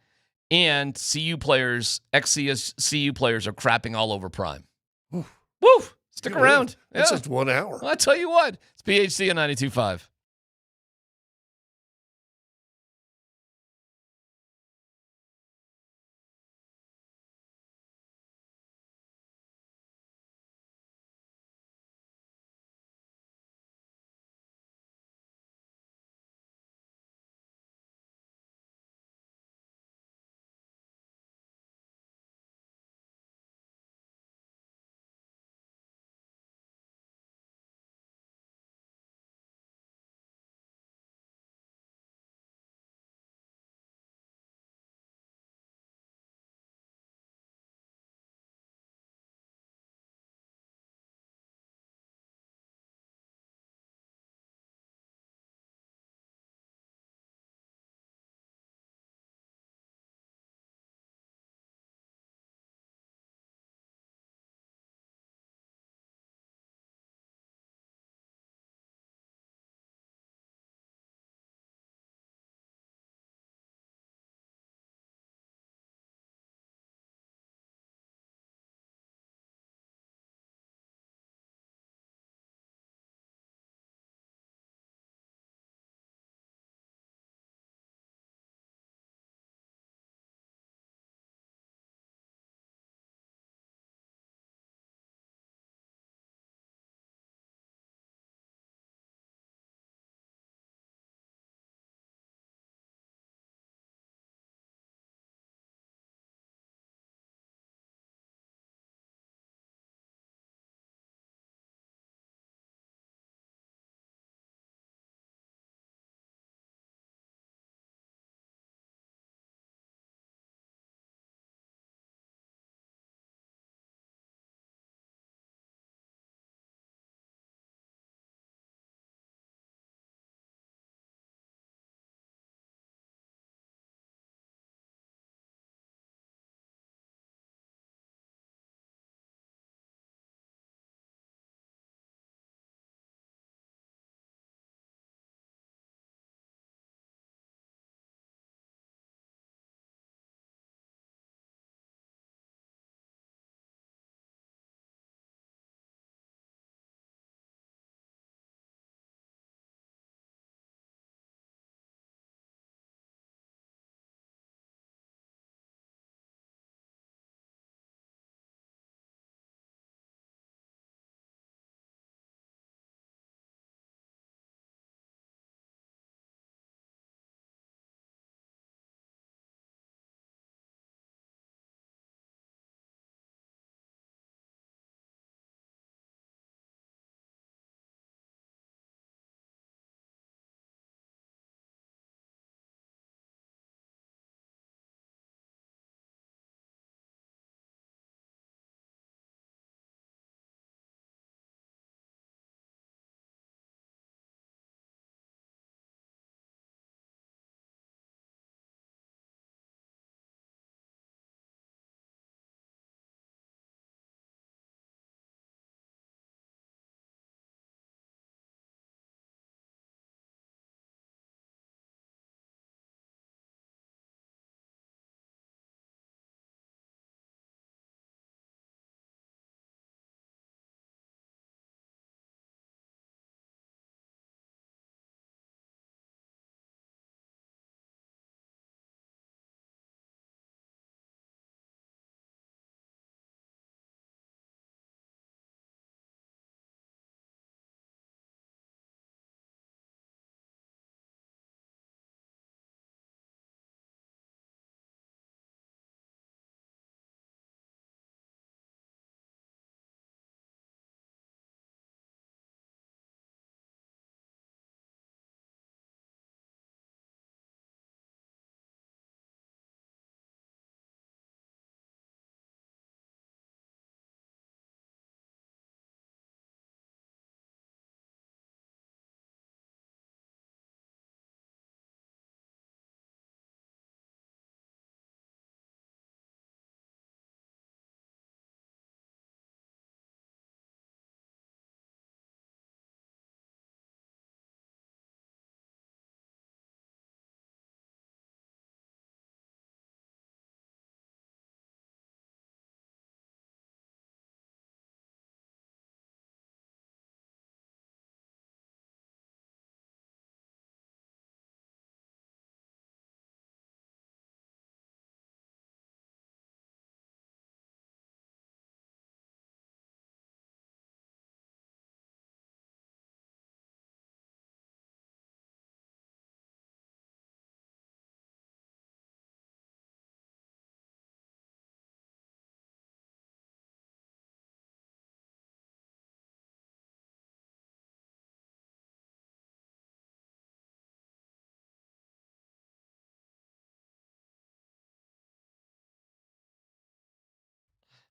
and ex-CU players are crapping all over Prime. Woo! Stick around. It's just 1 hour. Well, I tell you what. It's PHC on 92.5.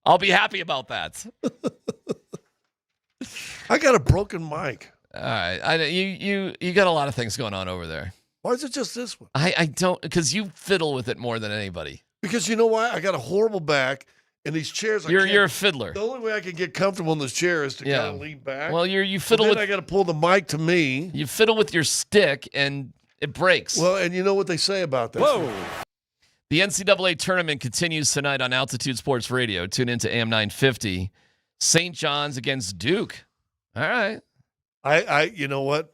I'll be happy about that. I got a broken mic. All right. You got a lot of things going on over there. Why is it just this one? I don't, because you fiddle with it more than anybody. Because you know why? I got a horrible back, and these chairs. You're a fiddler. The only way I can get comfortable in this chair is to kind of lean back. Well, you fiddle then with. I got to pull the mic to me. You fiddle with your stick, and it breaks. Well, and you know what they say about that? Whoa. The NCAA tournament continues tonight on Altitude Sports Radio. Tune into AM 950. St. John's against Duke. All right. You know what?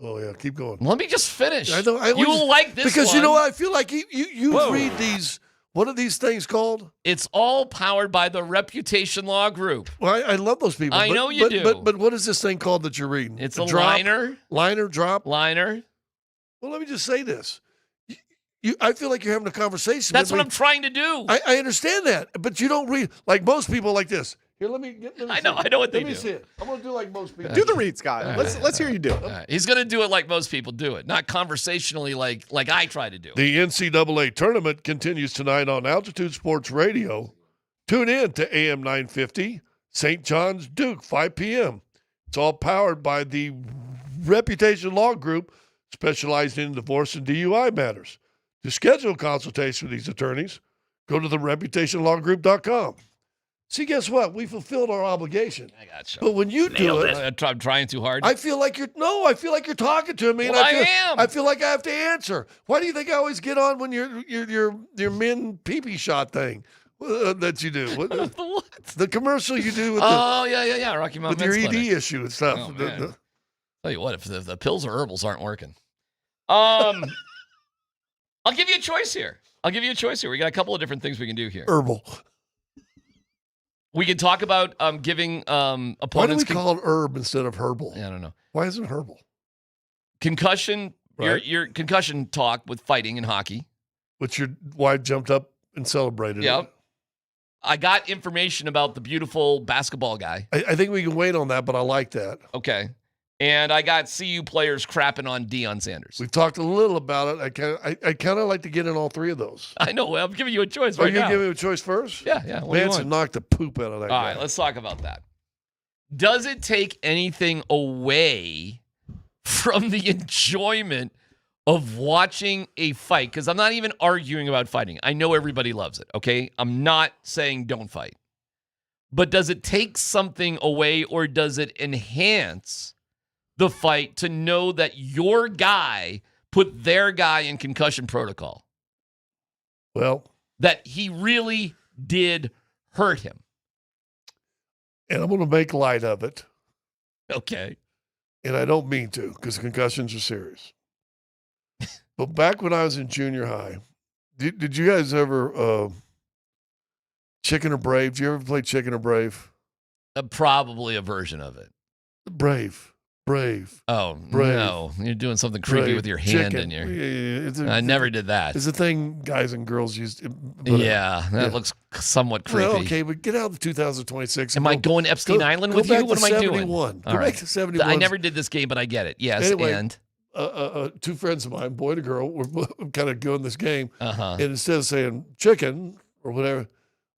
Oh, yeah, keep going. Let me just finish. I know. You'll like this because one. you know what? I feel like you read these. What are these things called? It's all powered by the Reputation Law Group. Well, I love those people. I know you do. But what is this thing called that you're reading? It's a drop? liner. Liner, drop? Liner. Well, let me just say this. I feel like you're having a conversation. That's what I'm trying to do. I understand that, but you don't read like most people like this. Here, let me I know what they do. Let me see it. I'm going to do like most people. Do the read, Scott. Let's hear you do it. He's going to do it like most people do it, not conversationally like I try to do it. The NCAA tournament continues tonight on Altitude Sports Radio. Tune in to AM 950, St. John's Duke, 5 p.m. It's all powered by the Reputation Law Group, specialized in divorce and DUI matters. To schedule a consultation with these attorneys, go to thereputationlawgroup.com. See, guess what? We fulfilled our obligation. I got you. But when you do it, I'm trying too hard. I feel like you're talking to me. Well, and am. I feel like I have to answer. Why do you think I always get on when your men pee-pee shot thing that you do? What? The commercial you do with yeah. Rocky Mountain with your Men's ED Clinic. issue and stuff. Oh, man. Tell you what, if the pills or herbals aren't working. I'll give you a choice here. We got a couple of different things we can do here. Herbal. We can talk about giving opponents. Why do we call it herb instead of herbal? I don't know. Why isn't it herbal? Concussion. Right. Your concussion talk with fighting in hockey. Which your wife jumped up and celebrated. Yep. It. I got information about the beautiful basketball guy. I think we can wait on that, but I like that. Okay. And I got CU players crapping on Deion Sanders. We've talked a little about it. I kind of like to get in all three of those. I know. I'm giving you a choice Are right you now. going to give me a choice first? Yeah. What do you Manson want? knocked the poop out of that guy. All right, let's talk about that. Does it take anything away from the enjoyment of watching a fight? Because I'm not even arguing about fighting. I know everybody loves it, okay? I'm not saying don't fight. But does it take something away, or does it enhance the fight to know that your guy put their guy in concussion protocol? Well, that he really did hurt him. And I'm going to make light of it. Okay. And I don't mean to, because concussions are serious. But back when I was in junior high, did you guys ever Chicken or Brave? Did you ever play Chicken or Brave? Probably a version of it. Brave. Oh, Brave. No. You're doing something creepy Brave. with your hand Chicken. in your... Yeah, I never did that. It's a thing guys and girls used to... That looks somewhat creepy. Well, okay, but get out of 2026. Am I going Epstein Island with you? What am I doing? Go back to 71. I never did this game, but I get it. Yes, anyway, and... two friends of mine, boy and a girl, were kind of doing this game. Uh-huh. And instead of saying chicken or whatever,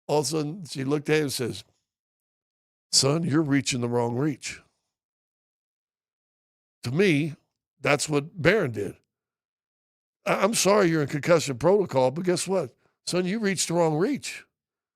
all of a sudden she looked at him and says, "Son, you're reaching the wrong reach." To me, that's what Barron did. I'm sorry you're in concussion protocol, but guess what? Son, you reached the wrong reach.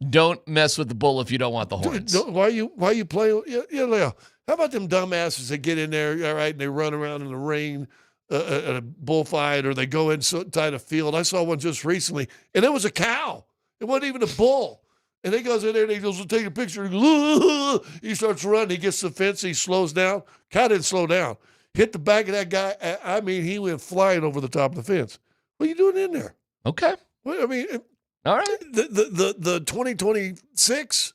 Don't mess with the bull if you don't want the horns. Why you play? Yeah. How about them dumbasses that get in there, all right, and they run around in the rain at a bullfight, or they go inside a field? I saw one just recently, and it was a cow. It wasn't even a bull. And he goes in there and he goes to take a picture. He starts running. He gets to the fence. He slows down. Cow didn't slow down. Hit the back of that guy. I mean, he went flying over the top of the fence. What are you doing in there? Okay. Well, I mean, all right. The 2026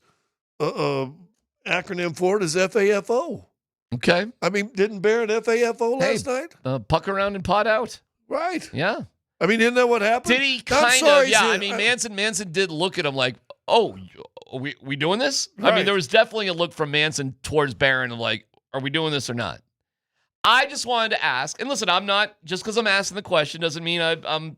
acronym for it is FAFO. Okay. I mean, didn't Barron FAFO last night? Puck around and pot out. Right. Yeah. I mean, isn't that what happened? Did he kind of? Yeah. I mean, Manson did look at him like, "Oh, are we doing this?" Right. I mean, there was definitely a look from Manson towards Barron of like, "Are we doing this or not?" I just wanted to ask, and listen, I'm not just because I'm asking the question doesn't mean I'm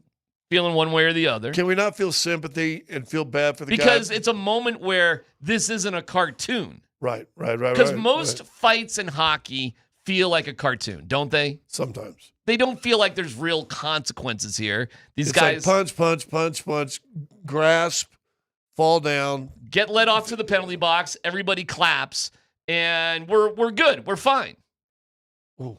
feeling one way or the other. Can we not feel sympathy and feel bad for the guy? Because it's a moment where this isn't a cartoon. Right. Because most fights in hockey feel like a cartoon, don't they? Sometimes. They don't feel like there's real consequences here. These It's guys like punch, grasp, fall down. get led off to the penalty box, everybody claps, and we're good. We're fine. Ooh.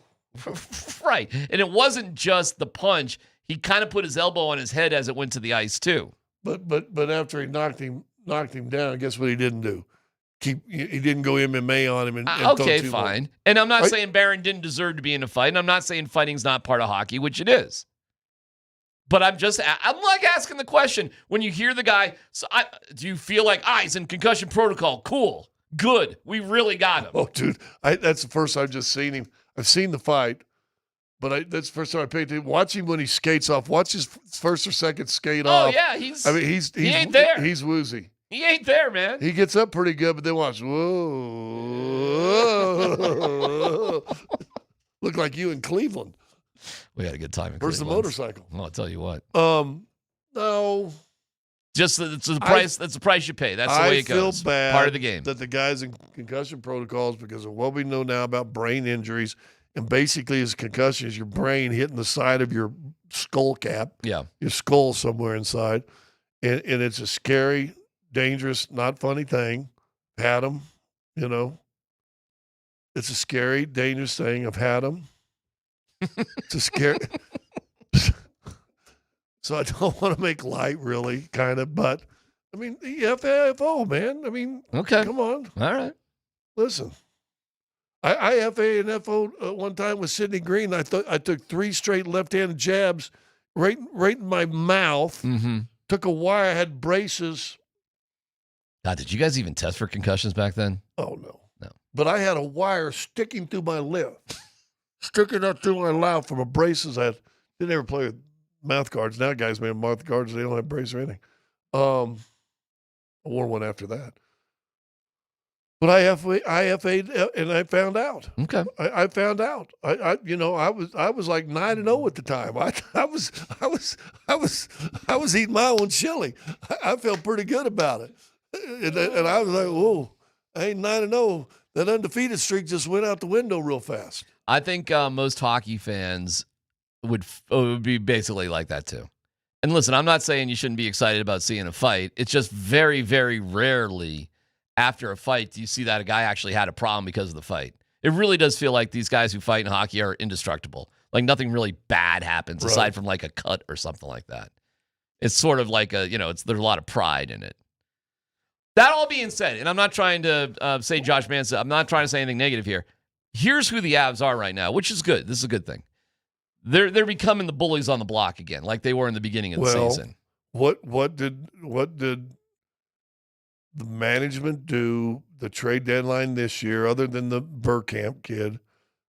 Right. And it wasn't just the punch. He kind of put his elbow on his head as it went to the ice too. But after he knocked him down, guess what he didn't do? He didn't go MMA on him. And Okay, fine. Long. And I'm not saying Barron didn't deserve to be in a fight, and I'm not saying fighting's not part of hockey, which it is. But I'm like asking the question, when you hear the guy, do you feel like, he's in concussion protocol? Cool. Good. We really got him. Oh, dude. That's the first time I've just seen him. I've seen the fight, but that's the first time I paid attention. Watch him when he skates off. Watch his first or second skate off. Oh, yeah. He ain't there. He's woozy. He ain't there, man. He gets up pretty good, but then watch. Whoa. Look like you in Cleveland. We had a good time in Where's Cleveland. the motorcycle? Well, I'll tell you what. No. Just it's the price. That's the price you pay. That's the way it goes. I feel bad part of the game. that the guys in concussion protocols, because of what we know now about brain injuries, and basically his concussion is your brain hitting the side of your skull cap. Yeah. Your skull somewhere inside. And it's a scary, dangerous, not funny thing. Had him, It's a scary, dangerous thing. I've had him. It's a scary. So I don't want to make light, really, kind of. But, I mean, the FAFO, man. I mean, okay. Come on. All right. Listen. I FA and FO one time with Sidney Green. I took 3 straight left-handed jabs right in my mouth. Mm-hmm. Took a wire. I had braces. God, did you guys even test for concussions back then? Oh, no. No. But I had a wire sticking through my lip. Sticking up through my mouth from a braces I had. Didn't ever play with mouth guards. Now guys make mouth guards. They don't have braces or anything. I wore one after that. But I FA'd and I found out. Okay. I found out. I was like 9-0 at the time. I was eating my own chili. I felt pretty good about it. And I was like, whoa, I ain't 9-0. That undefeated streak just went out the window real fast. I think most hockey fans would be basically like that too. And listen, I'm not saying you shouldn't be excited about seeing a fight. It's just very, very rarely after a fight do you see that a guy actually had a problem because of the fight. It really does feel like these guys who fight in hockey are indestructible. Like nothing really bad happens aside from like a cut or something like that. It's sort of like there's a lot of pride in it. That all being said, and I'm not trying to say Josh Manson, I'm not trying to say anything negative here. Here's who the Avs are right now, which is good. This is a good thing. They're becoming the bullies on the block again, like they were in the beginning of the season. What did the management do the trade deadline this year, other than the Burkamp kid?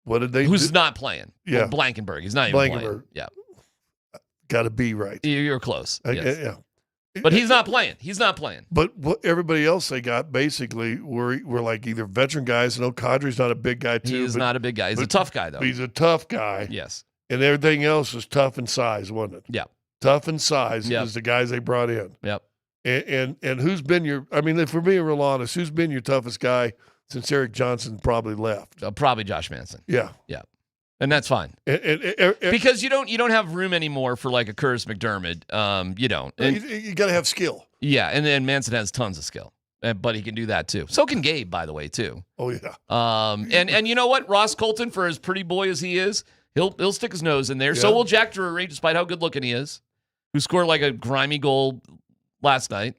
What did they do? Who's not playing? Yeah. Well, Blankenberg. He's not even playing. Yeah. Got to be right. You're close. Yes. Yeah. But he's not playing. He's not playing. But what everybody else they got basically were like either veteran guys. I know Kadri's not a big guy too. He's not a big guy. He's a tough guy though. He's a tough guy. Yes. And everything else was tough in size, wasn't it? Yeah. Tough in size is the guys they brought in. Yep. And who's been if we're being real honest, who's been your toughest guy since Eric Johnson probably left? Probably Josh Manson. Yeah. Yeah. And that's fine. Because you don't have room anymore for like a Curtis McDermott. You don't. And, you got to have skill. Yeah, and then Manson has tons of skill. But he can do that too. So can Gabe, by the way, too. Oh yeah. And you know what? Ross Colton, for as pretty boy as he is, he'll stick his nose in there. Yeah. So will Jack Drury, despite how good looking he is, who scored like a grimy goal last night.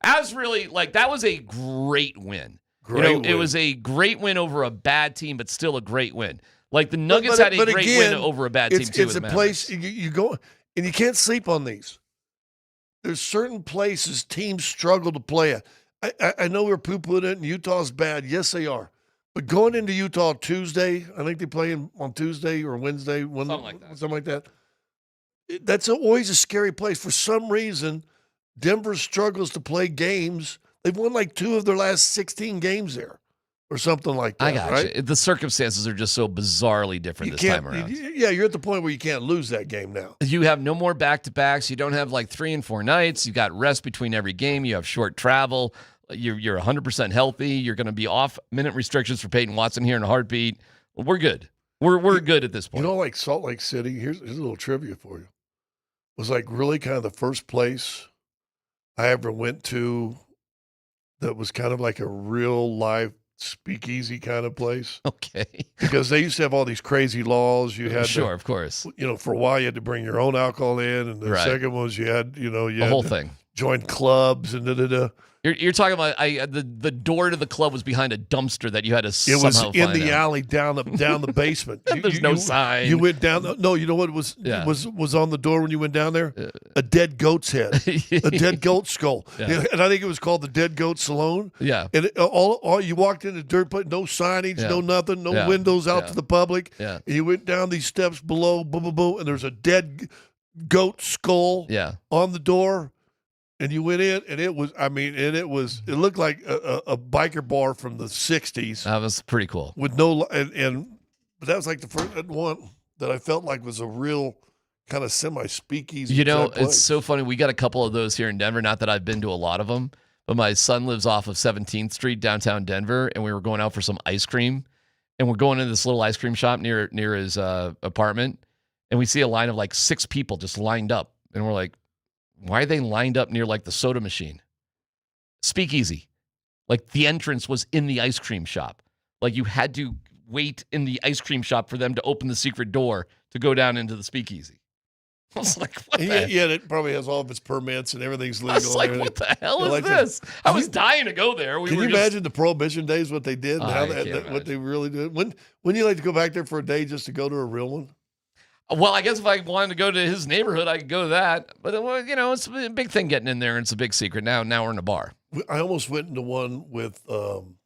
As really that was a great win. It was a great win over a bad team, but still a great win. Like the Nuggets had a great win over a bad team too. It's a place you go, and you can't sleep on these. There's certain places teams struggle to play at. I know we're poo-pooing it, and Utah's bad. Yes, they are. But going into Utah Tuesday, I think they play on Tuesday or Wednesday. Something like that. That's always a scary place. For some reason, Denver struggles to play games. They've won like 2 of their last 16 games there. or something like that. I got right? you. The circumstances are just so bizarrely different this time around. Yeah, you're at the point where you can't lose that game now. You have no more back-to-backs. You don't have like 3 and 4 nights. You got rest between every game. You have short travel. You're 100% healthy. You're going to be off minute restrictions for Peyton Watson here in a heartbeat. We're good. We're good at this point. You know, like Salt Lake City, here's a little trivia for you. Was like really kind of the first place I ever went to that was kind of like a real life speakeasy kind of place. Okay. Because they used to have all these crazy laws. You had Sure, of course. You know, for a while you had to bring your own alcohol in, and the second was you had, The whole thing. Join clubs and da-da-da. You're talking about the door to the club was behind a dumpster that you had to It was somehow in find the out. alley down the basement. There's no sign. You went down. No, you know what was on the door when you went down there? A dead goat's head, a dead goat skull, Yeah. and I think it was called the Dead Goat Salon. Yeah. And all you walked in the dirt, but no signage, no nothing, no windows out to the public. Yeah. And you went down these steps below, boom, boom, boom, and there's a dead goat skull. On the door. And you went in, and it looked like a biker bar from the 60s. That was pretty cool. With no, but that was like the first one that I felt like was a real kind of semi-speakeasy. You know, type place. it's so funny. We got a couple of those here in Denver. Not that I've been to a lot of them, but my son lives off of 17th Street, downtown Denver, and we were going out for some ice cream. And we're going into this little ice cream shop near his apartment, and we see a line of like 6 people just lined up. And we're like, why are they lined up near like the soda machine? Speakeasy. Like the entrance was in the ice cream shop. Like you had to wait in the ice cream shop for them to open the secret door to go down into the speakeasy. I was like, what the Yeah, it probably has all of its permits and everything's legal. I was like, what the hell is Like this? I was dying to go there. Can you imagine the Prohibition days, what they did, and I how can't what they really did? Wouldn't you like to go back there for a day just to go to a real one? Well, I guess if I wanted to go to his neighborhood, I could go to that. But, it's a big thing getting in there, and it's a big secret. Now we're in a bar. I almost went into one with we're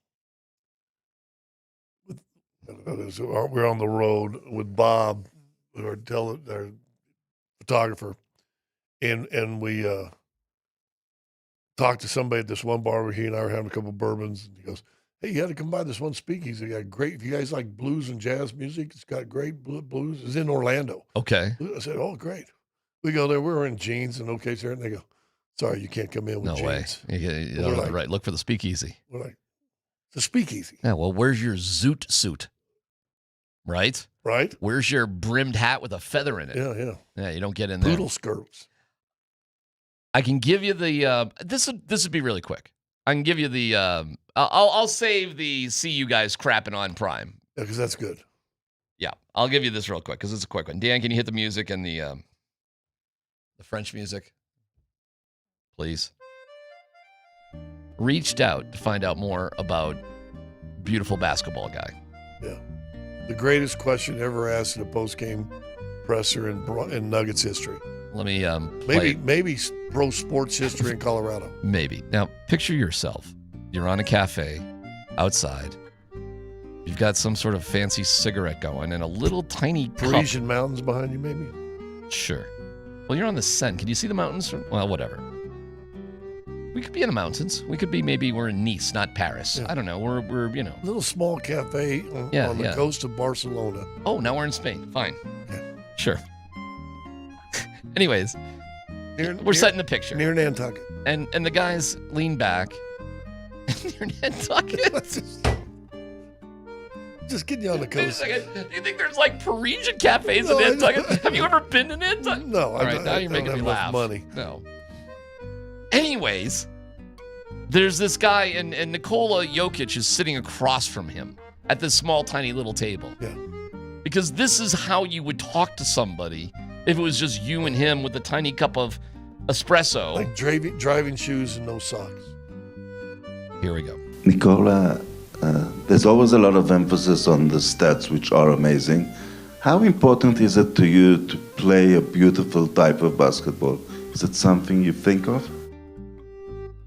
on the road with Bob, our photographer, and we talked to somebody at this one bar where he and I were having a couple of bourbons, and he goes, "Hey, you had to come by this one speakeasy. Got great. If you guys like blues and jazz music, it's got great blues. It's in Orlando." Okay. I said, "Oh, great." We go there. We're in jeans and okay, sir. And they go, "Sorry, you can't come in with jeans." No way. Right. Look for the speakeasy. We're like, "The speakeasy." Yeah. Well, where's your zoot suit? Right. Right. Where's your brimmed hat with a feather in it? Yeah. Yeah. You don't get in there. Poodle skirts. I can give you the. This would be really quick. I can give you the. I'll save the see you guys crapping on Prime. Yeah, because that's good. Yeah, I'll give you this real quick because it's a quick one. Dan, can you hit the music and the French music, please? Reached out to find out more about beautiful basketball guy. Yeah, the greatest question ever asked in a post-game presser in Nuggets history. Let me maybe pro sports history in Colorado. Maybe. Now, picture yourself. You're on a cafe outside. You've got some sort of fancy cigarette going and a little tiny Parisian mountains behind you, maybe? Sure. Well, you're on the Seine. Can you see the mountains? Well, whatever. We could be in the mountains. We could be we're in Nice, not Paris. Yeah. I don't know. We're little small cafe on the coast of Barcelona. Oh, now we're in Spain. Fine. Yeah. Sure. Anyways, we're setting the picture. Near Nantucket. And the guys lean back. Near Nantucket. Just getting you on the coast. Do you think there's like Parisian cafes in Nantucket? Have you ever been to Nantucket? No. All right, now you're making me laugh. Money. No. Anyways, there's this guy, and Nikola Jokic is sitting across from him at this small, tiny little table. Yeah. Because this is how you would talk to somebody if it was just you and him with a tiny cup of espresso. Like driving shoes and no socks. Here we go. Nikola, there's always a lot of emphasis on the stats, which are amazing. How important is it to you to play a beautiful type of basketball? Is it something you think of?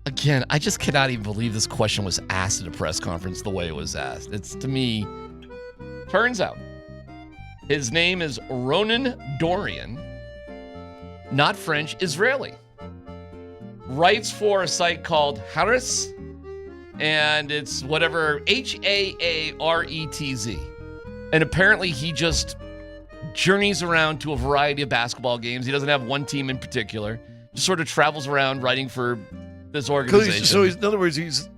Again, I just cannot even believe this question was asked at a press conference the way it was asked. It's, to me, turns out, his name is Ronan Dorian, not French, Israeli. Writes for a site called Haris and it's whatever, Haaretz. And apparently he just journeys around to a variety of basketball games. He doesn't have one team in particular. Just sort of travels around writing for this organization. In other words, he's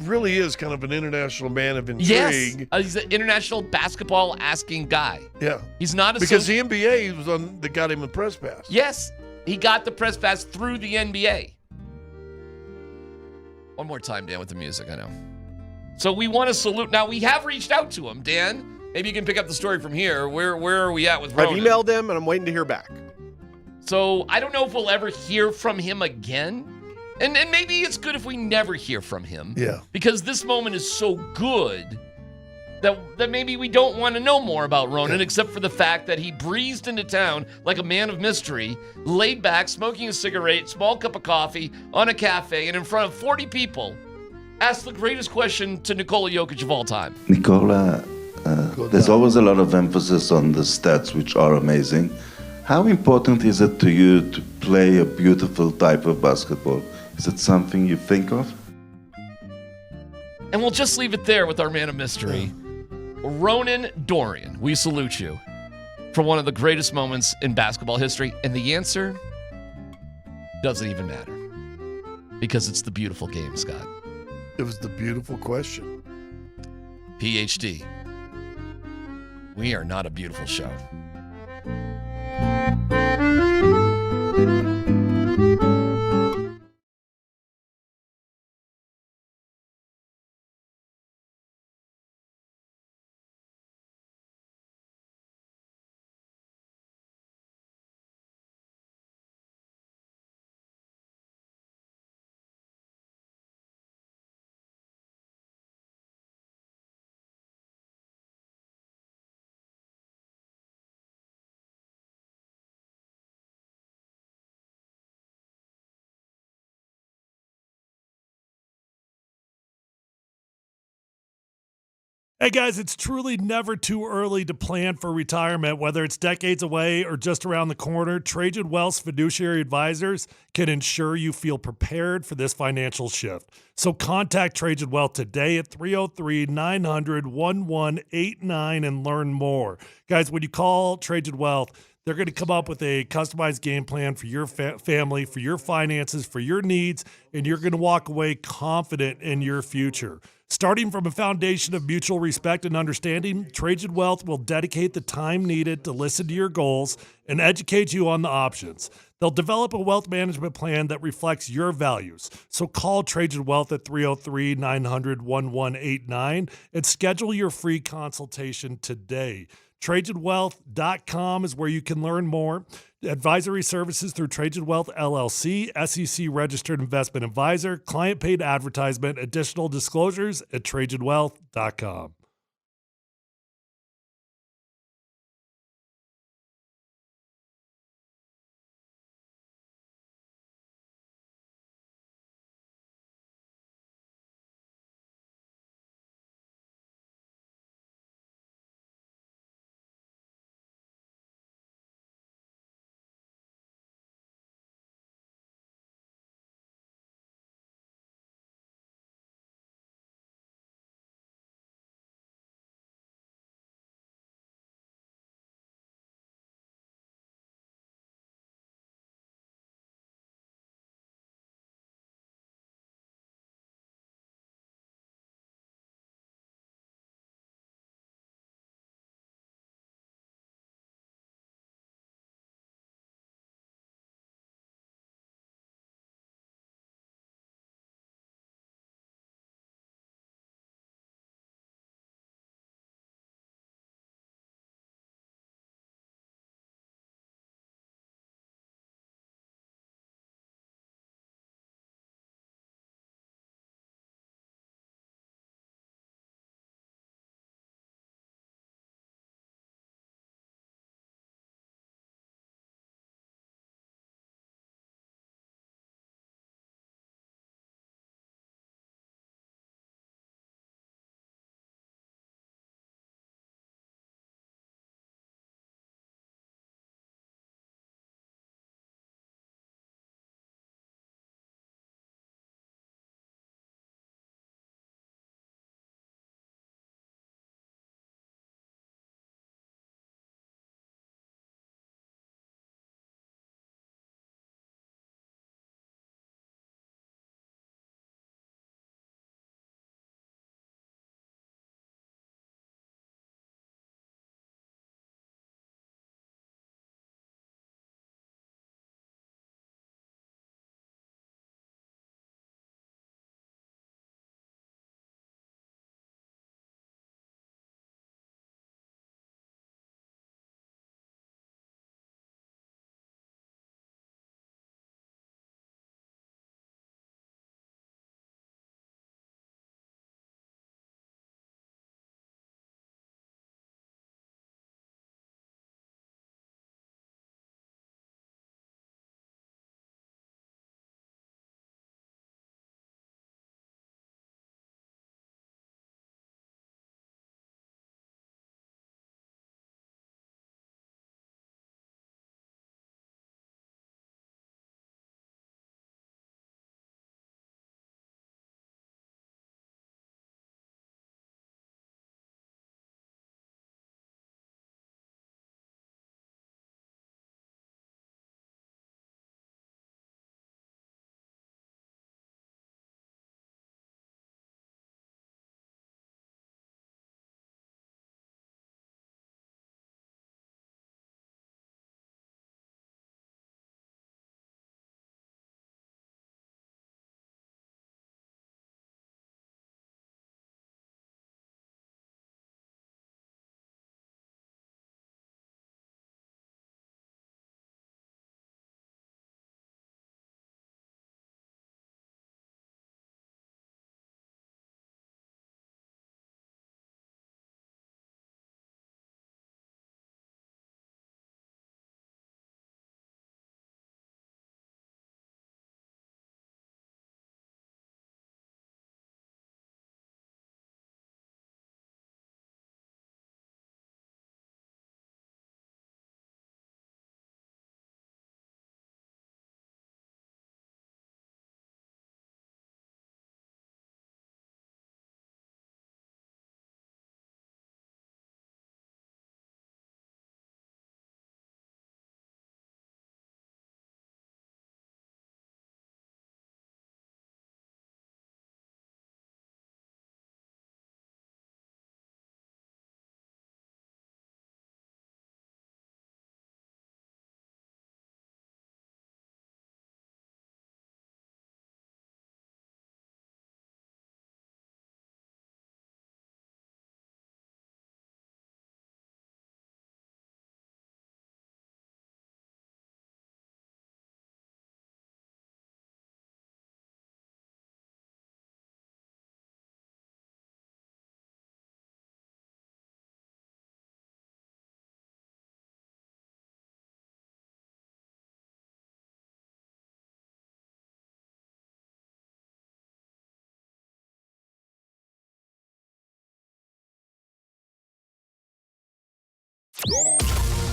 really is kind of an international man of intrigue. Yes, he's an international basketball asking guy. Yeah. He's not because the NBA was on that got him the press pass. Yes, he got the press pass through the NBA. One more time, Dan, with the music, I know. So we want to salute. Now, we have reached out to him, Dan. Maybe you can pick up the story from here. Where are we at with Ronan? I've emailed him, and I'm waiting to hear back. So I don't know if we'll ever hear from him again. And maybe it's good if we never hear from him. Yeah. Because this moment is so good that maybe we don't want to know more about Ronan, except for the fact that he breezed into town like a man of mystery, laid back, smoking a cigarette, small cup of coffee, on a cafe, and in front of 40 people, asked the greatest question to Nikola Jokic of all time. Nikola, there's always a lot of emphasis on the stats, which are amazing. How important is it to you to play a beautiful type of basketball? Is it something you think of? And we'll just leave it there with our man of mystery, Ronan Dorian. We salute you for one of the greatest moments in basketball history. And the answer doesn't even matter because it's the beautiful game, Scott. It was the beautiful question. PhD. We are not a beautiful show. Hey guys, it's truly never too early to plan for retirement. Whether it's decades away or just around the corner, Trajan Wealth's fiduciary advisors can ensure you feel prepared for this financial shift. So contact Trajan Wealth today at 303-900-1189 and learn more. Guys, when you call Trajan Wealth, they're going to come up with a customized game plan for your family, for your finances, for your needs, and you're going to walk away confident in your future. Starting from a foundation of mutual respect and understanding, Trajan Wealth will dedicate the time needed to listen to your goals and educate you on the options. They'll develop a wealth management plan that reflects your values. So call Trajan Wealth at 303-900-1189 and schedule your free consultation today. TrajanWealth.com is where you can learn more. Advisory services through Trajan Wealth LLC, SEC registered investment advisor, client paid advertisement, additional disclosures at TrajanWealth.com.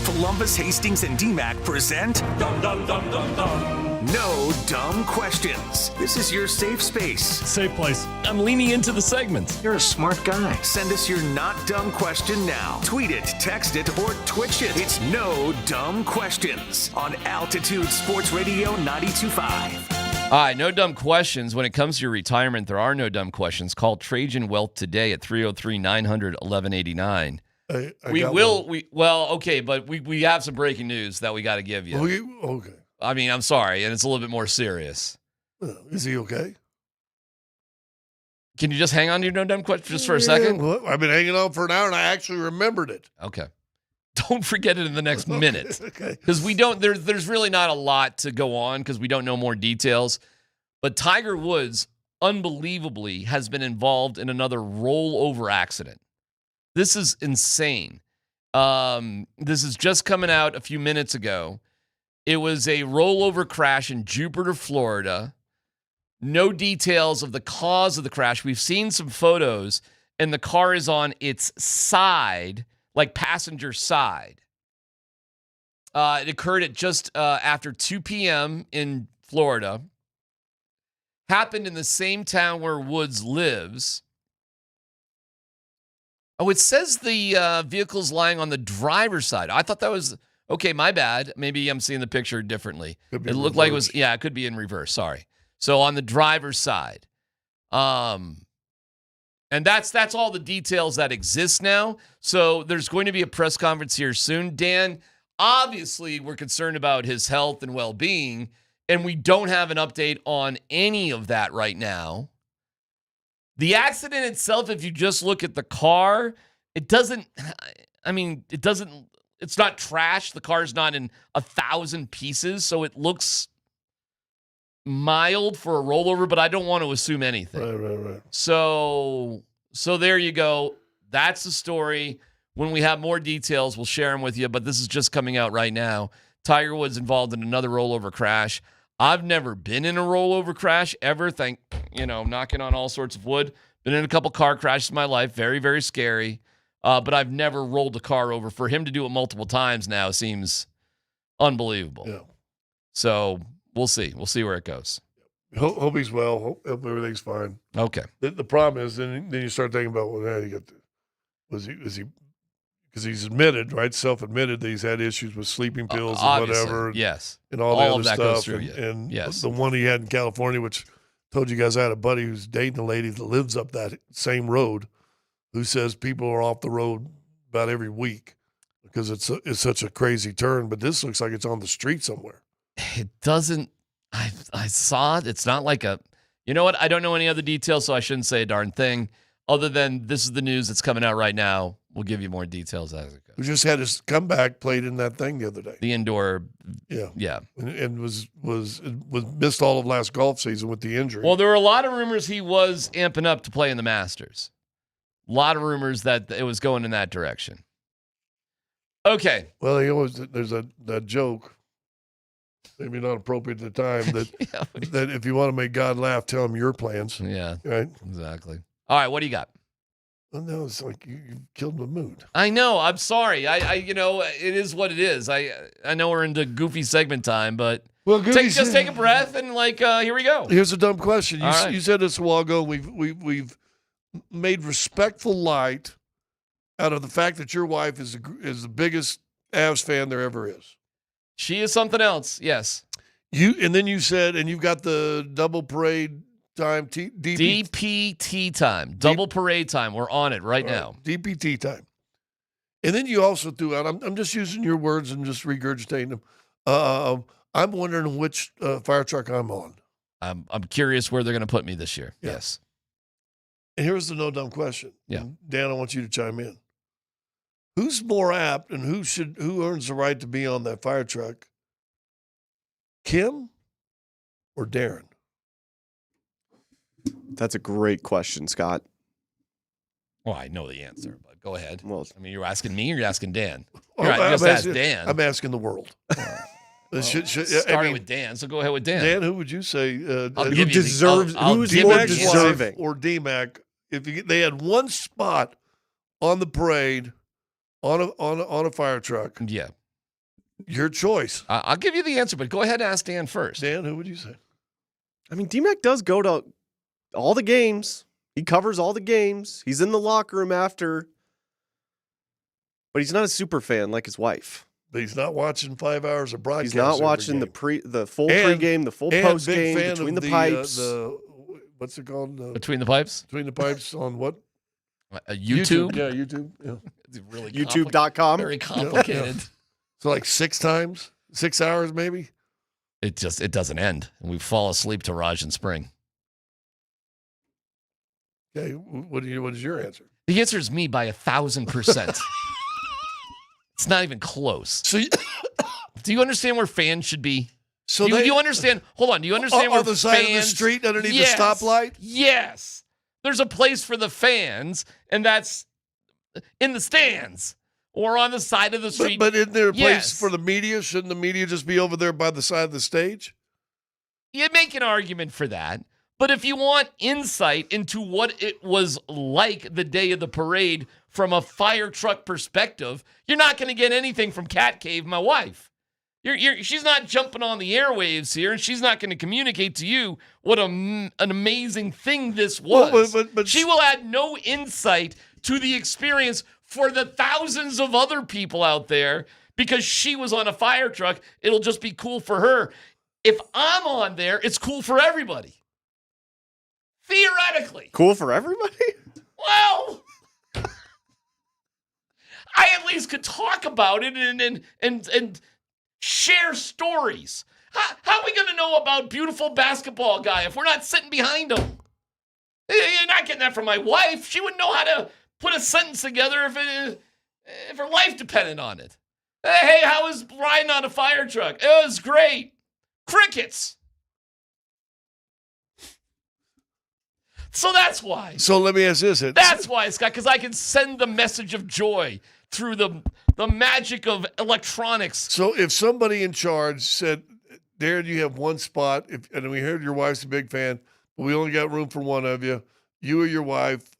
Polumbus, Hastings, and DMac present No Dumb Questions. This is your safe space. Safe place. I'm leaning into the segment. You're a smart guy. Send us your not dumb question now. Tweet it, text it, or Twitch it. It's No Dumb Questions on Altitude Sports Radio 92.5. All right, no dumb questions. When it comes to your retirement, there are no dumb questions. Call Trajan Wealth today at 303-900-1189. We have some breaking news that we got to give you. Okay. I mean, I'm sorry, and it's a little bit more serious. Is he okay? Can you just hang on to your no dumb question just for a second? Well, I've been hanging on for an hour, and I actually remembered it. Okay. Don't forget it in the next minute. Okay. Because we don't. There's really not a lot to go on because we don't know more details. But Tiger Woods, unbelievably, has been involved in another rollover accident. This is insane. This is just coming out a few minutes ago. It was a rollover crash in Jupiter, Florida. No details of the cause of the crash. We've seen some photos, and the car is on its side, like passenger side. It occurred at just after 2 p.m. in Florida. Happened in the same town where Woods lives. Oh, it says the vehicle's lying on the driver's side. I thought that was, okay, my bad. Maybe I'm seeing the picture differently. It looked like it was, it could be in reverse. Sorry. So on the driver's side. And that's all the details that exist now. So there's going to be a press conference here soon. Dan, obviously we're concerned about his health and well-being, and we don't have an update on any of that right now. The accident itself, if you just look at the car, it's not trash. The car's not in 1,000 pieces, so it looks mild for a rollover, but I don't want to assume anything. Right. So there you go. That's the story. When we have more details, we'll share them with you, but this is just coming out right now. Tiger Woods involved in another rollover crash. I've never been in a rollover crash ever. Knocking on all sorts of wood. Been in a couple car crashes in my life. Very, very scary. But I've never rolled a car over. For him to do it multiple times now seems unbelievable. Yeah. So we'll see. We'll see where it goes. Hope he's well. Hope everything's fine. Okay. The problem is then you start thinking about, was he because he's admitted, right? Self-admitted that he's had issues with sleeping pills and whatever. Yes. And all the of other that stuff. Goes through, and yes. The one he had in California, which told you guys I had a buddy who's dating a lady that lives up that same road, who says people are off the road about every week because it's such a crazy turn. But this looks like it's on the street somewhere. It doesn't. I saw it. It's not like a. You know what? I don't know any other details, so I shouldn't say a darn thing. Other than this is the news that's coming out right now. We'll give you more details as it goes. We just had his comeback played in that thing the other day. The indoor. Yeah. And was missed all of last golf season with the injury. Well, there were a lot of rumors he was amping up to play in the Masters. A lot of rumors that it was going in that direction. Okay. Well, there's that joke, maybe not appropriate at the time, that that if you want to make God laugh, tell him your plans. Yeah. Right? Exactly. All right, what do you got? Well, no, it's like you killed the mood. I know. I'm sorry. It is what it is. I know we're into goofy segment time, but just take a breath and here we go. Here's a dumb question. Right. You said this a while ago. We've made respectful light out of the fact that your wife is the biggest Avs fan there ever is. She is something else. Yes. And then you said, and you've got the double parade time, DPT time, double parade time. We're on it right now. DPT time. And then you also threw out, I'm just using your words and just regurgitating them. I'm wondering which fire truck I'm on. I'm curious where they're going to put me this year. Yeah. Yes. And here's the no dumb question. Yeah. And Dan, I want you to chime in. Who's more apt and who earns the right to be on that fire truck? Kim or Darren? That's a great question, Scott. Well, I know the answer, but go ahead. Well, I mean, you're asking me or you're asking Dan? Ask Dan. I'm asking the world. Starting with Dan, so go ahead with Dan. Dan, who would you say who deserves? Who's DMac more deserving? Or DMac? If they had one spot on the parade on a fire truck. Yeah. Your choice. I'll give you the answer, but go ahead and ask Dan first. Dan, who would you say? I mean, DMac does go to all the games. He covers all the games. He's in the locker room after. But he's not a super fan like his wife. But he's not watching 5 hours of broadcast. He's not watching the full pregame, the full postgame, between the pipes. What's it called? Between the pipes? Between the pipes on what? YouTube? Yeah, YouTube. Yeah. It's really YouTube.com. Very complicated. Yeah. So like 6 hours maybe? It doesn't end. And we fall asleep to Raj and Spring. Okay, what is your answer? The answer is me by 1,000%. It's not even close. So, do you understand where fans should be? So do you understand? Hold on. Do you understand where on the side of the street underneath the stoplight? Yes. There's a place for the fans, and that's in the stands or on the side of the street. But isn't there a place for the media? Shouldn't the media just be over there by the side of the stage? You make an argument for that. But if you want insight into what it was like the day of the parade from a fire truck perspective, you're not going to get anything from Cat Cave, my wife. She's not jumping on the airwaves here, and she's not going to communicate to you what an amazing thing this was. But she will add no insight to the experience for the thousands of other people out there because she was on a fire truck. It'll just be cool for her. If I'm on there, it's cool for everybody. Theoretically. Cool for everybody? Well, I at least could talk about it and share stories. How are we going to know about beautiful basketball guy if we're not sitting behind him? You're not getting that from my wife. She wouldn't know how to put a sentence together if her life depended on it. Hey, how was riding on a fire truck? It was great. Crickets. So that's why. So let me ask this. That's why, Scott, because I can send the message of joy through the magic of electronics. So if somebody in charge said, Darren, you have one spot, and we heard your wife's a big fan, but we only got room for one of you, you or your wife,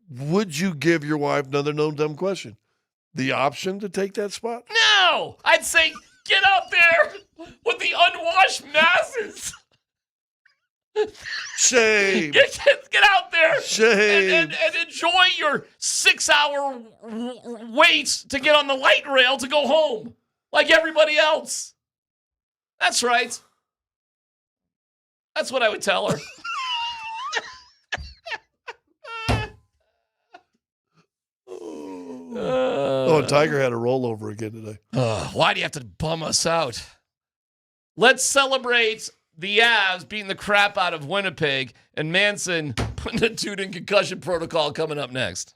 would you give your wife, another no dumb question, the option to take that spot? No! I'd say, get out there with the unwashed masses. Shame. Get out there. Shame. And enjoy your 6-hour waits to get on the light rail to go home like everybody else. That's right. That's what I would tell her. And Tiger had a rollover again today. Why do you have to bum us out? Let's celebrate the Avs beating the crap out of Winnipeg and Manson putting a dude in concussion protocol coming up next.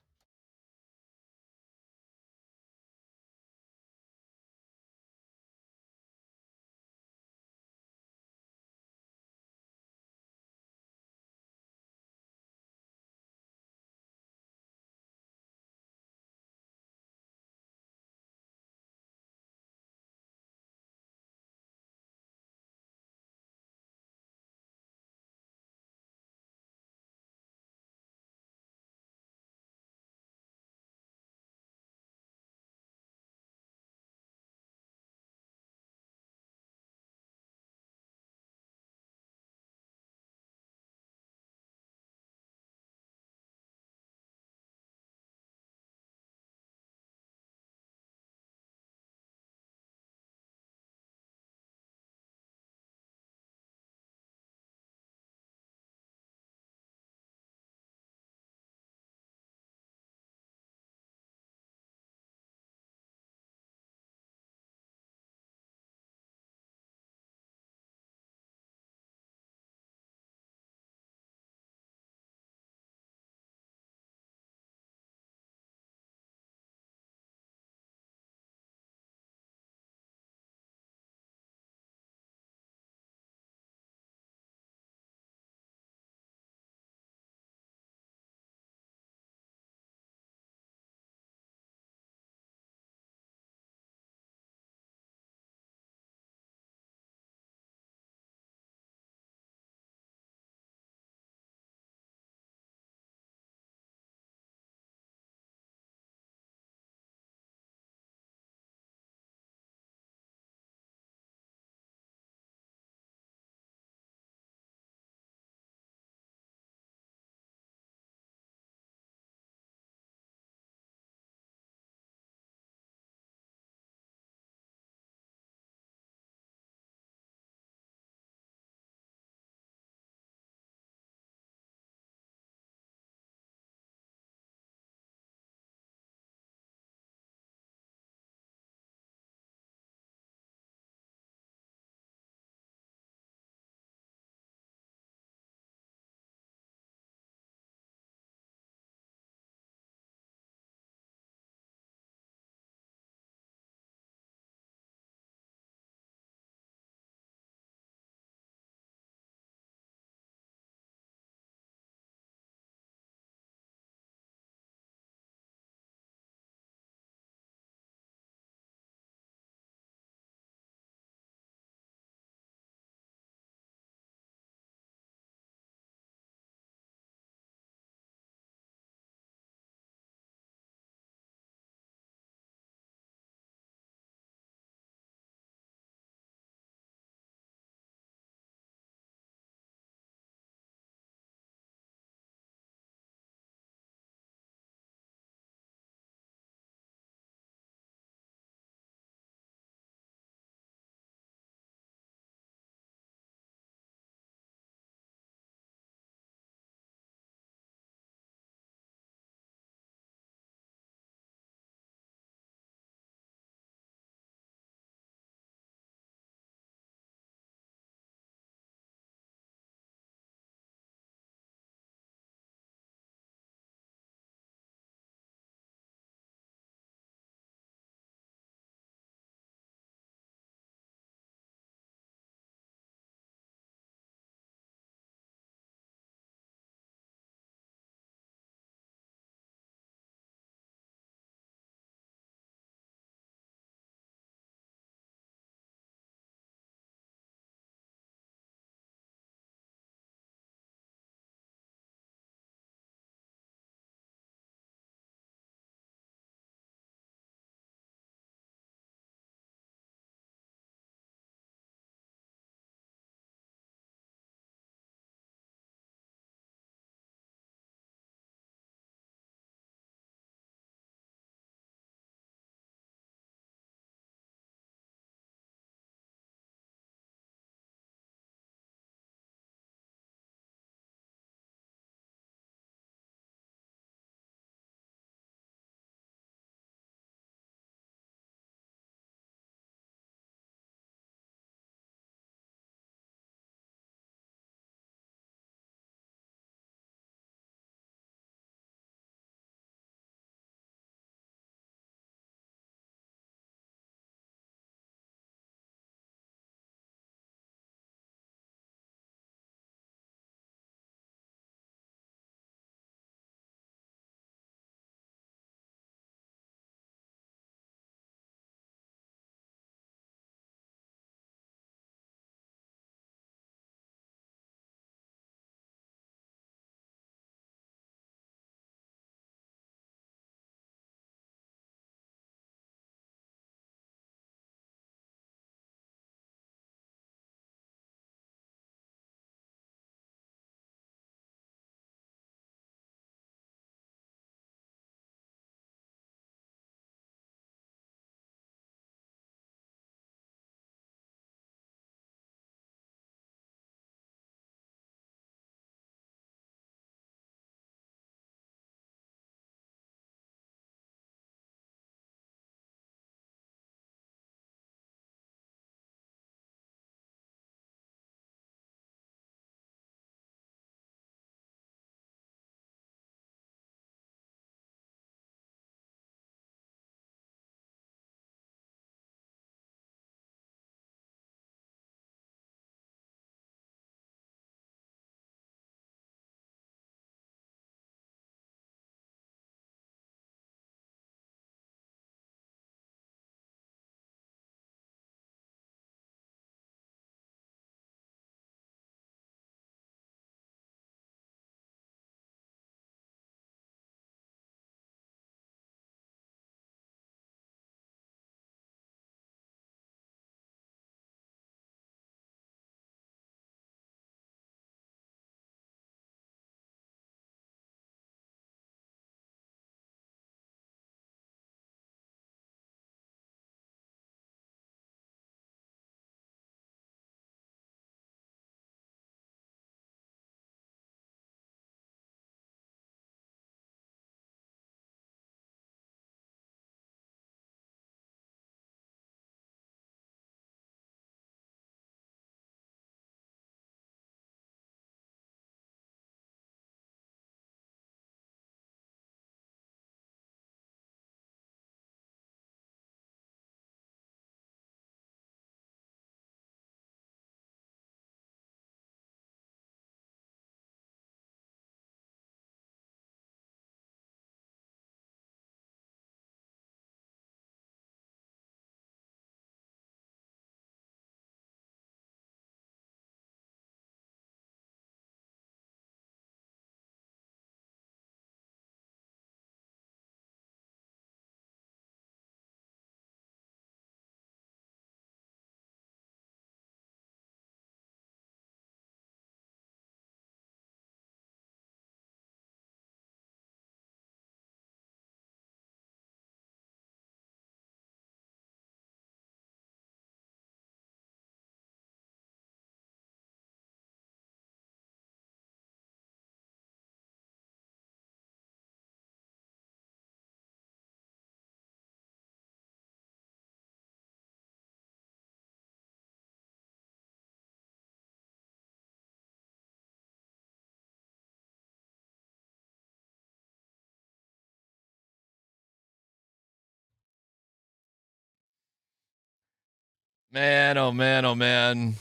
Man, oh man, oh man.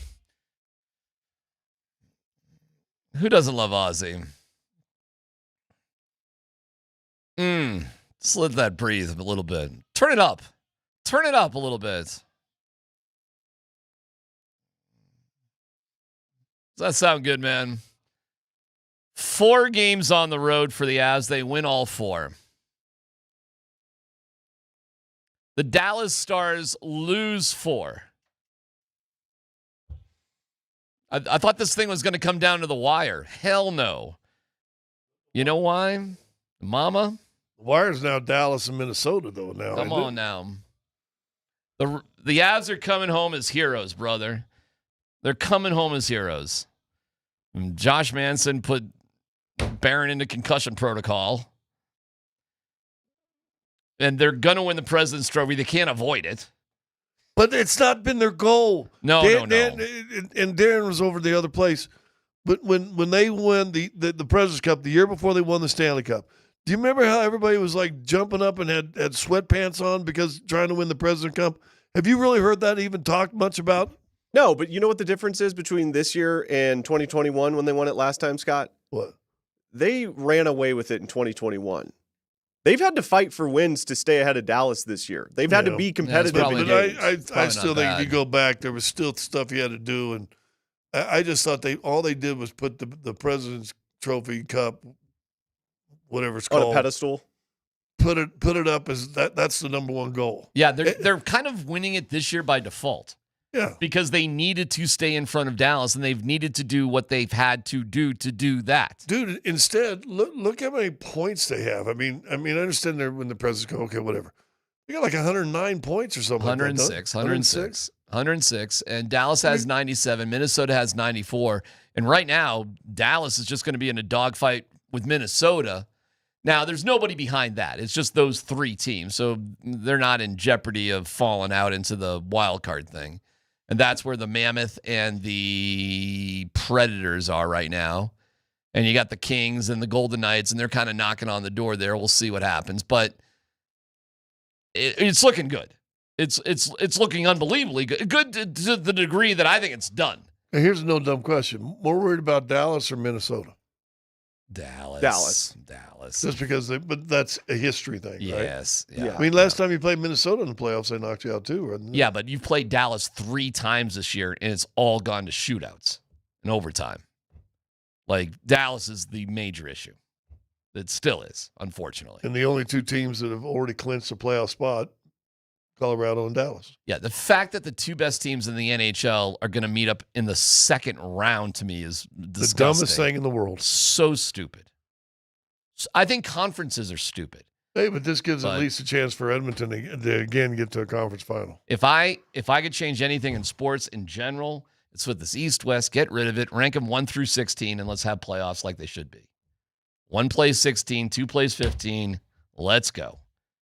Who doesn't love Ozzy? Just let that breathe a little bit. Turn it up. Turn it up a little bit. Does that sound good, man? 4 games on the road for the Avs. They win all 4. The Dallas Stars lose 4. I thought this thing was going to come down to the wire. Hell no. You know why? Mama? The wire's now Dallas and Minnesota, though, now. Come on now. The Avs are coming home as heroes, brother. They're coming home as heroes. And Josh Manson put Barron into concussion protocol. And they're going to win the President's Trophy. They can't avoid it. But it's not been their goal. No. And Darren was over the other place. But when they won the President's Cup, the year before they won the Stanley Cup, do you remember how everybody was like jumping up and had sweatpants on because trying to win the President's Cup? Have you really heard that even talked much about? No, but you know what the difference is between this year and 2021 when they won it last time, Scott? What? They ran away with it in 2021. They've had to fight for wins to stay ahead of Dallas this year. They've had to be competitive in games. I still think if you go back, there was still stuff you had to do, and I just thought all they did was put the President's Trophy Cup, whatever it's called, on a pedestal. Put it up as that's the number one goal. Yeah, they're kind of winning it this year by default. Yeah. Because they needed to stay in front of Dallas, and they've needed to do what they've had to do that. Dude, instead, look how many points they have. I mean, I understand they're when the Presidents go, okay, whatever. They got like 109 points or something. 106. And Dallas has 97. Minnesota has 94. And right now, Dallas is just going to be in a dogfight with Minnesota. Now, there's nobody behind that. It's just those 3 teams. So they're not in jeopardy of falling out into the wild card thing. And that's where the Mammoth and the Predators are right now. And you got the Kings and the Golden Knights, and they're kind of knocking on the door there. We'll see what happens. But it's looking good. It's looking unbelievably good. Good to the degree that I think it's done. Now, here's no dumb question. More worried about Dallas or Minnesota? Dallas. Just because but that's a history thing, right? Yes. Yeah. I mean, last time you played Minnesota in the playoffs, they knocked you out too, right? Yeah, but you've played Dallas 3 times this year, and it's all gone to shootouts and overtime. Like, Dallas is the major issue. It still is, unfortunately. And the only 2 teams that have already clinched a playoff spot, Colorado and Dallas. Yeah, the fact that the 2 best teams in the NHL are going to meet up in the second round to me is disgusting. The dumbest thing in the world. So stupid. I think conferences are stupid. Hey, but this gives at least a chance for Edmonton to again get to a conference final. If I could change anything in sports in general, it's with this East-West. Get rid of it. Rank them 1 through 16, and let's have playoffs like they should be. 1 plays 16, 2 plays 15. Let's go.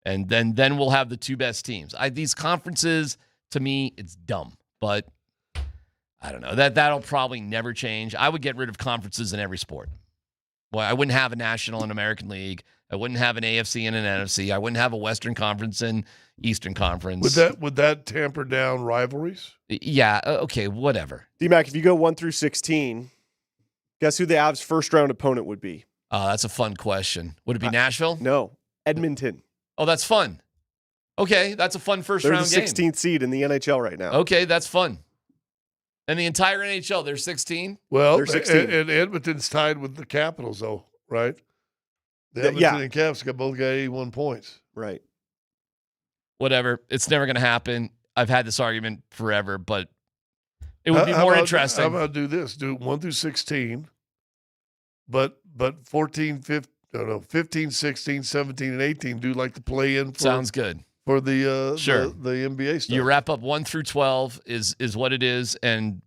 And then we'll have the 2 best teams. These conferences, to me, it's dumb. But I don't know. That'll probably never change. I would get rid of conferences in every sport. Well, I wouldn't have a National and American League. I wouldn't have an AFC and an NFC. I wouldn't have a Western Conference and Eastern Conference. Would that tamper down rivalries? Yeah. Okay. Whatever. DMac, if you go 1 through 16, guess who the Avs' first-round opponent would be? That's a fun question. Would it be Nashville? No, Edmonton. Oh, that's fun. Okay, that's a fun first-round game. They're the 16th seed in the NHL right now. Okay, that's fun. And the entire NHL, they're 16? Well, they're 16. And Edmonton's tied with the Capitals, though, right? The Edmonton and Caps both got 81 points. Right. Whatever. It's never going to happen. I've had this argument forever, but it would be more interesting. How about do this? Do 1 through 16, but 14, 15, 16, 17, and 18 do like the play-in. Sounds good. For the sure. the NBA stuff. You wrap up 1 through 12 is what it is, and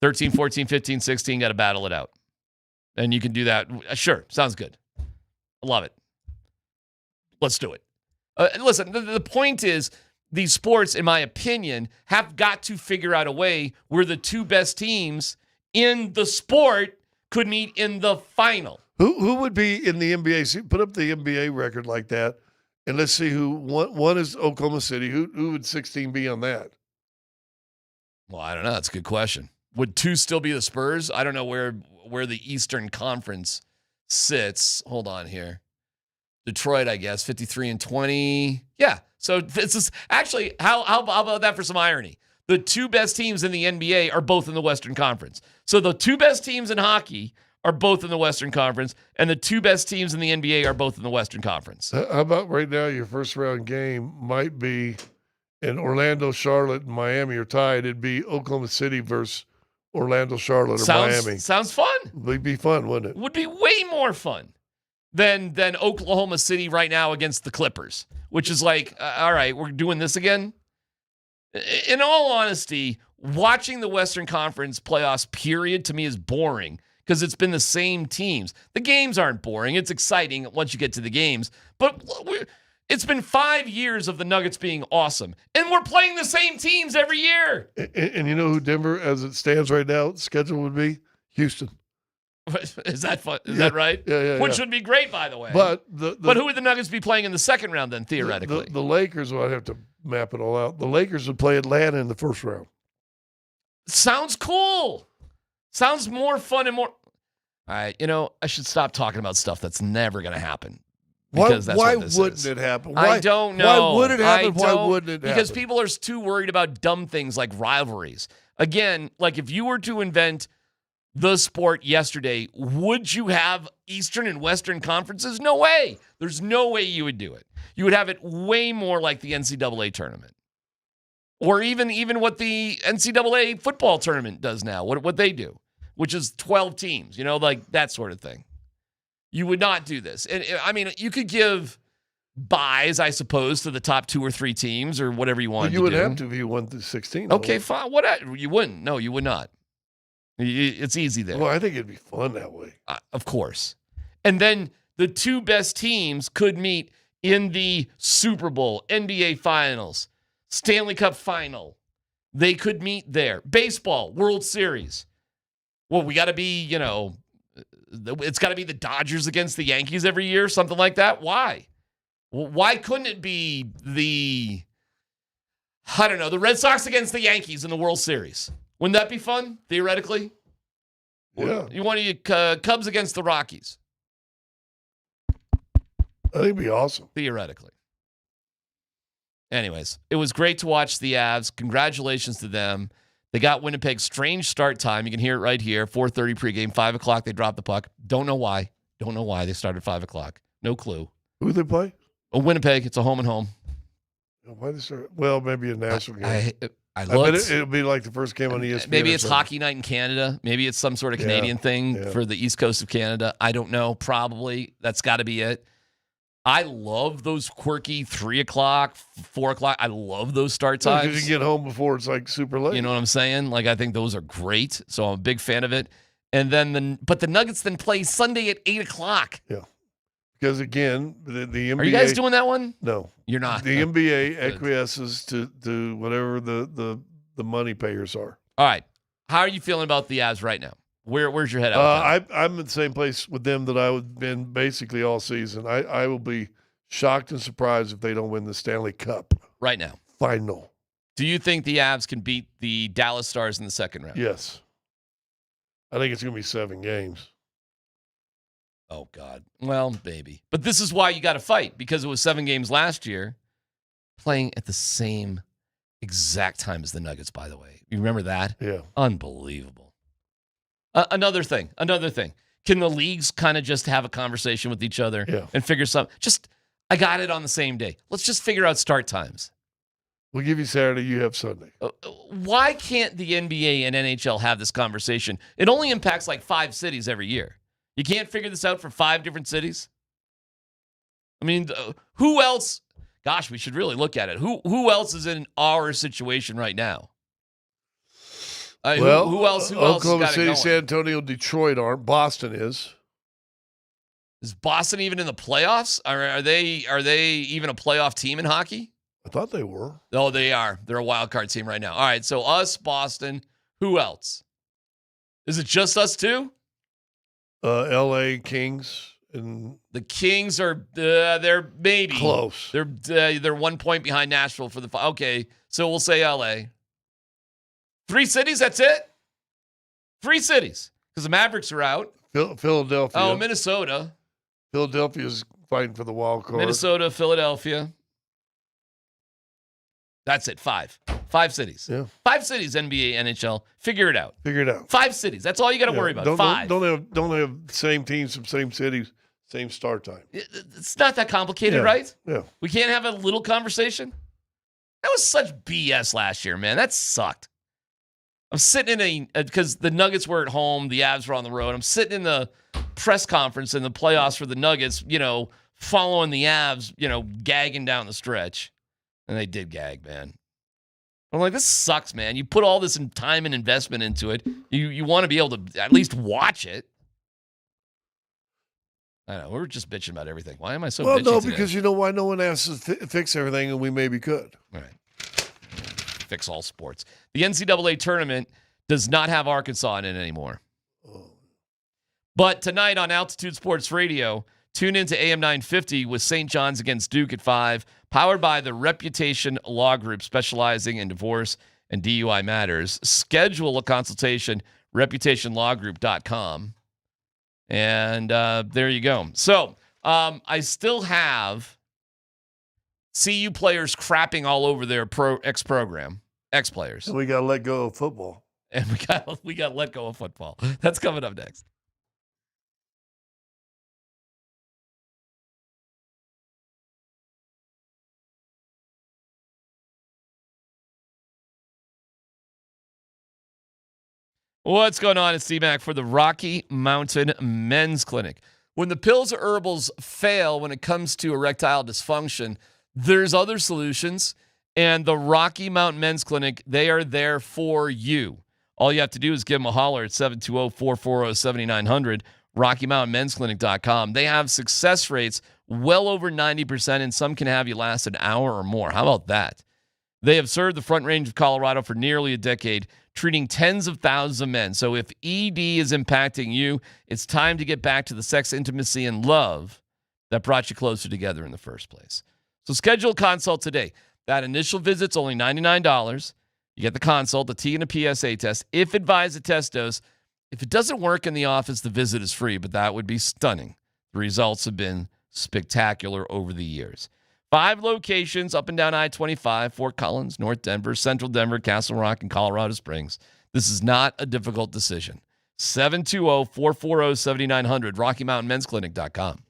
13, 14, 15, 16 got to battle it out. And you can do that. Sure. Sounds good. I love it. Let's do it. Listen, the point is these sports, in my opinion, have got to figure out a way where the 2 best teams in the sport could meet in the final. Who would be in the NBA? See, put up the NBA record like that, and let's see who. One is Oklahoma City. Who would 16 be on that? Well, I don't know. That's a good question. Would 2 still be the Spurs? I don't know where the Eastern Conference sits. Hold on here. Detroit, I guess, 53-20. Yeah. So this is actually how about that for some irony? The 2 best teams in the NBA are both in the Western Conference. So the 2 best teams in hockey are both in the Western Conference, and the 2 best teams in the NBA are both in the Western Conference. How about right now your first round game might be in Orlando, Charlotte, and Miami are tied. It'd be Oklahoma City versus Orlando, Charlotte, or Miami. Sounds fun. It'd be fun, wouldn't it? Would be way more fun than Oklahoma City right now against the Clippers, which is like, all right, we're doing this again. In all honesty, watching the Western Conference playoffs, period, to me is boring because it's been the same teams. The games aren't boring. It's exciting once you get to the games. But it's been 5 years of the Nuggets being awesome, and we're playing the same teams every year. And you know who Denver, as it stands right now, schedule would be? Houston. Is that fun? Is that right? Yeah. Which would be great, by the way. But but who would the Nuggets be playing in the second round then, theoretically? The Lakers, well, I'd have to map it all out. The Lakers would play Atlanta in the first round. Sounds cool. Sounds more fun and more. All right, I should stop talking about stuff that's never going to happen. Why wouldn't it happen? I don't know. Why would it happen? Why wouldn't it happen? Because people are too worried about dumb things like rivalries. Again, like if you were to invent the sport yesterday, would you have Eastern and Western conferences? No way. There's no way you would do it. You would have it way more like the NCAA tournament. Or even what the NCAA football tournament does now, what they do, which is 12 teams, like that sort of thing. You would not do this. And I mean, you could give buys, I suppose, to the top 2 or 3 teams or whatever you want to do. You would have to if you won through 16. Okay, fine. You wouldn't. No, you would not. It's easy there. Well, I think it'd be fun that way. Of course. And then the 2 best teams could meet in the Super Bowl, NBA Finals, Stanley Cup Final. They could meet there. Baseball, World Series. Well, we got to be, it's got to be the Dodgers against the Yankees every year, something like that. Why? Well, why couldn't it be the Red Sox against the Yankees in the World Series? Wouldn't that be fun, theoretically? Yeah. You want to Cubs against the Rockies? I think it'd be awesome. Theoretically. Anyways, it was great to watch the Avs. Congratulations to them. They got Winnipeg's strange start time. You can hear it right here. 4:30 pregame, 5 o'clock. They dropped the puck. Don't know why. Don't know why they started 5 o'clock. No clue. Who they play? Oh, Winnipeg. It's a home and home. Why they start? Well, maybe a national game. I looked. bet it'll be like the first game on ESPN. Maybe it's hockey night in Canada. Maybe it's some sort of Canadian thing for the East Coast of Canada. I don't know. Probably. That's got to be it. I love those quirky 3 o'clock, 4 o'clock. I love those start times. Because you get home before it's like super late. You know what I'm saying? Like, I think those are great. So I'm a big fan of it. And then but the Nuggets then play Sunday at 8 o'clock. Yeah. Because again, the NBA. Are you guys doing that one? No. You're not. The NBA acquiesces to whatever the money payers are. All right. How are you feeling about the Avs right now? Where's your head at? I'm in the same place with them that I've been basically all season. I will be shocked and surprised if they don't win the Stanley Cup. Right now. Final. Do you think the Avs can beat the Dallas Stars in the second round? Yes. I think it's going to be 7 games. Oh, God. Well, baby. But this is why you got to fight, because it was 7 games last year, playing at the same exact time as the Nuggets, by the way. You remember that? Yeah. Unbelievable. Another thing. Can the leagues kind of just have a conversation with each other and figure something? I got it on the same day. Let's just figure out start times. We'll give you Saturday, you have Sunday. Why can't the NBA and NHL have this conversation? It only impacts like 5 cities every year. You can't figure this out for 5 different cities? I mean, who else? Gosh, we should really look at it. Who else is in our situation right now? Who else? Oklahoma City, San Antonio, Detroit aren't. Boston is. Is Boston even in the playoffs? Are they even a playoff team in hockey? I thought they were. Oh, they are. They're a wild card team right now. All right, so us, Boston. Who else? Is it just us two? L.A. Kings and the Kings are they're maybe close. They're 1 point behind Nashville for the. Okay, so we'll say L.A. 3 cities, that's it? 3 cities. Because the Mavericks are out. Philadelphia. Oh, Minnesota. Philadelphia's fighting for the wild card. Minnesota, Philadelphia. That's it. 5 cities. Yeah. 5 cities, NBA, NHL. Figure it out. 5 cities. That's all you got to worry about. Don't 5. Don't have same teams from same cities, same start time. It's not that complicated, Yeah. right? Yeah. We can't have a little conversation? That was such BS last year, man. That sucked. I'm sitting in because the Nuggets were at home, the Avs were on the road. I'm sitting in the press conference in the playoffs for the Nuggets, following the Avs, gagging down the stretch. And they did gag, man. I'm like, this sucks, man. You put all this time and investment into it. You want to be able to at least watch it. I know. We're just bitching about everything. Why am I so bitchy today? Because you know why no one has to fix everything, and we maybe could. All right. Fix all sports. The NCAA tournament does not have Arkansas in it anymore. But tonight on Altitude Sports Radio, tune into AM 950 with St. John's against Duke at 5, powered by the Reputation Law Group, specializing in divorce and DUI matters. Schedule a consultation, reputationlawgroup.com. And there you go. So I still have CU players crapping all over their ex-players. And we got to let go of football. And we got to let go of football. That's coming up next. What's going on? It's DMac for the Rocky Mountain Men's Clinic. When the pills or herbals fail when it comes to erectile dysfunction, there's other solutions. And the Rocky Mountain Men's Clinic, they are there for you. All you have to do is give them a holler at 720-440-7900, RockyMountainMen'sClinic.com. They have success rates well over 90%, and some can have you last an hour or more. How about that? They have served the Front Range of Colorado for nearly a decade, treating tens of thousands of men. So if ED is impacting you, it's time to get back to the sex, intimacy, and love that brought you closer together in the first place. So schedule a consult today. That initial visit's only $99. You get the consult, the T and a PSA test. If advised, a test dose. If it doesn't work in the office, the visit is free, but that would be stunning. The results have been spectacular over the years. 5 locations up and down I-25, Fort Collins, North Denver, Central Denver, Castle Rock, and Colorado Springs. This is not a difficult decision. 720-440-7900, RockyMountainMen'sClinic.com.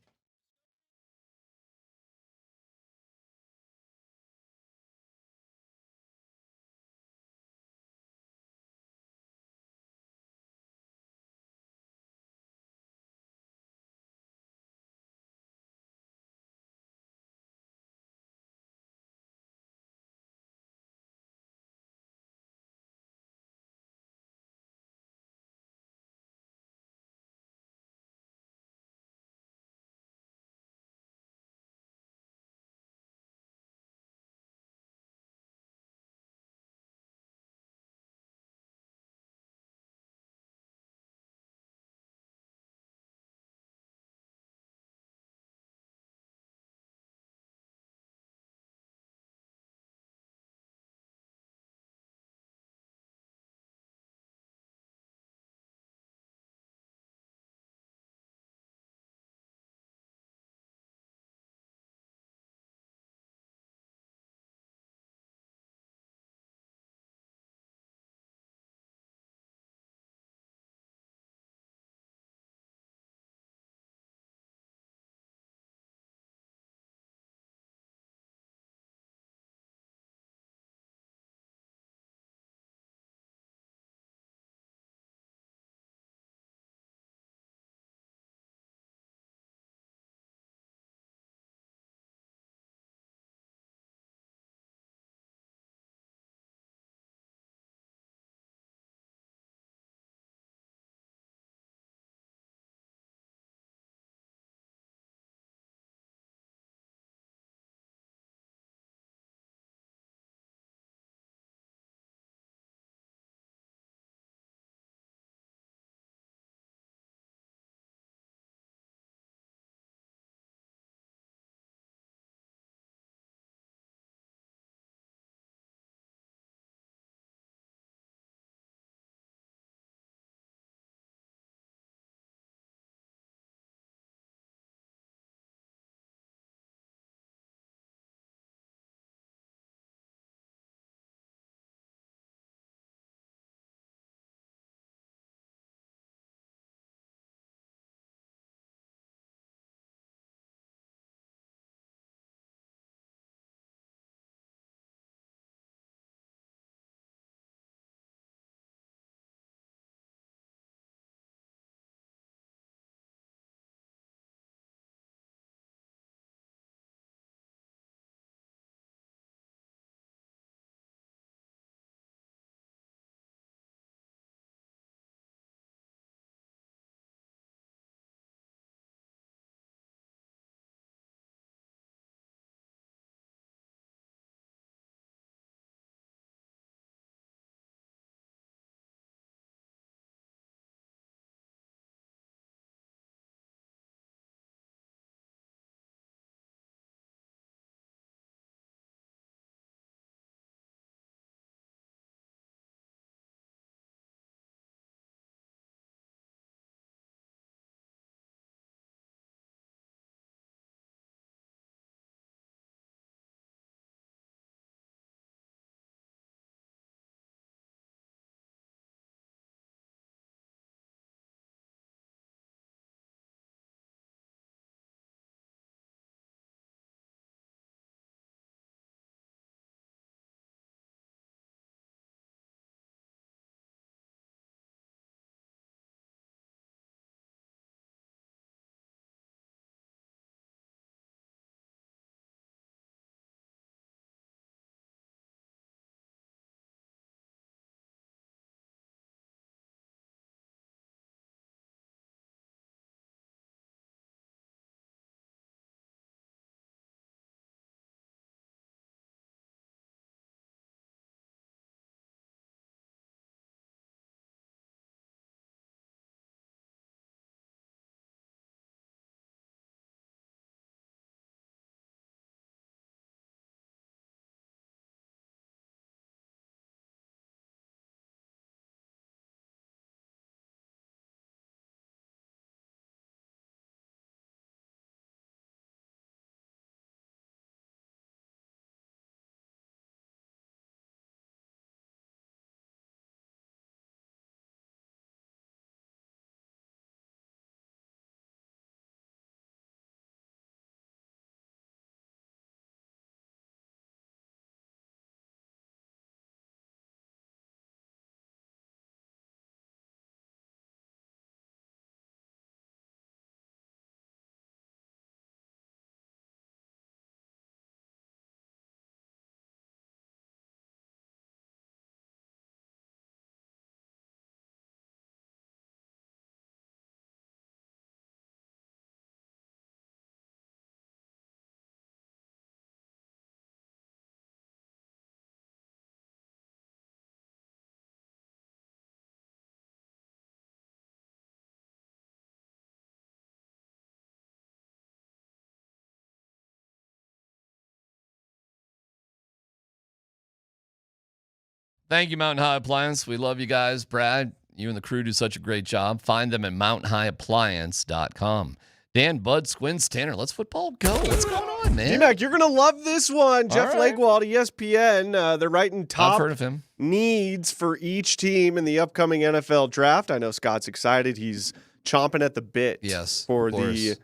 Thank you, Mountain High Appliance. We love you guys. Brad, you and the crew do such a great job. Find them at mountainhighappliance.com. Dan, Bud, Squins, Tanner, let's football go. What's going on, man? DMac, you're going to love this one. Jeff right. Legwald, ESPN, they're writing top I've heard of him. needs for each team in the upcoming NFL draft. I know Scott's excited. He's chomping at the bit for the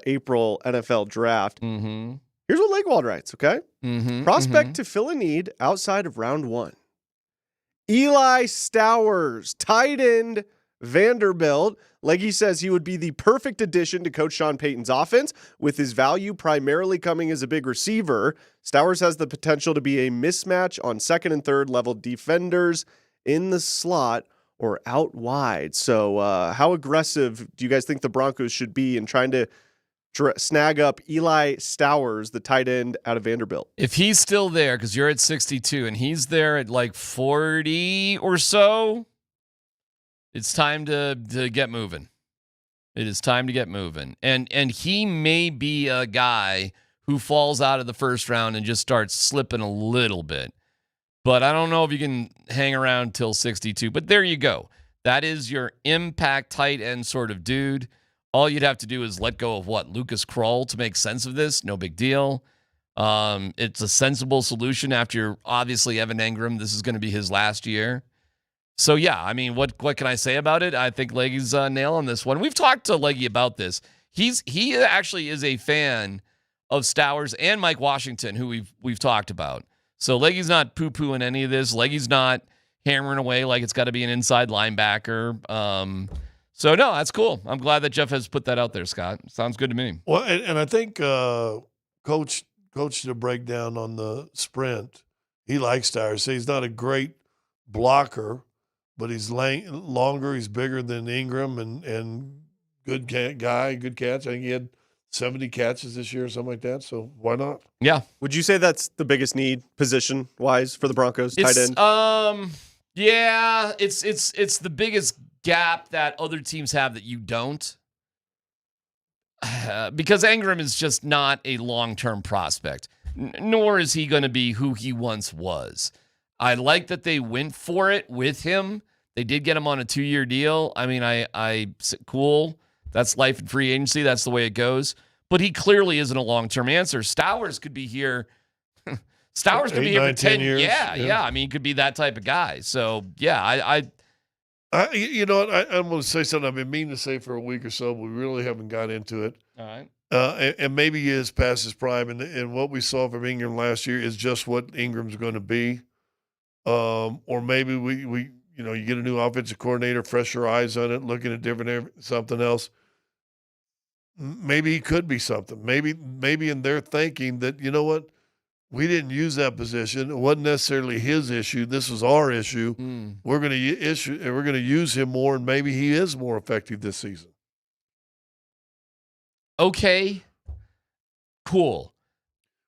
April NFL draft. Mm-hmm. Here's what Legwald writes, okay? Prospect mhm. to fill a need outside of round 1. Eli Stowers, tight end, Vanderbilt. Leggy says he would be the perfect addition to Coach Sean Payton's offense, with his value primarily coming as a big receiver. Stowers has the potential to be a mismatch on second and third level defenders in the slot or out wide. So how aggressive do you guys think the Broncos should be in trying to snag up Eli Stowers, the tight end out of Vanderbilt? If he's still there, because you're at 62, and he's there at like 40 or so, it's time to get moving. It is time to get moving. And he may be a guy who falls out of the first round and just starts slipping a little bit. But I don't know if you can hang around till 62. But there you go. That is your impact tight end sort of dude. All you'd have to do is let go of Lucas Krull to make sense of this. No big deal. It's a sensible solution after, obviously, Evan Engram. This is going to be his last year. So, yeah, I mean, what can I say about it? I think Leggy's nailing this one. We've talked to Leggy about this. He actually is a fan of Stowers and Mike Washington, who we've talked about. So Leggy's not poo-pooing any of this. Leggy's not hammering away like it's got to be an inside linebacker. So, no, that's cool. I'm glad that Jeff has put that out there, Scott. Sounds good to me. Well, and I think Coach did a breakdown on the sprint. He likes Stowers. So he's not a great blocker, but he's longer, he's bigger than Ingram, and good guy, good catch. I think he had 70 catches this year or something like that, so why not? Yeah. Would you say that's the biggest need position-wise for the Broncos, tight end? Yeah, it's the biggest gap that other teams have that you don't. Because Engram is just not a long-term prospect, nor is he going to be who he once was. I like that they went for it with him. They did get him on a 2-year deal. I mean, cool. That's life in free agency. That's the way it goes. But he clearly isn't a long-term answer. Stowers could be here. Stowers could be here for 10 years. Yeah. I mean, he could be that type of guy. So, yeah, you know what? I'm going to say something I've been meaning to say for a week or so, but we really haven't got into it. All right. And maybe he is past his prime. And what we saw from Ingram last year is just what Ingram's going to be. Or maybe we you get a new offensive coordinator, fresher eyes on it, looking at something else. Maybe he could be something. Maybe in their thinking that, you know what, we didn't use that position. It wasn't necessarily his issue. This was our issue. We're going to use him more, and maybe he is more effective this season. Okay, cool.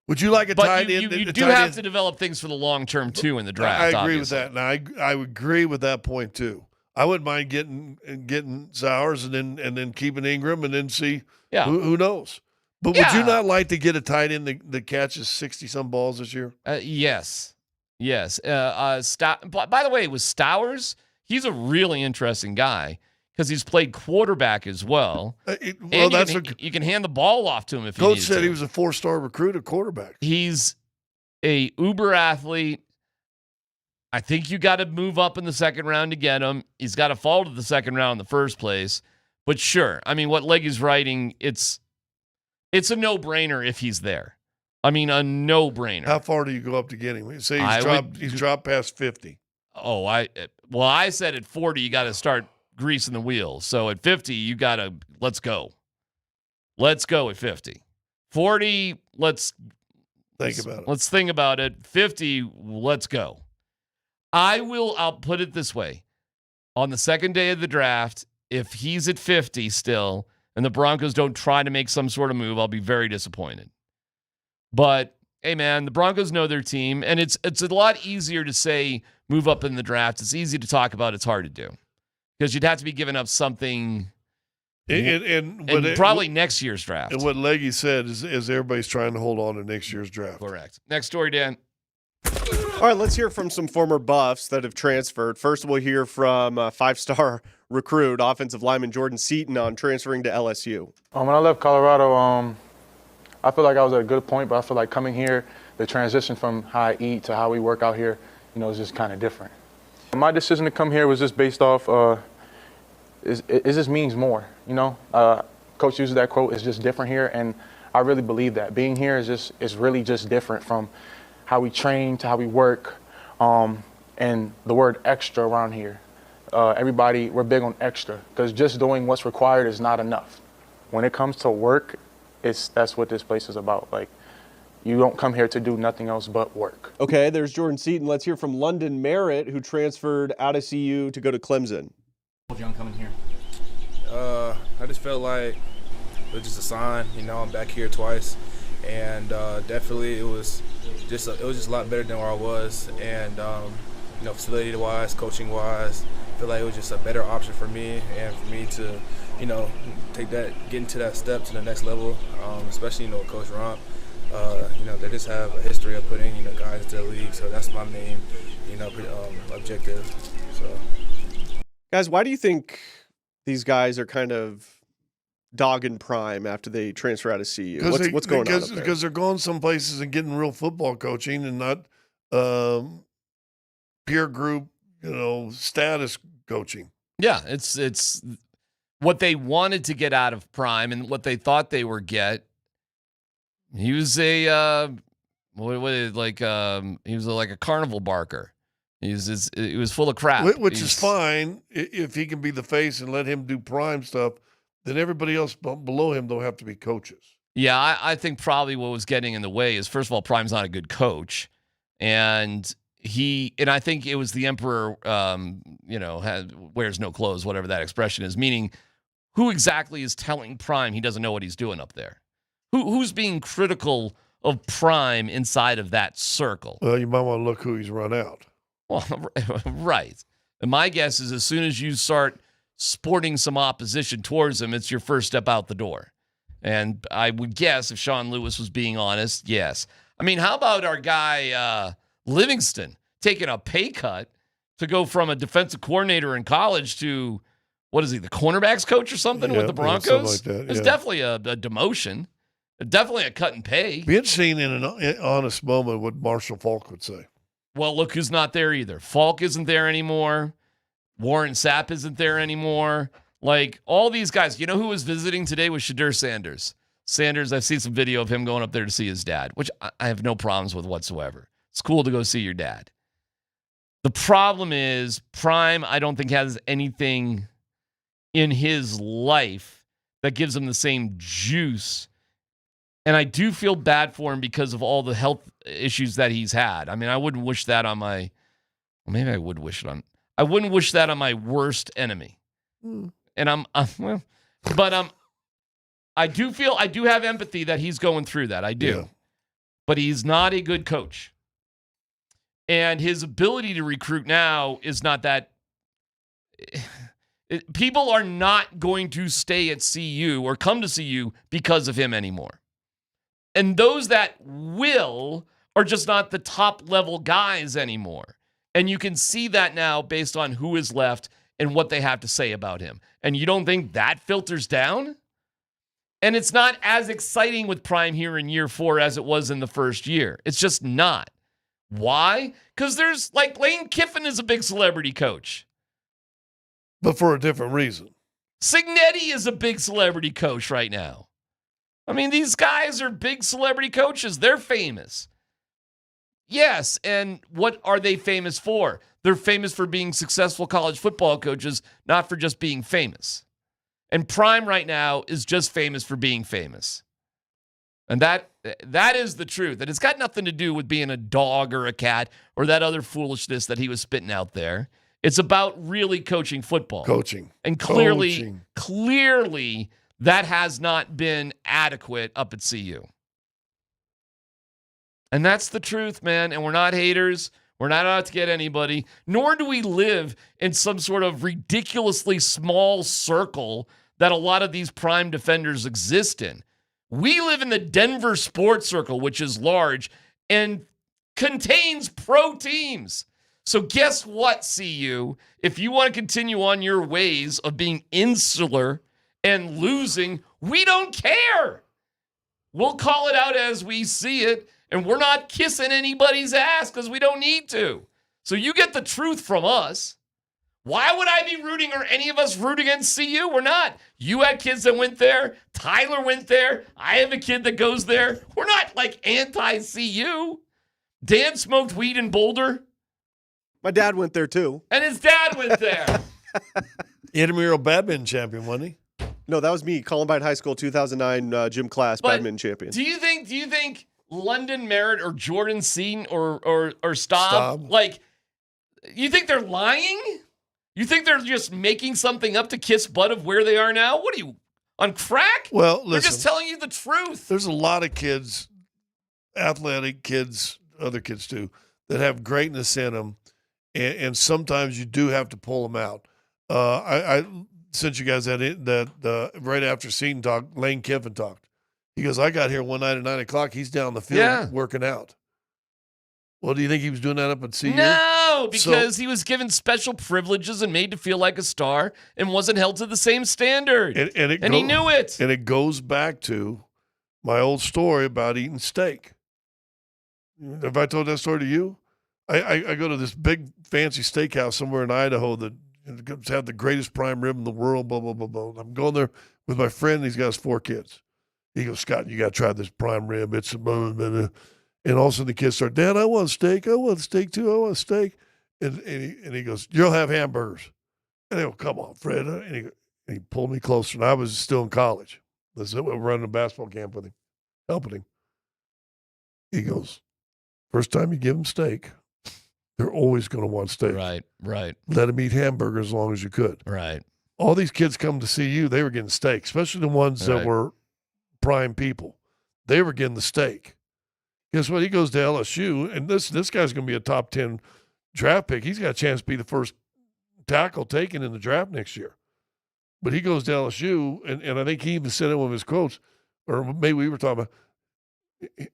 Would you like a tight end? You do have to develop things for the long term too in the draft. I agree obviously. with that, and I would agree with that point too. I wouldn't mind getting Stowers and then keeping Ingram and then see who knows. But would you not like to get a tight end that catches 60-some balls this year? Yes. By the way, with Stowers, he's a really interesting guy because he's played quarterback as well. You can hand the ball off to him if Coach he said he was a 4-star recruit at quarterback. He's a uber athlete. I think you got to move up in the second round to get him. He's got to fall to the second round in the first place. But sure, I mean, what Leggy's writing, it's a no-brainer if he's there. I mean, a no-brainer. How far do you go up to get him? Say he's dropped past 50. Oh, I said at 40 you got to start greasing the wheels. So at 50 you got to let's go. Let's go at 50. 40, let's think about it. 50, let's go. I'll put it this way. On the second day of the draft, if he's at 50 still and the Broncos don't try to make some sort of move, I'll be very disappointed. But, hey, man, the Broncos know their team, and it's a lot easier to say move up in the draft. It's easy to talk about. It's hard to do because you'd have to be giving up something and probably next year's draft. And what Leggy said is everybody's trying to hold on to next year's draft. Correct. Next story, Dan. All right, let's hear from some former Buffs that have transferred. First, we'll hear from five-star recruit, offensive lineman Jordan Seaton on transferring to LSU. When I left Colorado, I feel like I was at a good point, but I feel like coming here, the transition from how I eat to how we work out here, is just kind of different. My decision to come here was just based off, it just means more, Coach uses that quote, it's just different here, and I really believe that. Being here is really just different from how we train to how we work, and the word extra around here. Everybody, we're big on extra, because just doing what's required is not enough. When it comes to work, that's what this place is about. Like, you don't come here to do nothing else but work. Okay, there's Jordan Seaton. Let's hear from London Merritt, who transferred out of CU to go to Clemson. John coming here. I just felt like it was just a sign. I'm back here twice, and definitely it was just a lot better than where I was, and facility-wise, coaching-wise, I feel like it was just a better option for me and for me to, get into that step to the next level, especially with Coach Romp. They just have a history of putting guys into the league, so that's my main objective. So, guys, why do you think these guys are kind of dogging Prime after they transfer out of CU? What's going on up there? Because they're going some places and getting real football coaching and not peer group, status coaching. Yeah, it's what they wanted to get out of Prime and what they thought they were get. He was he was like a carnival barker. He was full of crap. Which is fine if he can be the face and let him do Prime stuff. Then everybody else below him don't have to be coaches. Yeah, I think probably what was getting in the way is, first of all, Prime's not a good coach, and I think it was the emperor, wears no clothes, whatever that expression is, meaning who exactly is telling Prime he doesn't know what he's doing up there? Who's being critical of Prime inside of that circle? Well, you might want to look who he's run out. Well, right. And my guess is as soon as you start sporting some opposition towards him, it's your first step out the door. And I would guess if Sean Lewis was being honest, yes. I mean, how about our guy Livingston taking a pay cut to go from a defensive coordinator in college to, what is he, the cornerbacks coach or something with the Broncos? Something like that, It's definitely a demotion. Definitely a cut in pay. Be interesting in an honest moment what Marshall Faulk would say. Well, look who's not there either. Falk isn't there anymore. Warren Sapp isn't there anymore. Like, all these guys. You know who was visiting today was Shadur Sanders. Sanders, I've seen some video of him going up there to see his dad, which I have no problems with whatsoever. It's cool to go see your dad. The problem is Prime, I don't think, has anything in his life that gives him the same juice. And I do feel bad for him because of all the health issues that he's had. I mean, I wouldn't wish that on my, well, maybe I would wish it on, I wouldn't wish that on my worst enemy. And I do have empathy that he's going through that. I do. Yeah. But he's not a good coach. And his ability to recruit now is not that. People are not going to stay at CU or come to CU because of him anymore. And those that will are just not the top level guys anymore. And you can see that now based on who is left and what they have to say about him. And you don't think that filters down? And it's not as exciting with Prime here in year 4 as it was in the first year. It's just not. Why? Because there's, like, Lane Kiffin is a big celebrity coach. But for a different reason. Signetti is a big celebrity coach right now. I mean, these guys are big celebrity coaches. They're famous. Yes, and what are they famous for? They're famous for being successful college football coaches, not for just being famous. And Prime right now is just famous for being famous. And that is the truth. And it's got nothing to do with being a dog or a cat or that other foolishness that he was spitting out there. It's about really coaching football. Coaching. And clearly, that has not been adequate up at CU. And that's the truth, man. And we're not haters. We're not out to get anybody. Nor do we live in some sort of ridiculously small circle that a lot of these Prime defenders exist in. We live in the Denver sports circle, which is large. And contains pro teams. So guess what, CU? If you want to continue on your ways of being insular and losing, we don't care. We'll call it out as we see it, and we're not kissing anybody's ass because we don't need to. So you get the truth from us. Why would I be rooting, or any of us root against CU? We're not. You had kids that went there. Tyler went there. I have a kid that goes there. We're not like anti-CU. Dan smoked weed in Boulder. My dad went there too. And his dad went there. Intramural badminton champion, wasn't he? No, that was me. Columbine High School 2009 gym class badminton champion. Do you think London Merritt or Jordan Seaton or Staub, like, you think they're lying? You think they're just making something up to kiss butt of where they are now? What are you, on crack? Well, listen, they're just telling you the truth. There's a lot of kids, athletic kids, other kids too, that have greatness in them, and sometimes you do have to pull them out. I sent you guys that right after Seaton talked, Lane Kiffin talked. He goes, I got here one night at 9 o'clock. He's down the field working out. Well, do you think he was doing that up at CU? No, because he was given special privileges and made to feel like a star and wasn't held to the same standard. And he knew it. And it goes back to my old story about eating steak. Have I told that story to you? I go to this big fancy steakhouse somewhere in Idaho that had the greatest prime rib in the world, blah, blah, blah, blah. I'm going there with my friend. He's got his 4 kids. He goes, Scott, you got to try this prime rib. It's blah, blah, blah. And all of a sudden the kids start, Dad, I want steak. I want steak too. I want steak. And he goes, you'll have hamburgers. And I go, come on, Fred. And he pulled me closer. And I was still in college. We're running a basketball camp with him, helping him. He goes, first time you give them steak, they're always going to want steak. Right. Let them eat hamburgers as long as you could. Right. All these kids come to see you, they were getting steak, especially the ones that were prime people. They were getting the steak. Guess what? He goes to LSU, and this guy's going to be a top 10 draft pick. He's got a chance to be the first tackle taken in the draft next year. But he goes to LSU, and I think he even said it with his coach, or maybe we were talking about,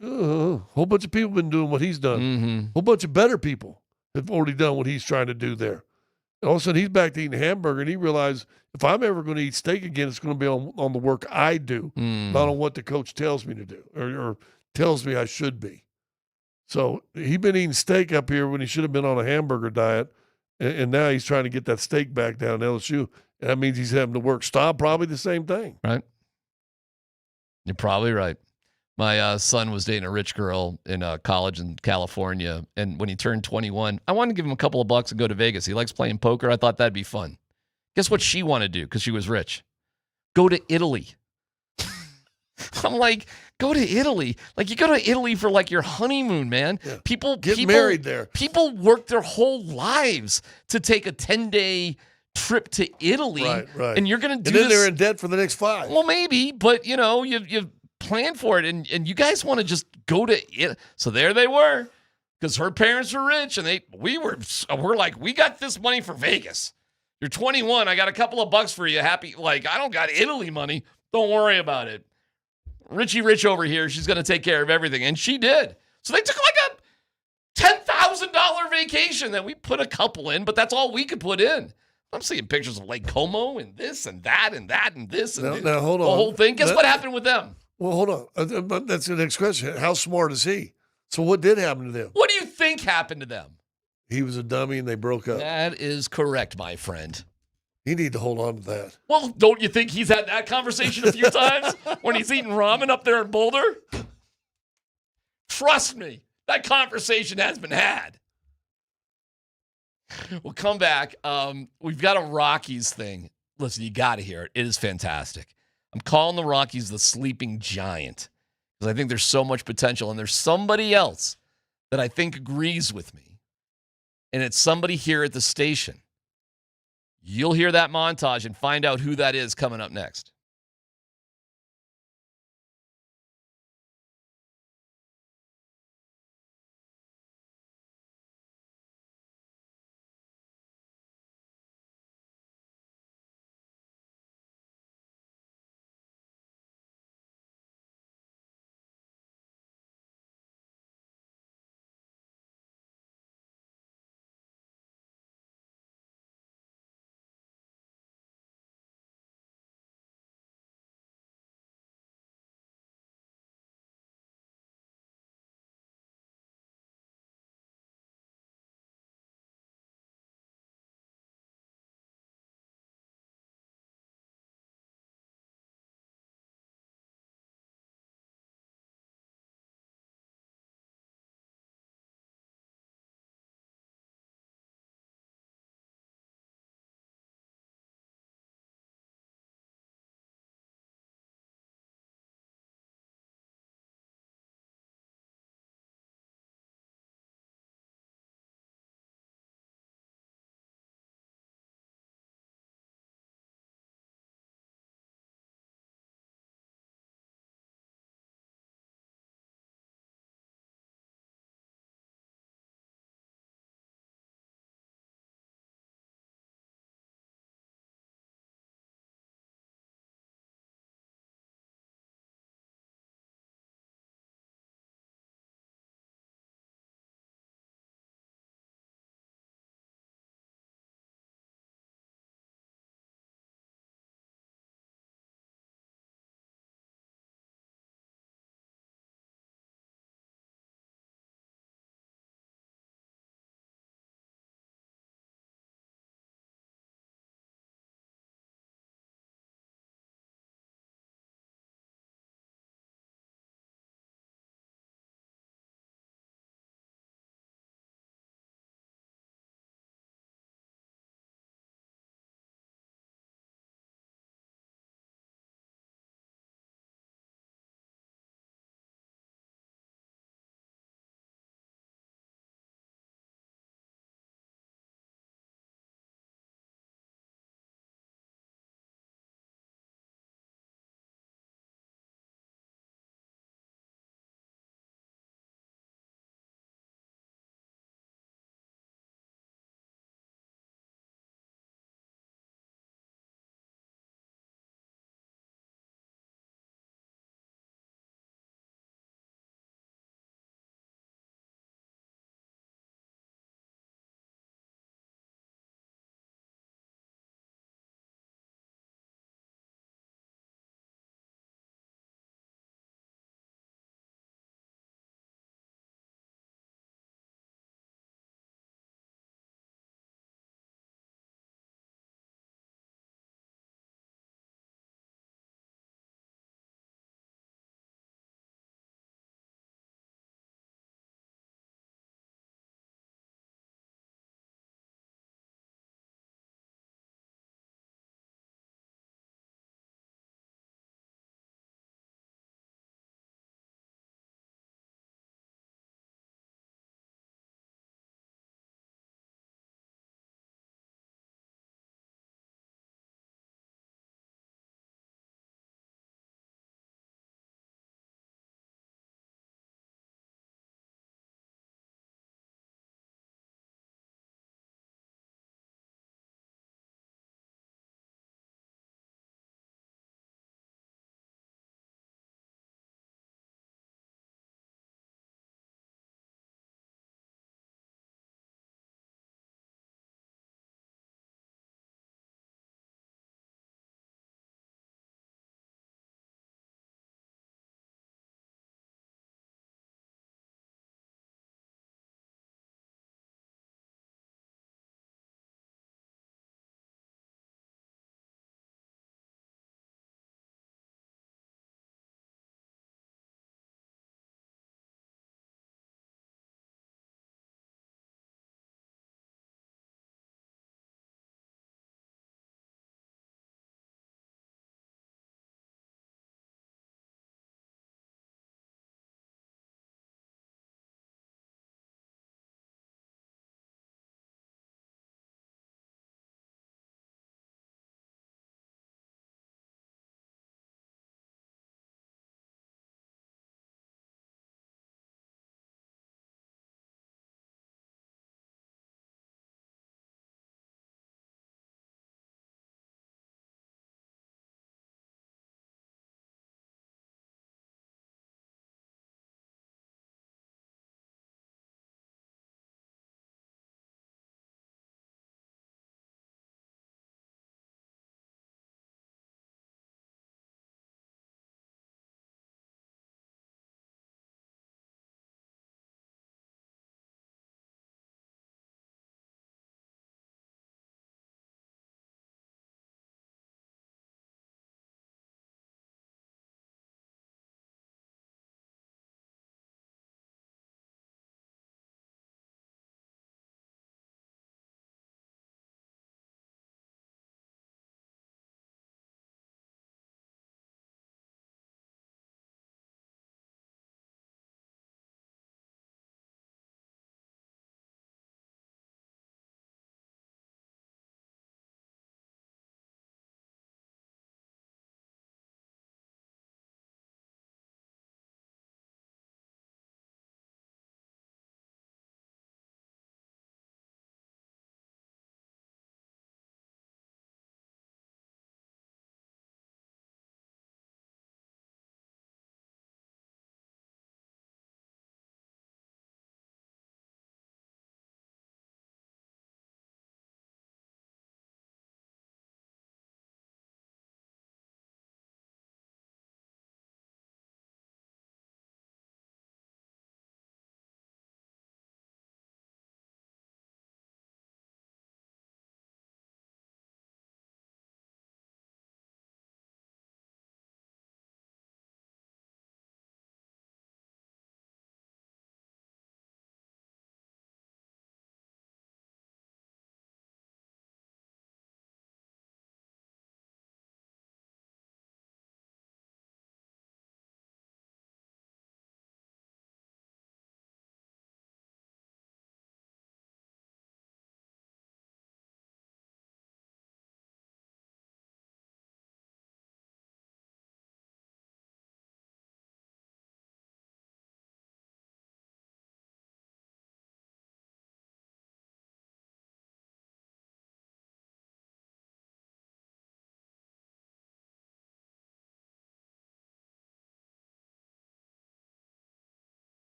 a whole bunch of people have been doing what he's done. Mm-hmm. A whole bunch of better people have already done what he's trying to do there. And all of a sudden, he's back to eating a hamburger, and he realized, if I'm ever going to eat steak again, it's going to be on the work I do, not on what the coach tells me to do or tells me I should be. So he'd been eating steak up here when he should have been on a hamburger diet, and now he's trying to get that steak back down at LSU. And that means he's having to work. Staub, probably the same thing. Right. You're probably right. My son was dating a rich girl in college in California, and when he turned 21, I wanted to give him a couple of bucks and go to Vegas. He likes playing poker. I thought that'd be fun. Guess what she wanted to do because she was rich? Go to Italy. I'm like, go to Italy. Like, you go to Italy for like your honeymoon, man. Yeah. People get married there. People work their whole lives to take a 10-day trip to Italy. Right. And you're going to do this. And then this. they're in debt for the next 5. Well, maybe, but you've planned for it, and you guys want to just go to Italy. So there they were, because her parents were rich, and we're like, we got this money for Vegas. You're 21. I got a couple of bucks for you. Happy? Like, I don't got Italy money. Don't worry about it. Richie Rich over here, she's going to take care of everything. And she did. So they took like a $10,000 vacation that we put a couple in, but that's all we could put in. I'm seeing pictures of Lake Como and this and that and that and this and now, hold on. The whole thing. Guess what happened with them? Well, hold on. But that's the next question. How smart is he? So what did happen to them? What do you think happened to them? He was a dummy and they broke up. That is correct, my friend. You need to hold on to that. Well, don't you think he's had that conversation a few times when he's eating ramen up there in Boulder? Trust me, that conversation has been had. We'll come back. We've got a Rockies thing. Listen, you got to hear it. It is fantastic. I'm calling the Rockies the sleeping giant because I think there's so much potential, and there's somebody else that I think agrees with me, and it's somebody here at the station. You'll hear that montage and find out who that is coming up next.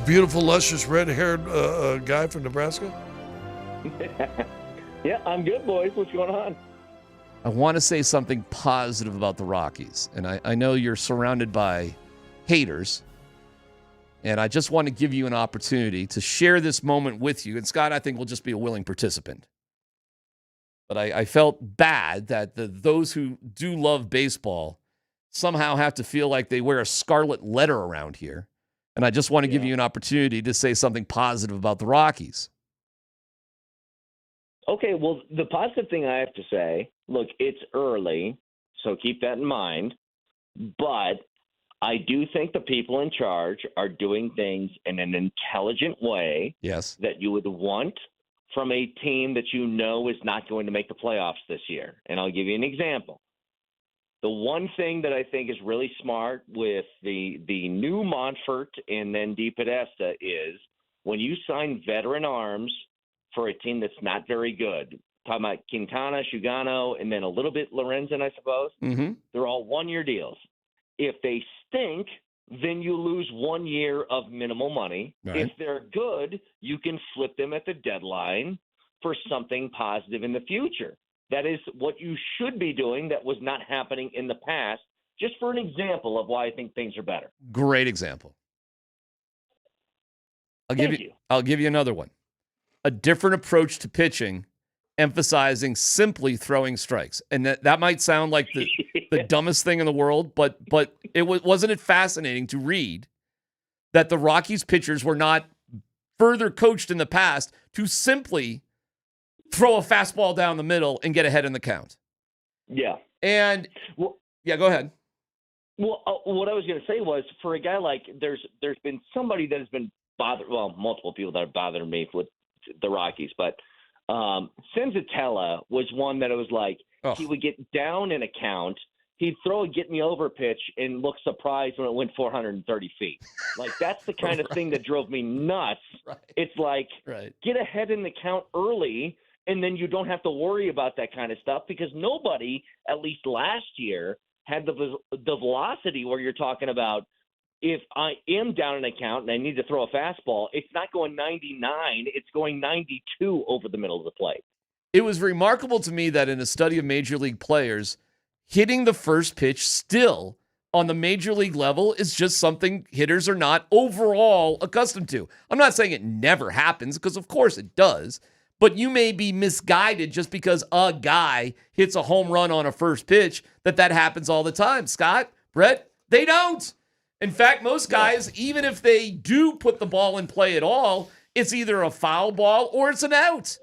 beautiful, luscious, red-haired guy from Nebraska? Yeah, I'm good, boys. What's going on? I want to say something positive about the Rockies. And I know you're surrounded by haters. And I just want to give you an opportunity to share this moment with you. And Scott, I think, will just be a willing participant. But I felt bad that those who do love baseball somehow have to feel like they wear a scarlet letter around here. And I just want to give you an opportunity to say something positive about the Rockies. Okay, well, the positive thing I have to say, look, it's early, so keep that in mind. But I do think the people in charge are doing things in an intelligent way. Yes. That you would want from a team that you know is not going to make the playoffs this year. And I'll give you an example. The one thing that I think is really smart with the new Monfort and then DePodesta is when you sign veteran arms for a team that's not very good, talking about Quintana, Sugano, and then a little bit Lorenzen, I suppose, they're all one-year deals. If they stink, then you lose 1 year of minimal money. Right. If they're good, you can flip them at the deadline for something positive in the future. That is what you should be doing that was not happening in the past, just for an example of why I think things are better. Great example. I'll give you another one. A different approach to pitching, emphasizing simply throwing strikes. And that might sound like the dumbest thing in the world, but wasn't it fascinating to read that the Rockies pitchers were not further coached in the past to simply throw a fastball down the middle and get ahead in the count? Yeah. And go ahead. Well, what I was going to say was, for a guy like, there's been somebody that has been multiple people that have bothered me with the Rockies, but Senzatella was one that it was like he would get down in a count, he'd throw a get me over pitch and look surprised when it went 430 feet. Like, that's the kind of thing that drove me nuts. Right. It's like, get ahead in the count early, and then you don't have to worry about that kind of stuff, because nobody, at least last year, had the velocity where you're talking about, if I am down an account and I need to throw a fastball, it's not going 99, it's going 92 over the middle of the plate. It was remarkable to me that in a study of major league players, hitting the first pitch still on the major league level is just something hitters are not overall accustomed to. I'm not saying it never happens, because of course it does, but you may be misguided just because a guy hits a home run on a first pitch that happens all the time. Scott, Brett, they don't. In fact, most guys, even if they do put the ball in play at all, it's either a foul ball or it's an out.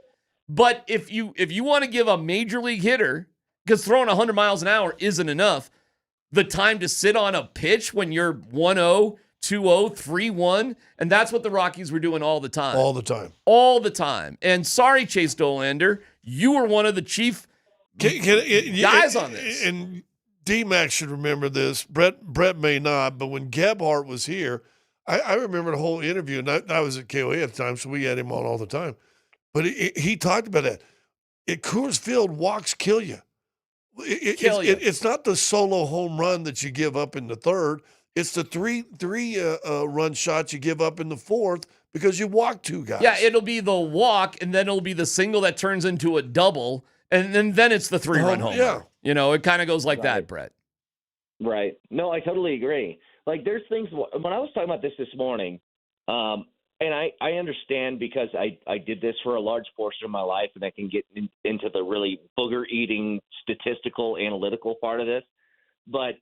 But if you want to give a major league hitter, because throwing 100 miles an hour isn't enough, the time to sit on a pitch when you're 1-0, 2-0, 3-1, and that's what the Rockies were doing all the time. All the time. All the time. And sorry, Chase Dolander, you were one of the chief guys on this. And DMac should remember this. Brett may not, but when Gebhardt was here, I remember the whole interview, and I was at KOA at the time, so we had him on all the time. But he talked about that. At Coors Field, walks kill you. It's not the solo home run that you give up in the third. It's the three run shots you give up in the fourth because you walk two guys. Yeah, it'll be the walk, and then it'll be the single that turns into a double, and then it's the 3-run home run. You know, it kind of goes like that, Brett. Right. No, I totally agree. Like, there's things, when I was talking about this morning, and I understand, because I did this for a large portion of my life, and I can get into the really booger-eating, statistical, analytical part of this. But,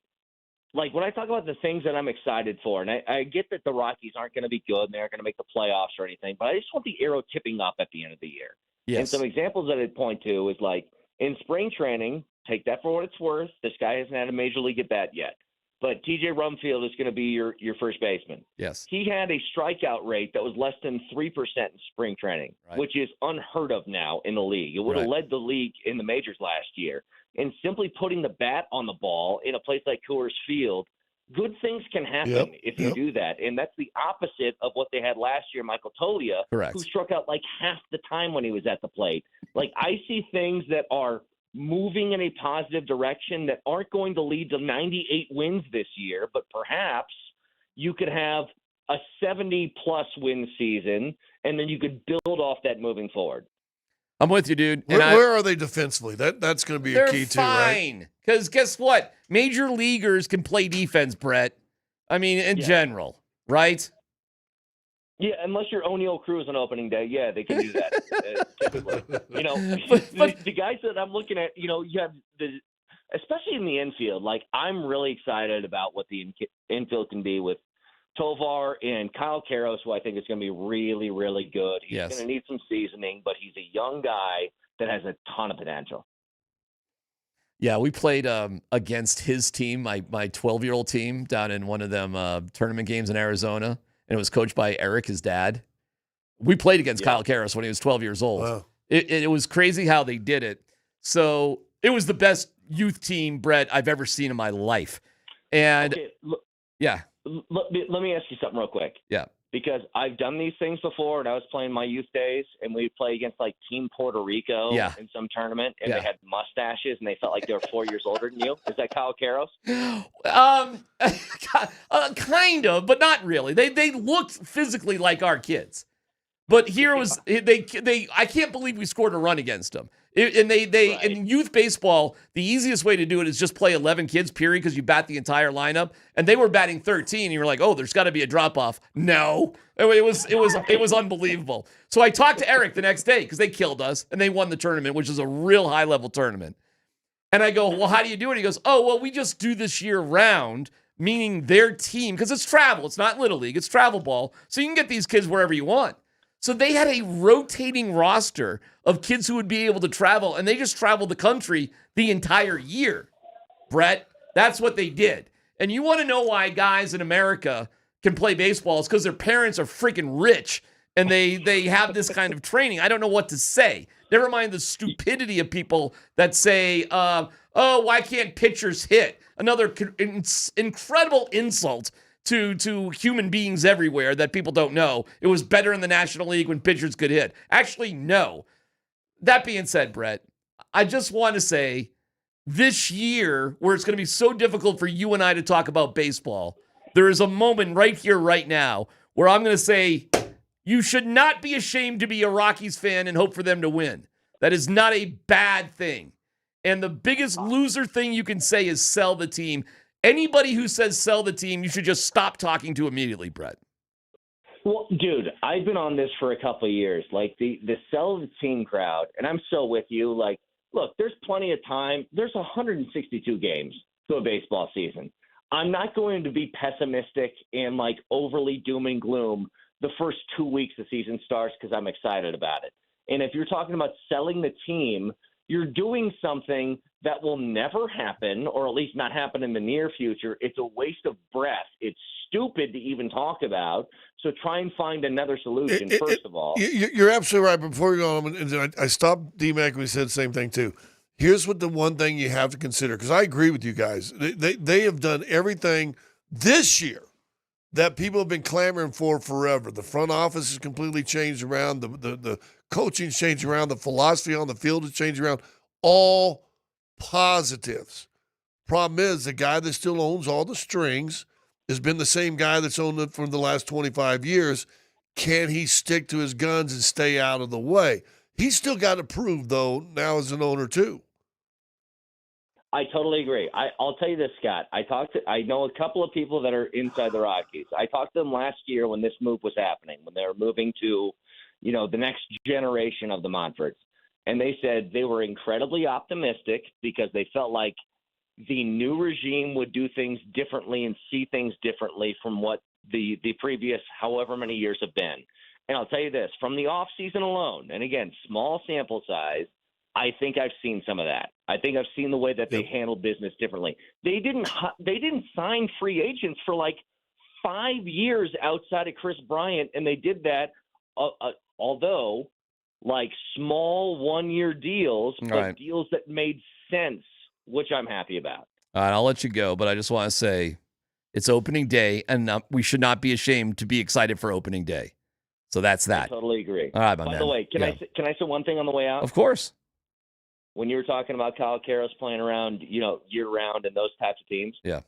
like, when I talk about the things that I'm excited for, and I get that the Rockies aren't going to be good and they aren't going to make the playoffs or anything, but I just want the arrow tipping up at the end of the year. Yes. And some examples that I'd point to is, like, in spring training, take that for what it's worth. This guy hasn't had a major league at bat yet. But TJ Rumfield is going to be your first baseman. Yes. He had a strikeout rate that was less than 3% in spring training, which is unheard of now in the league. It would have led the league in the majors last year. And simply putting the bat on the ball in a place like Coors Field, good things can happen if you do that. And that's the opposite of what they had last year, Michael Tolia, who struck out like half the time when he was at the plate. Like, I see things that are moving in a positive direction that aren't going to lead to 98 wins this year, but perhaps you could have a 70-plus win season, and then you could build off that moving forward. I'm with you, dude. Where are they defensively? That's going to be a key too, right? They're fine. Because guess what? Major leaguers can play defense, Brett. I mean, in general, right? Yeah, unless you're O'Neal Cruz on opening day, yeah, they can do that. Typically, the guys that I'm looking at, you have especially in the infield. Like, I'm really excited about what the infield can be with Tovar and Kyle Karros, who I think is going to be really, really good. He's going to need some seasoning, but he's a young guy that has a ton of potential. Yeah, we played against his team, my 12-year-old team, down in one of them tournament games in Arizona, and it was coached by Eric, his dad. We played against Kyle Karros when he was 12 years old. Wow. It was crazy how they did it. So it was the best youth team, Brett, I've ever seen in my life. And let me ask you something real quick. Yeah. Because I've done these things before, and I was playing my youth days, and we'd play against, like, Team Puerto Rico in some tournament, and they had mustaches, and they felt like they were 4 years older than you. Is that Kyle Karros? Kind of, but not really. They looked physically like our kids. But here was they. I can't believe we scored a run against them. In youth baseball, the easiest way to do it is just play 11 kids, period, because you bat the entire lineup. And they were batting 13. And you were like, oh, there's got to be a drop off. No, it was unbelievable. So I talked to Eric the next day because they killed us and they won the tournament, which is a real high level tournament. And I go, well, how do you do it? He goes, oh, well, we just do this year round, meaning their team, because it's travel. It's not Little League. It's travel ball. So you can get these kids wherever you want. So they had a rotating roster of kids who would be able to travel, and they just traveled the country the entire year. Brett, that's what they did. And you want to know why guys in America can play baseball? It's because their parents are freaking rich, and they have this kind of training. I don't know what to say. Never mind the stupidity of people that say, oh, why can't pitchers hit? Another incredible insult to human beings everywhere that people don't know. It was better in the National League when pitchers could hit. Actually, no. That being said, Brett, I just want to say this year where it's going to be so difficult for you and I to talk about baseball, there is a moment right here, right now, where I'm going to say you should not be ashamed to be a Rockies fan and hope for them to win. That is not a bad thing. And the biggest loser thing you can say is sell the team. Anybody who says sell the team, you should just stop talking to immediately, Brett. Well, dude, I've been on this for a couple of years. Like, the sell the team crowd, and I'm so with you. Like, look, there's plenty of time. There's 162 games to a baseball season. I'm not going to be pessimistic and, like, overly doom and gloom the first 2 weeks the season starts because I'm excited about it. And if you're talking about selling the team, you're doing something that will never happen, or at least not happen in the near future. It's a waste of breath. It's stupid to even talk about. So try and find another solution, first of all. You're absolutely right. Before you go on, I stopped DMac. We said the same thing, too. Here's what the one thing you have to consider, because I agree with you guys. They have done everything this year that people have been clamoring for forever. The front office has completely changed around. The coaching's changed around. The philosophy on the field has changed around. All positives. Problem is, the guy that still owns all the strings has been the same guy that's owned it for the last 25 years. Can he stick to his guns and stay out of the way? He's still got to prove, though, now as an owner, too. I totally agree. I'll tell you this, Scott. I know a couple of people that are inside the Rockies. I talked to them last year when this move was happening, when they were moving to, the next generation of the Montforts. And they said they were incredibly optimistic because they felt like the new regime would do things differently and see things differently from what the previous however many years have been. And I'll tell you this, from the offseason alone, and again, small sample size, I think I've seen some of that. I think I've seen the way that they handled business differently. They didn't sign free agents for like 5 years outside of Chris Bryant, and they did that, although like small one-year deals, but deals that made sense, which I'm happy about. All right, I'll let you go, but I just want to say it's opening day, and we should not be ashamed to be excited for opening day. So that's that. I totally agree. All right, my man. By the way, can I say one thing on the way out? Of course. When you were talking about Kyle Karros playing around, year-round and those types of teams, yeah,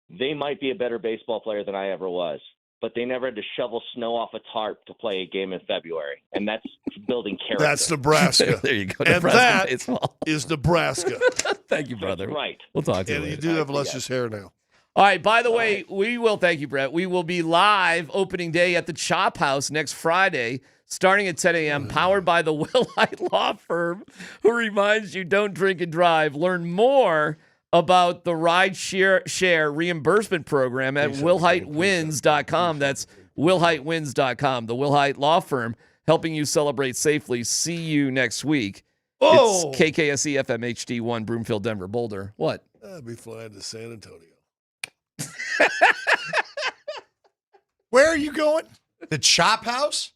they might be a better baseball player than I ever was. but they never had to shovel snow off a tarp to play a game in February, and that's building character. That's Nebraska. There you go. And Nebraska that baseball. is Nebraska. Thank you, brother. That's right. We'll talk to you And you later. do have luscious hair now. All right, by the way, we will, thank you, Brett. We will be live opening day at the Chop House next Friday, starting at 10 a.m., powered by the Wilhite Law Firm, who reminds you don't drink and drive. Learn more about the ride share reimbursement program at wilhitewins.com. That's wilhitewins.com. The Wilhite Law Firm, helping you celebrate safely. See you next week. Oh! It's KKSE FM HD1, Broomfield, Denver, Boulder. What? I'll be flying to San Antonio. Where are you going? The Chop House?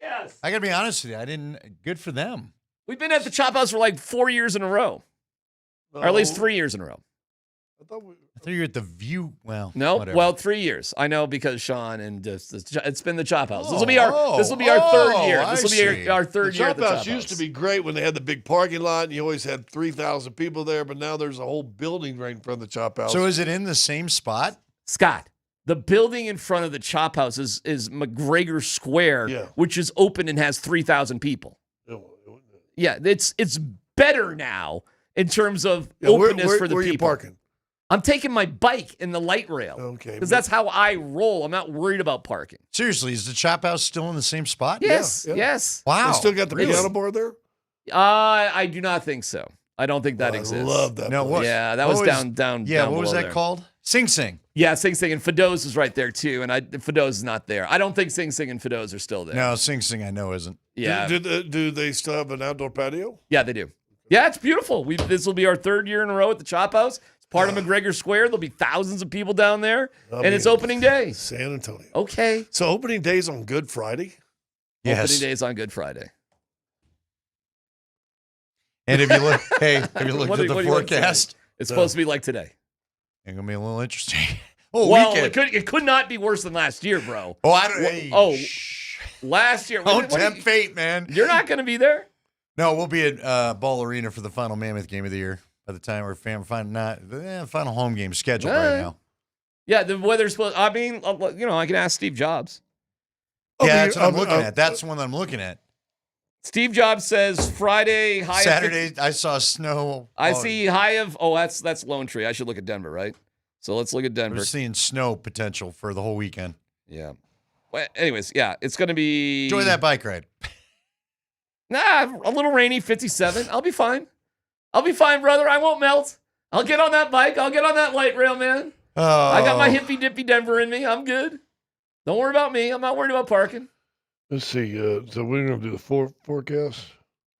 Yes. I got to be honest with you. Good for them. We've been at the Chop House for like 4 years in a row. Or at least 3 years in a row. I thought you were at the View. Well, no, whatever. well, 3 years. I know because Sean and it's been the Chop House. This will be our third year. This will be our third year at the Chop House. Used to be great when they had the big parking lot and you always had 3,000 people there, but now there's a whole building right in front of the Chop House. So is it in the same spot? Scott, the building in front of the Chop House is McGregor Square, which is open and has 3,000 people. Yeah, it's better now in terms of openness for the people. Where are you parking? I'm taking my bike in the light rail. Okay. Because that's how I roll. I'm not worried about parking. Seriously, is the Chop House still in the same spot? Yes. Yes. Wow. They still got the piano bar there? I do not think so. I don't think that exists. I love that. No, place. Yeah, that was down. Yeah, down what was below that there. called? Sing Sing. Yeah, Sing Sing and Fido's is right there too, and Fido's is not there. I don't think Sing Sing and Fido's are still there. No, Sing Sing I know isn't. Yeah. Do they still have an outdoor patio? Yeah, they do. Yeah, it's beautiful. This will be our third year in a row at the Chop House. It's part of McGregor Square. There'll be thousands of people down there, and it's opening day. San Antonio. Okay. So opening day's on Good Friday? Yes. Opening day is on Good Friday. And if you look, have you looked What at do the you want to say? forecast? It's supposed to be like today. It's gonna be a little interesting. Well, weekend. it could not be worse than last year, bro. Oh, I don't. Last year. Don't tempt fate, man. You're not going to be there. No, we'll be at Ball Arena for the final Mammoth game of the year. By the time we're final home game scheduled right now. Yeah, the weather's supposed. I mean, I can ask Steve Jobs. Yeah, that's what I'm looking at. That's the one I'm looking at. Steve Jobs says Friday high. Saturday, I saw snow. I see high of. Oh, that's Lone Tree. I should look at Denver, right? So let's look at Denver. We're seeing snow potential for the whole weekend. Yeah. Well, anyways, yeah, it's going to be. Enjoy that bike ride. Nah, a little rainy, 57. I'll be fine. I'll be fine, brother. I won't melt. I'll get on that bike. I'll get on that light rail, man. Oh. I got my hippy dippy Denver in me. I'm good. Don't worry about me. I'm not worried about parking. Let's see. So we're going to do the forecast.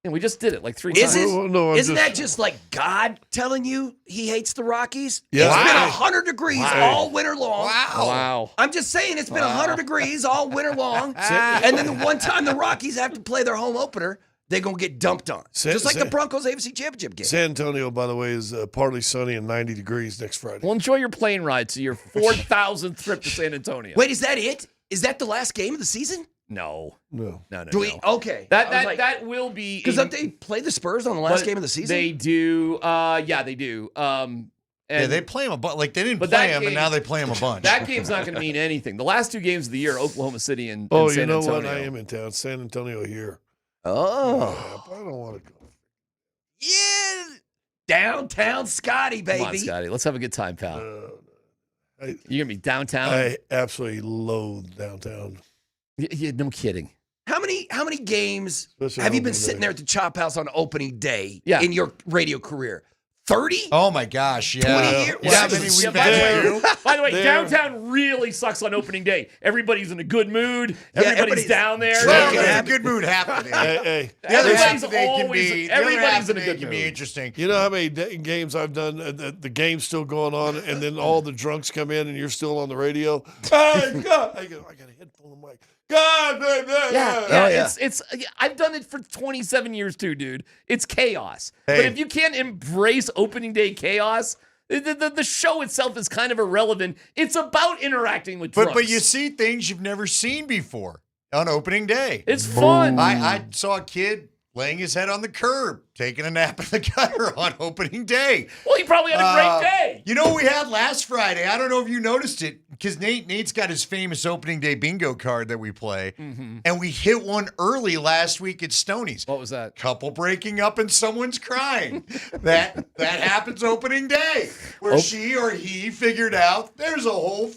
And we just did it like 3 times. Isn't that just like God telling you he hates the Rockies? Yeah. It's been Wow. 100 degrees Wow. all winter long. Wow. I'm just saying it's been 100 degrees all winter long. And then the one time the Rockies have to play their home opener, they're going to get dumped on. Just like the Broncos AFC Championship game. San Antonio, by the way, is partly sunny and 90 degrees next Friday. Well, enjoy your plane ride to your 4,000th trip to San Antonio. Wait, is that it? Is that the last game of the season? No. No. Okay. That will be. Because don't they play the Spurs on the last game of the season? They do. Yeah, they do. Yeah, they play them they didn't But play that them, game- and now they play them a bunch. That game's not going to mean anything. The last 2 games of the year, Oklahoma City and Oh, San you know Antonio. what? I am in town. San Antonio here. Oh. I don't want to go. Yeah. Downtown Scotty, baby. Come on, Scotty. Let's have a good time, pal. You're going to be downtown? I absolutely loathe downtown. Yeah, no kidding. How many games Especially have you on been opening sitting day. there at the Chop House on opening day Yeah. in your radio career? 30? Oh my gosh, yeah. 20 years? Yeah, Wow. many we've Yeah, been to. by the way, There. downtown really sucks on opening day. Everybody's in a good mood. Yeah, Everybody's everybody's- down there. Well, there's a good mood happening. Hey, The other Everybody's half of the day can always- be. The other everybody's half in a of the day good can be mood. interesting. you know how many games I've done? The game's still going on, and then all the drunks come in, and you're still on the radio. Hey, God! I got a headphone on the mic. God, Yeah. It's. I've done it for 27 years too, dude. It's chaos. But Hey. if you can't embrace opening day chaos, the show itself is kind of irrelevant. It's about interacting with drunks. But you see things you've never seen before on opening day. It's fun. I saw a kid laying his head on the curb taking a nap in the gutter on opening day. Well, he probably had a great day. You know what we had last Friday? I don't know if you noticed it, because Nate's got his famous opening day bingo card that we play, and we hit one early last week at Stoney's. What was that? Couple breaking up and someone's crying. that happens opening day, where she or he figured out there's a whole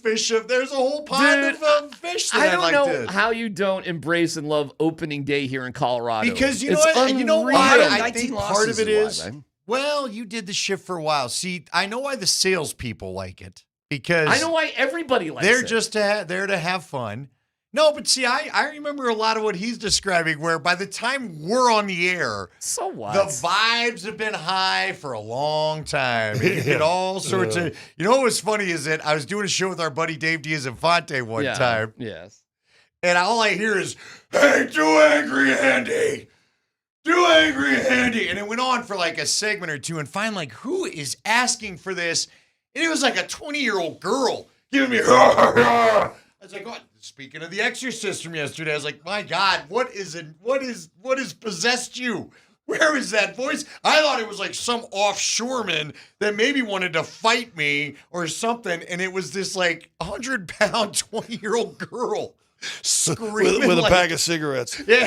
pond of fish that I don't know this. how you don't embrace and love opening day here in Colorado. Because you It's know what? You know unreal. why? I think 19 part of it losses is is, why, man. well, you did the shift for a while. See, I know why the salespeople like it. Because I know why everybody likes they're it. just there to have fun. No, but see, I remember a lot of what he's describing, where by the time we're on the air, so what? The vibes have been high for a long time. You get all sorts of. You know what was funny is that I was doing a show with our buddy Dave Diaz-Infante one time. Yes. And all I hear is, "Hey, too angry, Andy. Too angry, Andy." And it went on for like a segment or two. And finally, like, who is asking for this? And it was like a 20-year-old girl giving me, I was like, oh, speaking of The Exorcist from yesterday, I was like, my God, what has possessed you? Where is that voice? I thought it was like some offshoreman that maybe wanted to fight me or something. And it was this like 100-pound, 20-year-old girl screaming with a like, pack of cigarettes. Yeah.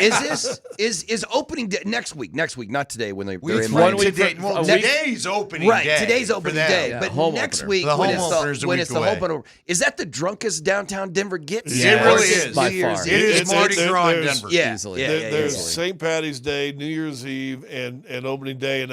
Is opening day next week, not today when they're in today's opening right, day. today's opening day. Yeah, but next opener. week The when home it's opener's a the week away. home opener, is that the drunkest downtown Denver gets? It really is. By far. It is Mardi Gras in Denver. Yeah, easily. There's St. Patty's Day, New Year's Eve, and opening day,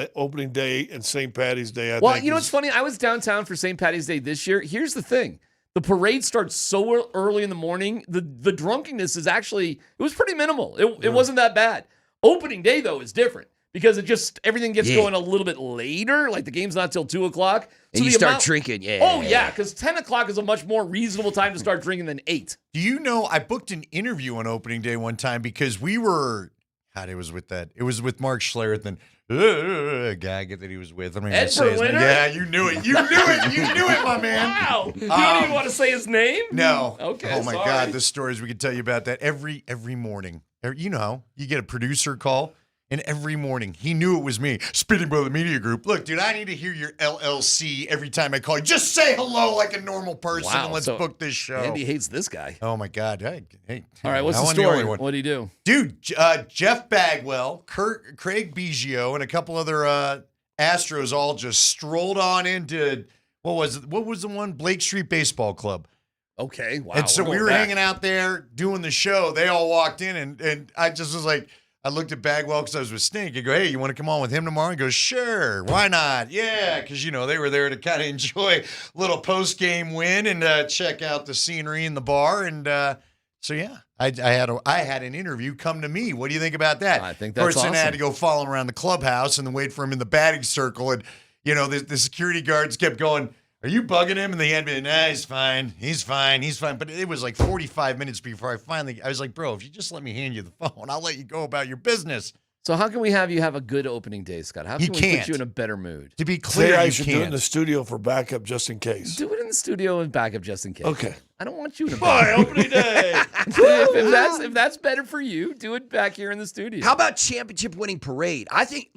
and St. Patty's Day. Well, you know what's funny? I was downtown for St. Patty's Day this year. Here's the thing. The parade starts so early in the morning. The drunkenness is actually, it was pretty minimal. It wasn't that bad. Opening day, though, is different because everything gets going a little bit later. Like the game's not till 2 o'clock. And you start drinking, Oh, yeah, because 10 o'clock is a much more reasonable time to start drinking than 8. Do you know, I booked an interview on opening day one time because we were, God, it was with Mark Schlereth and a guy that he was with. I'm not going to say his name. Yeah, you knew it. You knew it, my man. Wow. You don't even want to say his name? No. Okay, oh, my sorry. God, the stories we could tell you about that every morning. You know, you get a producer call, and every morning he knew it was me. Spitting Brother Media Group. Look, dude, I need to hear your LLC every time I call you. Just say hello like a normal person, and let's book this show. Andy hates this guy. Oh, my God. Hey, all right, what's the story? What do you do? Dude, Jeff Bagwell, Craig Biggio, and a couple other Astros all just strolled on into, what was the one? Blake Street Baseball Club. Okay, wow. And so we were hanging out there doing the show. They all walked in, and I just was like, I looked at Bagwell because I was with Stink. I go, hey, you want to come on with him tomorrow? He goes, sure, why not? Yeah, because, they were there to kind of enjoy a little post-game win and check out the scenery in the bar. And so, yeah, I had an interview come to me. What do you think about that? I think that's awesome. I had to awesome. go follow him around the clubhouse and then wait for him in the batting circle. And, the security guards kept going, are you bugging him? And they had me, nah, he's fine. But it was like 45 minutes before I was like, bro, if you just let me hand you the phone, I'll let you go about your business. So how can we have you have a good opening day, Scott? How can we put you in a better mood? To be clear, I you should do it in the studio for backup just in case. Do it in the studio and backup just in case. Okay. I don't want you to. Bye, opening day. if that's better for you, do it back here in the studio. How about championship winning parade? I think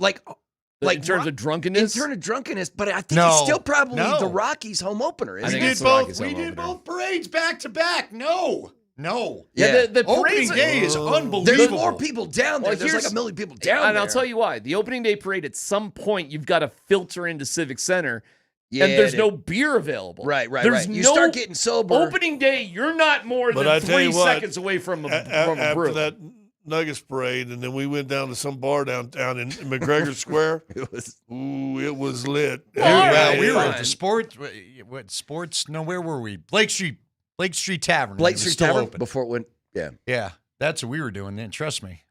in terms of drunkenness? In terms of drunkenness, but I think it's still probably the Rockies home opener. We did both parades back to back. No. Yeah, the opening day is unbelievable. There's more people down there. There's like 1 million people down there. And I'll tell you why. The opening day parade, at some point, you've got to filter into Civic Center. Yeah, and there's no beer available. Right. There's You start getting sober. Opening day, you're not more than 3 seconds away from a brew. After that Nuggets parade, and then we went down to some bar downtown in McGregor Square. It was lit. We were at the sports. No, where were we? Blake Street Tavern. Blake Street Tavern open. before it went. Yeah. That's what we were doing then. Trust me.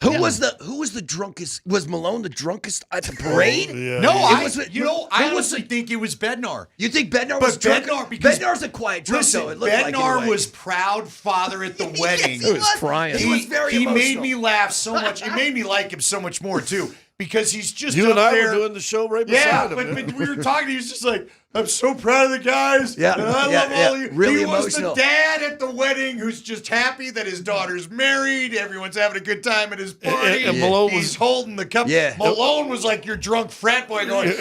Who was the drunkest? Was Malone the drunkest at the parade? No, I honestly think it was Bednar. You think Bednar was drunk? Bednar's a quiet drunk, though. It looked Bednar was proud father at the wedding. He was crying. He was very He emotional. made me laugh so much. It made me like him so much more, too, because he's just You up and I there. were doing the show right beside him. But we were talking. He was just like, I'm so proud of the guys. Yeah, And I yeah, love yeah. all of you. Really he was emotional. the dad at the wedding who's just happy that his daughter's married. Everyone's having a good time at his party. And Malone He's holding the cup. Yeah. Malone was like your drunk frat boy going,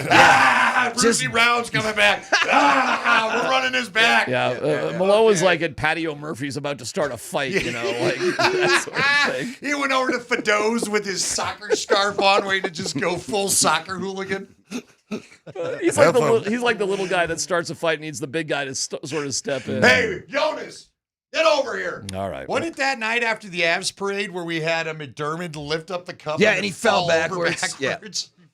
Brucey Brown's coming back. We're running his back. Malone was like at Patio Murphy's about to start a fight, like that sort of thing. He went over to Fido's with his soccer scarf on, waiting to just go full soccer hooligan. He's like the little guy that starts a fight and needs the big guy to sort of step in. Hey, Jonas, get over here. All right. Wasn't it that night after the Avs parade where we had a McDermott lift up the cup? Yeah, and he fell over backwards. Yeah.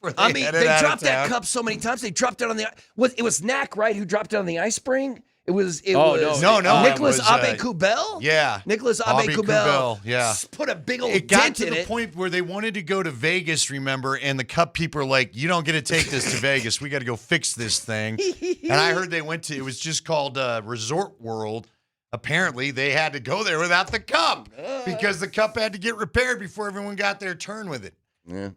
before I mean, headed they out of dropped that town? cup so many times. They dropped it on the. It was Knack, right? Who dropped it on the ice spring? It was. No. Nicholas it was, Abe-Kubel. Yeah, Nicholas Abe Abe-Kubel. Yeah, Put a big old it got dent to in the it. point where they wanted to go to Vegas, remember, and the cup people are like, you don't get to take this to Vegas. We got to go fix this thing. And I heard they went to, it was just called Resort World. Apparently, they had to go there without the cup because the cup had to get repaired before everyone got their turn with it. Yeah.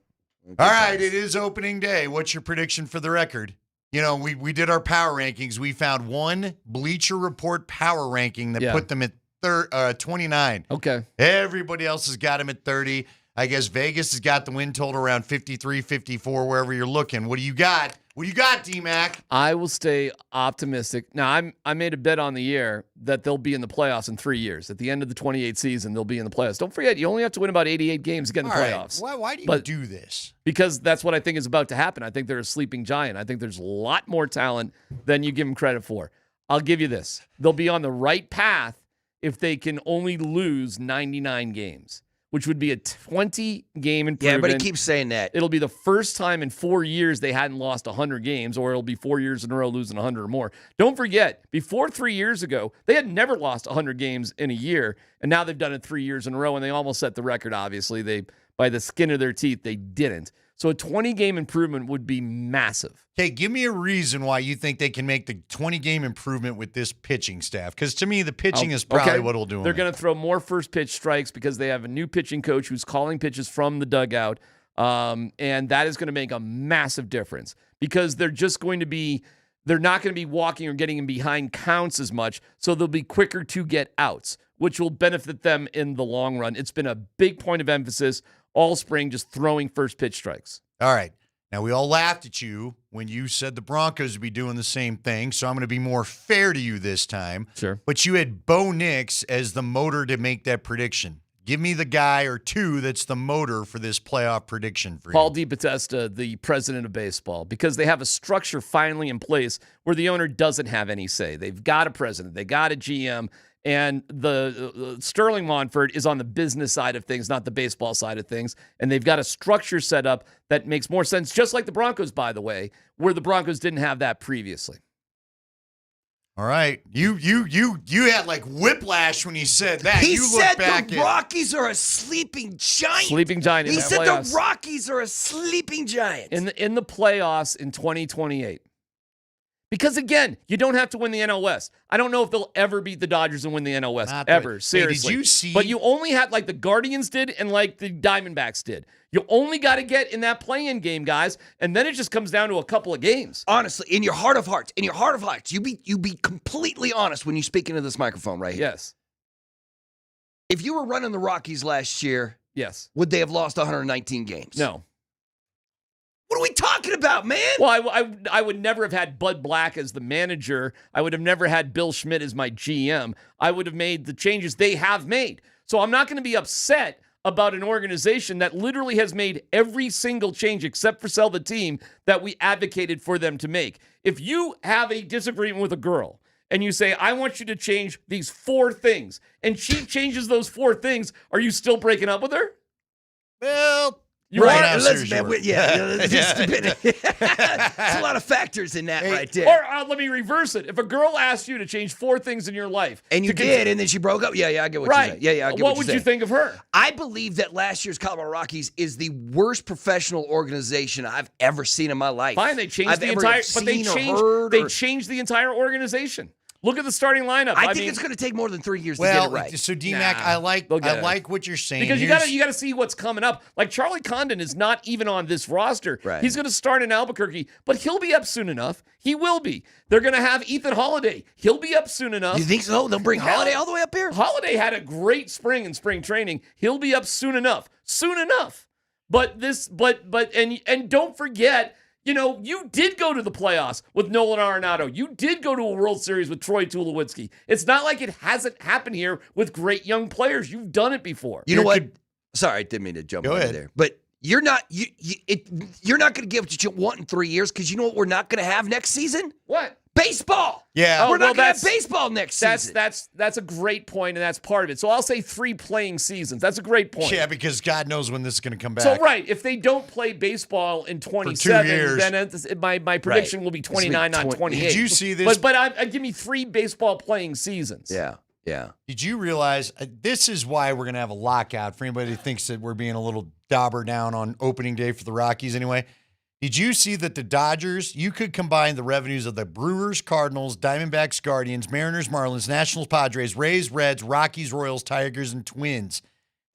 All right, it is opening day. What's your prediction for the record? We did our power rankings. We found one Bleacher Report power ranking that put them at 29. Okay. Everybody else has got them at 30. I guess Vegas has got the win total around 53, 54, wherever you're looking. What do you got? What do you got, DMac? I will stay optimistic. Now, I made a bet on the year that they'll be in the playoffs in 3 years. At the end of the 28th season, they'll be in the playoffs. Don't forget, you only have to win about 88 games to get in the playoffs. Why do you do this? Because that's what I think is about to happen. I think they're a sleeping giant. I think there's a lot more talent than you give them credit for. I'll give you this. They'll be on the right path if they can only lose 99 games, which would be a 20-game improvement. Yeah, but he keeps saying that. It'll be the first time in 4 years they hadn't lost 100 games, or it'll be 4 years in a row losing 100 or more. Don't forget, before 3 years ago, they had never lost 100 games in a year, and now they've done it 3 years in a row, and they almost set the record, obviously. They, by the skin of their teeth, they didn't. So a 20-game improvement would be massive. Okay, give me a reason why you think they can make the 20-game improvement with this pitching staff. Because to me, the pitching is probably what will do them. They're going to throw more first pitch strikes because they have a new pitching coach who's calling pitches from the dugout. And that is going to make a massive difference because they're not going to be walking or getting in behind counts as much. So they'll be quicker to get outs, which will benefit them in the long run. It's been a big point of emphasis all spring, just throwing first pitch strikes. All right. Now, we all laughed at you when you said the Broncos would be doing the same thing, so I'm going to be more fair to you this time. Sure. But you had Bo Nix as the motor to make that prediction. Give me the guy or two that's the motor for this playoff prediction for you. Paul DePodesta, the president of baseball, because they have a structure finally in place where the owner doesn't have any say. They've got a president. They got a GM. And the Sterling Monfort is on the business side of things, not the baseball side of things. And they've got a structure set up that makes more sense, just like the Broncos, by the way, where the Broncos didn't have that previously. All right. You had like whiplash when you said that. He you said back the Rockies are a sleeping giant. Sleeping giant in He the said playoffs. the Rockies are a sleeping giant. In the playoffs in 2028. Because, again, you don't have to win the NL West. I don't know if they'll ever beat the Dodgers and win the NL West, ever, seriously. Hey, did you see? But you only had, like the Guardians did and like the Diamondbacks did. You only got to get in that play-in game, guys, and then it just comes down to a couple of games. Honestly, in your heart of hearts, you be completely honest when you speak into this microphone right here. Yes. If you were running the Rockies last year, yes, would they have lost 119 games? No. What are we talking about, man? Well, I would never have had Bud Black as the manager. I would have never had Bill Schmidt as my GM. I would have made the changes they have made. So I'm not going to be upset about an organization that literally has made every single change except for sell the team that we advocated for them to make. If you have a disagreement with a girl and you say, I want you to change these 4 things, and she changes those 4 things, are you still breaking up with her? Well, You're right. There's a lot of factors in that right there. Or let me reverse it. If a girl asks you to change 4 things in your life, and you did, and then she broke up, I get what you're saying. I get what would you think of her? I believe that last year's Colorado Rockies is the worst professional organization I've ever seen in my life. Fine, they changed the entire, but they changed the entire organization. Look at the starting lineup. I think it's going to take more than 3 years to get Well, it right. so DMac, I like what you're saying. Because you got to see what's coming up. Like Charlie Condon is not even on this roster. Right. He's going to start in Albuquerque, but he'll be up soon enough. He will be. They're going to have Ethan Holiday. He'll be up soon enough. You think so? They'll bring Holiday all the way up here? Holiday had a great spring in spring training. He'll be up soon enough. Soon enough. But don't forget, you did go to the playoffs with Nolan Arenado. You did go to a World Series with Troy Tulowitzki. It's not like it hasn't happened here with great young players. You've done it before. You know what? Sorry, I didn't mean to jump in there. But you're not you're not going to get what you want in 3 years because you know what we're not going to have next season? What? Baseball. Yeah. We're not going to have baseball next season. That's a great point, and that's part of it. So I'll say 3 playing seasons. That's a great point. Yeah, because God knows when this is going to come back. So, right, if they don't play baseball in 27, then my prediction will be 29, not 28. Did you see this? But give me 3 baseball playing seasons. Yeah. Did you realize this is why we're going to have a lockout for anybody who thinks that we're being a little dauber down on opening day for the Rockies anyway? Did you see that the Dodgers, you could combine the revenues of the Brewers, Cardinals, Diamondbacks, Guardians, Mariners, Marlins, Nationals, Padres, Rays, Reds, Rockies, Royals, Tigers, and Twins.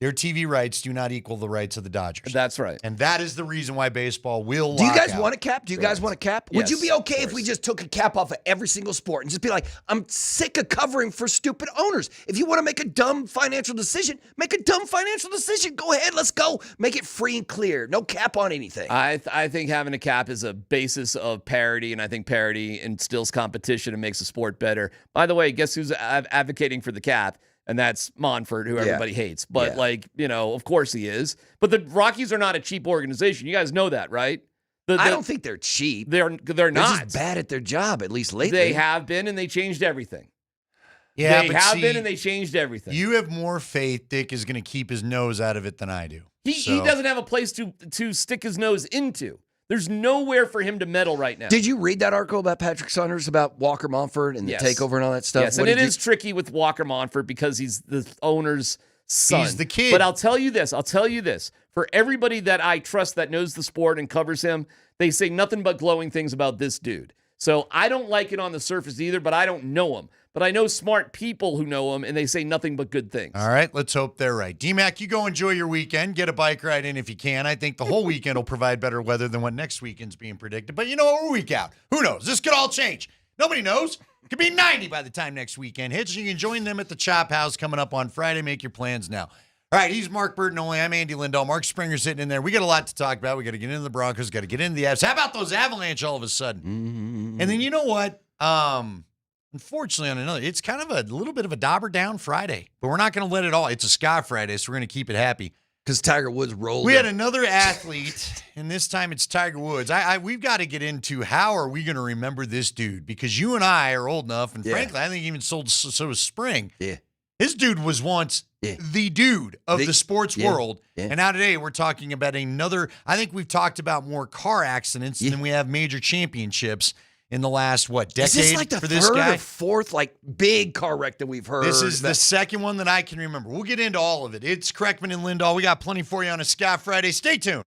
Their TV rights do not equal the rights of the Dodgers. That's right. And that is the reason why baseball will Do you lock guys out. want a cap? Do you guys want a cap? Would Yes, you be okay if we just took a cap off of every single sport and just be like, I'm sick of covering for stupid owners. If you want to make a dumb financial decision, make a dumb financial decision. Go ahead, let's go. Make it free and clear. No cap on anything. I think having a cap is a basis of parity, and I think parity instills competition and makes the sport better. By the way, guess who's advocating for the cap? And that's Monfort, who everybody hates. But, of course he is. But the Rockies are not a cheap organization. You guys know that, right? I don't think they're cheap. They're not. They're just bad at their job, at least lately. They have been, and they changed everything. Yeah, they have been, and they changed everything. You have more faith Dick is going to keep his nose out of it than I do. He doesn't have a place to stick his nose into. There's nowhere for him to meddle right now. Did you read that article about Patrick Saunders about Walker Monfort and the takeover and all that stuff? Yes, and it is tricky with Walker Monfort because he's the owner's son. He's the kid. But I'll tell you this. For everybody that I trust that knows the sport and covers him, they say nothing but glowing things about this dude. So I don't like it on the surface either, but I don't know him. But I know smart people who know him, and they say nothing but good things. All right, let's hope they're right. DMac, you go enjoy your weekend. Get a bike ride in if you can. I think the whole weekend will provide better weather than what next weekend's being predicted. But we're a week out. Who knows? This could all change. Nobody knows. It could be 90 by the time next weekend hits. You can join them at the Chop House coming up on Friday. Make your plans now. All right, he's Mark Bertinoli. I'm Andy Lindahl. Mark Springer's sitting in there. We got a lot to talk about. We got to get into the Broncos. Got to get into the Avs. How about those Avalanche all of a sudden? Mm-hmm. And then you know what? Unfortunately, on another, it's kind of a little bit of a dauber down Friday, but we're not going to let it all. It's a Sky Friday, so we're going to keep it happy. Because Tiger Woods rolled. We had another athlete, and this time it's Tiger Woods. We've got to get into how are we going to remember this dude? Because you and I are old enough, and frankly, I think even so was Spring. Yeah. This dude was once the dude of the sports world. Yeah. And now today we're talking about another. I think we've talked about more car accidents than we have major championships in the last, decade Is this like the for this third guy? or fourth, big car wreck that we've heard? This is the second one that I can remember. We'll get into all of it. It's Kreckman and Lindahl. We got plenty for you on a Sky Friday. Stay tuned.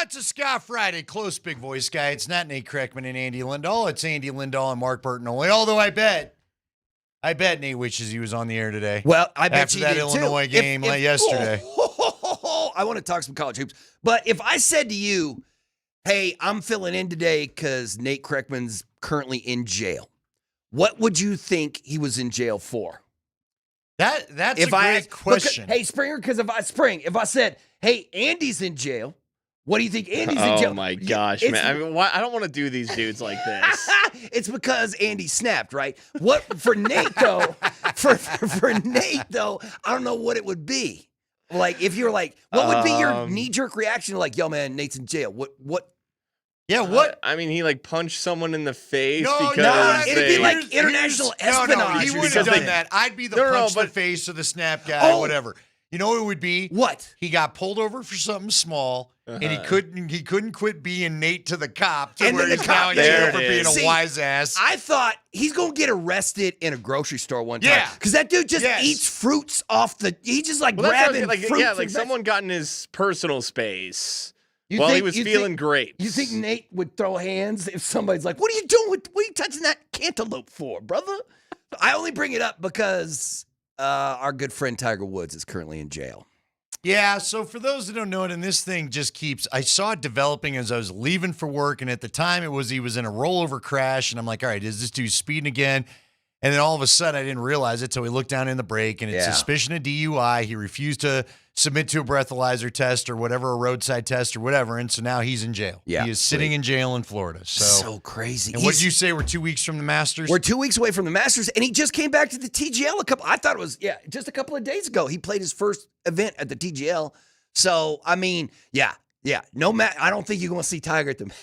It's a Scott Friday. Close, big voice guy. It's not Nate Kreckman and Andy Lindahl. It's Andy Lindahl and Mark Burton only. Although I bet Nate wishes he was on the air today. Well, I bet after you that did Illinois too. game yesterday. I want to talk some college hoops. But if I said to you, hey, I'm filling in today because Nate Kreckman's currently in jail, what would you think he was in jail for? That's a great question. Hey, Springer, because if I said, hey, Andy's in jail, what do you think Andy's in jail? Oh, my gosh, man. I mean, why? I don't want to do these dudes like this. It's because Andy snapped, right? What for Nate, though, for Nate, though, I don't know what it would be. Like, if you're like, what would be your knee-jerk reaction? Like, yo, man, Nate's in jail. What? Yeah, what? I mean, he like punched someone in the face No, because it'd be like international espionage. No, he wouldn't have done that. I'd be the punch to the face or the snap guy, whatever. You know what it would be? What? He got pulled over for something small, and he couldn't quit being Nate to the cop to where he's now in jail for being a wise ass. I thought he's gonna get arrested in a grocery store one time. Yeah, because that dude just eats fruits off the. He just grabbing fruits. Yeah, like someone got in his personal space while he was feeling grapes. You think Nate would throw hands if somebody's like, "What are you doing? What are you touching that cantaloupe for, brother?" I only bring it up because our good friend Tiger Woods is currently in jail. Yeah, so for those that don't know it, and this thing just keeps, I saw it developing as I was leaving for work, and at the time he was in a rollover crash, and I'm like, all right, is this dude speeding again? And then all of a sudden, I didn't realize it, so we looked down in the break, and it's suspicion of DUI. He refused to submit to a breathalyzer test or whatever, a roadside test or whatever, and so now he's in jail. Yeah, he is sitting in jail in Florida. So crazy. And what did you say? We're 2 weeks from the Masters? We're 2 weeks away from the Masters, and he just came back to the TGL I thought it was, just a couple of days ago. He played his first event at the TGL. So, I mean, I don't think you're going to see Tiger at the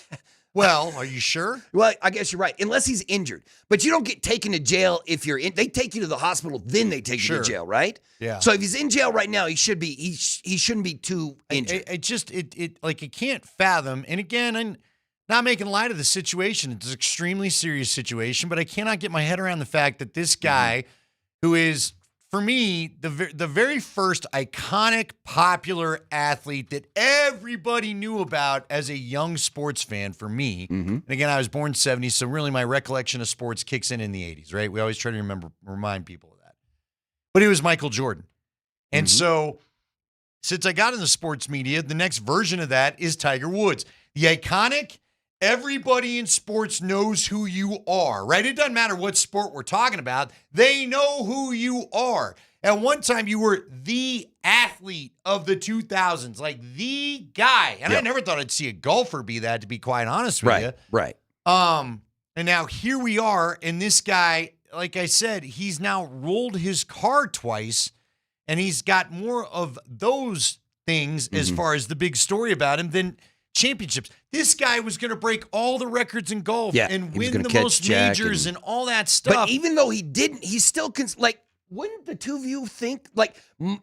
Well, are you sure? Well, I guess you're right, unless he's injured. But you don't get taken to jail if you're in. They take you to the hospital, then they take you to jail, right? Yeah. So if he's in jail right now, he should be. He shouldn't be too injured. I can't fathom. And again, I'm not making light of the situation. It's an extremely serious situation, but I cannot get my head around the fact that this guy, who is, for me, the very first iconic, popular athlete that everybody knew about as a young sports fan for me. And again, I was born 70s, so really my recollection of sports kicks in the 80s, right? We always try to remind people of that. But it was Michael Jordan. And so since I got in the sports media, the next version of that is Tiger Woods. The iconic, everybody in sports knows who you are, right? It doesn't matter what sport we're talking about. They know who you are. At one time, you were the athlete of the 2000s, like the guy. And I never thought I'd see a golfer be that, to be quite honest with you. Right. And now here we are, and this guy, like I said, he's now rolled his car twice, and he's got more of those things as far as the big story about him than championships. This guy was going to break all the records in golf and win the most majors and all that stuff. But even though he didn't, he still wouldn't the two of you think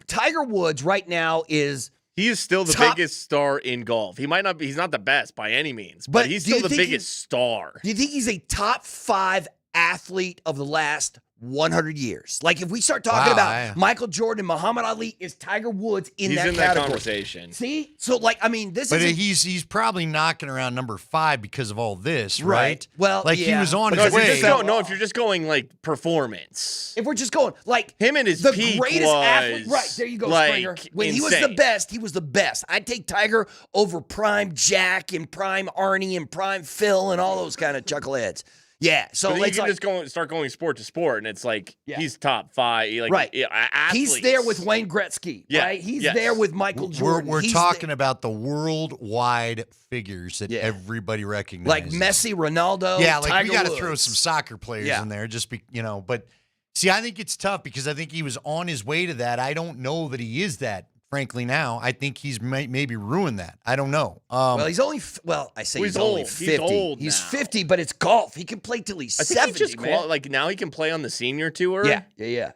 Tiger Woods right now is he is still the biggest star in golf. He might not be, he's not the best by any means, but he's still the biggest star. Do you think he's a top 5 athlete of the last 100 years? Like, if we start talking about Michael Jordan, Muhammad Ali, is Tiger Woods in that category? Conversation. See? So, he's probably knocking around number 5 because of all this, right? Well, he was on his way. If you're just going like performance. If we're just going like him and his the peak greatest was athlete, right? There you go, Springer. When he was the best, he was the best. I'd take Tiger over prime Jack and prime Arnie and prime Phil and all those kind of chuckleheads. Yeah, so you can just start going sport to sport, and it's like he's top 5. Athletes. He's there with Wayne Gretzky, right? He's there with Michael Jordan. We're talking about the worldwide figures that everybody recognizes, like Messi, Ronaldo. Yeah, like Tiger we got to Woods. throw some soccer players in there, But see, I think it's tough because I think he was on his way to that. I don't know that he is that. Frankly, now I think he's maybe ruined that. I don't know. Well, he's only he's only 50. He's old. He's 50, but it's golf. He can play till he's 70. Now he can play on the senior tour. Yeah.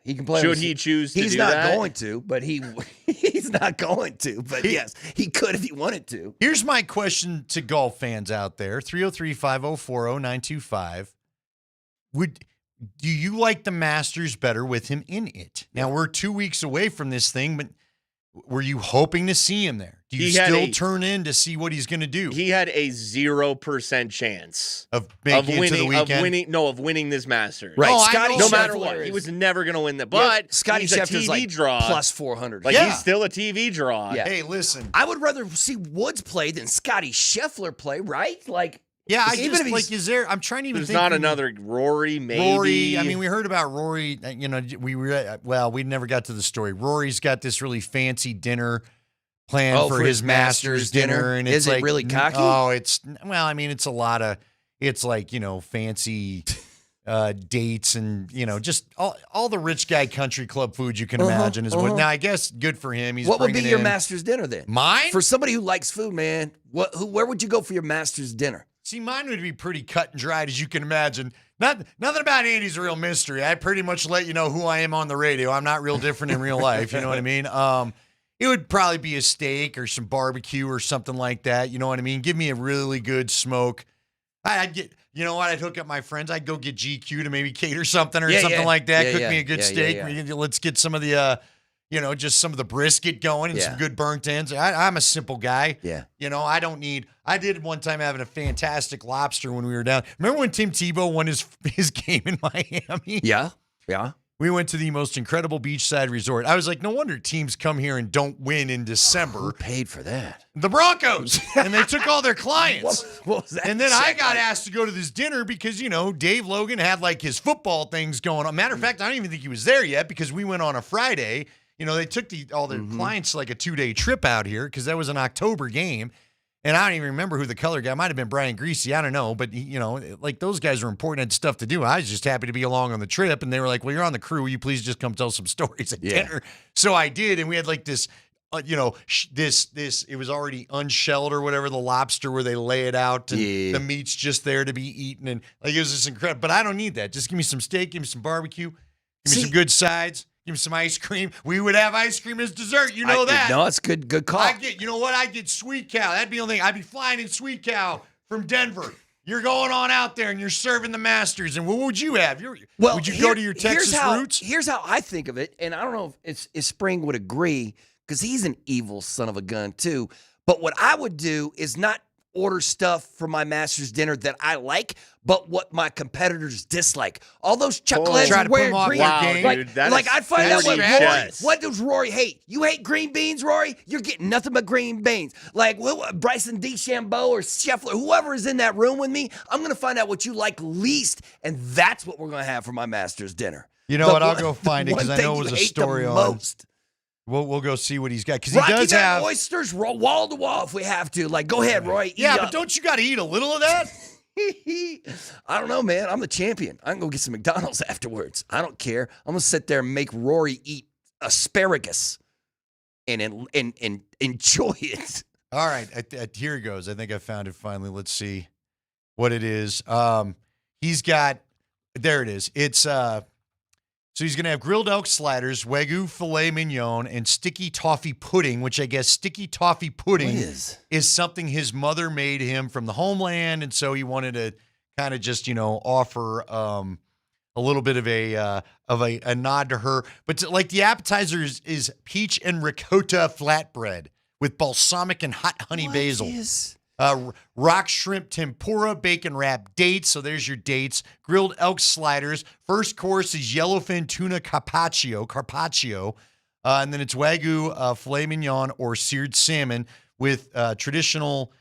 He can play. Should he choose to do that? He's not going to, but he's not going to. But yes, he could if he wanted to. Here's my question to golf fans out there: 303-504-0925. Do you like the Masters better with him in it? Now we're 2 weeks away from this thing, but Were you hoping to see him there? Do you still turn in to see what he's going to do? He had a 0% chance of making it to the weekend. Of winning this Masters. Right, Scotty no matter what, he was never going to win that. But Scotty he's a Scheffler's TV draw, plus 400. He's still a TV draw. Yeah. Hey, listen, I would rather see Woods play than Scotty Scheffler play. Right? Like, yeah, I just like. Is there? I'm trying to even. There's think not another Rory. Maybe Rory. I mean, we heard about Rory. You know, we never got to the story. Rory's got this really fancy dinner planned for his Masters dinner, and it's is it really cocky? Oh, it's I mean, it's a lot of. It's like fancy dates and just all the rich guy country club food you can imagine is what. Now, I guess good for him. He's what would be your in, Masters dinner then? Mine for somebody who likes food, man. Where would you go for your Masters dinner? See, mine would be pretty cut and dried, as you can imagine. Nothing about Andy's a real mystery. I pretty much let you know who I am on the radio. I'm not real different in real life. You know what I mean? It would probably be a steak or some barbecue or something like that. You know what I mean? Give me a really good smoke. I'd get, I'd hook up my friends. I'd go get GQ to maybe cater something or something like that. Cook me a good steak. Let's get some of the, just some of the brisket going and some good burnt ends. I'm a simple guy. Yeah. I don't need. I did one time having a fantastic lobster when we were down. Remember when Tim Tebow won his game in Miami? Yeah. Yeah. We went to the most incredible beachside resort. I was like, no wonder teams come here and don't win in December. Who paid for that? The Broncos. And they took all their clients. What was that? And then I got asked to go to this dinner because, Dave Logan had like his football things going on. Matter of fact, I don't even think he was there yet because we went on a Friday. They took all their clients like a 2-day trip out here because that was an October game. And I don't even remember who the color guy might have been. Brian Greasy, I don't know, but like those guys are important and stuff to do. I was just happy to be along on the trip, and they were like, "Well, you're on the crew. Will you please just come tell some stories at dinner?" So I did, and we had like this, this. It was already unshelled or whatever, the lobster where they lay it out, and the meat's just there to be eaten, and like it was just incredible. But I don't need that. Just give me some steak, give me some barbecue, give me some good sides. Give me some ice cream. We would have ice cream as dessert. You know that. No, it's good call. I'd get Sweet Cow. That'd be the only thing. I'd be flying in Sweet Cow from Denver. You're going on out there and you're serving the Masters. And what would you have? Would you go to your Texas roots? Here's how I think of it. And I don't know if Spring would agree because he's an evil son of a gun too. But what I would do is not order stuff for my Masters dinner that I like, but what my competitors dislike. All those chuckleheads wearing green. I'd find out what does Rory hate. You hate green beans, Rory? You're getting nothing but green beans. Like Bryson DeChambeau or Scheffler, whoever is in that room with me, I'm going to find out what you like least, and that's what we're going to have for my Masters dinner. You know what? I'll go find it because I know it was a story on. We'll go see what he's got because he does have oysters wall to wall if we have to. Like, go ahead, Roy. Yeah, but don't you got to eat a little of that? I don't know, man. I'm the champion. I can go get some McDonald's afterwards. I don't care. I'm gonna sit there and make Rory eat asparagus and enjoy it. All right, here it goes. I think I found it finally. Let's see what it is. He's got. There it is. It's So he's going to have grilled elk sliders, Wagyu filet mignon, and sticky toffee pudding, which I guess sticky toffee pudding is something his mother made him from the homeland, and so he wanted to kind of just, offer a little bit of a nod to her. But like the appetizer is peach and ricotta flatbread with balsamic and hot honey basil. Rock shrimp tempura, bacon wrapped dates. So there's your dates. Grilled elk sliders. First course is yellowfin tuna carpaccio. And then it's Wagyu filet mignon or seared salmon with traditional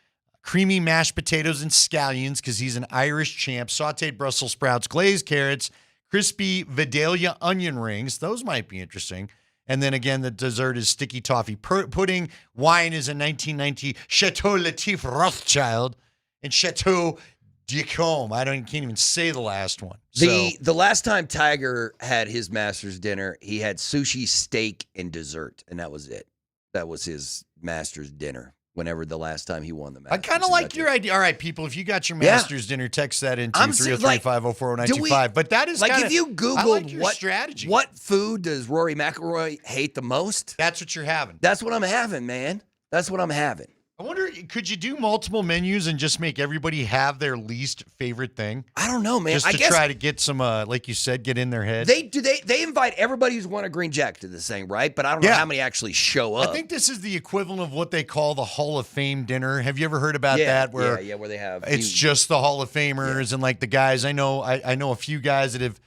creamy mashed potatoes and scallions because he's an Irish champ. Sauteed Brussels sprouts, glazed carrots, crispy Vidalia onion rings. Those might be interesting. And then again, the dessert is sticky toffee pudding. Wine is a 1990 Chateau Latif Rothschild and Chateau Diacombe. Can't even say the last one. The last time Tiger had his Masters dinner, he had sushi, steak, and dessert, and that was it. That was his Masters dinner. Whenever the last time he won the Masters. I kind of like your idea. All right, people, if you got your Masters dinner, text that into 303-504-0925. But that is like if you Googled what strategy. What food does Rory McIlroy hate the most? That's what you're having. That's what I'm having, man. That's what I'm having. I wonder, could you do multiple menus and just make everybody have their least favorite thing? I don't know, man. Just to try to get some, like you said, get in their head. They invite everybody who's won a green jacket to this thing, right? But I don't know how many actually show up. I think this is the equivalent of what they call the Hall of Fame dinner. Have you ever heard about that? Where where they have it's just the Hall of Famers and like the guys. I know a few guys that have,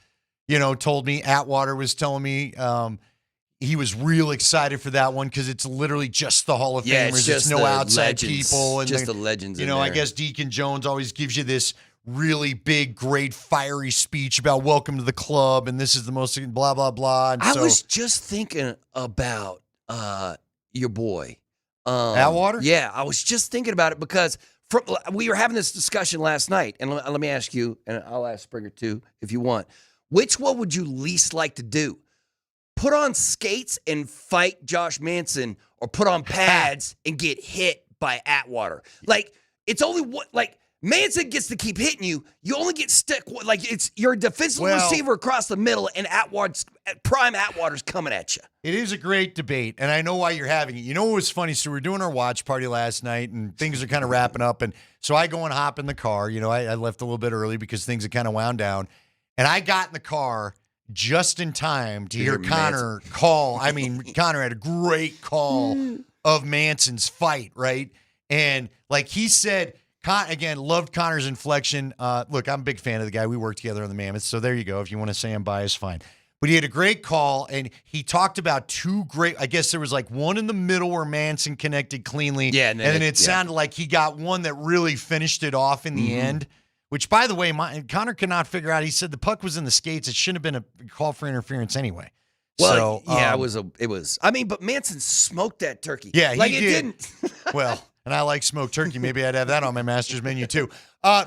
told me. Atwater was telling me. He was real excited for that one because it's literally just the Hall of Famers. It's no outside people. And just the legends. I guess Deacon Jones always gives you this really big, great, fiery speech about welcome to the club, and this is the most blah, blah, blah. And I was just thinking about your boy. Atwater? Yeah, I was just thinking about it because we were having this discussion last night, and let me ask you, and I'll ask Springer too if you want, which one would you least like to do? Put on skates and fight Josh Manson, or put on pads and get hit by Atwater. Like, it's only what, like, Manson gets to keep hitting you. You only get stuck. Like, you're a defensive receiver across the middle, and prime Atwater's coming at you. It is a great debate, and I know why you're having it. You know what was funny? So we were doing our watch party last night, and things are kind of wrapping up. And so I go and hop in the car. I left a little bit early because things had kind of wound down. And I got in the car just in time to hear Connor call. I mean, Connor had a great call of Manson's fight, right? And like he said, again, loved Connor's inflection. Look, I'm a big fan of the guy. We worked together on the Mammoths, so there you go. If you want to say I'm biased, fine. But he had a great call, and he talked about two great, I guess there was like one in the middle where Manson connected cleanly. Yeah, and then it sounded like he got one that really finished it off in the end. Which, by the way, Connor could not figure out. He said the puck was in the skates. It shouldn't have been a call for interference anyway. Well, it was. I mean, but Manson smoked that turkey. Yeah, like he didn't. Well, and I like smoked turkey. Maybe I'd have that on my master's menu too.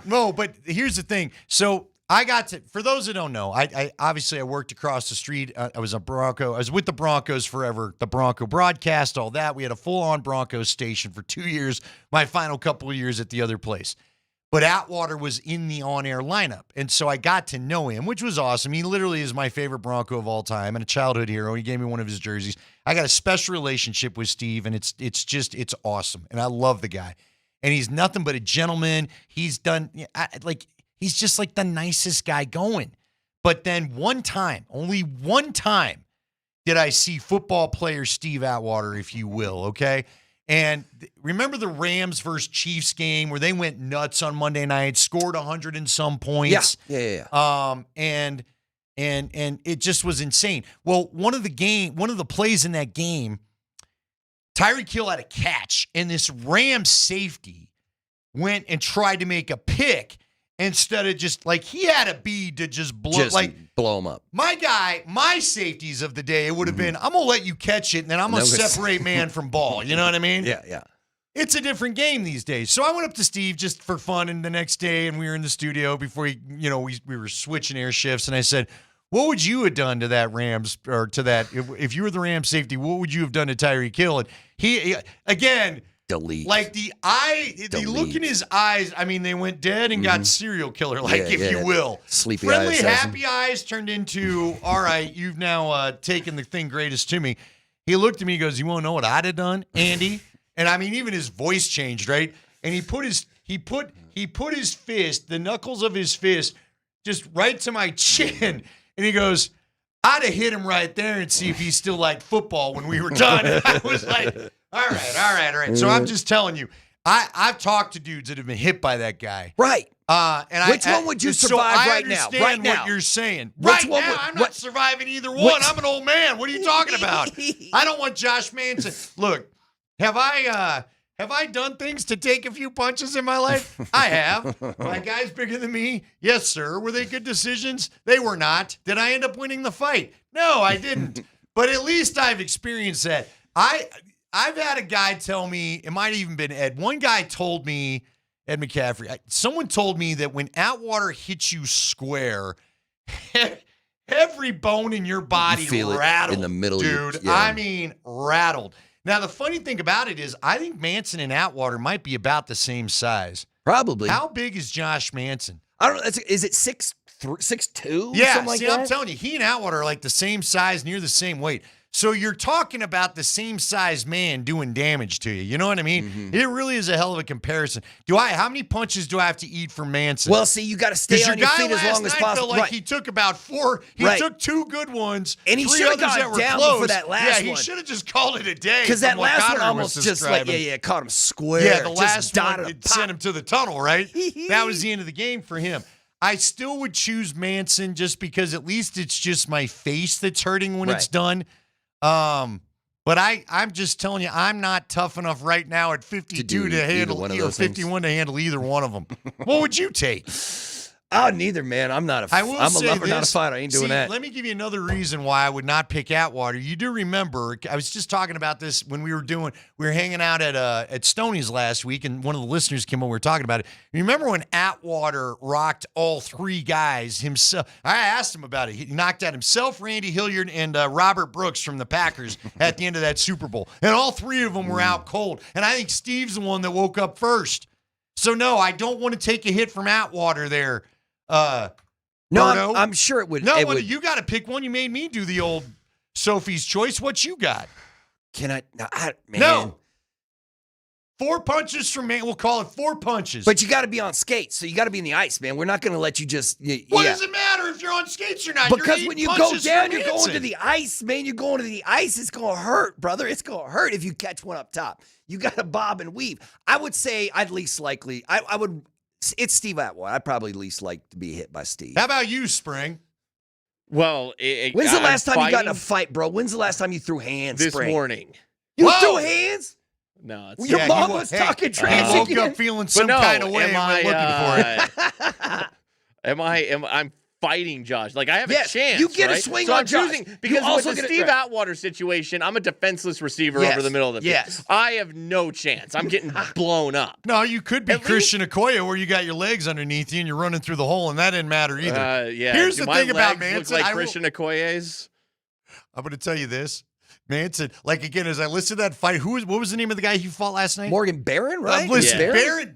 No, but here's the thing. So I got to. For those that don't know, I obviously worked across the street. I was a Bronco. I was with the Broncos forever. The Bronco broadcast, all that. We had a full-on Broncos station for 2 years. My final couple of years at the other place. But Atwater was in the on-air lineup, and so I got to know him, which was awesome. He literally is my favorite Bronco of all time and a childhood hero. He gave me one of his jerseys. I got a special relationship with Steve, and it's awesome, and I love the guy. And he's nothing but a gentleman. He's he's just like the nicest guy going. But then only one time, did I see football player Steve Atwater, if you will, okay? And remember the Rams versus Chiefs game where they went nuts on Monday night, scored 100 and some points. Yeah. And it just was insane. Well, one of the plays in that game, Tyreek Hill had a catch, and this Rams safety went and tried to make a pick instead of just like he had a bead to just blow him up. My safeties of the day would have been, I'm gonna let you catch it, and then I'm gonna separate man from ball. You know what I mean? Yeah. It's a different game these days. So I went up to Steve just for fun, and the next day, and we were in the studio before we were switching air shifts, and I said, what would you have done to that Rams, or to that, if you were the Rams safety, what would you have done to Tyreek Hill? And he, again, delete. Like the look in his eyes, I mean, they went dead and got serial killer, if you will. Sleepy Friendly, eyes. happy eyes turned into, all right, you've now taken the thing greatest to me. He looked at me, he goes, you want to know what I'd have done, Andy? And I mean, even his voice changed, right? And he put his fist, the knuckles of his fist, just right to my chin. And he goes, I'd have hit him right there and see if he still liked football when we were done. And I was like, all right. So I'm just telling you, I've talked to dudes that have been hit by that guy. Right. Which one would you survive right now? Right now. What you're saying. Right now, I'm not surviving either one. I'm an old man. What are you talking about? I don't want Josh Manson. Look, have I done things to take a few punches in my life? I have. My guy's bigger than me. Yes, sir. Were they good decisions? They were not. Did I end up winning the fight? No, I didn't. But at least I've experienced that. I've had a guy tell me, it might have even been Ed. One guy told me, Ed McCaffrey, someone told me that when Atwater hits you square, every bone in your body rattled. In the middle, dude. Yeah. I mean, rattled. Now, the funny thing about it is I think Manson and Atwater might be about the same size. Probably. How big is Josh Manson? I don't know. Is it 6'2"? Yeah, something like see, that? I'm telling you, he and Atwater are like the same size, near the same weight. So you're talking about the same size man doing damage to you. You know what I mean? It really is a hell of a comparison. How many punches do I have to eat for Manson? Well, see, you got to stay on your feet as long as possible. Felt like he took about 4. He took 2 good ones, and he should have gone down before that last one. Yeah, he should have just called it a day. Because that last one almost just caught him square. Yeah, the last one it sent him to the tunnel, right? That was the end of the game for him. I still would choose Manson just because at least it's just my face that's hurting when it's done. But I'm just telling you, I'm not tough enough right now at 52 to handle, or 51 to handle either one of them. What would you take? Neither, man. I'm not a. I'm a lover, not a fighter. I ain't doing that. Let me give you another reason why I would not pick Atwater. You do remember, I was just talking about this when we were hanging out at Stoney's last week, and one of the listeners came over. We were talking about it. You remember when Atwater rocked all 3 guys himself? I asked him about it. He knocked out himself, Randy Hilliard, and Robert Brooks from the Packers at the end of that Super Bowl, and all 3 of them were out cold. And I think Steve's the one that woke up first. So no, I don't want to take a hit from Atwater there. No, I'm sure it would. No, you got to pick one. You made me do the old Sophie's Choice. What you got? Can I? Man. No. 4 punches from man. We'll call it 4 punches. But you got to be on skates, so you got to be in the ice, man. We're not going to let you just. What does it matter if you're on skates or not? Because when you go down, you're going to the ice, man. You're going to the ice. It's going to hurt, brother. It's going to hurt if you catch one up top. You got to bob and weave. I would say I'd least likely. I would. It's Steve Atwater. I'd probably least like to be hit by Steve. How about you, Spring? Well, when's the last time you got in a fight, bro? When's the last time you threw hands? This Spring? morning. You threw hands? No, your mom was talking trash. I woke up feeling some kind of way. I'm looking for it. I'm fighting Josh. Like I have a chance. You get right? a swing so on I'm Josh. choosing because with the Steve Atwater situation, I'm a defenseless receiver over the middle of the field. I have no chance. I'm getting blown up. No, you could be Christian Okoye, where you got your legs underneath you and you're running through the hole, and that didn't matter either. Here's the thing about Manson. Look like Christian Okoye's. I'm going to tell you this. Manson, like again, as I listened to that fight, what was the name of the guy he fought last night? Morgan Barron, right? Listen,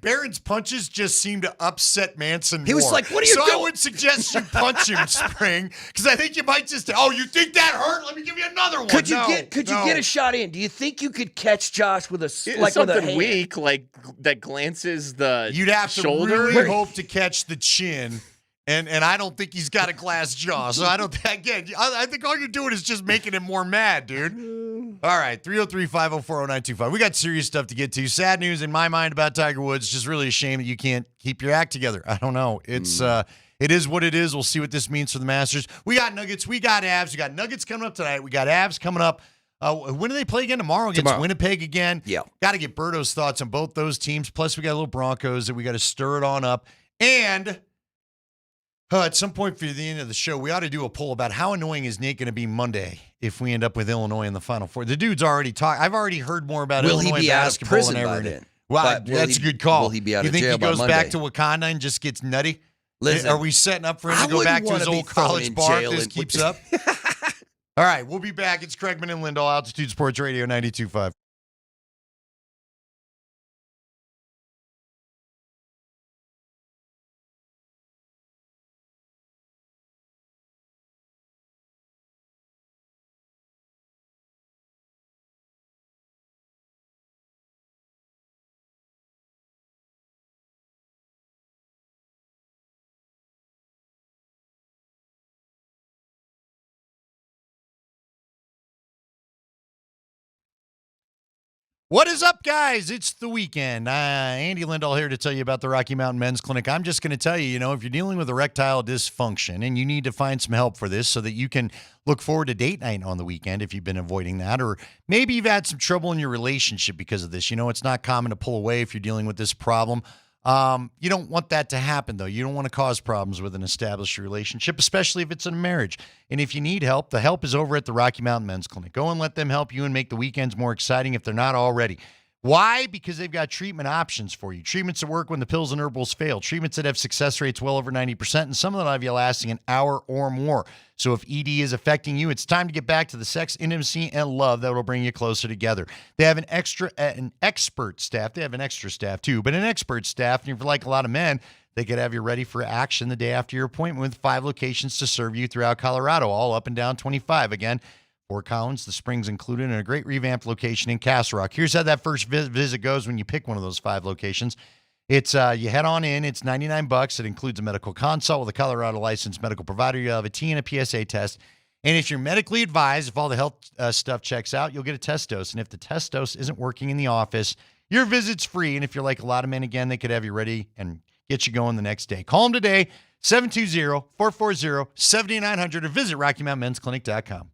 Barron's punches just seemed to upset Manson more. He was like, what are you doing? So I would suggest you punch him, Spring, because I think you might just, you think that hurt? Let me give you another one. Could you get a shot in? Do you think you could catch Josh with something with a hand? weak, like that glances the You'd have shoulder? to really hope to catch the chin. And I don't think he's got a glass jaw. So I don't I think all you're doing is just making him more mad, dude. All right, 303-504-0925. We got serious stuff to get to. Sad news in my mind about Tiger Woods. Just really a shame that you can't keep your act together. I don't know. It's it is what it is. We'll see what this means for the Masters. We got Nuggets. We got Avs. We got Nuggets coming up tonight. We got Avs coming up. When do they play again? Tomorrow against Winnipeg again. Yeah. Got to get Berto's thoughts on both those teams. Plus, we got a little Broncos that we got to stir it on up. And at some point for the end of the show, we ought to do a poll about how annoying is Nate going to be Monday if we end up with Illinois in the Final Four. The dude's already talked. I've already heard more about Illinois basketball than ever. Well, that's a good call. Will he be out you of think jail he goes by back Monday? to Wakanda and just gets nutty? Listen, are we setting up for him to go back to his old college bar if this keeps up? All right, we'll be back. It's Kreckman and Lindahl, Altitude Sports Radio 92.5. What is up, guys? It's the weekend. Andy Lindahl here to tell you about the Rocky Mountain Men's Clinic. I'm just going to tell you, if you're dealing with erectile dysfunction and you need to find some help for this so that you can look forward to date night on the weekend if you've been avoiding that, or maybe you've had some trouble in your relationship because of this. It's not common to pull away if you're dealing with this problem. You don't want that to happen, though. You don't want to cause problems with an established relationship, especially if it's in a marriage. And if you need help, the help is over at the Rocky Mountain Men's Clinic. Go and let them help you and make the weekends more exciting if they're not already. Why? Because they've got treatment options for you. Treatments that work when the pills and herbals fail. Treatments that have success rates well over 90%, and some of them have you lasting an hour or more. So if ED is affecting you, it's time to get back to the sex, intimacy, and love that will bring you closer together. They have an expert staff. They have an extra staff too, but an expert staff. And if you're like a lot of men, they could have you ready for action the day after your appointment with 5 locations to serve you throughout Colorado, all up and down 25. Again, Fort Collins, the Springs included, and a great revamped location in Castle Rock. Here's how that first visit goes when you pick one of those 5 locations. It's you head on in. It's $99. It includes a medical consult with a Colorado licensed medical provider. You have a T and a PSA test. And if you're medically advised, if all the health stuff checks out, you'll get a test dose. And if the test dose isn't working in the office, your visit's free. And if you're like a lot of men, again, they could have you ready and get you going the next day. Call them today, 720-440-7900, or visit RockyMountainMen'sClinic.com.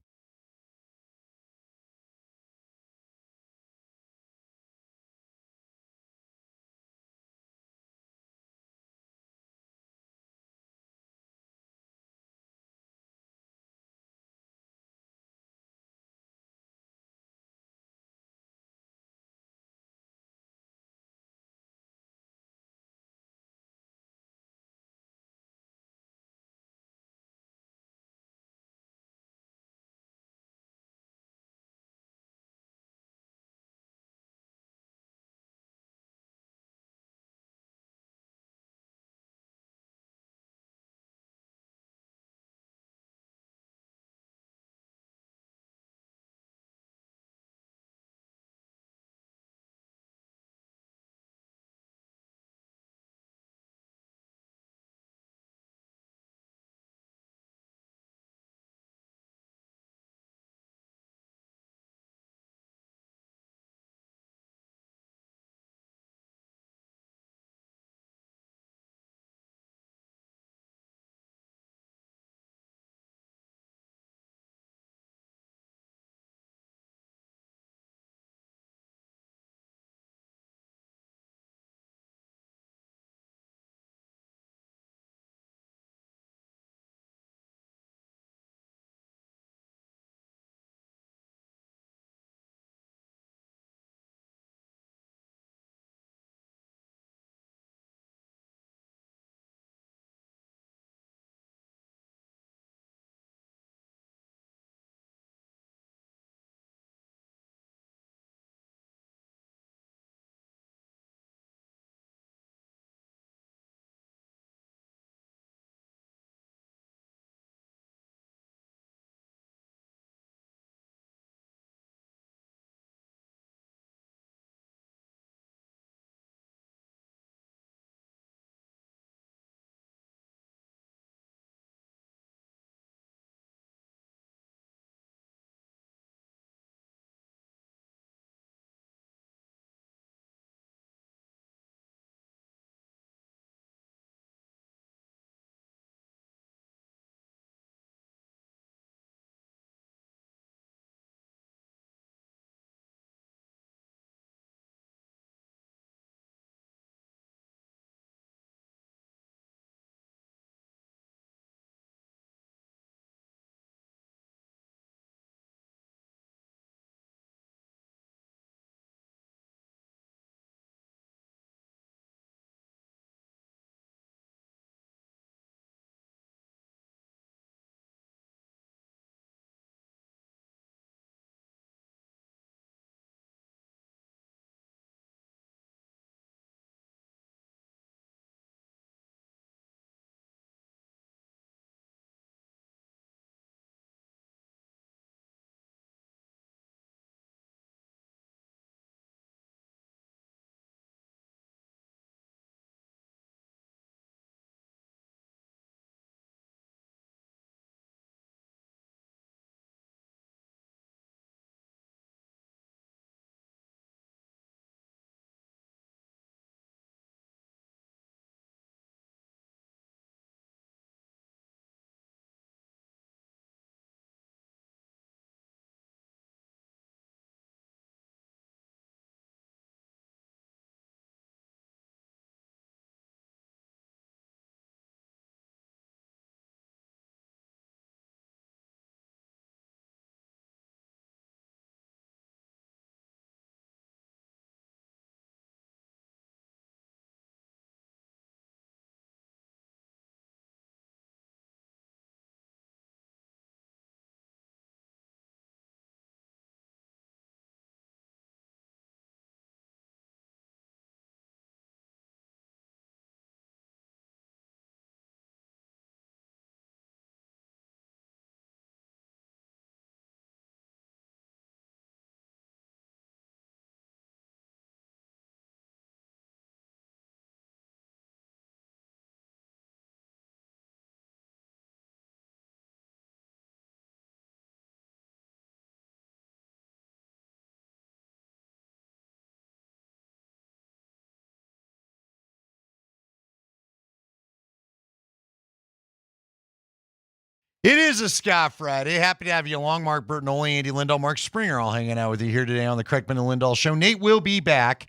It is a Sky Friday. Happy to have you along. Mark Bertinoli, Andy Lindahl, Mark Springer all hanging out with you here today on the Kreckman and Lindahl Show. Nate will be back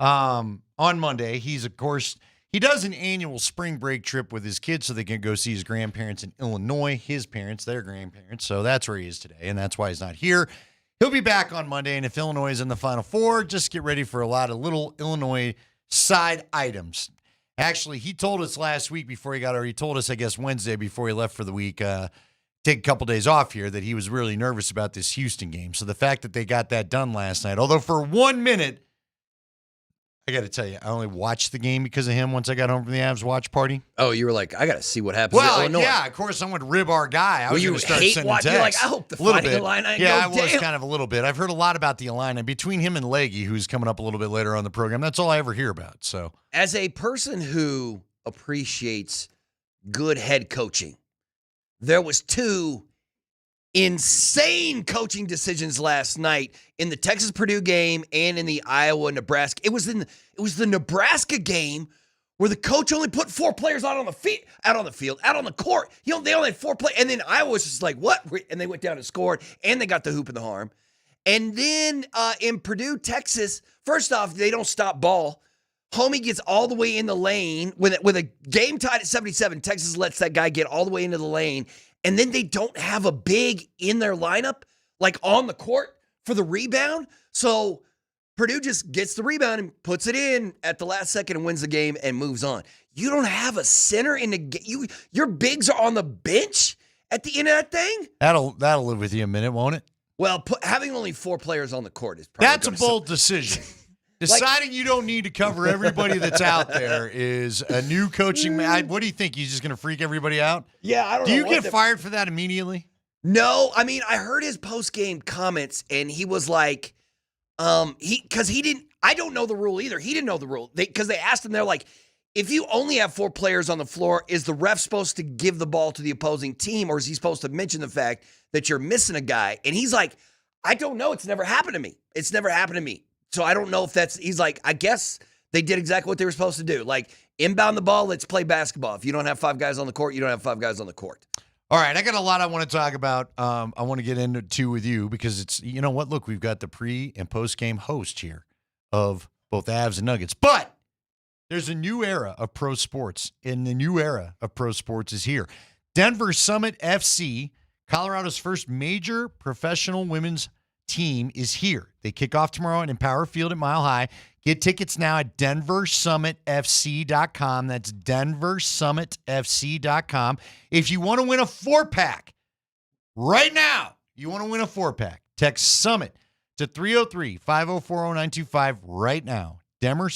on Monday. He's, of course, he does an annual spring break trip with his kids so they can go see his grandparents in Illinois, his parents, their grandparents. So that's where he is today, and that's why he's not here. He'll be back on Monday, and if Illinois is in the Final Four, just get ready for a lot of little Illinois side items. Actually, he told us last week before he got, or he told us, I guess, Wednesday before he left for the week, take a couple days off here, that he was really nervous about this Houston game. So the fact that they got that done last night, although for 1 minute, I got to tell you, I only watched the game because of him once I got home from the Avs watch party. Oh, you were like, I got to see what happens in Illinois. Yeah, of course, I'm going to rib our guy. I was going to start sending texts. You're like, I hope the Fighting Illini Yeah, I go was down. kind of a little bit. I've heard a lot about the Illini. Between him and Leggy, who's coming up a little bit later on the program, that's all I ever hear about. So, as a person who appreciates good head coaching, there was 2 insane coaching decisions last night in the Texas-Purdue game and in the Iowa-Nebraska. It was the Nebraska game where the coach only put 4 players out on the court. They only had 4 players, and then Iowa was just like, what? And they went down and scored, and they got the hoop in the arm. And then in Purdue, Texas, first off, they don't stop ball. Homie gets all the way in the lane with a game tied at 77. Texas lets that guy get all the way into the lane. And then they don't have a big in their lineup, like on the court for the rebound. So Purdue just gets the rebound and puts it in at the last second and wins the game and moves on. You don't have a center in the game. Your bigs are on the bench at the end of that thing. that'll live with you a minute, won't it? Well, having only 4 players on the court is probably That's a bold decision. Deciding you don't need to cover everybody that's out there is a new coaching. What do you think? He's just going to freak everybody out? Yeah, I don't know. Do you get fired for that immediately? No, I mean, I heard his post-game comments, and he was like, because he didn't, I don't know the rule either. He didn't know the rule. Because they asked him, they're like, if you only have 4 players on the floor, is the ref supposed to give the ball to the opposing team, or is he supposed to mention the fact that you're missing a guy? And he's like, I don't know. It's never happened to me. It's never happened to me. So I don't know if he's like, I guess they did exactly what they were supposed to do. Like, inbound the ball, let's play basketball. If you don't have 5 guys on the court, you don't have 5 guys on the court. All right, I got a lot I want to talk about. I want to get into with you because it's, you know what? Look, we've got the pre- and post-game host here of both Avs and Nuggets. But there's a new era of pro sports, and the new era of pro sports is here. Denver Summit FC, Colorado's first major professional women's team, is here. They kick off tomorrow at Empower Field at Mile High. Get tickets now at denversummitfc.com. That's denversummitfc.com. If you want to win a 4-pack right now, text Summit to 303-504-0925 right now. Denver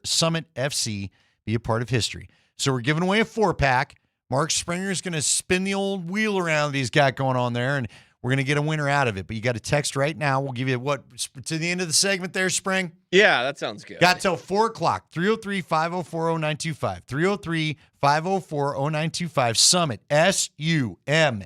Summit FC, be a part of history. So we're giving away a 4-pack. Mark Springer is going to spin the old wheel around that he's got going on there, and we're going to get a winner out of it. But you got to text right now. We'll give you to the end of the segment there, Spring? Yeah, that sounds good. Got till 4 o'clock. 303-504-0925. 303-504-0925. Summit. S-U-M-M-I-T.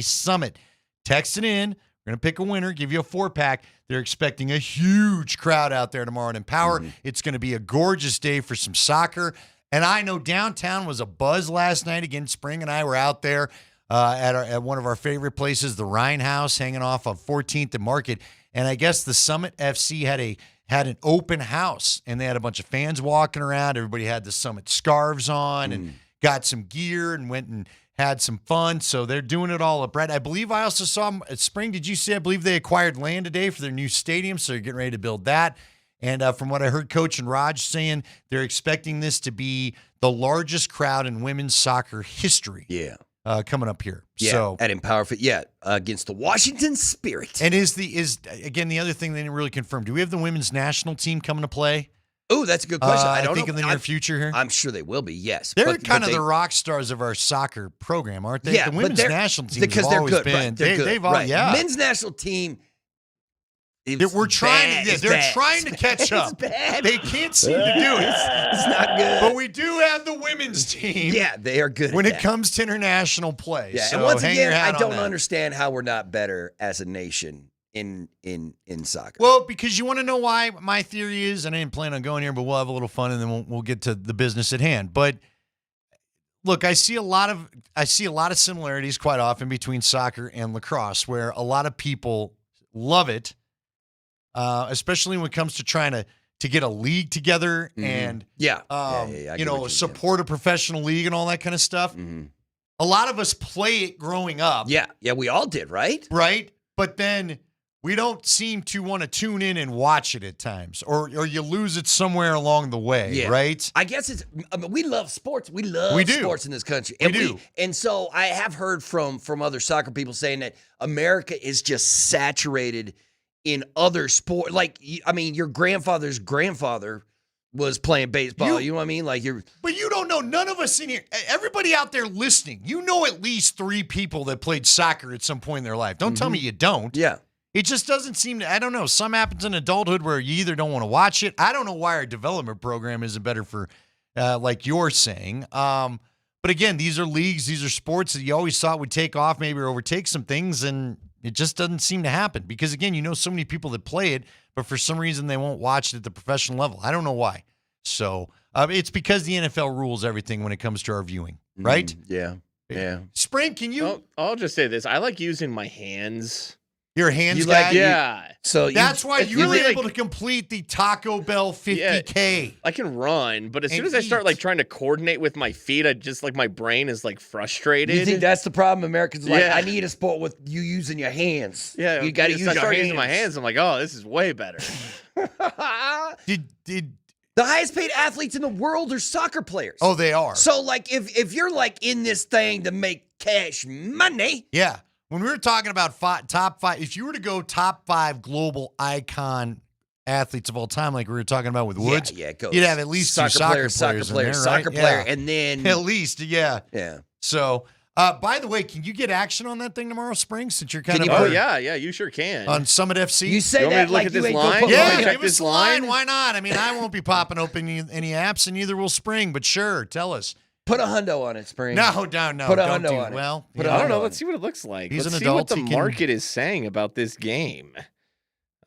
Summit. Text it in. We're going to pick a winner, give you a 4-pack. They're expecting a huge crowd out there tomorrow at Empower. Mm-hmm. It's going to be a gorgeous day for some soccer. And I know downtown was a buzz last night. Again, Spring and I were out there at one of our favorite places, the Rhine House, hanging off of 14th and Market. And I guess the Summit FC had an open house, and they had a bunch of fans walking around. Everybody had the Summit scarves on and got some gear and went and had some fun. So they're doing it all up, Brett. I believe I also saw at Spring. Did you see? I believe they acquired land today for their new stadium, so they're getting ready to build that. And from what I heard Coach and Raj saying, they're expecting this to be the largest crowd in women's soccer history. Yeah. Coming up here. Yeah, so at Empower Fit, against the Washington Spirit. And is again the other thing they didn't really confirm. Do we have the women's national team coming to play? Oh, that's a good question. I don't think know. in the near future here. I'm sure they will be. Yes, they're kind of the rock stars of our soccer program, aren't they? Yeah, the women's national team because have always good. been. Right, they're good. They've all, right. yeah. Men's national team. We're trying. They're trying to catch up. It's bad. They can't seem to do it. It's not good. But we do have the women's team. Yeah, they are good when it comes to international play. Yeah, so and once hang again, your hat I don't on that. understand how we're not better as a nation in soccer. Well, because you want to know why my theory is, and I didn't plan on going here, but we'll have a little fun and then we'll get to the business at hand. But look, I see a lot of similarities quite often between soccer and lacrosse, where a lot of people love it, especially when it comes to trying to get a league together and support a professional league and all that kind of stuff. A lot of us play it growing up. Yeah, we all did, right? Right, but then we don't seem to want to tune in and watch it at times, or you lose it somewhere along the way, right? I guess we love sports. We love sports in this country. And we do. And so I have heard from other soccer people saying that America is just saturated in other sports. Like, I mean, your grandfather's grandfather was playing baseball. You know what I mean? But you don't know. None of us in here, everybody out there listening, you know at least 3 people that played soccer at some point in their life. Don't tell me you don't. Yeah. It just doesn't seem to, I don't know. Some happens in adulthood where you either don't want to watch it. I don't know why our development program isn't better for, like you're saying. But again, these are leagues, these are sports that you always thought would take off, maybe or overtake some things, and it just doesn't seem to happen. Because again, you know so many people that play it, but for some reason they won't watch it at the professional level. I don't know why. So it's because the NFL rules everything when it comes to our viewing, right? Yeah. Spring, can you? I'll just say this. I like using my hands. Your hands guy? Yeah. So that's why you were able to complete the Taco Bell 50K. Yeah, I can run, but as soon as I start trying to coordinate with my feet, I just my brain is frustrated. You think that's the problem? Americans are I need a sport with you using your hands. Yeah, you got to use your hands. I start using my hands. I'm like, oh, this is way better. The highest paid athletes in the world are soccer players. Oh, they are. So if you're in this thing to make cash money. Yeah. When we were talking about top 5, if you were to go top 5 global icon athletes of all time, like we were talking about with Woods, you'd have at least 2 soccer players in there, right? Soccer player, and then at least, yeah. So, by the way, can you get action on that thing tomorrow, Spring? Since you're kind of yeah, you sure can on Summit FC. You say that look at this line? Yeah, give us the line. Why not? I mean, I won't be popping open any apps, and neither will Spring. But sure, tell us. Put a hundo on it, Spring. No. Put a hundo on it. Well, I don't know. Let's see what it looks like. He's Let's an see adult. what the market is saying about this game.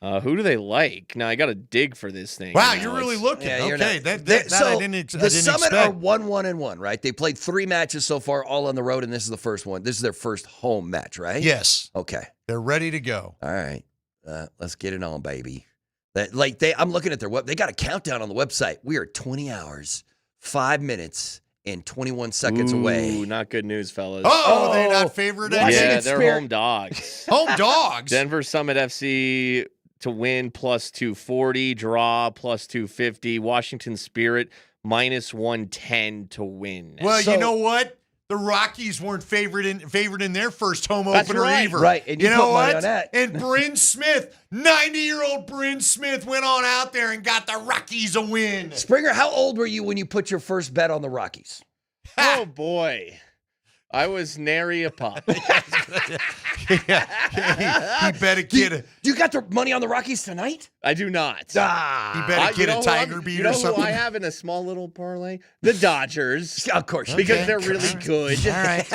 Who do they like? Now I got to dig for this thing. Wow, you're really looking. Yeah, okay, that I didn't. The Summit are 1-1-1, right? They played 3 matches so far, all on the road, and this is the first one. This is their first home match, right? Yes. Okay. They're ready to go. All right. Let's get it on, baby. I'm looking at their web. They got a countdown on the website. We are 20 hours, 5 minutes. And 21 seconds away. Not good news, fellas. Oh, they're not favored? Yeah, they're home dogs. Home dogs? Denver Summit FC to win plus 240, draw plus 250. Washington Spirit minus 110 to win. Well, you know what? The Rockies weren't favored in their first home opener either. Right. And you know what? On that. And Bryn Smith, 90-year-old Bryn Smith went on out there and got the Rockies a win. Springer, how old were you when you put your first bet on the Rockies? Oh, boy. I was nary a pup. He bet a kid. You got the money on the Rockies tonight? I do not. He bet a kid a tiger beat or something. Who I have in a small little parlay? The Dodgers. Of course. Because they're really good. All right.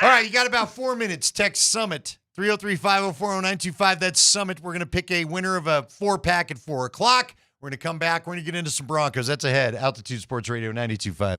All right, you got about 4 minutes. Text Summit, 303-504-0925. That's Summit. We're going to pick a winner of a 4-pack at 4 o'clock. We're going to come back. We're going to get into some Broncos. That's ahead. Altitude Sports Radio 92.5.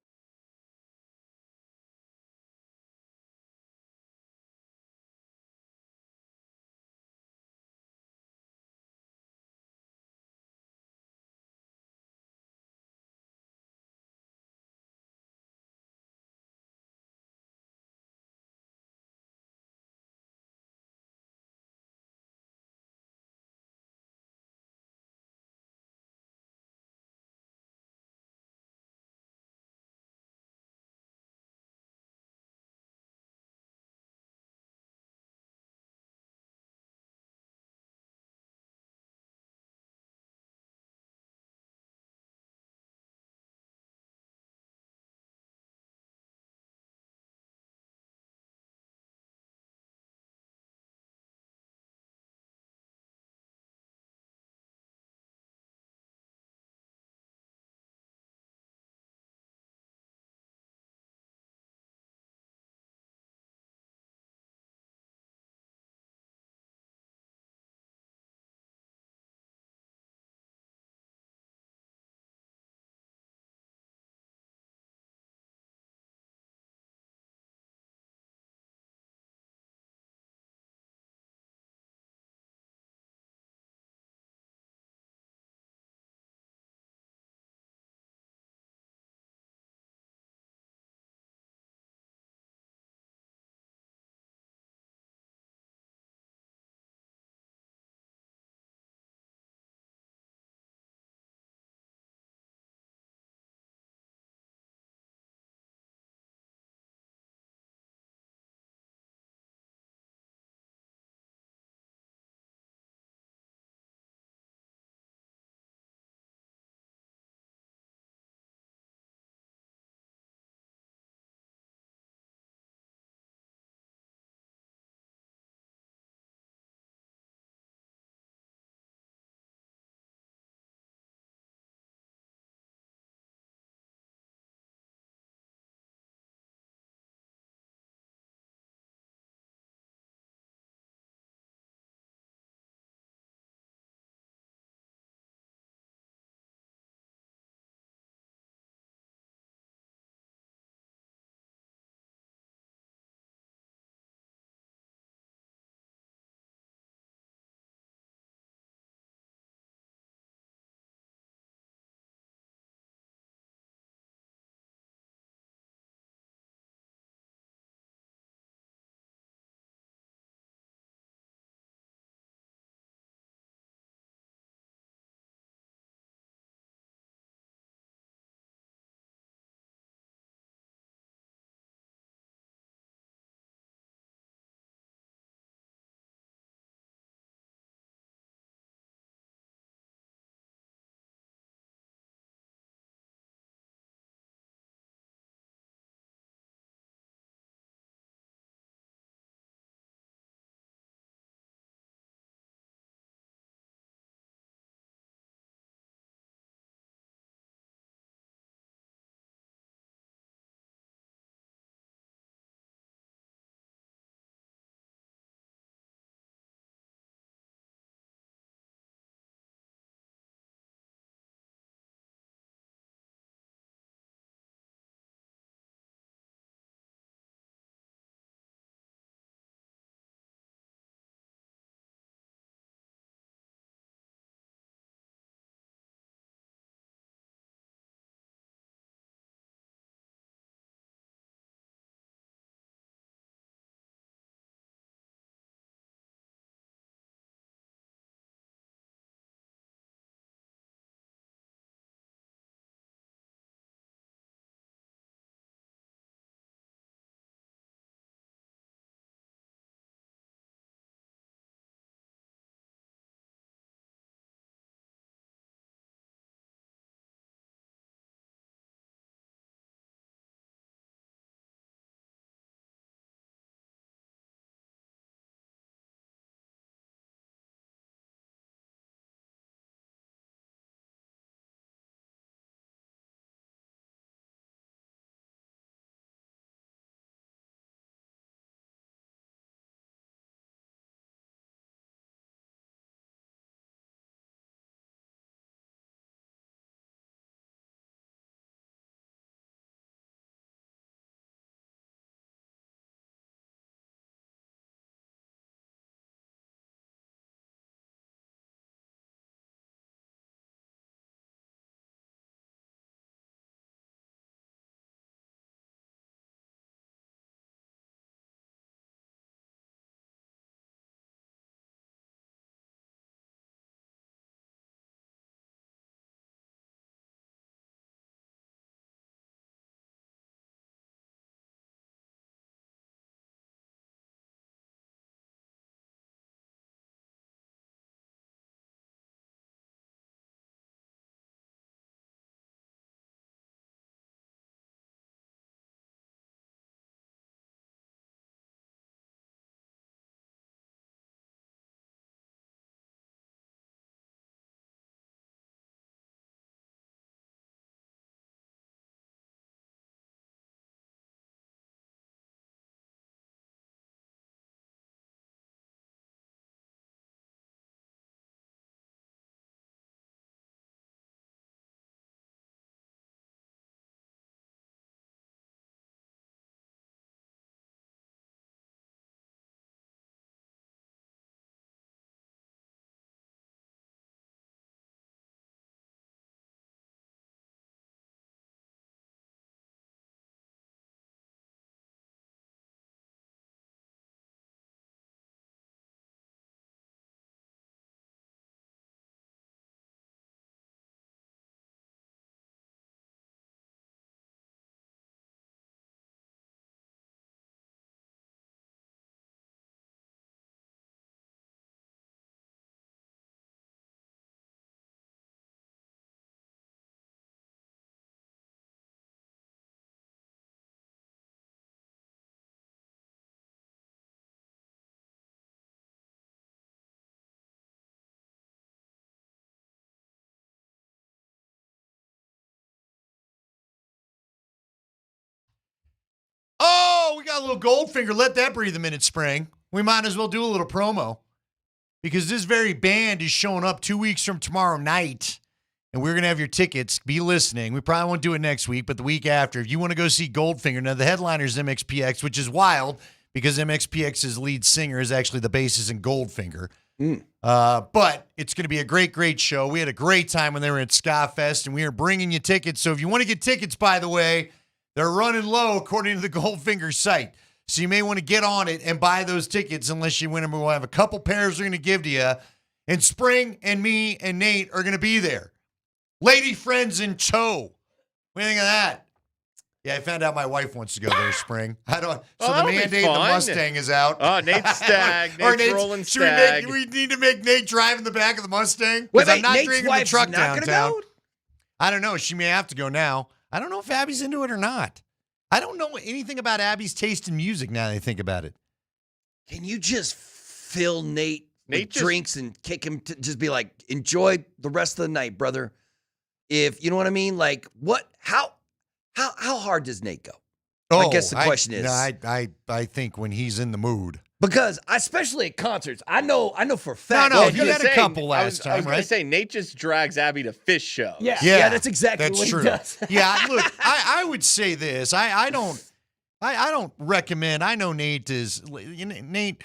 got a little Goldfinger. Let that breathe a minute, Spring. We might as well do a little promo because this very band is showing up 2 weeks from tomorrow night, and we're going to have your tickets. Be listening. We probably won't do it next week, but the week after. If you want to go see Goldfinger, now the headliner is MXPX, which is wild because MXPX's lead singer is actually the bassist in Goldfinger. But it's going to be a great, great show. We had a great time when they were at Ska Fest, and we are bringing you tickets. So if you want to get tickets, by the way, they're running low according to the Goldfinger site. So you may want to get on it and buy those tickets unless you win them. We'll have a couple pairs we're going to give to you. And Spring and me and Nate are going to be there. Lady friends in tow. What do you think of that? Yeah, I found out my wife wants to go there, Spring. I don't. So the mandate in the Mustang is out. Oh, Nate's stag. Nate's rolling stag. We need to make Nate drive in the back of the Mustang? Wait, I'm not Nate's dragging the wife's truck not gonna downtown. go? I don't know. She may have to go now. I don't know if Abby's into it or not. I don't know anything about Abby's taste in music now that I think about it. Can you just fill Nate with drinks and kick him to just be like, enjoy the rest of the night, brother? If you know what I mean, like what? How hard does Nate go? I guess the question is. I think when he's in the mood. Because especially at concerts, I know for a fact. No, he had a couple last time, I was right? going to say, Nate just drags Abby to Fish shows. Yeah, that's exactly what true. he does. Yeah, look, I would say this. I don't recommend. I know Nate is Nate.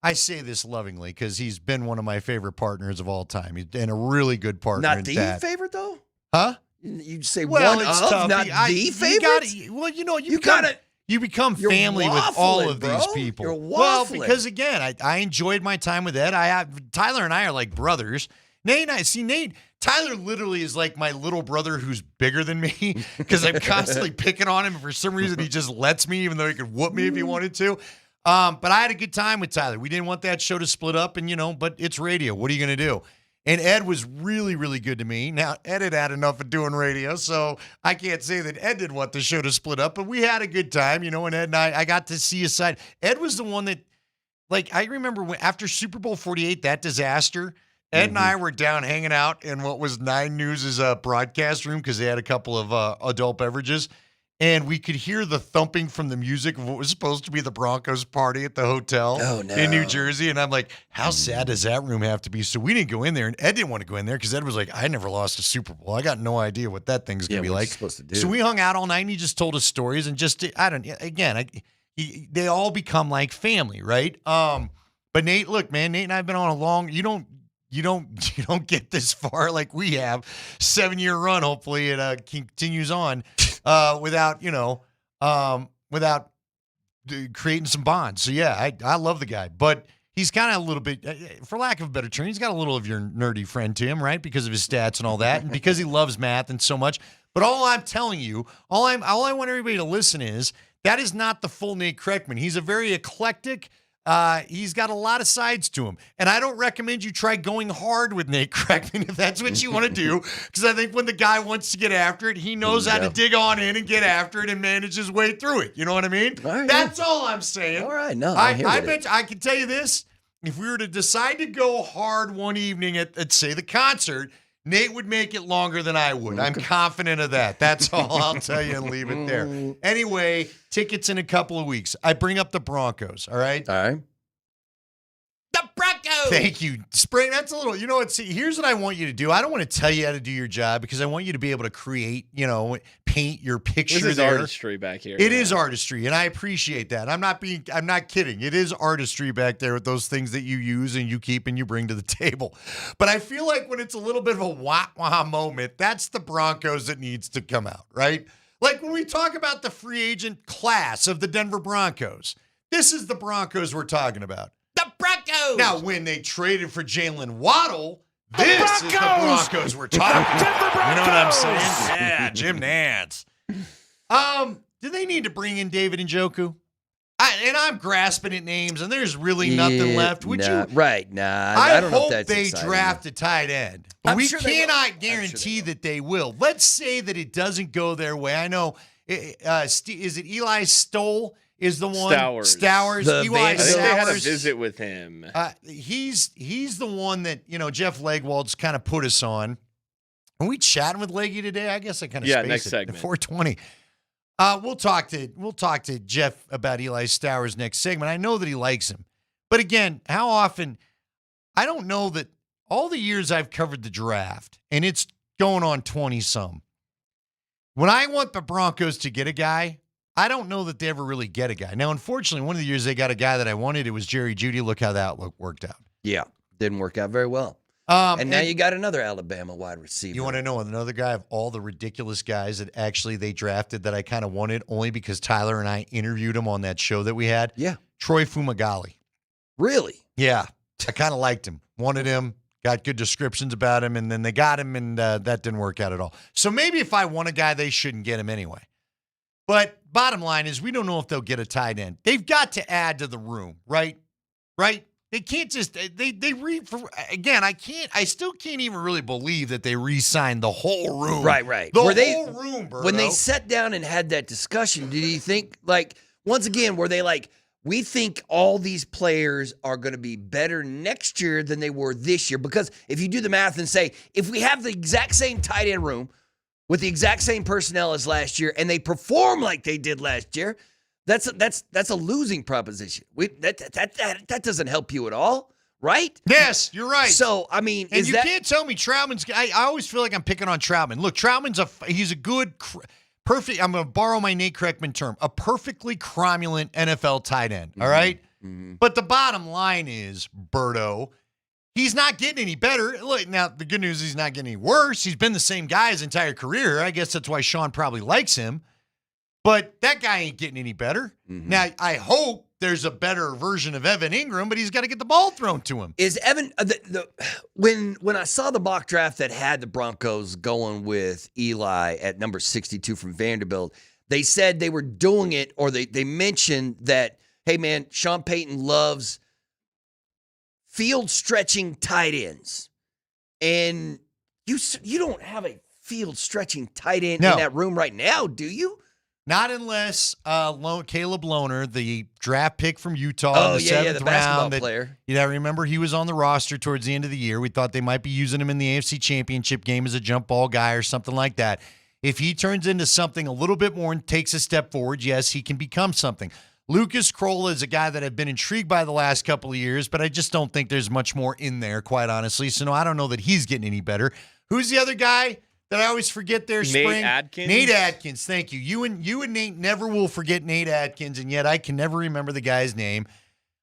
I say this lovingly because he's been one of my favorite partners of all time. He's been a really good partner. Not the favorite though, huh? You say well, one it's of, tough. not the favorite. You become family with all of these people. You're well, waffling. because again, I enjoyed my time with Ed. Tyler and I are like brothers. Nate, Tyler literally is like my little brother who's bigger than me because I'm constantly picking on him. And for some reason, he just lets me, even though he could whoop me if he wanted to. But I had a good time with Tyler. We didn't want that show to split up, and but it's radio. What are you going to do? And Ed was really, really good to me. Now, Ed had enough of doing radio, so I can't say that Ed didn't want the show to split up, but we had a good time, and Ed and I got to see his side. Ed was the one that, I remember after Super Bowl 48, that disaster, Ed and I were down hanging out in what was 9 News' broadcast room because they had a couple of adult beverages. And we could hear the thumping from the music of what was supposed to be the Broncos party at the hotel in New Jersey. And I'm like, how sad does that room have to be? So we didn't go in there. And Ed didn't want to go in there because Ed was like, I never lost a Super Bowl. I got no idea what that thing's going to be like. Supposed to do? So we hung out all night and he just told us stories. And they all become like family, right? But Nate, look, man, Nate and I have been on a long, you don't get this far like we have. 7-year run, hopefully it continues on. Without creating some bonds. So yeah, I love the guy, but he's kind of a little bit, for lack of a better term, he's got a little of your nerdy friend to him, right? Because of his stats and all that, and because he loves math and so much. But all I'm telling you, all I want everybody to listen is that is not the full Nate Kreckman. He's a very eclectic. He's got a lot of sides to him. And I don't recommend you try going hard with Nate Kreckman if that's what you want to do. Because I think when the guy wants to get after it, he knows how to dig on in and get after it and manage his way through it. You know what I mean? That's all I'm saying. All right, no, I bet I can tell you this. If we were to decide to go hard one evening at say, the concert, Nate would make it longer than I would. I'm confident of that. That's all I'll tell you and leave it there. Anyway, tickets in a couple of weeks. I bring up the Broncos, all right? All right. The Broncos! Thank you. Spring, that's a little, here's what I want you to do. I don't want to tell you how to do your job because I want you to be able to create, paint your picture This is there. artistry back here. It is artistry, and I appreciate that. I'm not kidding. It is artistry back there with those things that you use and you keep and you bring to the table. But I feel like when it's a little bit of a wah-wah moment, that's the Broncos that needs to come out, right? Like when we talk about the free agent class of the Denver Broncos, this is the Broncos we're talking about. The Broncos! Now, when they traded for Jalen Waddle, this is the Broncos we're talking about. You know what I'm saying? Yeah, Jim Nantz. Do they need to bring in David Njoku? I'm grasping at names, and there's really nothing left. Would you? Right, nah. I don't know if hope that's they exciting. draft a tight end. But I'm we sure they will. cannot guarantee that they will. Let's say that it doesn't go their way. I know, is it Eli Stoll is the one? Stowers. Eli I think they had a Stowers. visit with him. He's the one that, Jeff Legwold's kind of put us on. Are we chatting with Leggy today? I guess I kind of spaced next it. segment. 420. We'll talk to Jeff about Eli Stowers next segment. I know that he likes him. But again, how often I don't know that all the years I've covered the draft, and it's going on 20-some. When I want the Broncos to get a guy, I don't know that they ever really get a guy. Now, unfortunately, one of the years they got a guy that I wanted, it was Jerry Jeudy. Look how that worked out. Yeah, didn't work out very well. And now you got another Alabama wide receiver. You want to know another guy of all the ridiculous guys that actually they drafted that I kind of wanted only because Tyler and I interviewed him on that show that we had? Yeah. Troy Fumagalli. Really? Yeah. I kind of liked him. Wanted him. Got good descriptions about him, and then they got him, and that didn't work out at all. So maybe if I want a guy, they shouldn't get him anyway. But bottom line is we don't know if they'll get a tight end. They've got to add to the room, right? Right? They can't just I still can't even really believe that they re-signed the whole room. Right. The whole room, Berto. When they sat down and had that discussion, did you think, like, once again, were they like, we think all these players are going to be better next year than they were this year? Because if you do the math and say, if we have the exact same tight end room with the exact same personnel as last year and they perform like they did last year, that's a losing proposition. That doesn't help you at all, right? Yes, you're right. So, I mean, and you can't tell me Troutman's. I always feel like I'm picking on Troutman. Look, Troutman's he's a good, perfect. I'm going to borrow my Nate Kreckman term, a perfectly cromulent NFL tight end. All right, but the bottom line is, Berto, he's not getting any better. Look, now the good news is he's not getting any worse. He's been the same guy his entire career. I guess that's why Sean probably likes him. But that guy ain't getting any better. Now, I hope there's a better version of Evan Ingram, but he's got to get the ball thrown to him. Is Evan when I saw the mock draft that had the Broncos going with Eli at number 62 from Vanderbilt, they said they were doing it, or they mentioned that, hey man, Sean Payton loves field stretching tight ends, and you don't have a field stretching tight end in that room right now, do you? Not unless Caleb Lohner, the draft pick from Utah, in the 7th the basketball round. player. Remember he was on the roster towards the end of the year. We thought they might be using him in the AFC Championship game as a jump ball guy or something like that. If he turns into something a little bit more and takes a step forward, yes, he can become something. Lucas Kroll is a guy that I've been intrigued by the last couple of years, but I just don't think there's much more in there, quite honestly. So, no, I don't know that he's getting any better. Who's the other guy that I always forget there, Spring? Nate Adkins. Nate Adkins, thank you. You and Nate never will forget Nate Adkins, and yet I can never remember the guy's name.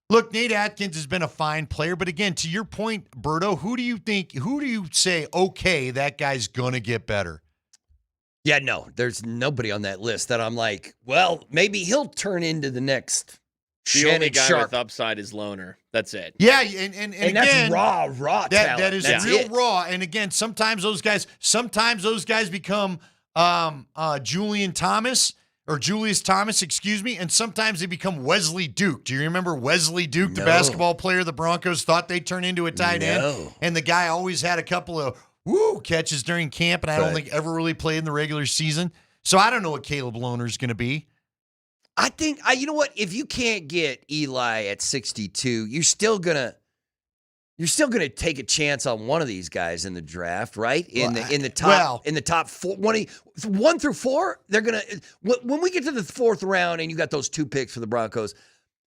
Look, Nate Adkins has been a fine player, but again, to your point, Berto, who do you say, okay, that guy's going to get better? Yeah, no, there's nobody on that list that I'm like, well, maybe he'll turn into the next The only guy Sharp. with upside is Lohner. That's it. Yeah, and that's again, raw talent. That is That's real it. raw. And again, sometimes those guys become Julius Thomas, excuse me, and sometimes they become Wesley Duke. Do you remember Wesley Duke, the basketball player the Broncos thought they'd turn into a tight end? And the guy always had a couple of catches during camp, and I don't think ever really played in the regular season. So I don't know what Caleb Lohner is going to be. I think, you know what? If you can't get Eli at 62, you're still gonna take a chance on one of these guys in the draft, right? In the top 4, 1 through 4, they're gonna. When we get to the 4th round and you got those 2 picks for the Broncos,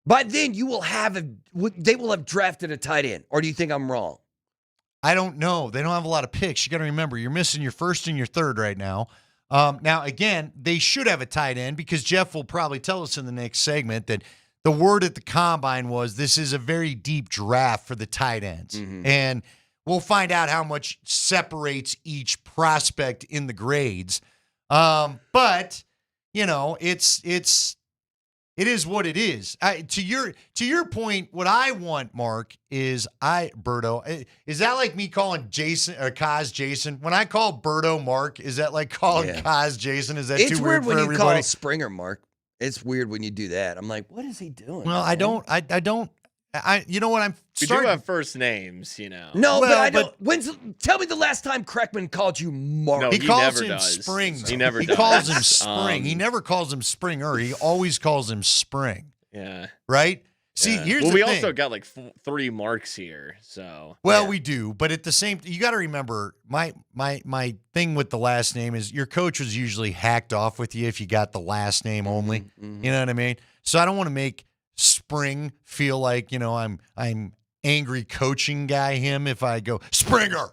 by then they will have drafted a tight end. Or do you think I'm wrong? I don't know. They don't have a lot of picks. You got to remember, you're missing your 1st and your 3rd right now. Now, again, they should have a tight end because Jeff will probably tell us in the next segment that the word at the combine was this is a very deep draft for the tight ends. Mm-hmm. And we'll find out how much separates each prospect in the grades. But, you know, it is what it is. To your point, what I want, Mark, is Berto. Is that like me calling Jason or Kaz Jason? When I call Berto Mark, is that like calling Kaz Jason? Is that It's too weird for when you everybody? call Springer Mark. It's weird when you do that. I'm like, what is he doing? Well, I don't. You know what? We do have first names, you know. No, but I don't. Tell me the last time Kreckman called you Mark. No, he calls never him does. Spring. He never He does. calls him Spring. He never calls him Springer. He always calls him Spring. Yeah. Right? See, here's well, the we thing. also got like 3 marks here, so. Well, we do, but at the same, you got to remember my thing with the last name is your coach was usually hacked off with you if you got the last name only. You know what I mean? So I don't want to make Spring feel like I'm angry coaching guy him if I go Springer.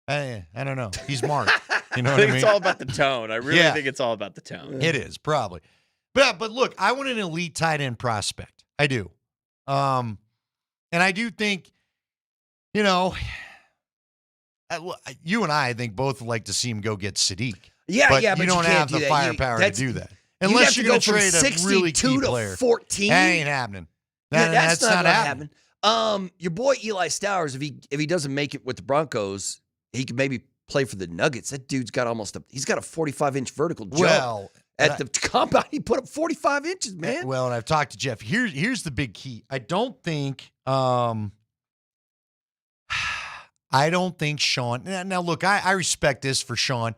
I don't know. He's Mark. You know what I mean? It's all about the tone. I really think it's all about the tone. It is probably, but look, I want an elite tight end prospect. I do. And I do think, you and I think both would like to see him go get Sadiq. Yeah, but but you don't can't have do the that. firepower to do that. You'd Unless have to you're going go to from trade a 62 really key to player. 14. That ain't happening. That's not gonna happening. happen. Your boy Eli Stowers, if he doesn't make it with the Broncos, he could maybe play for the Nuggets. That dude's got he's got a 45-inch vertical jump. Well, at the combine, he put up 45 inches, man. Well, and I've talked to Jeff. Here's the big key. I don't think Sean. Now look, I respect this for Sean.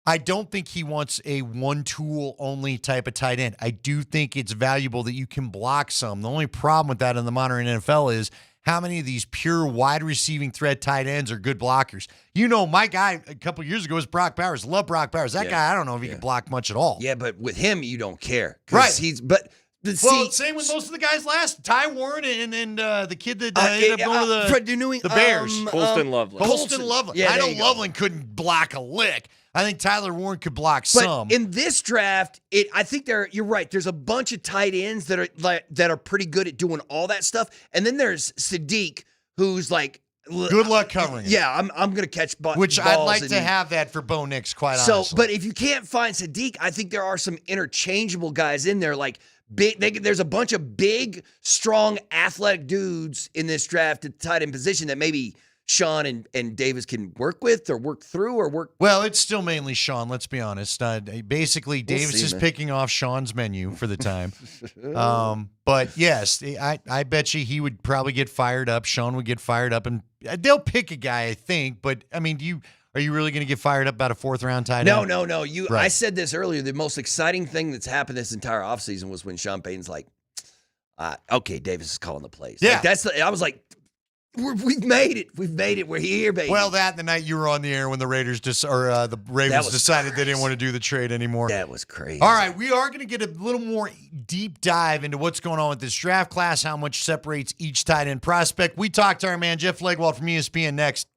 I don't think he wants a one-tool only type of tight end. I do think it's valuable that you can block some. The only problem with that in the modern NFL is how many of these pure wide receiving threat tight ends are good blockers. My guy a couple years ago was Brock Bowers. Love Brock Bowers. That guy, I don't know if he can block much at all. Yeah, but with him, you don't care. Right. Same with most of the guys last. Ty Warren and the kid that ended up going to the Bears. Colston Loveland. Colston Loveland. Yeah, I know Loveland couldn't block a lick. I think Tyler Warren could block But some. in this draft, I think you're right. There's a bunch of tight ends that are pretty good at doing all that stuff. And then there's Sadiq, who's like good luck covering it. Yeah, I'm going to catch balls. Which I'd like to have that for Bo Nix, quite honestly. But if you can't find Sadiq, I think there are some interchangeable guys in there like big. There's a bunch of big, strong, athletic dudes in this draft at the tight end position that maybe Sean and Davis can work with or work through or work. Well, it's still mainly Sean, let's be honest. Basically, Davis is picking off Sean's menu for the time. But yes, I bet you he would probably get fired up. Sean would get fired up, and they'll pick a guy, I think. But, I mean, are you really going to get fired up about a fourth-round tight end? No. Right. I said this earlier. The most exciting thing that's happened this entire offseason was when Sean Payton's like, okay, Davis is calling the plays. Yeah. I was like, we've made it. We've made it. We're here, baby. Well, that and the night you were on the air when the Raiders the Ravens decided they didn't want to do the trade anymore. That was crazy. All right, we are going to get a little more deep dive into what's going on with this draft class, how much separates each tight end prospect. We talked to our man Jeff Legwald from ESPN next.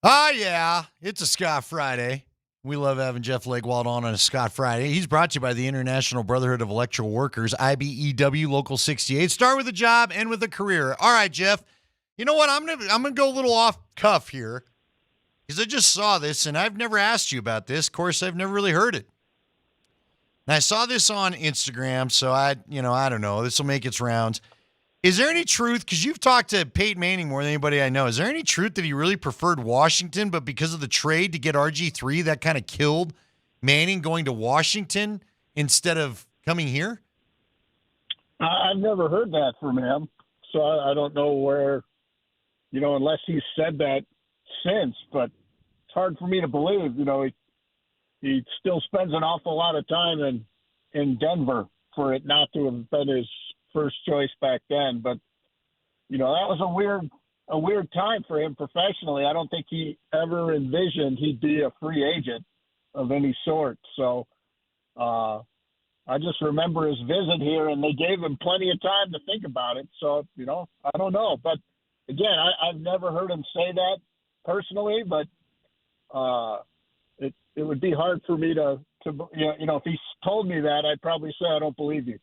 Oh, yeah. It's a Scott Friday. We love having Jeff Legwald on a Scott Friday. He's brought to you by the International Brotherhood of Electrical Workers, IBEW Local 68. Start with a job, end with a career. All right, Jeff. You know what? I'm gonna go a little off cuff here because I just saw this, and I've never asked you about this. Of course, I've never really heard it. And I saw this on Instagram, so I don't know. This will make its rounds. Is there any truth, because you've talked to Peyton Manning more than anybody I know, is there any truth that he really preferred Washington, but because of the trade to get RG3, that kind of killed Manning going to Washington instead of coming here? I've never heard that from him, so I don't know where, unless he's said that since, but it's hard for me to believe. He still spends an awful lot of time in Denver for it not to have been his first choice back then. But that was a weird time for him professionally. I don't think he ever envisioned he'd be a free agent of any sort. So I just remember his visit here, and they gave him plenty of time to think about it. So I don't know. But again, I've never heard him say that personally, but it would be hard for me to if he told me that, I'd probably say I don't believe you.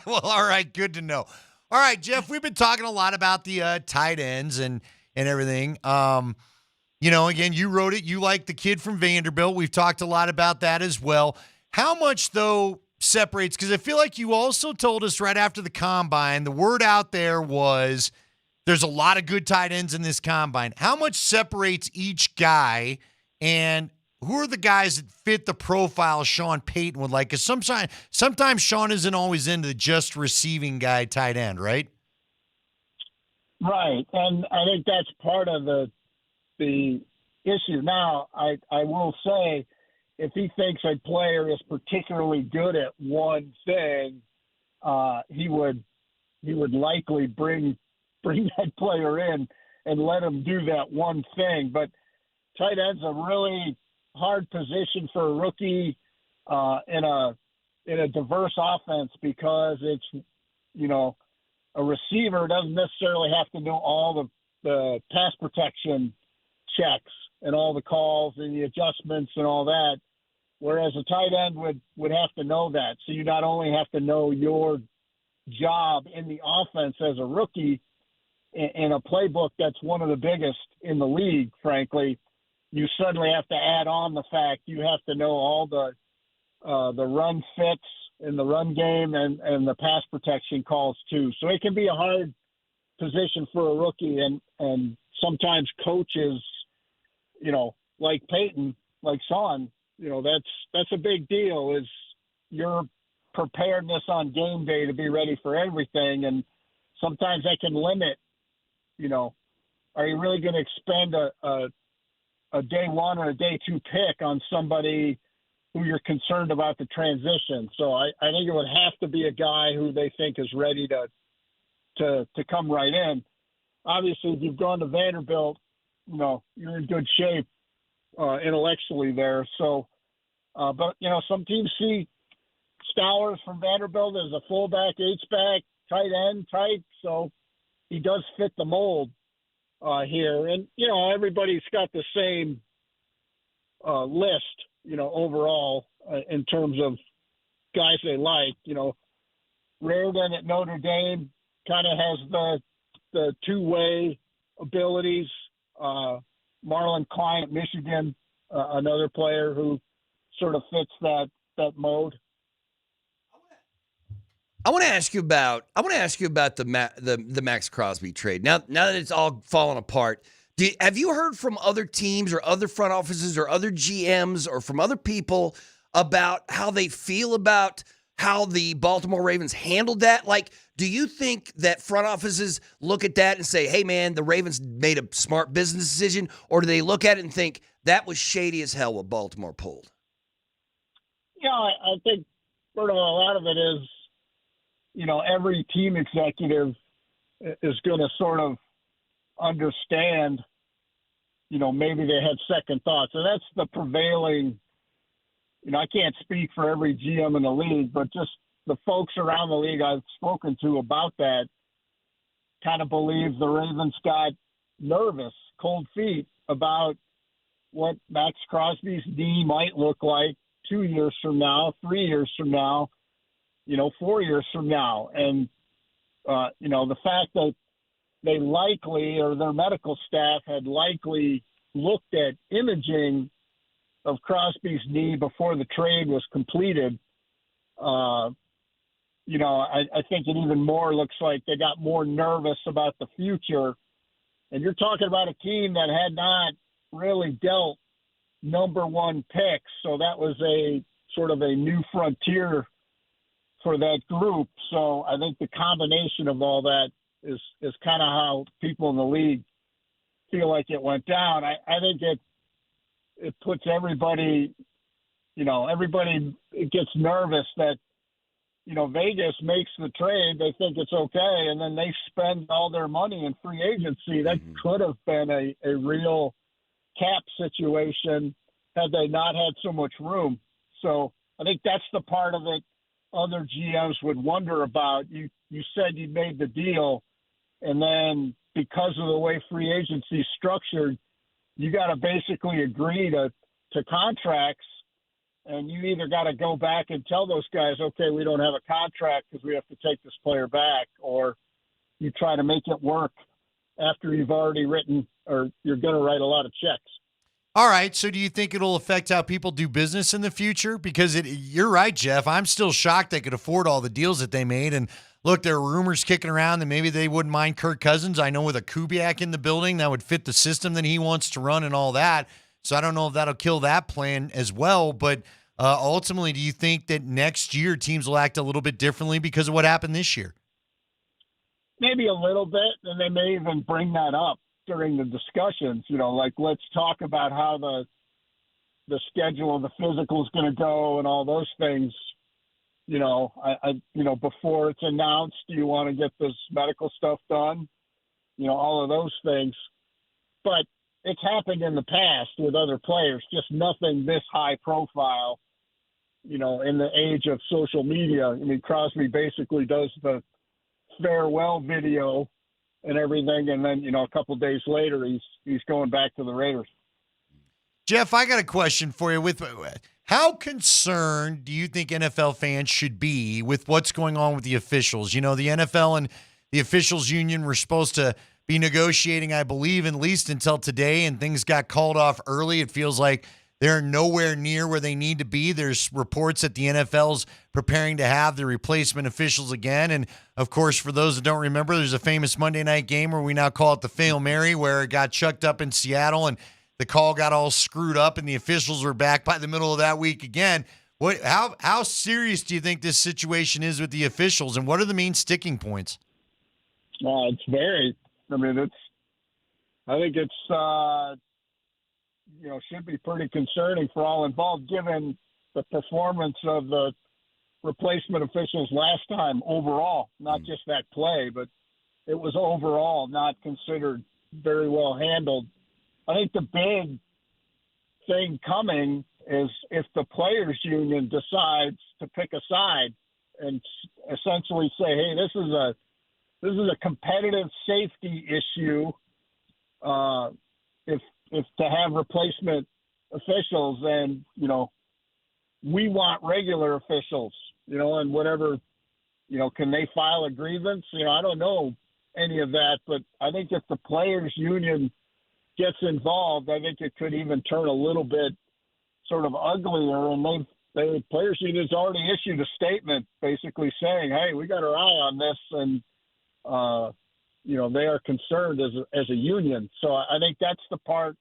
Well, all right, good to know. All right, Jeff, we've been talking a lot about the tight ends and everything. Again, you wrote it. You like the kid from Vanderbilt. We've talked a lot about that as well. How much, though, separates? Because I feel like you also told us right after the combine, the word out there was there's a lot of good tight ends in this combine. How much separates each guy, and who are the guys that fit the profile Sean Payton would like? Because sometimes Sean isn't always into just receiving guy tight end, right? Right, and I think that's part of the issue. Now, I will say, if he thinks a player is particularly good at one thing, he would likely bring that player in and let him do that one thing. But tight end's a really hard position for a rookie in a diverse offense, because it's a receiver doesn't necessarily have to know all the pass protection checks and all the calls and the adjustments and all that, whereas a tight end would have to know that. So you not only have to know your job in the offense as a rookie in a playbook that's one of the biggest in the league, frankly, you suddenly have to add on the fact you have to know all the run fits in the run game and the pass protection calls too. So it can be a hard position for a rookie, and sometimes coaches, like Peyton, like Sean, that's a big deal, is your preparedness on game day to be ready for everything. And sometimes that can limit, are you really going to expend a day one or a day two pick on somebody who you're concerned about the transition? So I think it would have to be a guy who they think is ready to come right in. Obviously, if you've gone to Vanderbilt, you're in good shape intellectually there. So, but some teams see Stowers from Vanderbilt as a fullback, H-back, tight end type. So he does fit the mold here. And, everybody's got the same list, overall in terms of guys they like. Reardon at Notre Dame kind of has the two-way abilities. Marlon Klein at Michigan, another player who sort of fits that mode. I want to ask you about the Max Crosby trade. Now that it's all fallen apart, have you heard from other teams or other front offices or other GMs or from other people about how they feel about how the Baltimore Ravens handled that? Like, do you think that front offices look at that and say, hey, man, the Ravens made a smart business decision? Or do they look at it and think that was shady as hell what Baltimore pulled? Yeah, I think, Berto, a lot of it is, every team executive is going to sort of understand, maybe they had second thoughts. And that's the prevailing, I can't speak for every GM in the league, but just the folks around the league I've spoken to about that kind of believe the Ravens got nervous, cold feet, about what Max Crosby's knee might look like 2 years from now, 3 years from now, 4 years from now. And, the fact that they likely, or their medical staff had likely looked at imaging of Crosby's knee before the trade was completed, I think it even more looks like they got more nervous about the future. And you're talking about a team that had not really dealt number one picks, so that was a sort of a new frontier for that group. So I think the combination of all that is kind of how people in the league feel like it went down. I think it puts everybody, everybody gets nervous that, Vegas makes the trade. They think it's okay, and then they spend all their money in free agency. That could have been a real cap situation had they not had so much room. So I think that's the part of it other GMs would wonder about. You said you made the deal, and then because of the way free agency is structured, you got to basically agree to contracts, and you either got to go back and tell those guys, okay, we don't have a contract because we have to take this player back, or you try to make it work after you've already written, or you're going to write a lot of checks. All right, so do you think it'll affect how people do business in the future? Because you're right, Jeff. I'm still shocked they could afford all the deals that they made. And look, there are rumors kicking around that maybe they wouldn't mind Kirk Cousins. I know with a Kubiak in the building, that would fit the system that he wants to run and all that. So I don't know if that'll kill that plan as well. But ultimately, do you think that next year teams will act a little bit differently because of what happened this year? Maybe a little bit, and they may even bring that up during the discussions, like let's talk about how the schedule of the physical is going to go and all those things. Before it's announced, do you want to get this medical stuff done? All of those things. But it's happened in the past with other players, just nothing this high profile, in the age of social media. I mean, Crosby basically does the farewell video and everything, and then a couple of days later he's going back to the Raiders. Jeff, I got a question for you. With how concerned do you think NFL fans should be with what's going on with the officials? The NFL and the officials union were supposed to be negotiating, I believe, at least until today, and things got called off early. It feels like they're nowhere near where they need to be. There's reports that the NFL's preparing to have the replacement officials again. And, of course, for those that don't remember, there's a famous Monday night game where we now call it the Fail Mary, where it got chucked up in Seattle and the call got all screwed up and the officials were back by the middle of that week again. How serious do you think this situation is with the officials, and what are the main sticking points? It's very – I think it's should be pretty concerning for all involved, given the performance of the replacement officials last time overall, not just that play, but it was overall not considered very well handled. I think the big thing coming is if the players union decides to pick a side and essentially say, hey, this is a competitive safety issue. If to have replacement officials, and we want regular officials, and whatever, can they file a grievance? I don't know any of that, but I think if the players union gets involved, I think it could even turn a little bit sort of uglier. And the players union's already issued a statement basically saying, hey, we got our eye on this, and they are concerned as a union. So I think that's the part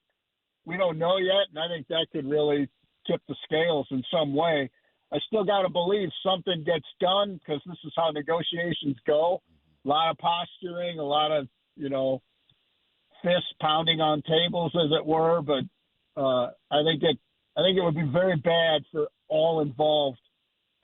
we don't know yet, and I think that could really tip the scales in some way. I still got to believe something gets done, because this is how negotiations go. A lot of posturing, a lot of, fist pounding on tables, as it were. But I think it would be very bad for all involved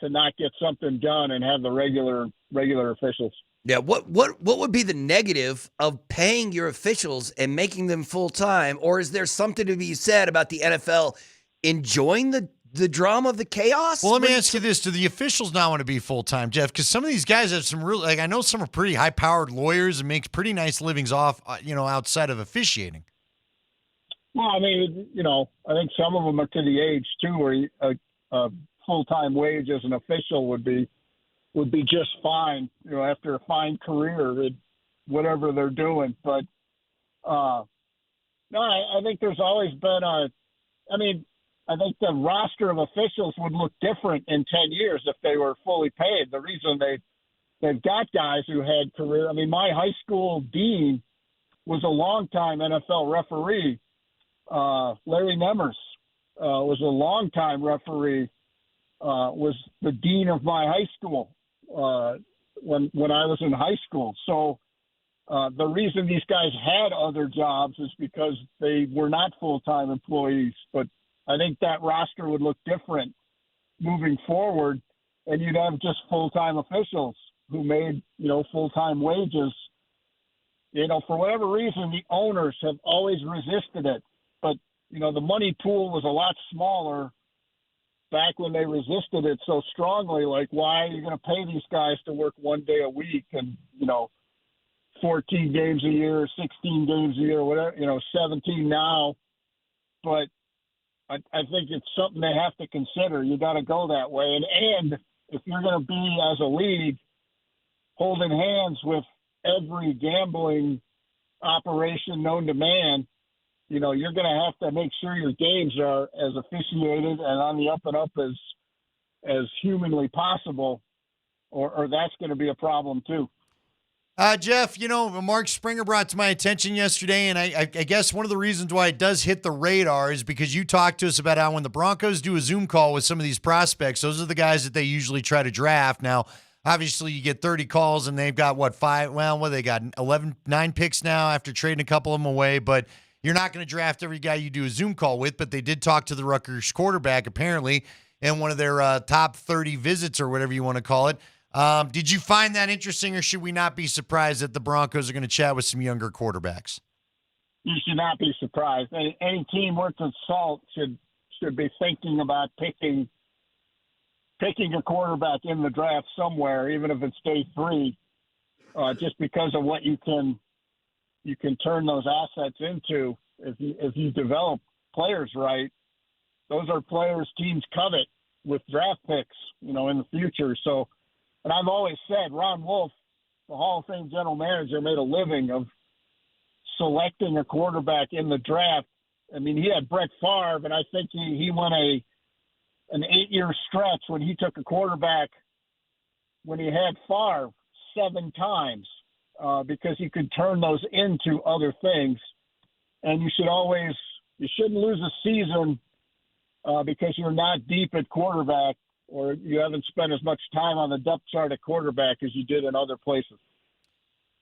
to not get something done and have the regular officials. Yeah, what would be the negative of paying your officials and making them full-time? Or is there something to be said about the NFL enjoying the drama of the chaos? Well, let me ask you this. Do the officials not want to be full-time, Jeff? Because some of these guys have some real, I know some are pretty high-powered lawyers and make pretty nice livings off, outside of officiating. Well, I mean, I think some of them are to the age too, where a full-time wage as an official would be just fine. After a fine career, whatever they're doing. But no, I think there's always been I think the roster of officials would look different in 10 years if they were fully paid. The reason they've got guys who had career. I mean, my high school dean was a longtime NFL referee. Larry Nemers was a longtime referee. Was the dean of my high school when I was in high school. So the reason these guys had other jobs is because they were not full-time employees. But I think that roster would look different moving forward, and you'd have just full-time officials who made, full-time wages. For whatever reason, the owners have always resisted it. But, the money pool was a lot smaller back when they resisted it so strongly. Like, why are you going to pay these guys to work one day a week and, 14 games a year, 16 games a year, whatever, 17 now. But I think it's something they have to consider. You got to go that way. And if you're going to be, as a league, holding hands with every gambling operation known to man, you're going to have to make sure your games are as officiated and on the up and up as humanly possible, or that's going to be a problem too. Jeff, Mark Springer brought to my attention yesterday, and I guess one of the reasons why it does hit the radar is because you talked to us about how when the Broncos do a Zoom call with some of these prospects, those are the guys that they usually try to draft. Now, obviously, you get 30 calls, and they've got, they got 9 picks now after trading a couple of them away, but you're not going to draft every guy you do a Zoom call with. But they did talk to the Rutgers quarterback, apparently, in one of their top 30 visits or whatever you want to call it. Did you find that interesting, or should we not be surprised that the Broncos are going to chat with some younger quarterbacks? You should not be surprised. Any team worth its salt should be thinking about picking a quarterback in the draft somewhere, even if it's day 3, just because of what you can turn those assets into if you develop players right. Those are players teams covet with draft picks, in the future. So. And I've always said, Ron Wolf, the Hall of Fame general manager, made a living of selecting a quarterback in the draft. I mean, he had Brett Favre, and I think he won an 8-year stretch when he took a quarterback when he had Favre 7 times because he could turn those into other things. And you shouldn't lose a season because you're not deep at quarterback, or you haven't spent as much time on the depth chart at quarterback as you did in other places.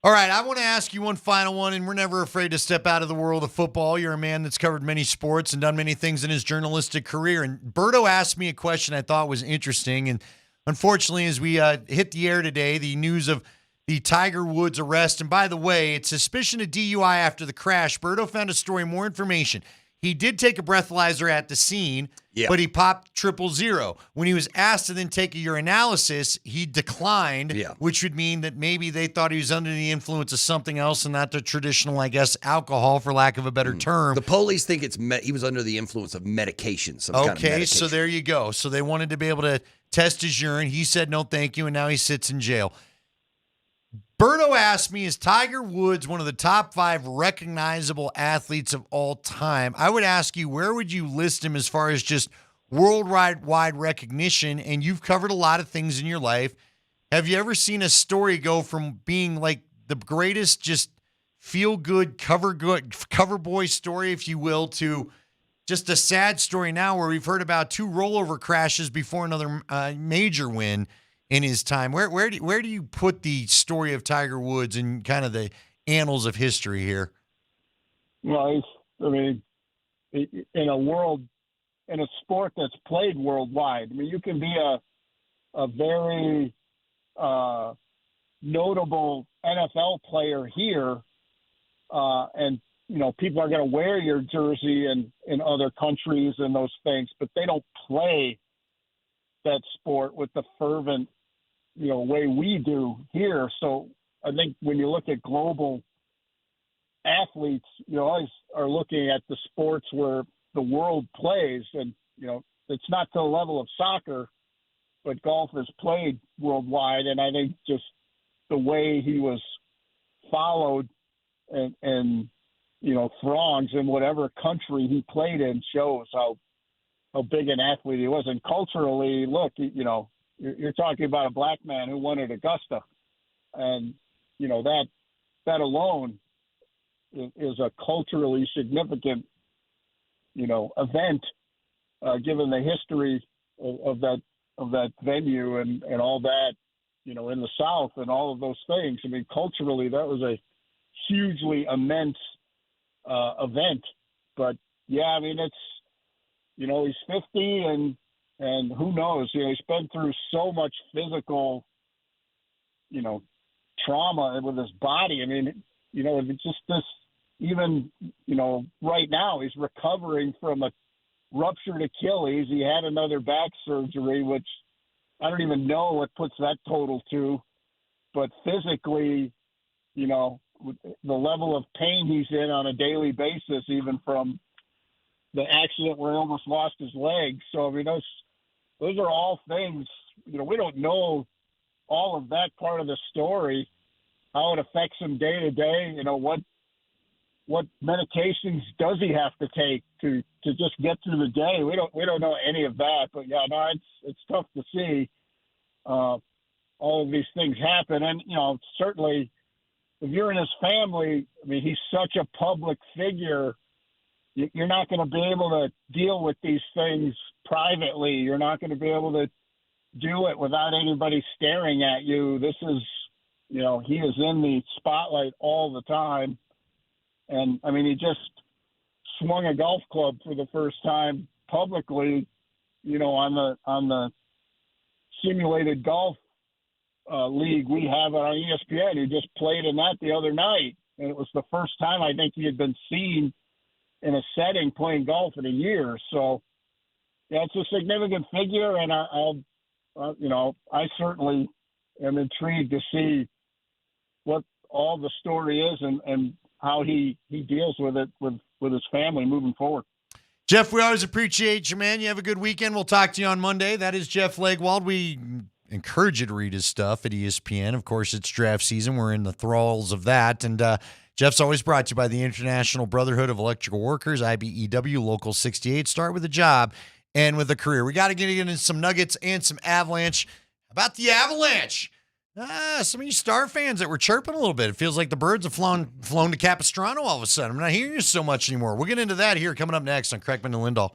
All right, I want to ask you one final one, and we're never afraid to step out of the world of football. You're a man that's covered many sports and done many things in his journalistic career. And Berto asked me a question I thought was interesting. And unfortunately, as we hit the air today, the news of the Tiger Woods arrest. And by the way, it's suspicion of DUI after the crash. Berto found a story, more information. He did take a breathalyzer at the scene, but he popped 000. When he was asked to then take a urinalysis, he declined, which would mean that maybe they thought he was under the influence of something else and not the traditional, I guess, alcohol, for lack of a better term. The police think he was under the influence of medication, some kind of medication. So there you go. So they wanted to be able to test his urine. He said no thank you, and now he sits in jail. Berto asked me, is Tiger Woods one of the top 5 recognizable athletes of all time? I would ask you, where would you list him as far as just worldwide recognition? And you've covered a lot of things in your life. Have you ever seen a story go from being like the greatest, just feel-good, cover boy story, if you will, to just a sad story now where we've heard about 2 rollover crashes before another major win in his time? Where do you put the story of Tiger Woods in kind of the annals of history here? Well, in a sport that's played worldwide, I mean, you can be a very notable NFL player here, and people are going to wear your jersey in other countries and those things, but they don't play that sport with the fervent way we do here. So I think when you look at global athletes, always are looking at the sports where the world plays, and it's not to the level of soccer, but golf is played worldwide, and I think just the way he was followed and throngs in whatever country he played in shows how big an athlete he was. And culturally, look, you're talking about a black man who won at Augusta, and that alone is a culturally significant event, given the history of that venue and all that, in the South and all of those things. I mean, culturally, that was a hugely immense event. But yeah, I mean, it's, he's 50 and who knows, he's been through so much physical, trauma with his body. I mean, it's just this, even, right now he's recovering from a ruptured Achilles. He had another back surgery, which I don't even know what puts that total to, but physically, the level of pain he's in on a daily basis, even from the accident where he almost lost his leg. So, I mean, those are all things, we don't know all of that part of the story, how it affects him day to day, what medications does he have to take to just get through the day? We don't know any of that, but yeah, no, it's tough to see all of these things happen. And, certainly if you're in his family, I mean, he's such a public figure. You're not going to be able to deal with these things privately. You're not going to be able to do it without anybody staring at you. This is, he is in the spotlight all the time. And I mean, he just swung a golf club for the first time publicly, on the simulated golf league we have on ESPN. He just played in that the other night, and it was the first time I think he had been seen in a setting playing golf in a year. So, yeah, it's a significant figure, and I certainly am intrigued to see what all the story is and how he deals with it with his family moving forward. Jeff, we always appreciate you, man. You have a good weekend. We'll talk to you on Monday. That is Jeff Legwald. We encourage you to read his stuff at ESPN. Of course, it's draft season. We're in the thralls of that. And Jeff's always brought to you by the International Brotherhood of Electrical Workers, IBEW, Local 68. Start with a job and with a career. We got to get into some Nuggets and some Avalanche. How about the Avalanche? Some of you Star fans that were chirping a little bit. It feels like the birds have flown to Capistrano all of a sudden. I'm not hearing you so much anymore. We'll get into that here coming up next on Kreckman and Lindahl.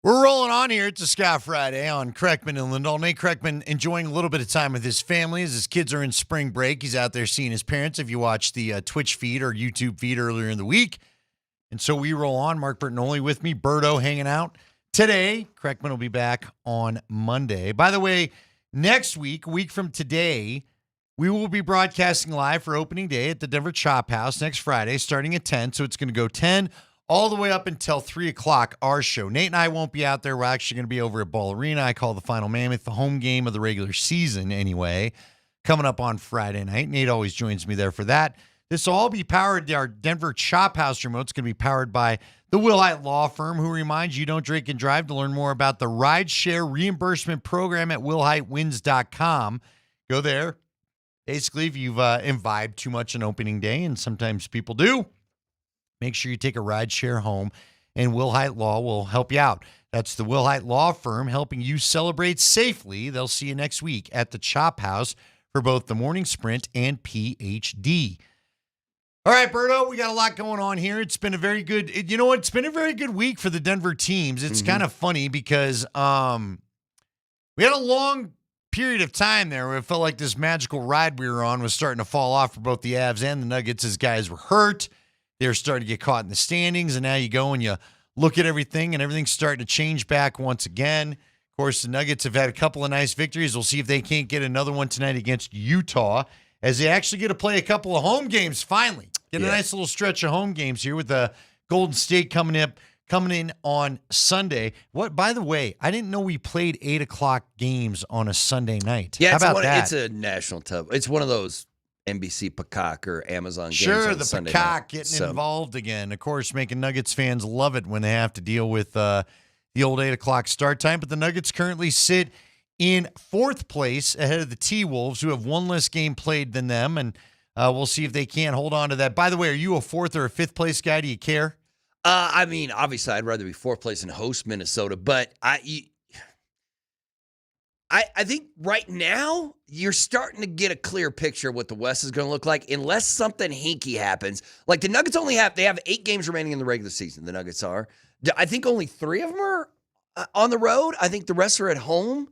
We're rolling on here. It's a Scott Friday on Kreckman and Lindahl. Nate Kreckman enjoying a little bit of time with his family as his kids are in spring break. He's out there seeing his parents if you watch the Twitch feed or YouTube feed earlier in the week. And so we roll on. Mark Bertinoli with me. Berto hanging out today. Kreckman will be back on Monday. By the way, next week, a week from today, we will be broadcasting live for opening day at the Denver Chop House next Friday starting at 10. So it's going to go 10 all the way up until 3 o'clock, our show. Nate and I won't be out there. We're actually going to be over at Ball Arena. I call the Final Mammoth the home game of the regular season anyway, coming up on Friday night. Nate always joins me there for that. This will all be powered. Our Denver Chop House remote's going to be powered by the Wilhite Law Firm, who reminds you don't drink and drive. To learn more about the rideshare reimbursement program at wilhitewins.com. Go there. Basically, if you've imbibed too much on opening day, and sometimes people do, make sure you take a ride share home, and Wilhite Law will help you out. That's the Wilhite Law Firm helping you celebrate safely. They'll see you next week at the Chop House for both the Morning Sprint and PhD. All right, Berto, we got a lot going on here. It's been a very good, it's been a very good week for the Denver teams. It's kind of funny because we had a long period of time there where it felt like this magical ride we were on was starting to fall off for both the Avs and the Nuggets as guys were hurt. They're starting to get caught in the standings, and now you go and you look at everything, and everything's starting to change back once again. Of course, the Nuggets have had a couple of nice victories. We'll see if they can't get another one tonight against Utah, as they actually get to play a couple of home games finally. Get a nice little stretch of home games here with the Golden State coming in on Sunday. What? By the way, I didn't know we played 8 o'clock games on a Sunday night. Yeah, how about that? It's a national tub. It's one of those NBC Peacock or Amazon games. Sure, on the Sunday Peacock night. getting involved again. Of course, making Nuggets fans love it when they have to deal with the old 8 o'clock start time. But the Nuggets currently sit in 4th place ahead of the T-Wolves, who have one less game played than them. And we'll see if they can't hold on to that. By the way, are you a 4th or a 5th place guy? Do you care? I mean, obviously, I'd rather be 4th place and host Minnesota, but I think right now you're starting to get a clear picture of what the West is going to look like, unless something hinky happens. Like the Nuggets they have 8 games remaining in the regular season. The Nuggets are. I think only 3 of them are on the road. I think the rest are at home.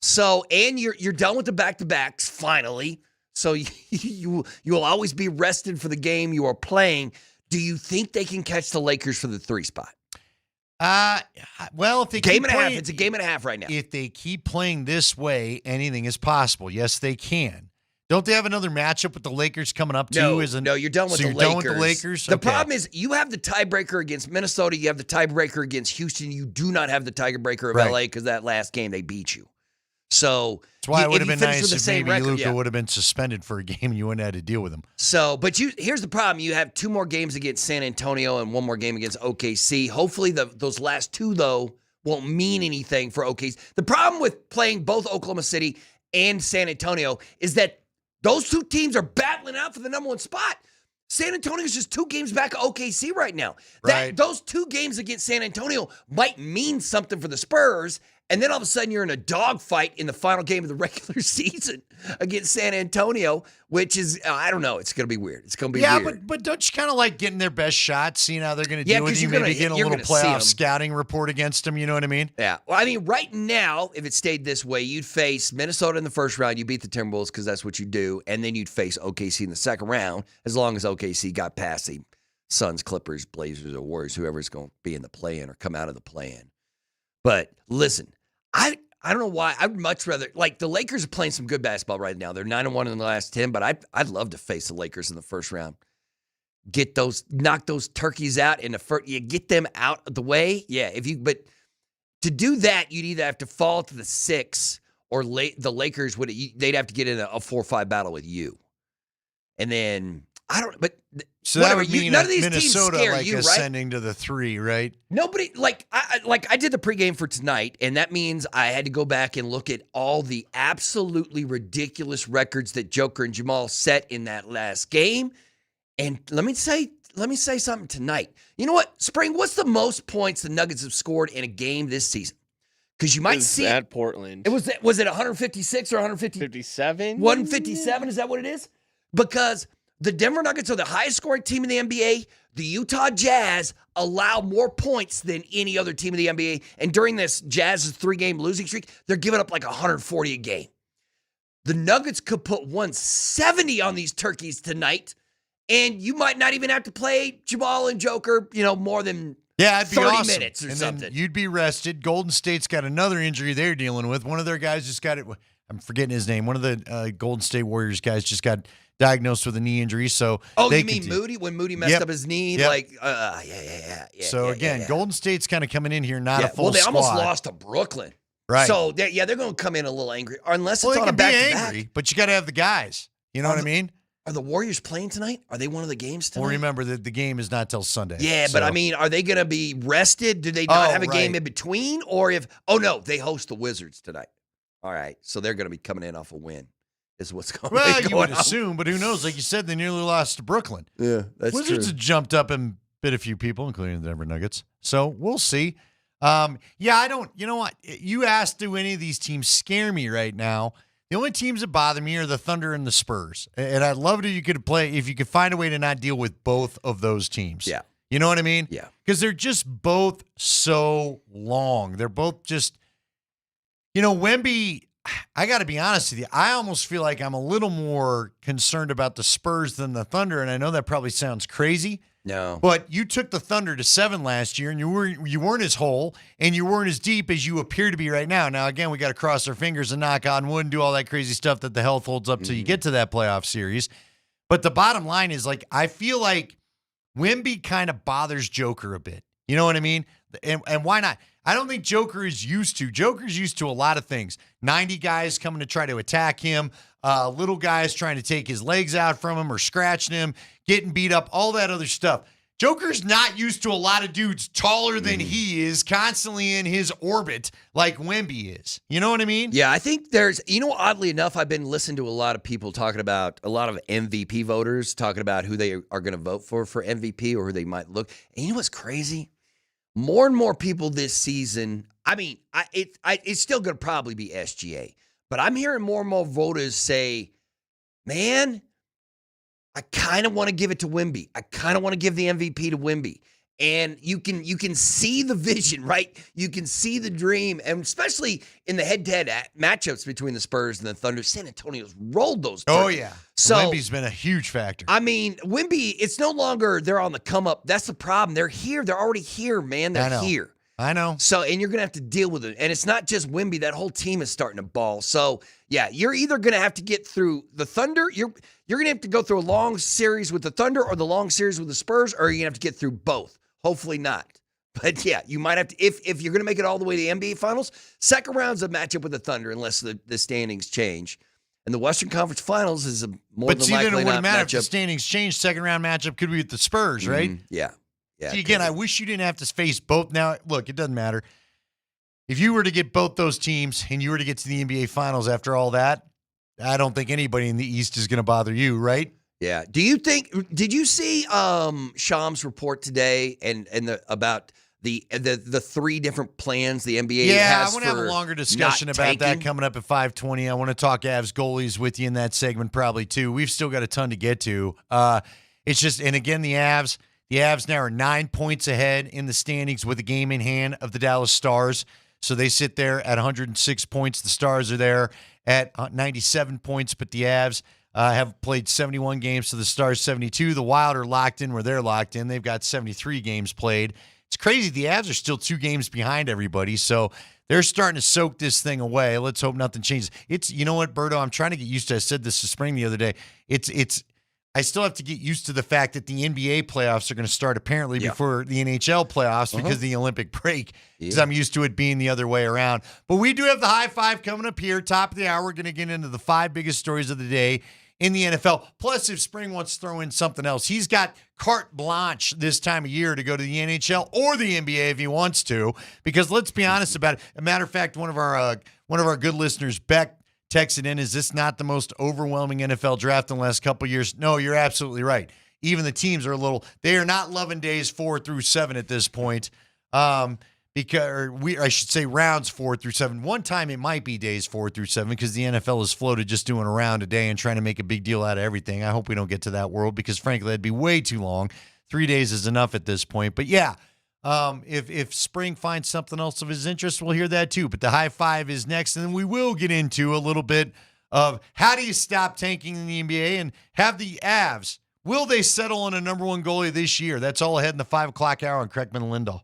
So, and you're done with the back-to-backs finally. So you will always be rested for the game you are playing. Do you think they can catch the Lakers for the 3 spot? Well, if they game and a half, it's a game and a half right now. If they keep playing this way, anything is possible. Yes, they can. Don't they have another matchup with the Lakers coming up too? No, you're done with the Lakers. Done with the Lakers. The problem is you have the tiebreaker against Minnesota. You have the tiebreaker against Houston. You do not have the tiebreaker of LA because that last game they beat you. So that's why it would have been nice if maybe record, Luka would have been suspended for a game and you wouldn't have had to deal with him. So, but here's the problem. You have 2 more games against San Antonio and 1 more game against OKC. Hopefully those last 2, though, won't mean anything for OKC. The problem with playing both Oklahoma City and San Antonio is that those 2 teams are battling out for the number 1 spot. San Antonio is just 2 games back of OKC right now. Those 2 games against San Antonio might mean something for the Spurs, and then all of a sudden you're in a dogfight in the final game of the regular season against San Antonio, which is, I don't know, it's going to be weird. It's going to be weird. Yeah, but don't you kind of like getting their best shot, seeing how they're going to deal with you, maybe getting a little playoff scouting report against them, you know what I mean? Yeah. Well, I mean, right now, if it stayed this way, you'd face Minnesota in the first round. You beat the Timberwolves because that's what you do, and then you'd face OKC in the second round, as long as OKC got past the Suns, Clippers, Blazers, or Warriors, whoever's going to be in the play-in or come out of the play-in. But listen, I don't know why. I'd much rather, like, the Lakers are playing some good basketball right now. They're 9-1 in the last 10, but I'd love to face the Lakers in the first round. Knock those turkeys out in the first. You get them out of the way. Yeah, but to do that, you'd either have to fall to the 6, or the Lakers they'd have to get in a 4-5 battle with you, and then I don't. But so that would mean none of these Minnesota teams scare you, ascending to the 3, right? Nobody I did the pregame for tonight, and that means I had to go back and look at all the absolutely ridiculous records that Joker and Jamal set in that last game. And let me say something tonight. You know what, Spring? What's the most points the Nuggets have scored in a game this season? Because you might see at Portland. Was it 156 or 157? 157. 157, is that what it is? Because The Denver Nuggets are the highest scoring team in the NBA. The Utah Jazz allow more points than any other team in the NBA. And during this Jazz's 3-game losing streak, they're giving up like 140 a game. The Nuggets could put 170 on these turkeys tonight, and you might not even have to play Jamal and Joker, more than it'd be 30 awesome. minutes or and something. Then you'd be rested. Golden State's got another injury they're dealing with. One of their guys just got it. I'm forgetting his name. One of the Golden State Warriors guys just got diagnosed with a knee injury. So you mean Moody? When Moody messed up his knee? Yep. So again, Golden State's kind of coming in here, not a full Well, they squad. almost lost to Brooklyn. Right. So, they're going to come in a little angry. Unless it's they on a can be back-to-back. angry, but you got to have the guys. You know what I mean? Are the Warriors playing tonight? Are they one of the games tonight? Well, remember that the game is not till Sunday. Yeah, so. but I mean, are they going to be rested? Do they not have a game in between? Or no, they host the Wizards tonight. All right, so they're going to be coming in off a win. Is what's going on. Well, you would assume, but who knows? Like you said, they nearly lost to Brooklyn. Yeah, that's Wizards true. have jumped up and bit a few people, including the Denver Nuggets. So we'll see. I don't. You know what? You asked, do any of these teams scare me right now? The only teams that bother me are the Thunder and the Spurs. And I'd love it if you could find a way to not deal with both of those teams. Yeah. You know what I mean? Yeah. Because they're just both so long. They're both just, Wemby, I got to be honest with you. I almost feel like I'm a little more concerned about the Spurs than the Thunder. And I know that probably sounds crazy. No. But you took the Thunder to 7 last year, and you weren't as whole, and you weren't as deep as you appear to be right now. Now, again, we got to cross our fingers and knock on wood and do all that crazy stuff that the health holds up till you get to that playoff series. But the bottom line is, I feel like Wemby kind of bothers Joker a bit. You know what I mean? And why not? I don't think Joker's used to a lot of things. 90 guys coming to try to attack him, little guys trying to take his legs out from him or scratching him, getting beat up, all that other stuff. Joker's not used to a lot of dudes taller than he is, constantly in his orbit like Wemby is. You know what I mean? Yeah, I think there's, oddly enough, I've been listening to a lot of people talking about, a lot of MVP voters talking about who they are going to vote for MVP or who they might look. And you know what's crazy? More and more people this season, it's still going to probably be SGA, but I'm hearing more and more voters say, man, I kind of want to give it to Wemby. I kind of want to give the MVP to Wemby. And you can see the vision, right? You can see the dream, and especially in the head-to-head matchups between the Spurs and the Thunder, San Antonio's rolled those. Oh, yeah. So Wemby's been a huge factor. I mean, Wemby, it's no longer they're on the come up. That's the problem. They're here. They're already here, man. They're here. I know. So, and you're going to have to deal with it. And it's not just Wemby. That whole team is starting to ball. So, yeah, you're either going to have to get through the Thunder. You're going to have to go through a long series with the Thunder or the long series with the Spurs, or you're going to have to get through both. Hopefully not. But, yeah, you might have to, if you're going to make it all the way to the NBA Finals, second round's a matchup with the Thunder unless the standings change. And the Western Conference Finals is a more than likely not matchup. But see, then it wouldn't matter if the standings change. Second round matchup could be with the Spurs, right? Yeah. Yeah. See, again, I wish you didn't have to face both. Now, look, it doesn't matter. If you were to get both those teams and you were to get to the NBA Finals after all that, I don't think anybody in the East is going to bother you, right? Yeah. Did you see Sham's report today and about the 3 different plans the NBA has? Yeah, I want to have a longer discussion about tanking? that coming up at 5:20. I want to talk Avs goalies with you in that segment probably too. We've still got a ton to get to. It's just, and again, the Avs now are 9 points ahead in the standings with a game in hand of the Dallas Stars. So they sit there at 106 points. The Stars are there at 97 points, but the Avs have played 71 games, so the Stars 72. The Wild are locked in where they're locked in. They've got 73 games played. It's crazy. The Avs are still 2 games behind everybody, so they're starting to soak this thing away. Let's hope nothing changes. It's, you know what, Berto, I'm trying to get used to. I said this to Spring the other day. I still have to get used to the fact that the NBA playoffs are going to start apparently before the NHL playoffs because of the Olympic break, because I'm used to it being the other way around. But we do have the high five coming up here, top of the hour. We're going to get into the 5 biggest stories of the day in the NFL. Plus, if Spring wants to throw in something else, he's got carte blanche this time of year to go to the NHL or the NBA if he wants to, because let's be honest about it. A matter of fact, one of our good listeners, Beck, texted in, is this not the most overwhelming NFL draft in the last couple of years? No, you're absolutely right. Even the teams are they are not loving days 4 through 7 at this point. I should say rounds 4 through 7. One time it might be days 4 through 7 because the NFL has floated just doing a round a day and trying to make a big deal out of everything. I hope we don't get to that world because frankly that'd be way too long. 3 days is enough at this point. But yeah, if spring finds something else of his interest, we'll hear that too. But the high five is next, and then we will get into a little bit of how do you stop tanking in the NBA and have the Avs. Will they settle on a number one goalie this year? That's all ahead in the 5 o'clock hour on Kreckman and Lindahl.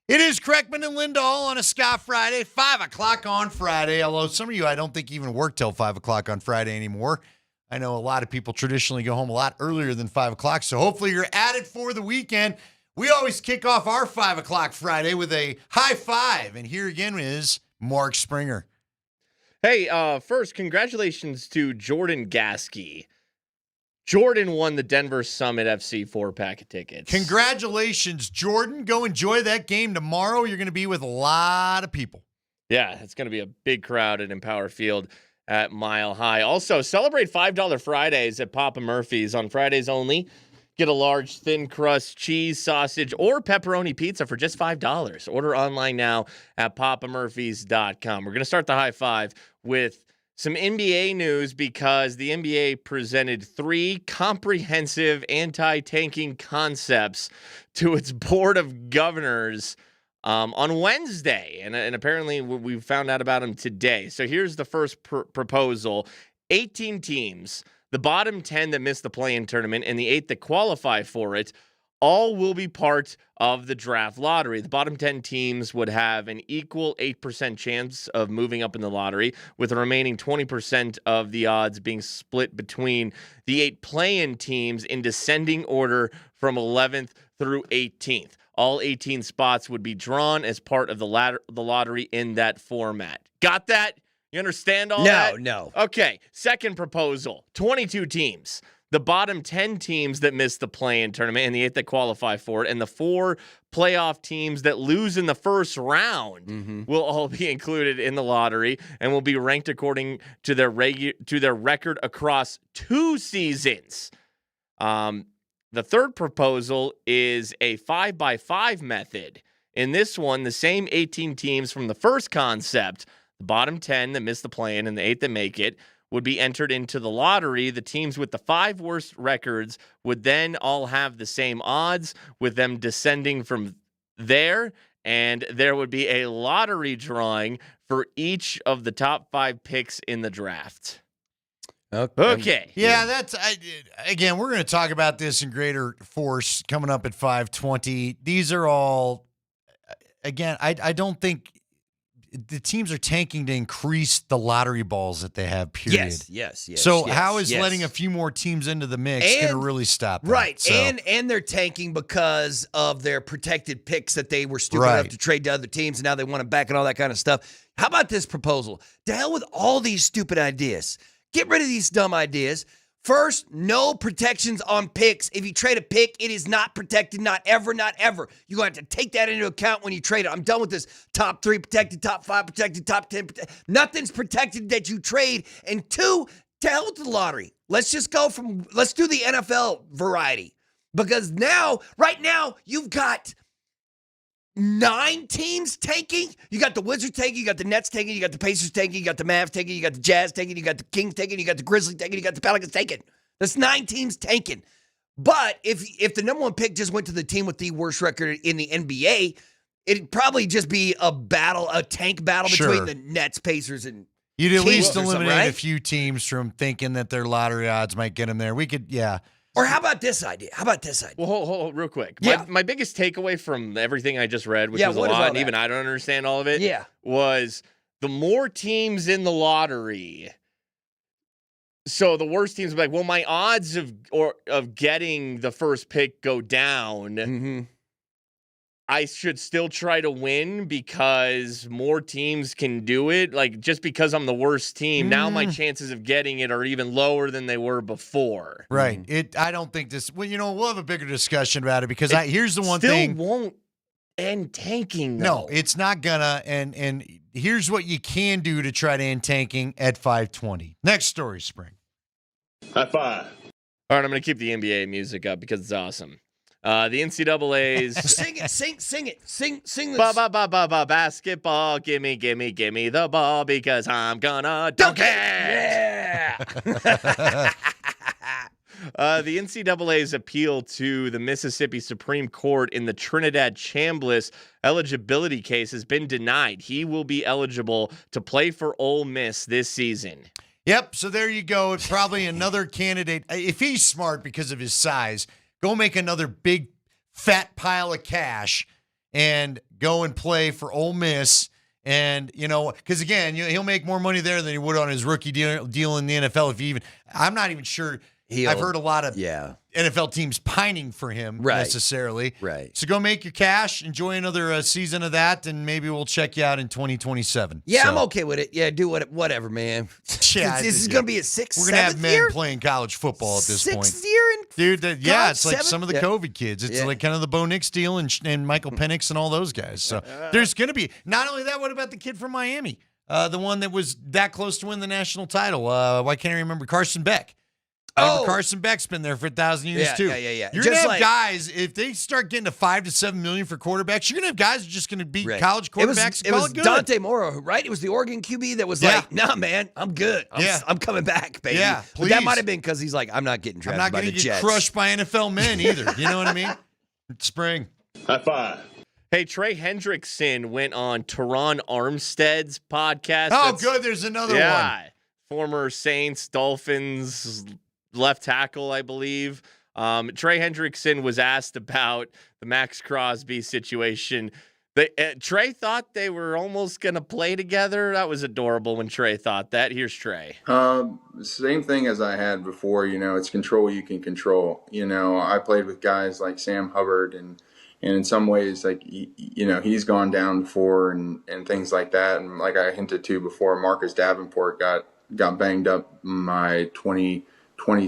It is Kreckman and Lindahl on a Scott Friday, 5 o'clock on Friday, although some of you I don't think even work till 5 o'clock on Friday anymore. I know a lot of people traditionally go home a lot earlier than 5 o'clock, so hopefully you're at it for the weekend. We always kick off our 5 o'clock Friday with a high five, and here again is Mark Springer. Hey, first, congratulations to Jordan Gasky. Jordan won the Denver Summit FC 4-pack of tickets. Congratulations, Jordan. Go enjoy that game tomorrow. You're going to be with a lot of people. Yeah, it's going to be a big crowd at Empower Field at Mile High. Also, celebrate $5 Fridays at Papa Murphy's on Fridays only. Get a large thin crust cheese, sausage, or pepperoni pizza for just $5. Order online now at papamurphys.com. We're going to start the high five with some NBA news because the NBA presented 3 comprehensive anti-tanking concepts to its board of governors on Wednesday. And apparently we found out about them today. So here's the first proposal. 18 teams, the bottom 10 that missed the play-in tournament, and the 8 that qualify for it, all will be part of the draft lottery. The bottom 10 teams would have an equal 8% chance of moving up in the lottery, with the remaining 20% of the odds being split between the 8 play-in teams in descending order from 11th through 18th. All 18 spots would be drawn as part of the lottery in that format. Got that? You understand all that? No. Okay, second proposal, 22 teams. The bottom 10 teams that miss the play-in tournament and the 8 that qualify for it, and the 4 playoff teams that lose in the first round will all be included in the lottery and will be ranked according to their record across 2 seasons. The third proposal is a 5x5 method. In this one, the same 18 teams from the first concept, the bottom 10 that miss the play-in and the 8 that make it, would be entered into the lottery. The teams with the 5 worst records would then all have the same odds, with them descending from there, and there would be a lottery drawing for each of the top 5 picks in the draft. Okay. Yeah, that's again, we're going to talk about this in greater force coming up at 5:20. These are all, again, I don't think the teams are tanking to increase the lottery balls that they have, period. Yes. So how is letting a few more teams into the mix going to really stop that? Right, So, and they're tanking because of their protected picks that they were stupid enough to trade to other teams, and now they want them back and all that kind of stuff. How about this proposal? To hell with all these stupid ideas. Get rid of these dumb ideas. First, no protections on picks. If you trade a pick, it is not protected, not ever. You're going to have to take that into account when you trade it. I'm done with this top 3 protected, top 5 protected, top 10 protected. Nothing's protected that you trade. And 2, to hell with the lottery. Let's do the NFL variety. Because right now, you've got 9 teams tanking. You got the Wizards tanking, you got the Nets tanking, you got the Pacers tanking, you got the Mavs tanking, you got the Jazz tanking, you got the Kings tanking, you got the Grizzlies tanking, you got the Pelicans tanking. That's 9 teams tanking. But if the number 1 pick just went to the team with the worst record in the NBA, it'd probably just be a tank battle between the Nets, Pacers, and you'd at least Kings eliminate a few teams from thinking that their lottery odds might get them there. We could, Or how about this idea? Well, hold real quick. Yeah. My biggest takeaway from everything I just read, which was a what lot, about and that? even I don't understand all of it, Yeah. was the more teams in the lottery. So the worst teams would be like, well, my odds of getting the first pick go down. I should still try to win because more teams can do it. Like, just because I'm the worst team, now my chances of getting it are even lower than they were before. Right. I don't think this. Well, we'll have a bigger discussion about it because here's the one thing. Still won't end tanking, though. No, it's not gonna. And here's what you can do to try to end tanking at 5:20. Next story, Spring. High five. All right, I'm going to keep the NBA music up because it's awesome. The NCAA's Sing it. Sing this. Basketball. Gimme the ball because I'm gonna dunk it. Yeah. The NCAA's appeal to the Mississippi Supreme Court in the Trinidad Chambliss eligibility case has been denied. He will be eligible to play for Ole Miss this season. Yep. So there you go. It's probably another candidate. If he's smart because of his size, go make another big fat pile of cash and go and play for Ole Miss. And, because again, he'll make more money there than he would on his rookie deal in the NFL if he even – I'm not even sure – I've heard a lot of NFL teams pining for him necessarily. Right. So go make your cash, enjoy another season of that, and maybe we'll check you out in 2027. Yeah, I'm okay with it. Yeah, do whatever, man. Yeah, this is going to be a sixth, We're going to have men year? playing college football at this point. Sixth year in Dude, it's like some of the Yeah. COVID kids. It's like kind of the Bo Nix deal and Michael Penix and all those guys. So there's going to be – not only that, what about the kid from Miami? The one that was that close to win the national title. Why can't I remember? Carson Beck. Carson Beck's been there for 1,000 years too. Yeah. You're going to have guys, if they start getting to $5 to $7 million for quarterbacks, you're going to have guys who are just going to be college quarterbacks. It was Dante Moore, right? It was the Oregon QB that was like, nah, man, I'm good. I'm coming back, baby. Yeah, but that might have been because he's like, I'm not getting drafted by the Jets. I'm not going to get crushed by NFL men either. You know what I mean? It's spring. High five. Hey, Trey Hendrickson went on Teron Armstead's podcast. Oh, good. There's another one. Former Saints, Dolphins left tackle, I believe. Trey Hendrickson was asked about the Max Crosby situation. Trey thought they were almost going to play together. That was adorable when Trey thought that. Here's Trey. Same thing as I had before. It's control you can control. I played with guys like Sam Hubbard, and in some ways, like, he's gone down before and things like that. And like I hinted to before, Marcus Davenport got banged up in my 2020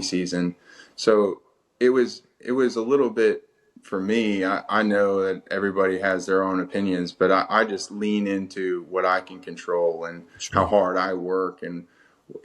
season. So it was a little bit for me. I know that everybody has their own opinions, but I just lean into what I can control and how hard I work. And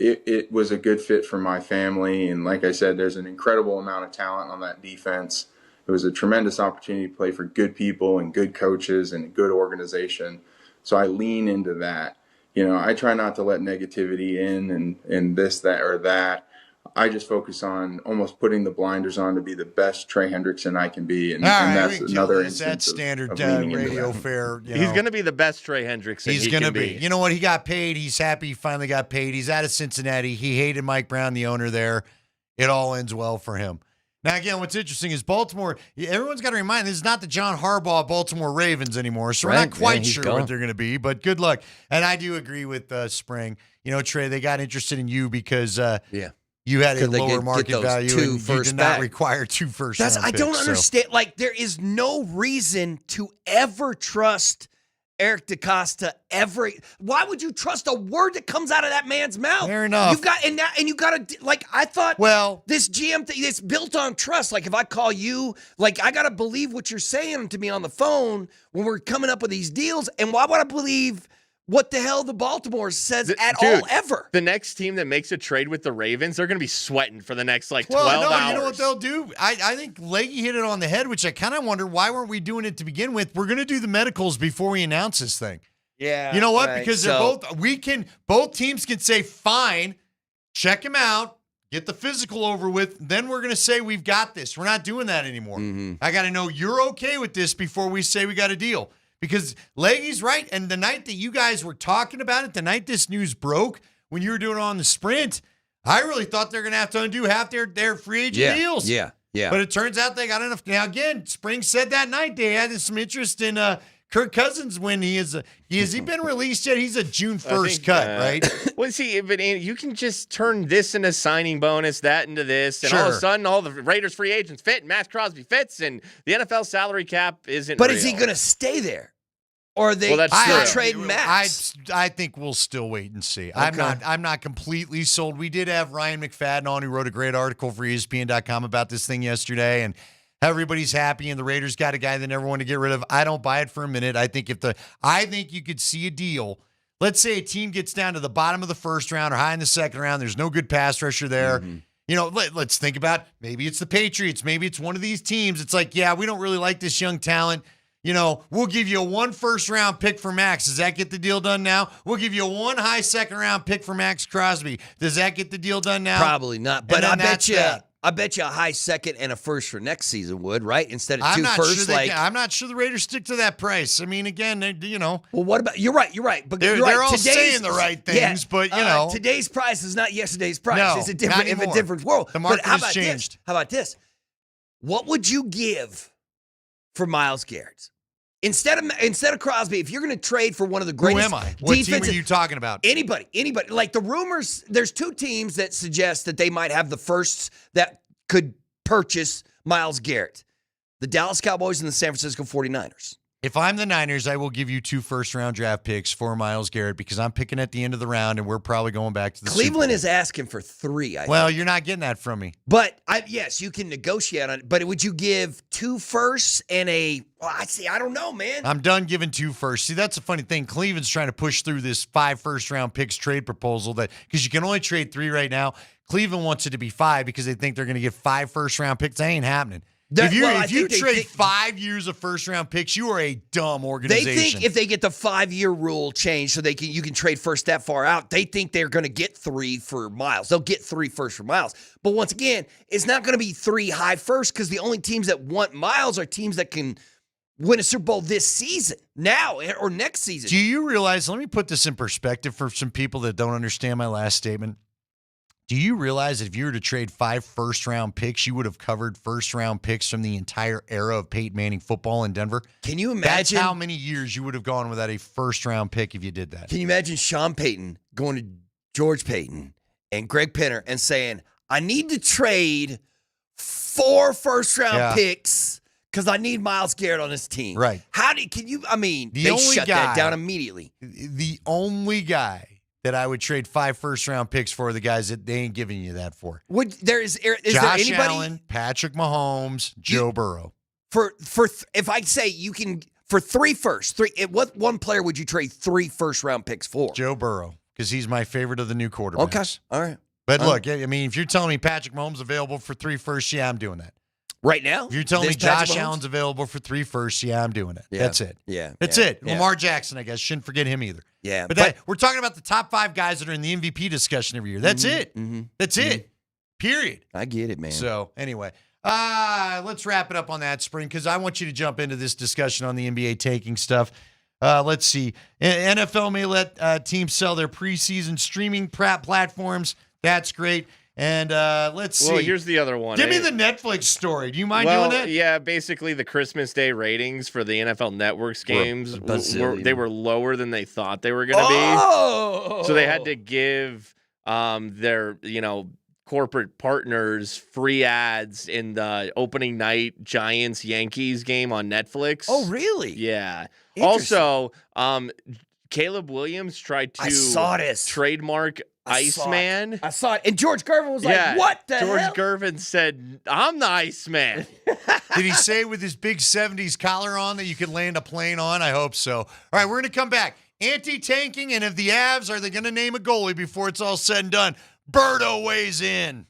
it was a good fit for my family. And like I said, there's an incredible amount of talent on that defense. It was a tremendous opportunity to play for good people and good coaches and a good organization. So I lean into that. I try not to let negativity in and this, that, or that. I just focus on almost putting the blinders on to be the best Trey Hendrickson I can be. And that's another instance that's standard of leaning into radio that. fare. He's going to be the best Trey Hendrickson He's going to be. You know what? He got paid. He's happy he finally got paid. He's out of Cincinnati. He hated Mike Brown, the owner there. It all ends well for him. Now, again, what's interesting is Baltimore, everyone's got to remind, this is not the John Harbaugh Baltimore Ravens anymore, so we're not quite sure what they're going to be, but good luck. And I do agree with Spring. Trey, they got interested in you because you had a lower market value and you did not require 2 first-round picks. I don't understand. Like, there is no reason to ever trust Eric DeCosta ever. Why would you trust a word that comes out of that man's mouth? Fair enough. You got to, like, I thought, this GM thing, it's built on trust. Like, if I call you, like, I got to believe what you're saying to me on the phone when we're coming up with these deals. And why would I believe what the hell the Baltimore says all ever? The next team that makes a trade with the Ravens, they're going to be sweating for the next 12 hours. You know what they'll do? I think Leggy hit it on the head, which I kind of wonder, why weren't we doing it to begin with? We're going to do the medicals before we announce this thing. Yeah. You know what? Right. Because both teams can say, fine, check him out, get the physical over with, then we're going to say we've got this. We're not doing that anymore. Mm-hmm. I got to know you're okay with this before we say we got a deal. Because Leggy's right, and the night that you guys were talking about it, the night this news broke, when you were doing it on the Sprint, I really thought they're going to have to undo half their free agent deals. Yeah. But it turns out they got enough. Now, again, Spring said that night they had some interest in Kirk Cousins when has he been released yet? He's a June 1st cut, right? Well, see, but you can just turn this into a signing bonus, that into this, and all of a sudden all the Raiders free agents fit, and Max Crosby fits, and the NFL salary cap isn't But real. is he going to stay there? Or are they trade Max? I think we'll still wait and see. Okay. I'm not completely sold. We did have Ryan McFadden on, who wrote a great article for ESPN.com about this thing yesterday, and everybody's happy, and the Raiders got a guy they never want to get rid of. I don't buy it for a minute. I think you could see a deal. Let's say a team gets down to the bottom of the first round or high in the second round. There's no good pass rusher there. Mm-hmm. Let's think about, maybe it's the Patriots. Maybe it's one of these teams. It's like, we don't really like this young talent. We'll give you a 1 first-round pick for Max. Does that get the deal done now? We'll give you a 1 high second-round pick for Max Crosby. Does that get the deal done now? Probably not. But I bet you a high second and a first for next season would, right? Instead of 2 firsts. I'm not sure the Raiders stick to that price. I mean, again, Well, what about, you're right. But they're all saying the right things, but today's price is not yesterday's price. No, it's a different world. The market has changed. How about this? What would you give for Myles Garrett? Instead of Crosby, if you're going to trade for one of the greatest Who am I? What team are you talking about? Anybody. Like the rumors, there's two teams that suggest that they might have the firsts that could purchase Myles Garrett. The Dallas Cowboys and the San Francisco 49ers. If I'm the Niners, I will give you 2 first-round draft picks for Myles Garrett because I'm picking at the end of the round, and we're probably going back to the Cleveland is asking for 3. Well, you're not getting that from me. But yes, you can negotiate on it. But would you give 2 firsts and a? Well, I don't know, man. I'm done giving 2 firsts. See, that's a funny thing. Cleveland's trying to push through this 5 first-round picks trade proposal because you can only trade 3 right now. Cleveland wants it to be 5 because they think they're going to get 5 first-round picks. That ain't happening. If you trade 5 years of first-round picks, you are a dumb organization. They think if they get the 5-year rule changed so you can trade first that far out, they think they're going to get 3 for Myles. They'll get 3 first for Myles. But once again, it's not going to be 3 high first because the only teams that want Myles are teams that can win a Super Bowl this season, now or next season. Do you realize, let me put this in perspective for some people that don't understand my last statement. Do you realize that if you were to trade 5 first-round picks, you would have covered first-round picks from the entire era of Peyton Manning football in Denver? Can you imagine? That's how many years you would have gone without a first-round pick if you did that. Can you imagine Sean Payton going to George Payton and Greg Penner and saying, I need to trade 4 first-round picks because I need Myles Garrett on this team. Right. They shut that down immediately. The only guy that I would trade 5 first-round picks for the guys that they ain't giving you that for. Is Josh there anybody? Allen, Patrick Mahomes, Joe Burrow. If I say you can for 3 first, what one player would you trade 3 first-round picks for? Joe Burrow, because he's my favorite of the new quarterbacks. Okay, all right. But look, I mean, if you're telling me Patrick Mahomes available for 3 firsts, yeah, I'm doing that. Right now? If you're telling me Josh Allen's available for 3 firsts, yeah, I'm doing it. Yeah. That's it. Yeah. That's it. Yeah. Lamar Jackson, I guess. Shouldn't forget him either. Yeah. But we're talking about the top 5 guys that are in the MVP discussion every year. That's it. Mm-hmm. That's it. Period. I get it, man. So, anyway, let's wrap it up on that, Spring, because I want you to jump into this discussion on the NBA taking stuff. Let's see. NFL may let teams sell their preseason streaming platforms. That's great. And let's see. Well, here's the other one. Give me the Netflix story. Do you mind doing that? Yeah, basically the Christmas Day ratings for the NFL Network's games they were lower than they thought they were going to be. So they had to give their corporate partners free ads in the opening night Giants-Yankees game on Netflix. Oh, really? Yeah. Also, Caleb Williams tried to trademark Iceman. I saw it. And George Gervin was like, what the hell? George Gervin said, I'm the Iceman. Did he say with his big 70s collar on that you could land a plane on? I hope so. All right, we're going to come back. Anti-tanking, and if the Avs, are they going to name a goalie before it's all said and done? Berto weighs in.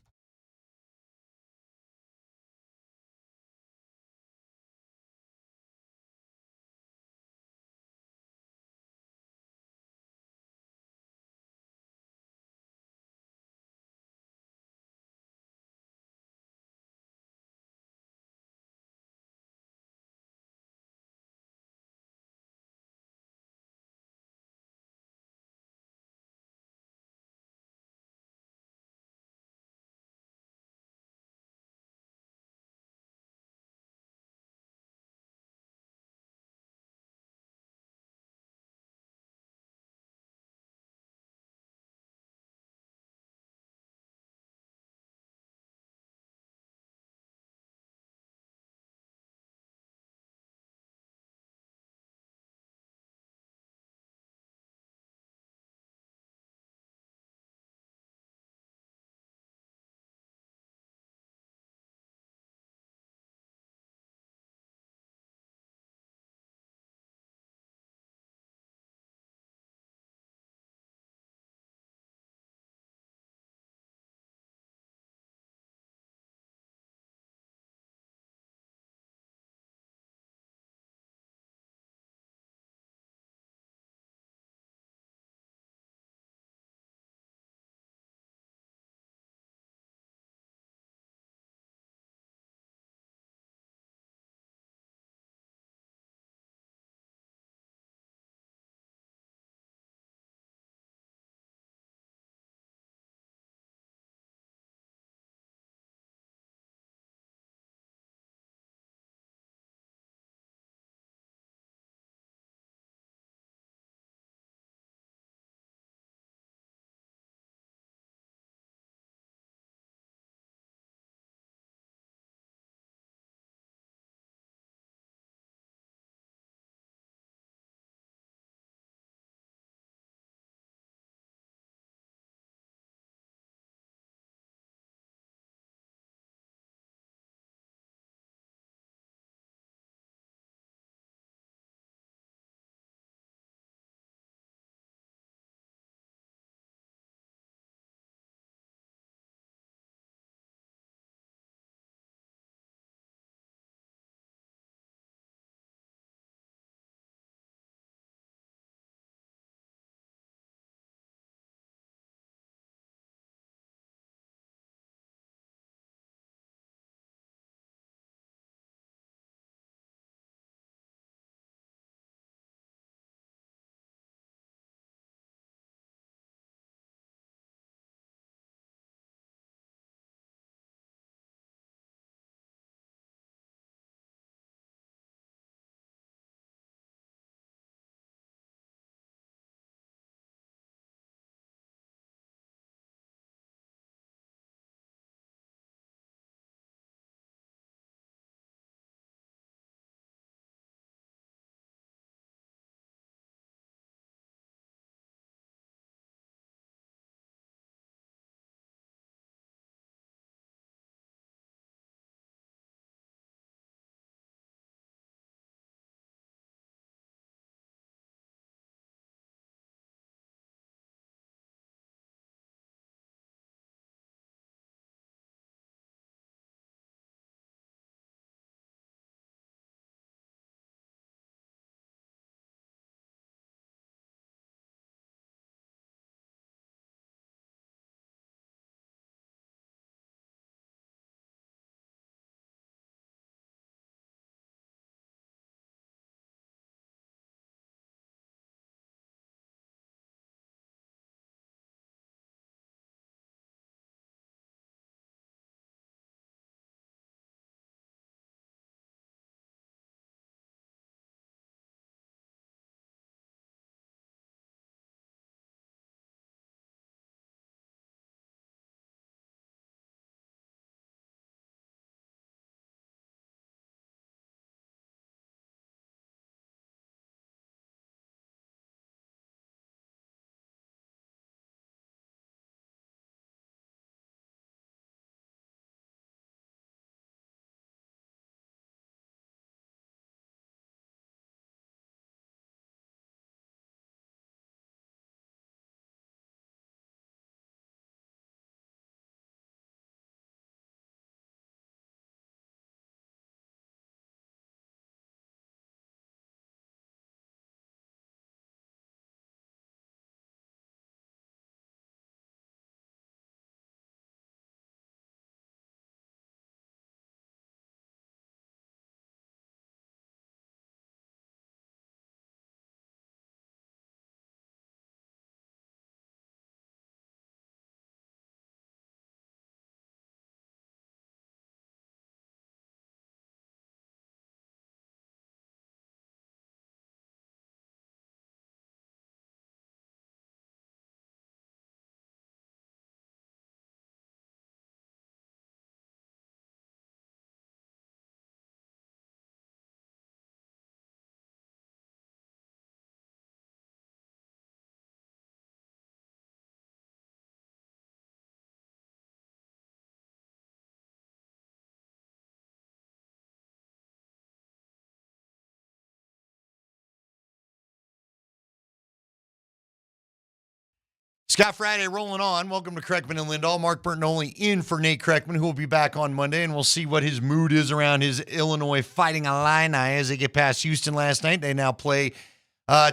Scott Friday rolling on. Welcome to Kreckman and Lindahl. Mark Bertinoli in for Nate Kreckman, who will be back on Monday, and we'll see what his mood is around his Illinois Fighting Illini as they get past Houston last night. They now play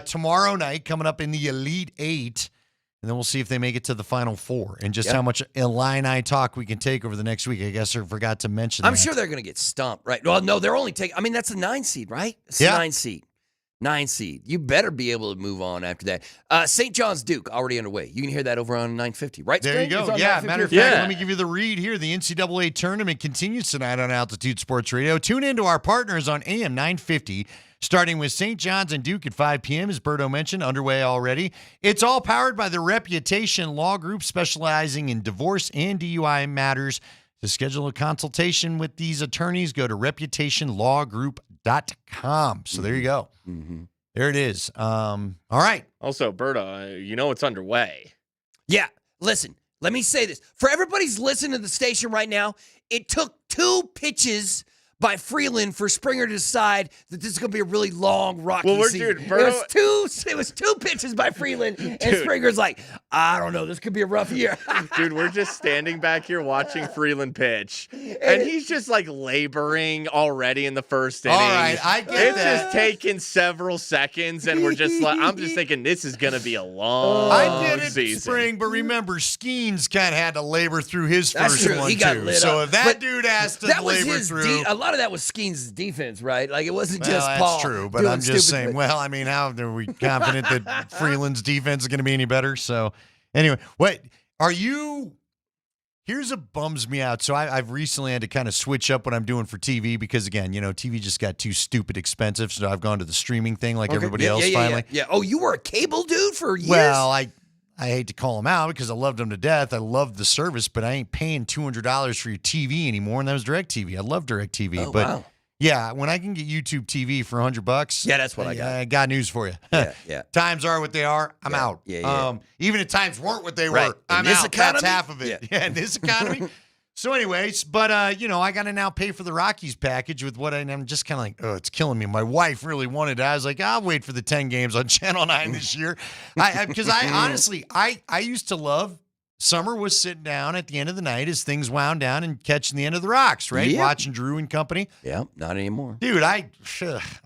tomorrow night, coming up in the Elite Eight, and then we'll see if they make it to the Final Four and just how much Illini talk we can take over the next week. I guess I forgot to mention I'm that. sure they're going to get stumped, right? Well, no, they're only taking – I mean, that's a 9 seed, right? It's a 9 seed. 9 seed. You better be able to move on after that. St. John's Duke already underway. You can hear that over on 950, right? There you go. Yeah, matter of fact, let me give you the read here. The NCAA tournament continues tonight on Altitude Sports Radio. Tune in to our partners on AM 950, starting with St. John's and Duke at 5 p.m., as Berto mentioned, underway already. It's all powered by the Reputation Law Group, specializing in divorce and DUI matters. To schedule a consultation with these attorneys, go to reputationlawgroup.com. So there you go. Mm-hmm. There it is. All right. Also, Berta, you know it's underway. Yeah. Listen, let me say this. For everybody's listening to the station right now, it took 2 pitches by Freeland for Springer to decide that this is going to be a really long Rocky season. It was 2 pitches by Freeland, and Springer's like, I don't know, this could be a rough year. Dude, we're just standing back here watching Freeland pitch, and he's just like laboring already in the first inning. All right, I get it's that. just taking several seconds, and we're just like, I'm just thinking this is going to be a long I did it season. spring, but remember, Skeens kind of had to labor through his That's first true. one, He got too. lit So up. if that But dude has to that was labor his through... a lot of that was Skeens' defense, right? Like, it wasn't Well, just that's Paul. true, but doing I'm just stupid saying, things. well, I mean, how are we confident that Freeland's defense is going to be any better? So anyway, here's what bums me out. So I've recently had to kind of switch up what I'm doing for TV because, again, TV just got too stupid expensive. So I've gone to the streaming thing like everybody else finally. Yeah. Oh, you were a cable dude for years? Well, I hate to call them out because I loved them to death. I loved the service, but I ain't paying $200 for your TV anymore, and that was DirecTV. I love DirecTV, but wow. yeah, when I can get YouTube TV for $100, Yeah, that's what I got. I got news for you. Yeah. Times are what they are. I'm out. Yeah. Even if times weren't what they Right. were, I'm In this out. economy? That's half of it. Yeah, in this economy. So, anyways, but I got to now pay for the Rockies package with what I'm just kind of like, oh, it's killing me. My wife really wanted it. I was like, I'll wait for the 10 games on Channel 9 this year. Because I honestly, I used to love summer was sitting down at the end of the night as things wound down and catching the end of the Rocks, right? Yeah. Watching Drew and company. Yeah, not anymore. Dude, I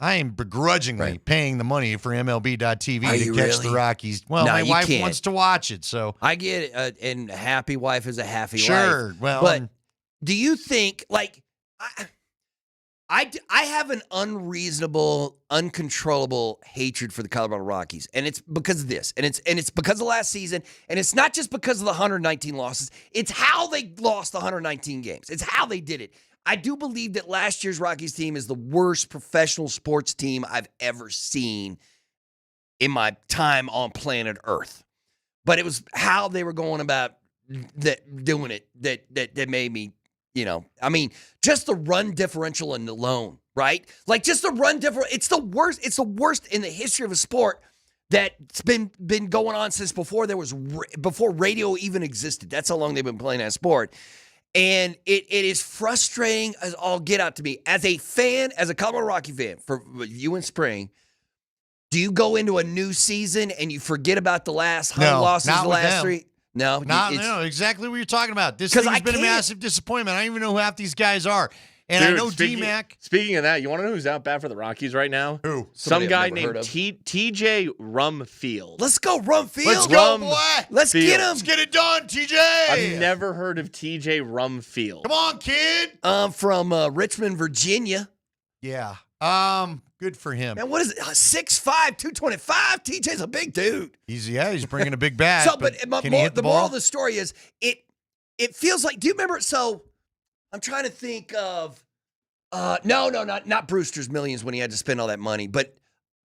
am begrudgingly paying the money for MLB.tv Are to you catch really? the Rockies. Well, No, my you wife can't. wants to watch it, so. I get it, and a happy wife is a happy wife. Sure, well, but do you think, like, I have an unreasonable, uncontrollable hatred for the Colorado Rockies, and it's because of this, and it's because of last season, and it's not just because of the 119 losses. It's how they lost the 119 games. It's how they did it. I do believe that last year's Rockies team is the worst professional sports team I've ever seen in my time on planet Earth. But it was how they were going about doing it that made me, I mean, just the run differential alone, right? Like, just the run differential. It's the worst. It's the worst in the history of a sport that's been going on since before radio even existed. That's how long they've been playing that sport. And it is frustrating as all get out to me. As a fan, as a Colorado Rocky fan, for you in spring, do you go into a new season and you forget about the last 100 losses, the last 3? No, no, exactly what you're talking about. This 'Cause thing's I been a can't. massive disappointment. I don't even know who half these guys are. And Dude, I know speaking, DMac. Speaking of that, you want to know who's out bad for the Rockies right now? Who? Some Somebody guy I've never named heard of. TJ Rumfield. Let's go, Rumfield. Let's go, boy. Let's get him. Let's get it done, TJ. I've never heard of TJ Rumfield. Come on, kid. From Richmond, Virginia. Yeah. Good for him. Man, what is it? 6'5", 225. TJ's a big dude. He's bringing a big bat. So, but can he hit the ball? moral of the story is it feels like. Do you remember? So, I'm trying to think of. No, not Brewster's Millions when he had to spend all that money, but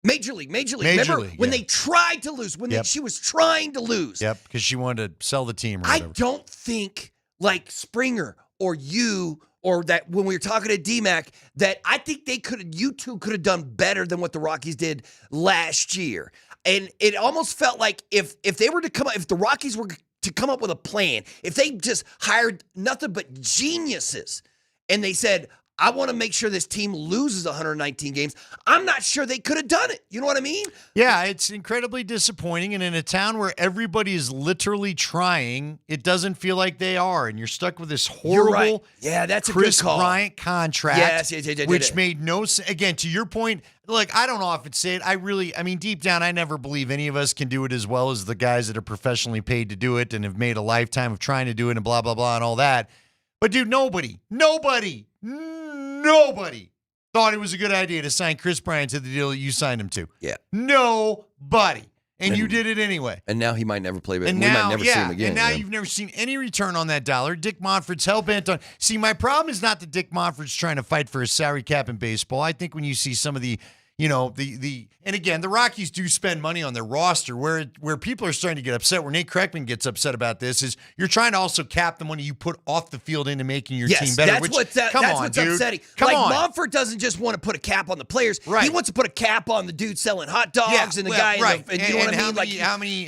Major League. Remember when they tried to lose? She was trying to lose. Yep, because she wanted to sell the team. Or I whatever. don't think like Springer or you. Or that when we were talking to DMac, that I think you two could have done better than what the Rockies did last year. And it almost felt like if they were to if the Rockies were to come up with a plan, if they just hired nothing but geniuses and they said, I want to make sure this team loses 119 games. I'm not sure they could have done it. You know what I mean? Yeah, it's incredibly disappointing. And in a town where everybody is literally trying, it doesn't feel like they are. And you're stuck with this horrible Yeah, that's a Chris good call. Bryant contract, Yes. which made no sense. Again, to your point, look, I don't often say it. I mean, deep down, I never believe any of us can do it as well as the guys that are professionally paid to do it and have made a lifetime of trying to do it and blah, blah, blah, and all that. But, dude, nobody thought it was a good idea to sign Chris Bryant to the deal that you signed him to. Yeah. Nobody. And you did it anyway. And now he might never play, but And we now, might never see him again. And now you've never seen any return on that dollar. Dick Monford's hell-bent on... See, my problem is not that Dick Monford's trying to fight for a salary cap in baseball. I think when you see some of the... And again, the Rockies do spend money on their roster. Where people are starting to get upset, where Nate Kreckman gets upset about this, is you're trying to also cap the money you put off the field into making your team better. That's what's upsetting. Mumford doesn't just want to put a cap on the players. Right. He wants to put a cap on the dude selling hot dogs and the guy. Right. And you know what I mean? How many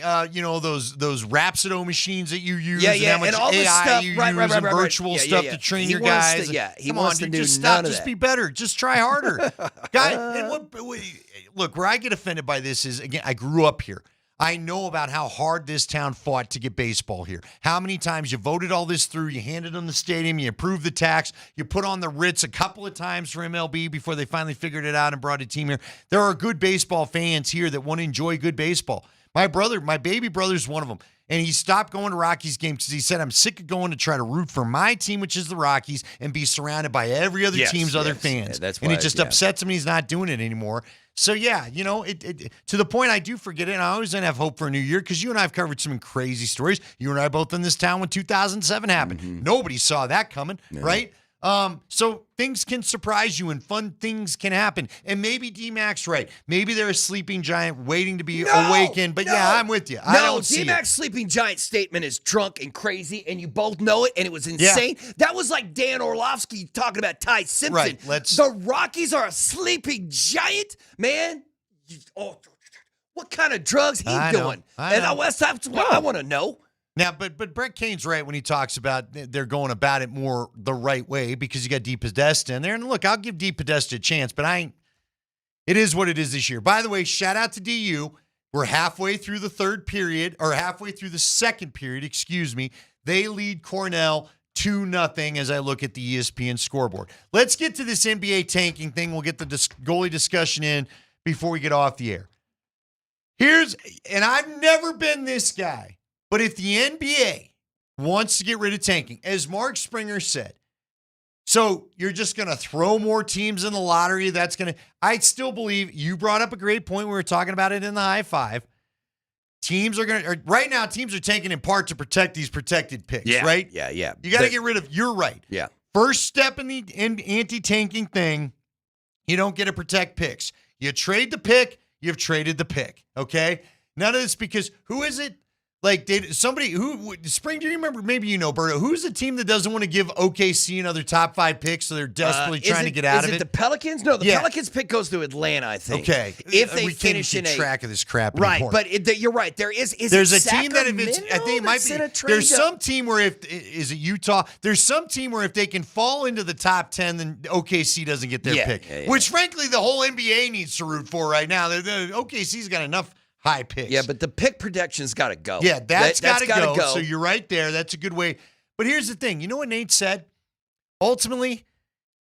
those Rhapsody machines that you use? Yeah, and how much and all this AI stuff, you use right, and virtual stuff to train your guys. He Come wants on, to dude, do just none stop. of Just that. be better. Just try harder, guy. And look, where I get offended by this is, again, I grew up here. I know about how hard this town fought to get baseball here. How many times you voted all this through, you handed them the stadium, you approved the tax, you put on the Ritz a couple of times for MLB before they finally figured it out and brought a team here. There are good baseball fans here that want to enjoy good baseball. My baby brother's one of them. And he stopped going to Rockies games because he said, I'm sick of going to try to root for my team, which is the Rockies, and be surrounded by every other team's other fans. That's and why, it just upsets him he's not doing it anymore. So, yeah, it to the point I do forget it, and I always then have hope for a new year because you and I have covered some crazy stories. You and I both in this town when 2007 happened. Nobody saw that coming, right? So things can surprise you and fun things can happen. And maybe DMac's right. Maybe they're a sleeping giant waiting to be awakened. But yeah, I'm with you. I don't see DMac's sleeping giant statement is drunk and crazy, and you both know it, and it was insane. Yeah. That was like Dan Orlovsky talking about Ty Simpson. Right. The Rockies are a sleeping giant, man. What kind of drugs he doing? That's what I want to know. Now, but Brett Kane's right when he talks about they're going about it more the right way because you got Deep Podesta in there. And look, I'll give Deep Podesta a chance, but it is what it is this year. By the way, shout out to DU. We're halfway through the second period, excuse me. They lead Cornell 2-0 as I look at the ESPN scoreboard. Let's get to this NBA tanking thing. We'll get the goalie discussion in before we get off the air. And I've never been this guy. But if the NBA wants to get rid of tanking, as Mark Springer said, so you're just going to throw more teams in the lottery, I still believe, you brought up a great point. We were talking about it in the high five. Right now, teams are tanking in part to protect these protected picks, right? Yeah. You got to get rid of, you're right. Yeah. First step in the anti-tanking thing, you don't get to protect picks. You trade the pick, you've traded the pick, okay? None of this because who is it? Like, Spring, do you remember, maybe you know, Berto, who's the team that doesn't want to give OKC another top 5 picks, so they're desperately trying to get out of it? Is it the Pelicans? No, the Pelicans pick goes to Atlanta, I think. Okay. If they we finish can't keep track of this crap right, anymore. But you're right. There's a team that if it's, I think it might be, there's some team where is it Utah? There's some team where if they can fall into the top 10, then OKC doesn't get their pick, which frankly the whole NBA needs to root for right now. The OKC's got enough high picks. Yeah, but the pick protection's got to go. Yeah, that's got to go. So you're right there. That's a good way. But here's the thing. You know what Nate said? Ultimately,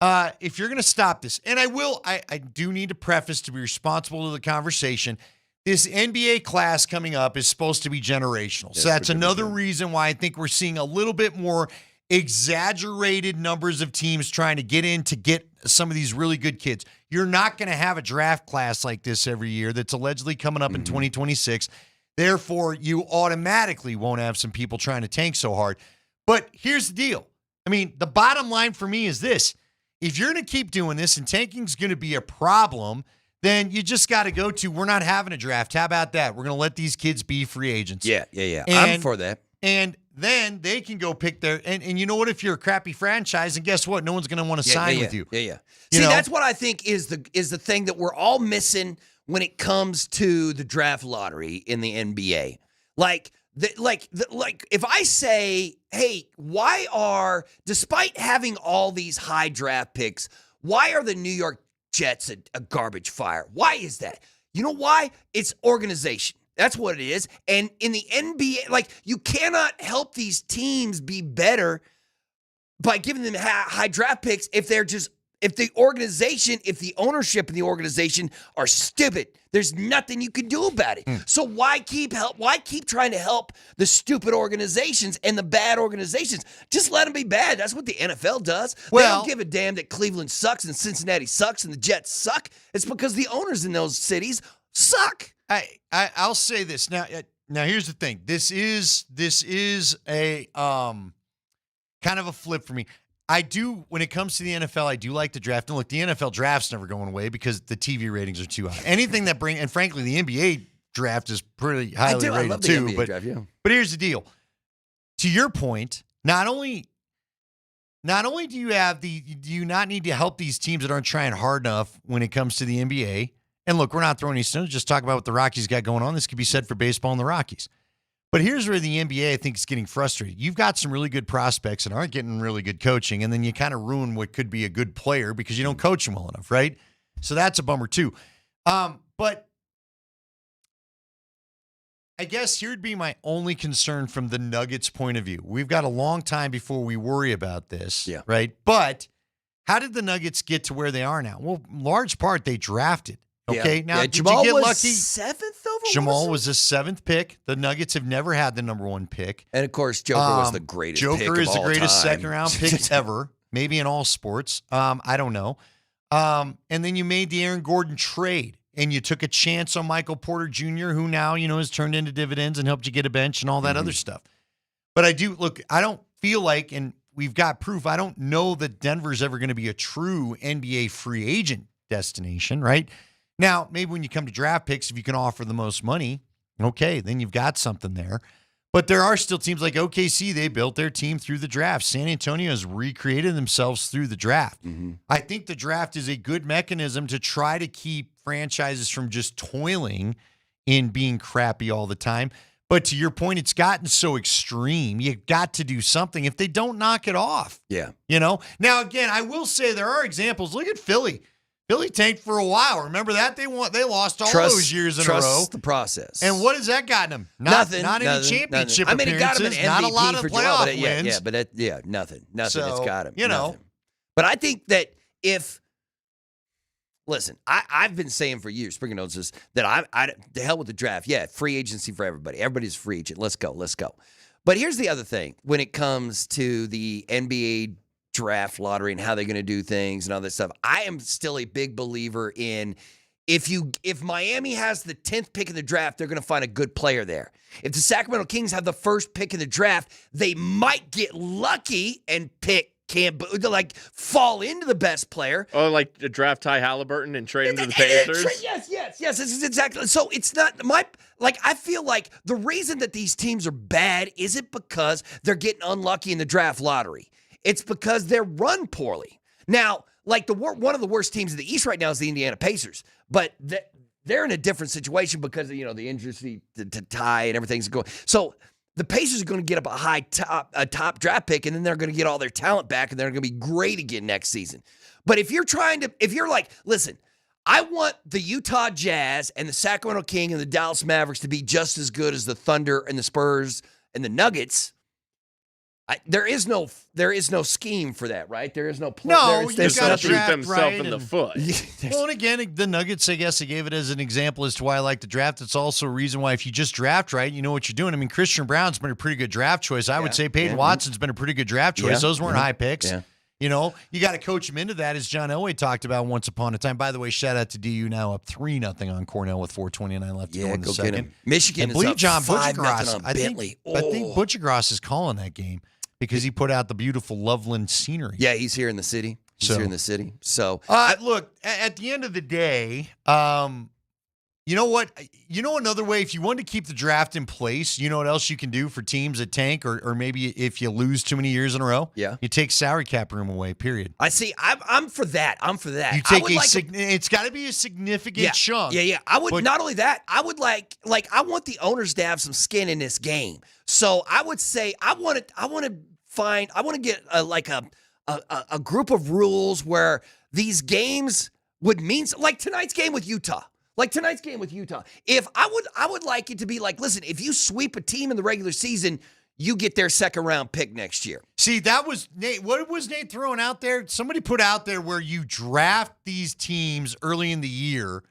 if you're going to stop this, and I do need to preface to be responsible to the conversation, this NBA class coming up is supposed to be generational. Yes, so that's another reason why I think we're seeing a little bit more exaggerated numbers of teams trying to get in to get some of these really good kids. You're not going to have a draft class like this every year that's allegedly coming up in 2026. Therefore, you automatically won't have some people trying to tank so hard. But here's the deal. I mean, the bottom line for me is this. If you're going to keep doing this and tanking's going to be a problem, then you just got to go to, we're not having a draft. How about that? We're going to let these kids be free agents. Yeah. I'm for that. And then they can go pick their and you know what? If you're a crappy franchise, and guess what? No one's going to want to sign with you. Yeah. See, that's what I think is the thing that we're all missing when it comes to the draft lottery in the NBA. Like Like if I say, hey, despite having all these high draft picks, why are the New York Jets a garbage fire? Why is that? You know why? It's organization. That's what it is. And in the NBA, like, you cannot help these teams be better by giving them high draft picks if the ownership in the organization are stupid. There's nothing you can do about it. So why keep trying to help the stupid organizations and the bad organizations? Just let them be bad. That's what the NFL does. They don't give a damn that Cleveland sucks and Cincinnati sucks and the Jets suck. It's because the owners in those cities suck. I'll say this now. Here's the thing. This is a kind of a flip for me. I do, when it comes to the NFL, I do like the draft. And look, the NFL draft's never going away because the TV ratings are too high. Anything that and frankly, the NBA draft is pretty highly rated I love the too. NBA draft, yeah. But here's the deal. To your point, not only do you not need to help these teams that aren't trying hard enough when it comes to the NBA. And look, we're not throwing any stones. Just talk about what the Rockies got going on. This could be said for baseball and the Rockies. But here's where the NBA, I think, is getting frustrated. You've got some really good prospects that aren't getting really good coaching, and then you kind of ruin what could be a good player because you don't coach them well enough, right? So that's a bummer too. But I guess here'd be my only concern from the Nuggets' point of view. We've got a long time before we worry about this, right? But how did the Nuggets get to where they are now? Well, in large part, they drafted. Okay, now did Jamal you get was lucky? 7th overall. Jamal was the 7th pick. The Nuggets have never had the number 1 pick. And of course, Joker was the greatest pick Joker of is the all greatest time. second-round pick ever, maybe in all sports. I don't know. And then you made the Aaron Gordon trade, and you took a chance on Michael Porter Jr., who now, has turned into dividends and helped you get a bench and all that other stuff. But I don't feel like, and we've got proof, I don't know that Denver's ever going to be a true NBA free agent destination, right? Now, maybe when you come to draft picks, if you can offer the most money, okay, then you've got something there. But there are still teams like OKC, they built their team through the draft. San Antonio has recreated themselves through the draft. I think the draft is a good mechanism to try to keep franchises from just toiling in being crappy all the time. But to your point, it's gotten so extreme. You got to do something if they don't knock it off. Yeah. Now, again, I will say there are examples. Look at Philly. Philly tanked for a while. Remember that? They lost all those years in a row. Trust the process. And what has that gotten them? Nothing. Not any championship nothing. I mean, it got him an MVP not a lot of for playoff Jamal, wins. Nothing. So, It's got him. Nothing. But I think that listen, I've been saying for years, Springer knows this, that the hell with the draft. Yeah, free agency for everybody. Everybody's free agent. Let's go. But here's the other thing. When it comes to the NBA draft lottery and how they're going to do things and all this stuff, I am still a big believer in if Miami has the 10th pick in the draft, they're going to find a good player there. If the Sacramento Kings have the first pick in the draft, they might get lucky and pick fall into the best player. Oh, like draft Ty Halliburton and trade him to the Pacers? Yes. This is exactly. So it's not I feel like the reason that these teams are bad isn't because they're getting unlucky in the draft lottery. It's because they're run poorly. Now, one of the worst teams in the East right now is the Indiana Pacers, but they're in a different situation because of, the injury to Ty and everything's going. So the Pacers are going to get up a top draft pick, and then they're going to get all their talent back, and they're going to be great again next season. But if you're like, listen, I want the Utah Jazz and the Sacramento King and the Dallas Mavericks to be just as good as the Thunder and the Spurs and the Nuggets. There is no scheme for that, right? There is no plan. No, you got to shoot themselves in the foot. Well, and again, the Nuggets, I guess I gave it as an example as to why I like the draft. It's also a reason why if you just draft right, you know what you're doing. I mean, Christian Brown's been a pretty good draft choice. I would say Peyton Watson's been a pretty good draft choice. Those weren't high picks. Yeah. You got to coach him into that, as John Elway talked about once upon a time. By the way, shout out to DU, now up 3-0 on Cornell with 4:29 left to go in the second. Michigan and believe is John up 5-0 on I Bentley. think Butchergross is calling that game because he put out the beautiful Loveland scenery. Yeah, he's here in the city. So, look, at the end of the day, You know what? You know another way, if you want to keep the draft in place, you know what else you can do for teams that tank or maybe if you lose too many years in a row? Yeah. You take salary cap room away, period. I see. I'm for that. I'm for that. You take it's got to be a significant chunk. Yeah. I would not only that. I would like I want the owners to have some skin in this game. So I would say I want to get a group of rules where these games would mean like tonight's game with Utah. If I would like it to be like, listen, if you sweep a team in the regular season, you get their second round pick next year. See, that was Nate. What was Nate throwing out there? Somebody put out there where you draft these teams early in the year.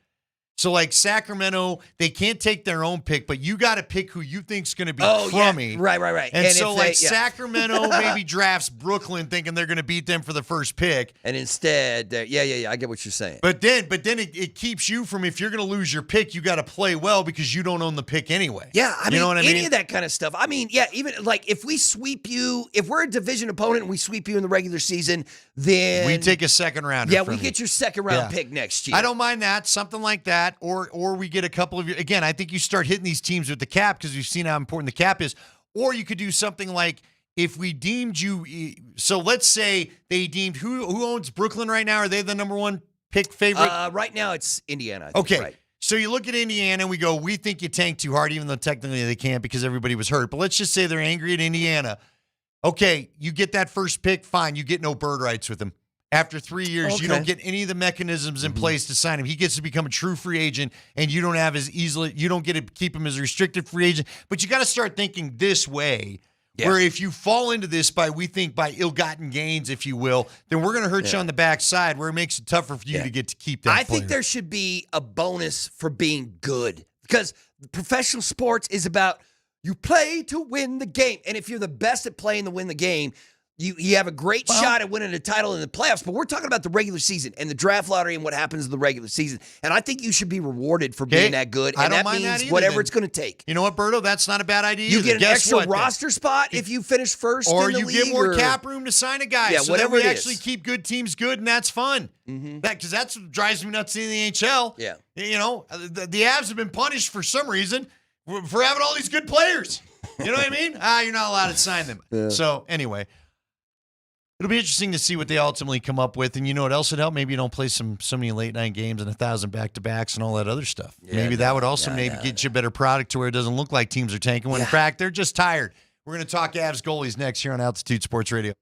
So, like Sacramento, they can't take their own pick, but you got to pick who you think's going to be crummy. Yeah. Right. And so, Sacramento maybe drafts Brooklyn thinking they're going to beat them for the first pick. And instead, I get what you're saying. But then it keeps you from, if you're going to lose your pick, you got to play well because you don't own the pick anyway. Yeah, you know what I mean? Any of that kind of stuff. I mean, yeah, even like if we sweep you, if we're a division opponent and we sweep you in the regular season, then we take a second rounder. Yeah, we get your second round pick next year. I don't mind that, something like that, or we get a couple of again. I think you start hitting these teams with the cap because we've seen how important the cap is. Or you could do something like if we deemed you. So let's say they deemed who owns Brooklyn right now. Are they the number one pick favorite? Right now it's Indiana. I think, okay. Right. So you look at Indiana and we go, we think you tanked too hard, even though technically they can't because everybody was hurt. But let's just say they're angry at Indiana. Okay, you get that first pick, fine. You get no bird rights with him. After 3 years, you don't get any of the mechanisms in place to sign him. He gets to become a true free agent, and you don't get to keep him as a restricted free agent. But you got to start thinking this way, where if you fall into this by ill-gotten gains, if you will, then we're going to hurt you on the backside, where it makes it tougher for you to get to keep that I think there should be a bonus for being good because professional sports is about you play to win the game. And if you're the best at playing to win the game, you have a great shot at winning a title in the playoffs, but we're talking about the regular season and the draft lottery and what happens in the regular season. And I think you should be rewarded for being that good. And that means whatever it's going to take. You know what, Berto? That's not a bad idea. You get an extra roster spot if you finish first or in the you league. get more cap room to sign a guy. Yeah, so whatever that we it actually is. keep good teams good, and that's fun. Because that's what drives me nuts in the NHL. Yeah. You know, the Avs have been punished for some reason for having all these good players. You know what I mean? You're not allowed to sign them. Yeah. So anyway. It'll be interesting to see what they ultimately come up with. And you know what else would help? Maybe you don't play so many late night games and 1,000 back-to-backs and all that other stuff. Yeah, maybe that would also get you a better product to where it doesn't look like teams are tanking when in fact they're just tired. We're going to talk Avs goalies next here on Altitude Sports Radio.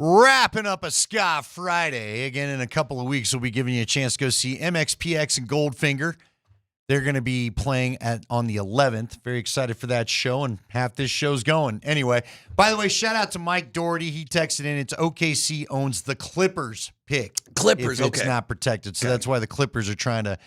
Wrapping up a Ska Friday. Again, in a couple of weeks, we'll be giving you a chance to go see MXPX and Goldfinger. They're going to be playing on the 11th. Very excited for that show, and half this show's going. Anyway, by the way, shout out to Mike Doherty. He texted in, it's OKC owns the Clippers pick. Clippers, if it's not protected. So that's why the Clippers are trying to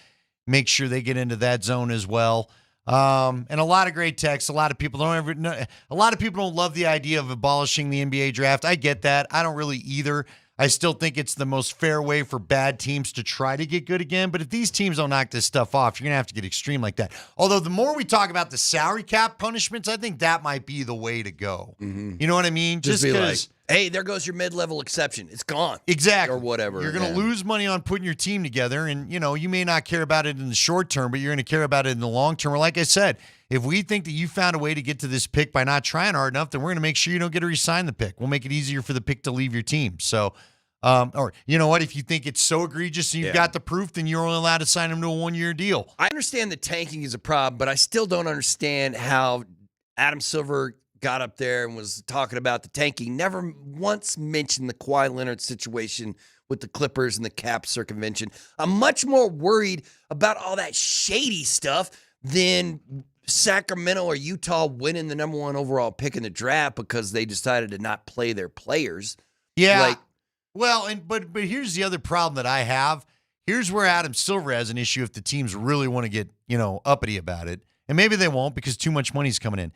make sure they get into that zone as well. And a lot of great texts. A lot of people don't love the idea of abolishing the NBA draft. I get that. I don't really either. I still think it's the most fair way for bad teams to try to get good again. But if these teams don't knock this stuff off, you're going to have to get extreme like that. Although the more we talk about the salary cap punishments, I think that might be the way to go. Mm-hmm. You know what I mean? Just because, like, hey, there goes your mid-level exception. It's gone. Exactly. Or whatever. You're going to lose money on putting your team together. And, you may not care about it in the short term, but you're going to care about it in the long term. Or like I said, if we think that you found a way to get to this pick by not trying hard enough, then we're going to make sure you don't get to re-sign the pick. We'll make it easier for the pick to leave your team. So, or you know what? If you think it's so egregious and you've got the proof, then you're only allowed to sign him to a one-year deal. I understand that tanking is a problem, but I still don't understand how Adam Silver got up there and was talking about the tanking. Never once mentioned the Kawhi Leonard situation with the Clippers and the cap circumvention. I'm much more worried about all that shady stuff than Sacramento or Utah winning the number 1 overall pick in the draft because they decided to not play their players. Yeah. Well, but here's the other problem that I have. Here's where Adam Silver has an issue if the teams really want to get, uppity about it. And maybe they won't because too much money's coming in.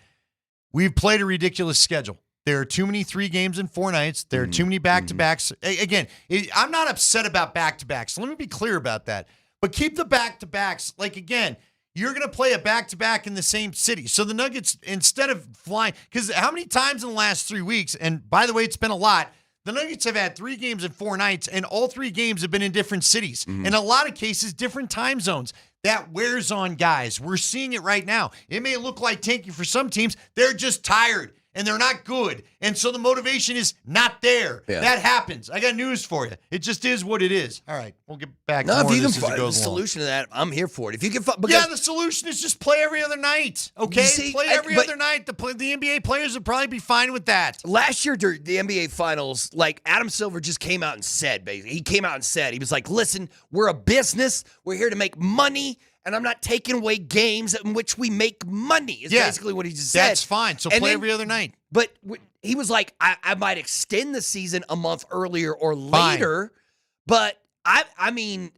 We've played a ridiculous schedule. There are too many 3 games in 4 nights. There are too many back-to-backs. Again, I'm not upset about back-to-backs. Let me be clear about that. But keep the back-to-backs. Like, again, you're going to play a back-to-back in the same city. So the Nuggets, instead of flying, because how many times in the last 3 weeks, and by the way, it's been a lot, the Nuggets have had 3 games in 4 nights, and all 3 games have been in different cities. In a lot of cases, different time zones. That wears on guys. We're seeing it right now. It may look like tanking for some teams. They're just tired, and they're not good. And so the motivation is not there. Yeah. That happens. I got news for you. It just is what it is. All right, we'll get back to more of this as it goes along. The solution to that, I'm here for it. If you can find, the solution is just play every other night. Okay, play every other night. The NBA players would probably be fine with that. Last year during the NBA Finals, like Adam Silver just came out and said, basically, he was like, "Listen, we're a business. We're here to make money." And I'm not taking away games in which we make money. Is basically what he just said. That's fine. So play every other night. But he was like, I might extend the season a month earlier or later. But I mean,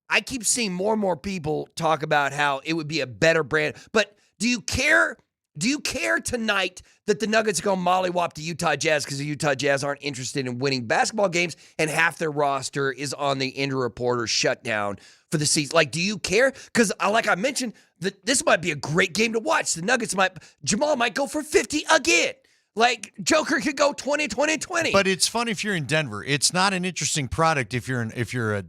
I keep seeing more and more people talk about how it would be a better brand. But do you care? Do you care tonight that the Nuggets go mollywop to Utah Jazz because the Utah Jazz aren't interested in winning basketball games and half their roster is on the injury report or shutdown for the season? Like, do you care? Because like I mentioned, this might be a great game to watch. The Jamal might go for 50 again. Like, Joker could go 20. But it's fun if you're in Denver. It's not an interesting product if you're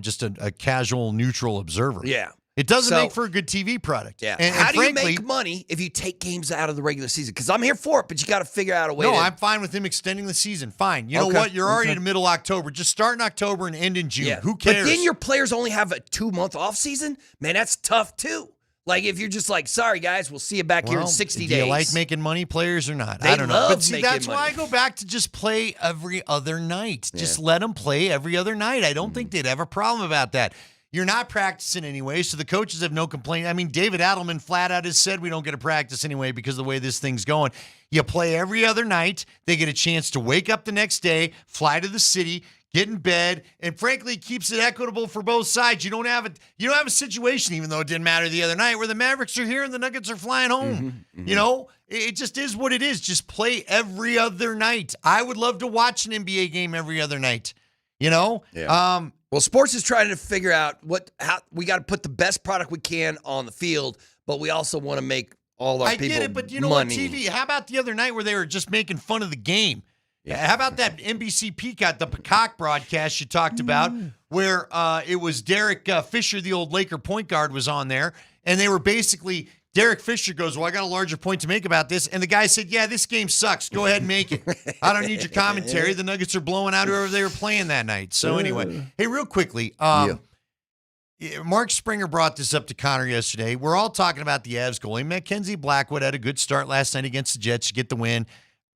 just a casual, neutral observer. Yeah. It doesn't make for a good TV product. Yeah. How do you make money if you take games out of the regular season? Because I'm here for it, but you got to figure out a way. No, I'm fine with him extending the season. Fine. You know what? You're already in the middle of October. Just start in October and end in June. Yeah. Who cares? But then your players only have a 2-month off season. Man, that's tough too. Like, if you're just like, sorry guys, we'll see you back here in 60 days. Do you like making money, players, or not? I don't know. love But see, making that's money. why I go back to just play every other night. Yeah. Just let them play every other night. I don't think they'd have a problem about that. You're not practicing anyway, so the coaches have no complaint. I mean, David Adelman flat out has said we don't get to practice anyway because of the way this thing's going. You play every other night. They get a chance to wake up the next day, fly to the city, get in bed, and frankly, it keeps it equitable for both sides. You don't have a situation, even though it didn't matter the other night, where the Mavericks are here and the Nuggets are flying home. You know, it just is what it is. Just play every other night. I would love to watch an NBA game every other night. You know? Yeah. Well, sports is trying to figure out how we got to put the best product we can on the field, but we also want to make all our people money. I get it, but you know what, TV? How about the other night where they were just making fun of the game? Yeah. How about that NBC Peacock broadcast you talked about, where it was Derek Fisher, the old Laker point guard, was on there, and they were basically Derek Fisher goes, well, I got a larger point to make about this. And the guy said, yeah, this game sucks. Go ahead and make it. I don't need your commentary. The Nuggets are blowing out whoever they were playing that night. So anyway, hey, real quickly, Mark Springer brought this up to Connor yesterday. We're all talking about the Avs goalie. Mackenzie Blackwood had a good start last night against the Jets to get the win.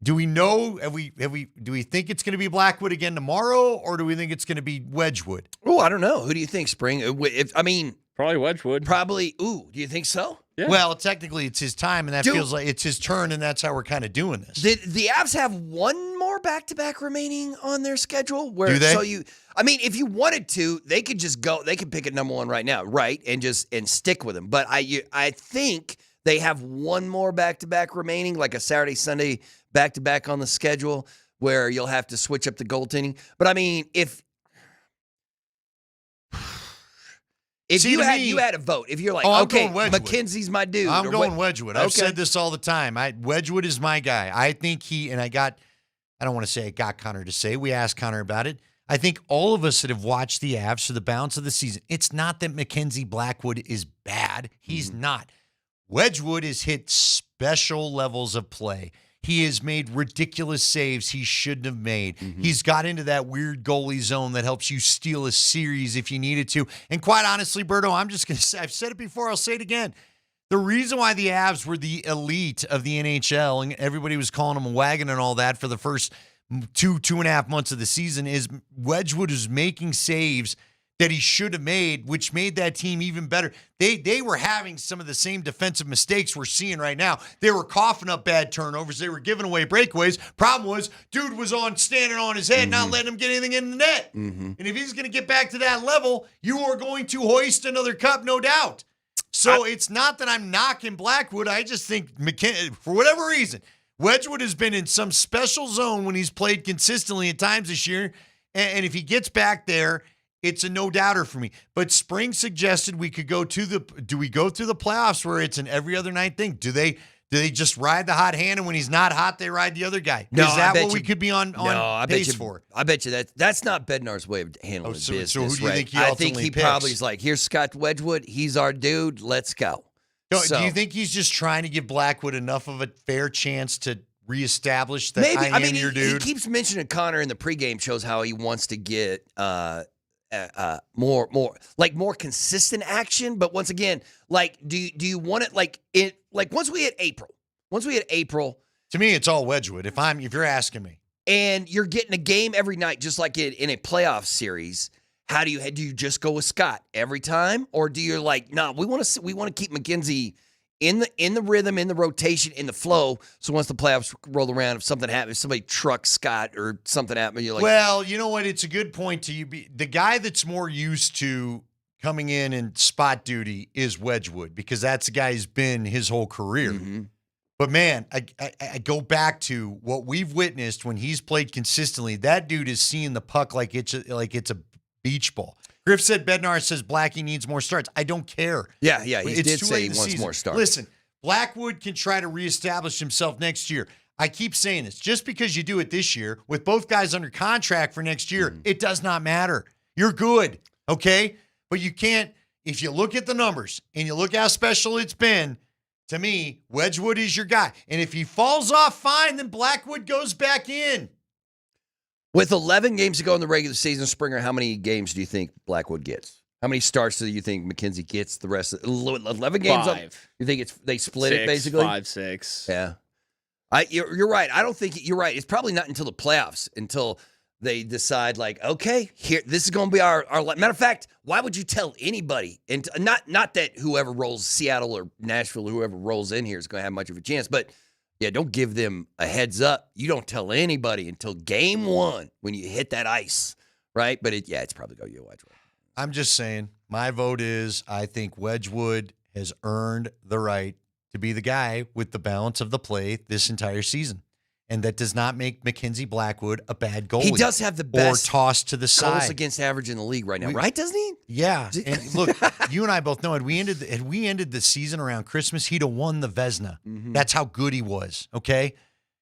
Do we know? Do we think it's going to be Blackwood again tomorrow, or do we think it's going to be Wedgwood? Oh, I don't know. Who do you think, Spring? Probably Wedgwood. Probably. Ooh, do you think so? Yeah. Well, technically, it's his time, and that feels like it's his turn, and that's how we're kind of doing this. The Avs have one more back-to-back remaining on their schedule. Do they? So if you wanted to, they could just go. They could pick a number one right now, right, and stick with them. But I think they have one more back-to-back remaining, like a Saturday, Sunday back-to-back on the schedule, where you'll have to switch up the goaltending. But I mean, if you had a vote, if you're like, okay, McKenzie's my dude. I'm going Wedgwood. I've said this all the time. Wedgwood is my guy. I think I don't want to say I got Connor to say. We asked Connor about it. I think all of us that have watched the Avs for the balance of the season, it's not that Mackenzie Blackwood is bad. He's not. Wedgwood has hit special levels of play. He has made ridiculous saves he shouldn't have made. He's got into that weird goalie zone that helps you steal a series if you needed to. And quite honestly, Berto, I'm just going to say, I've said it before, I'll say it again. The reason why the Avs were the elite of the NHL and everybody was calling them a wagon and all that for the first two and a half months of the season is Wedgwood is making saves that he should have made, which made that team even better. They were having some of the same defensive mistakes we're seeing right now. They were coughing up bad turnovers. They were giving away breakaways. Problem was, dude was standing on his head, not letting him get anything in the net. And if he's going to get back to that level, you are going to hoist another cup, no doubt. So it's not that I'm knocking Blackwood. I just think for whatever reason, Wedgwood has been in some special zone when he's played consistently at times this year. And if he gets back there, it's a no-doubter for me. But Spring suggested we could go do we go through the playoffs where it's an every other night thing? Do they just ride the hot hand, and when he's not hot, they ride the other guy? No, is that what we could be on pace for? I bet you that's not Bednar's way of handling business. So who do you think he I ultimately think he picks? probably is like, here's Scott Wedgwood. He's our dude. Let's go. Do you think he's just trying to give Blackwood enough of a fair chance to reestablish that Maybe. I am your dude? He keeps mentioning Connor in the pregame shows how he wants to get more consistent action. But once again, do you want it once we hit April, to me, it's all Wedgwood. If you're asking me, and you're getting a game every night, just like in a playoff series, how do you just go with Scott every time, or do you we want to keep McKenzie in the rhythm, in the rotation, in the flow. So once the playoffs roll around, if something happens, if somebody trucks Scott or something happens, you're like, well, you know what? It's a good point to you. The guy that's more used to coming in and spot duty is Wedgwood, because that's the guy who's been his whole career. But man, I go back to what we've witnessed when he's played consistently. That dude is seeing the puck like it's a beach ball. Griff said Bednar says Blackie needs more starts. I don't care. Yeah, he did say he wants more starts. Listen, Blackwood can try to reestablish himself next year. I keep saying this. Just because you do it this year, with both guys under contract for next year, it does not matter. You're good, okay? But you can't, if you look at the numbers and you look how special it's been, to me, Wedgwood is your guy. And if he falls off, fine, then Blackwood goes back in. With 11 games to go in the regular season, Springer, how many games do you think Blackwood gets? How many starts do you think McKenzie gets the rest of 11 games? 5. You think they split 6, it basically? 5, 6. Yeah. You're right. I don't think you're right. It's probably not until the playoffs, until they decide okay, here, this is going to be our matter of fact, why would you tell anybody? And not that whoever rolls Seattle or Nashville or whoever rolls in here is going to have much of a chance, but yeah, don't give them a heads up. You don't tell anybody until game 1 when you hit that ice, right? But it's probably going to be Wedgwood. I'm just saying, my vote is I think Wedgwood has earned the right to be the guy with the balance of the play this entire season. And that does not make Mackenzie Blackwood a bad goalie. He does have the best or tossed to the side. goals against average in the league right now, right? Doesn't he? Yeah. And look, you and I both know, had we ended the season around Christmas, he'd have won the Vezina. That's how good he was, okay?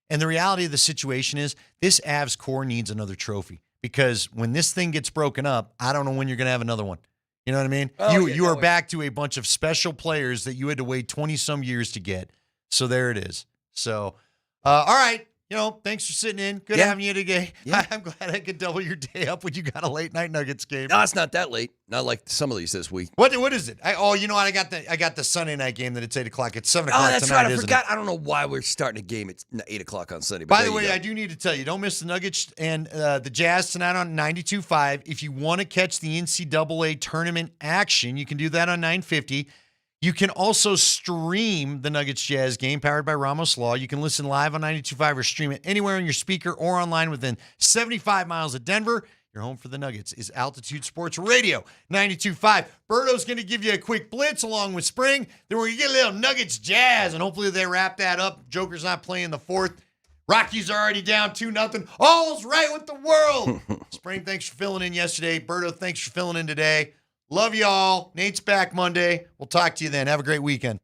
And the reality of the situation is this Avs core needs another trophy, because when this thing gets broken up, I don't know when you're going to have another one. You know what I mean? You are back to a bunch of special players that you had to wait 20-some years to get. So there it is. So, all right. thanks for sitting in. Good Yeah. having you today. Yeah. I'm glad I could double your day up when you got a late night Nuggets game. No, it's not that late. Not like some of these this week. What is it? You know what? I got the Sunday night game that it's 8 o'clock. It's 7 o'clock Oh, that's tonight, right. I isn't forgot. it? I don't know why we're starting a game at 8 o'clock on Sunday. But By there the way, you go. I do need to tell you, don't miss the Nuggets and the Jazz tonight on 92.5. If you want to catch the NCAA tournament action, you can do that on 950. You can also stream the Nuggets Jazz game powered by Ramos Law. You can listen live on 92.5 or stream it anywhere on your speaker or online within 75 miles of Denver. Your home for the Nuggets is Altitude Sports Radio 92.5. Berto's going to give you a quick blitz along with Spring. Then we're going to get a little Nuggets Jazz, and hopefully they wrap that up. Joker's not playing the fourth. Rockies are already down 2-0. All's right with the world. Spring, thanks for filling in yesterday. Berto, thanks for filling in today. Love y'all. Nate's back Monday. We'll talk to you then. Have a great weekend.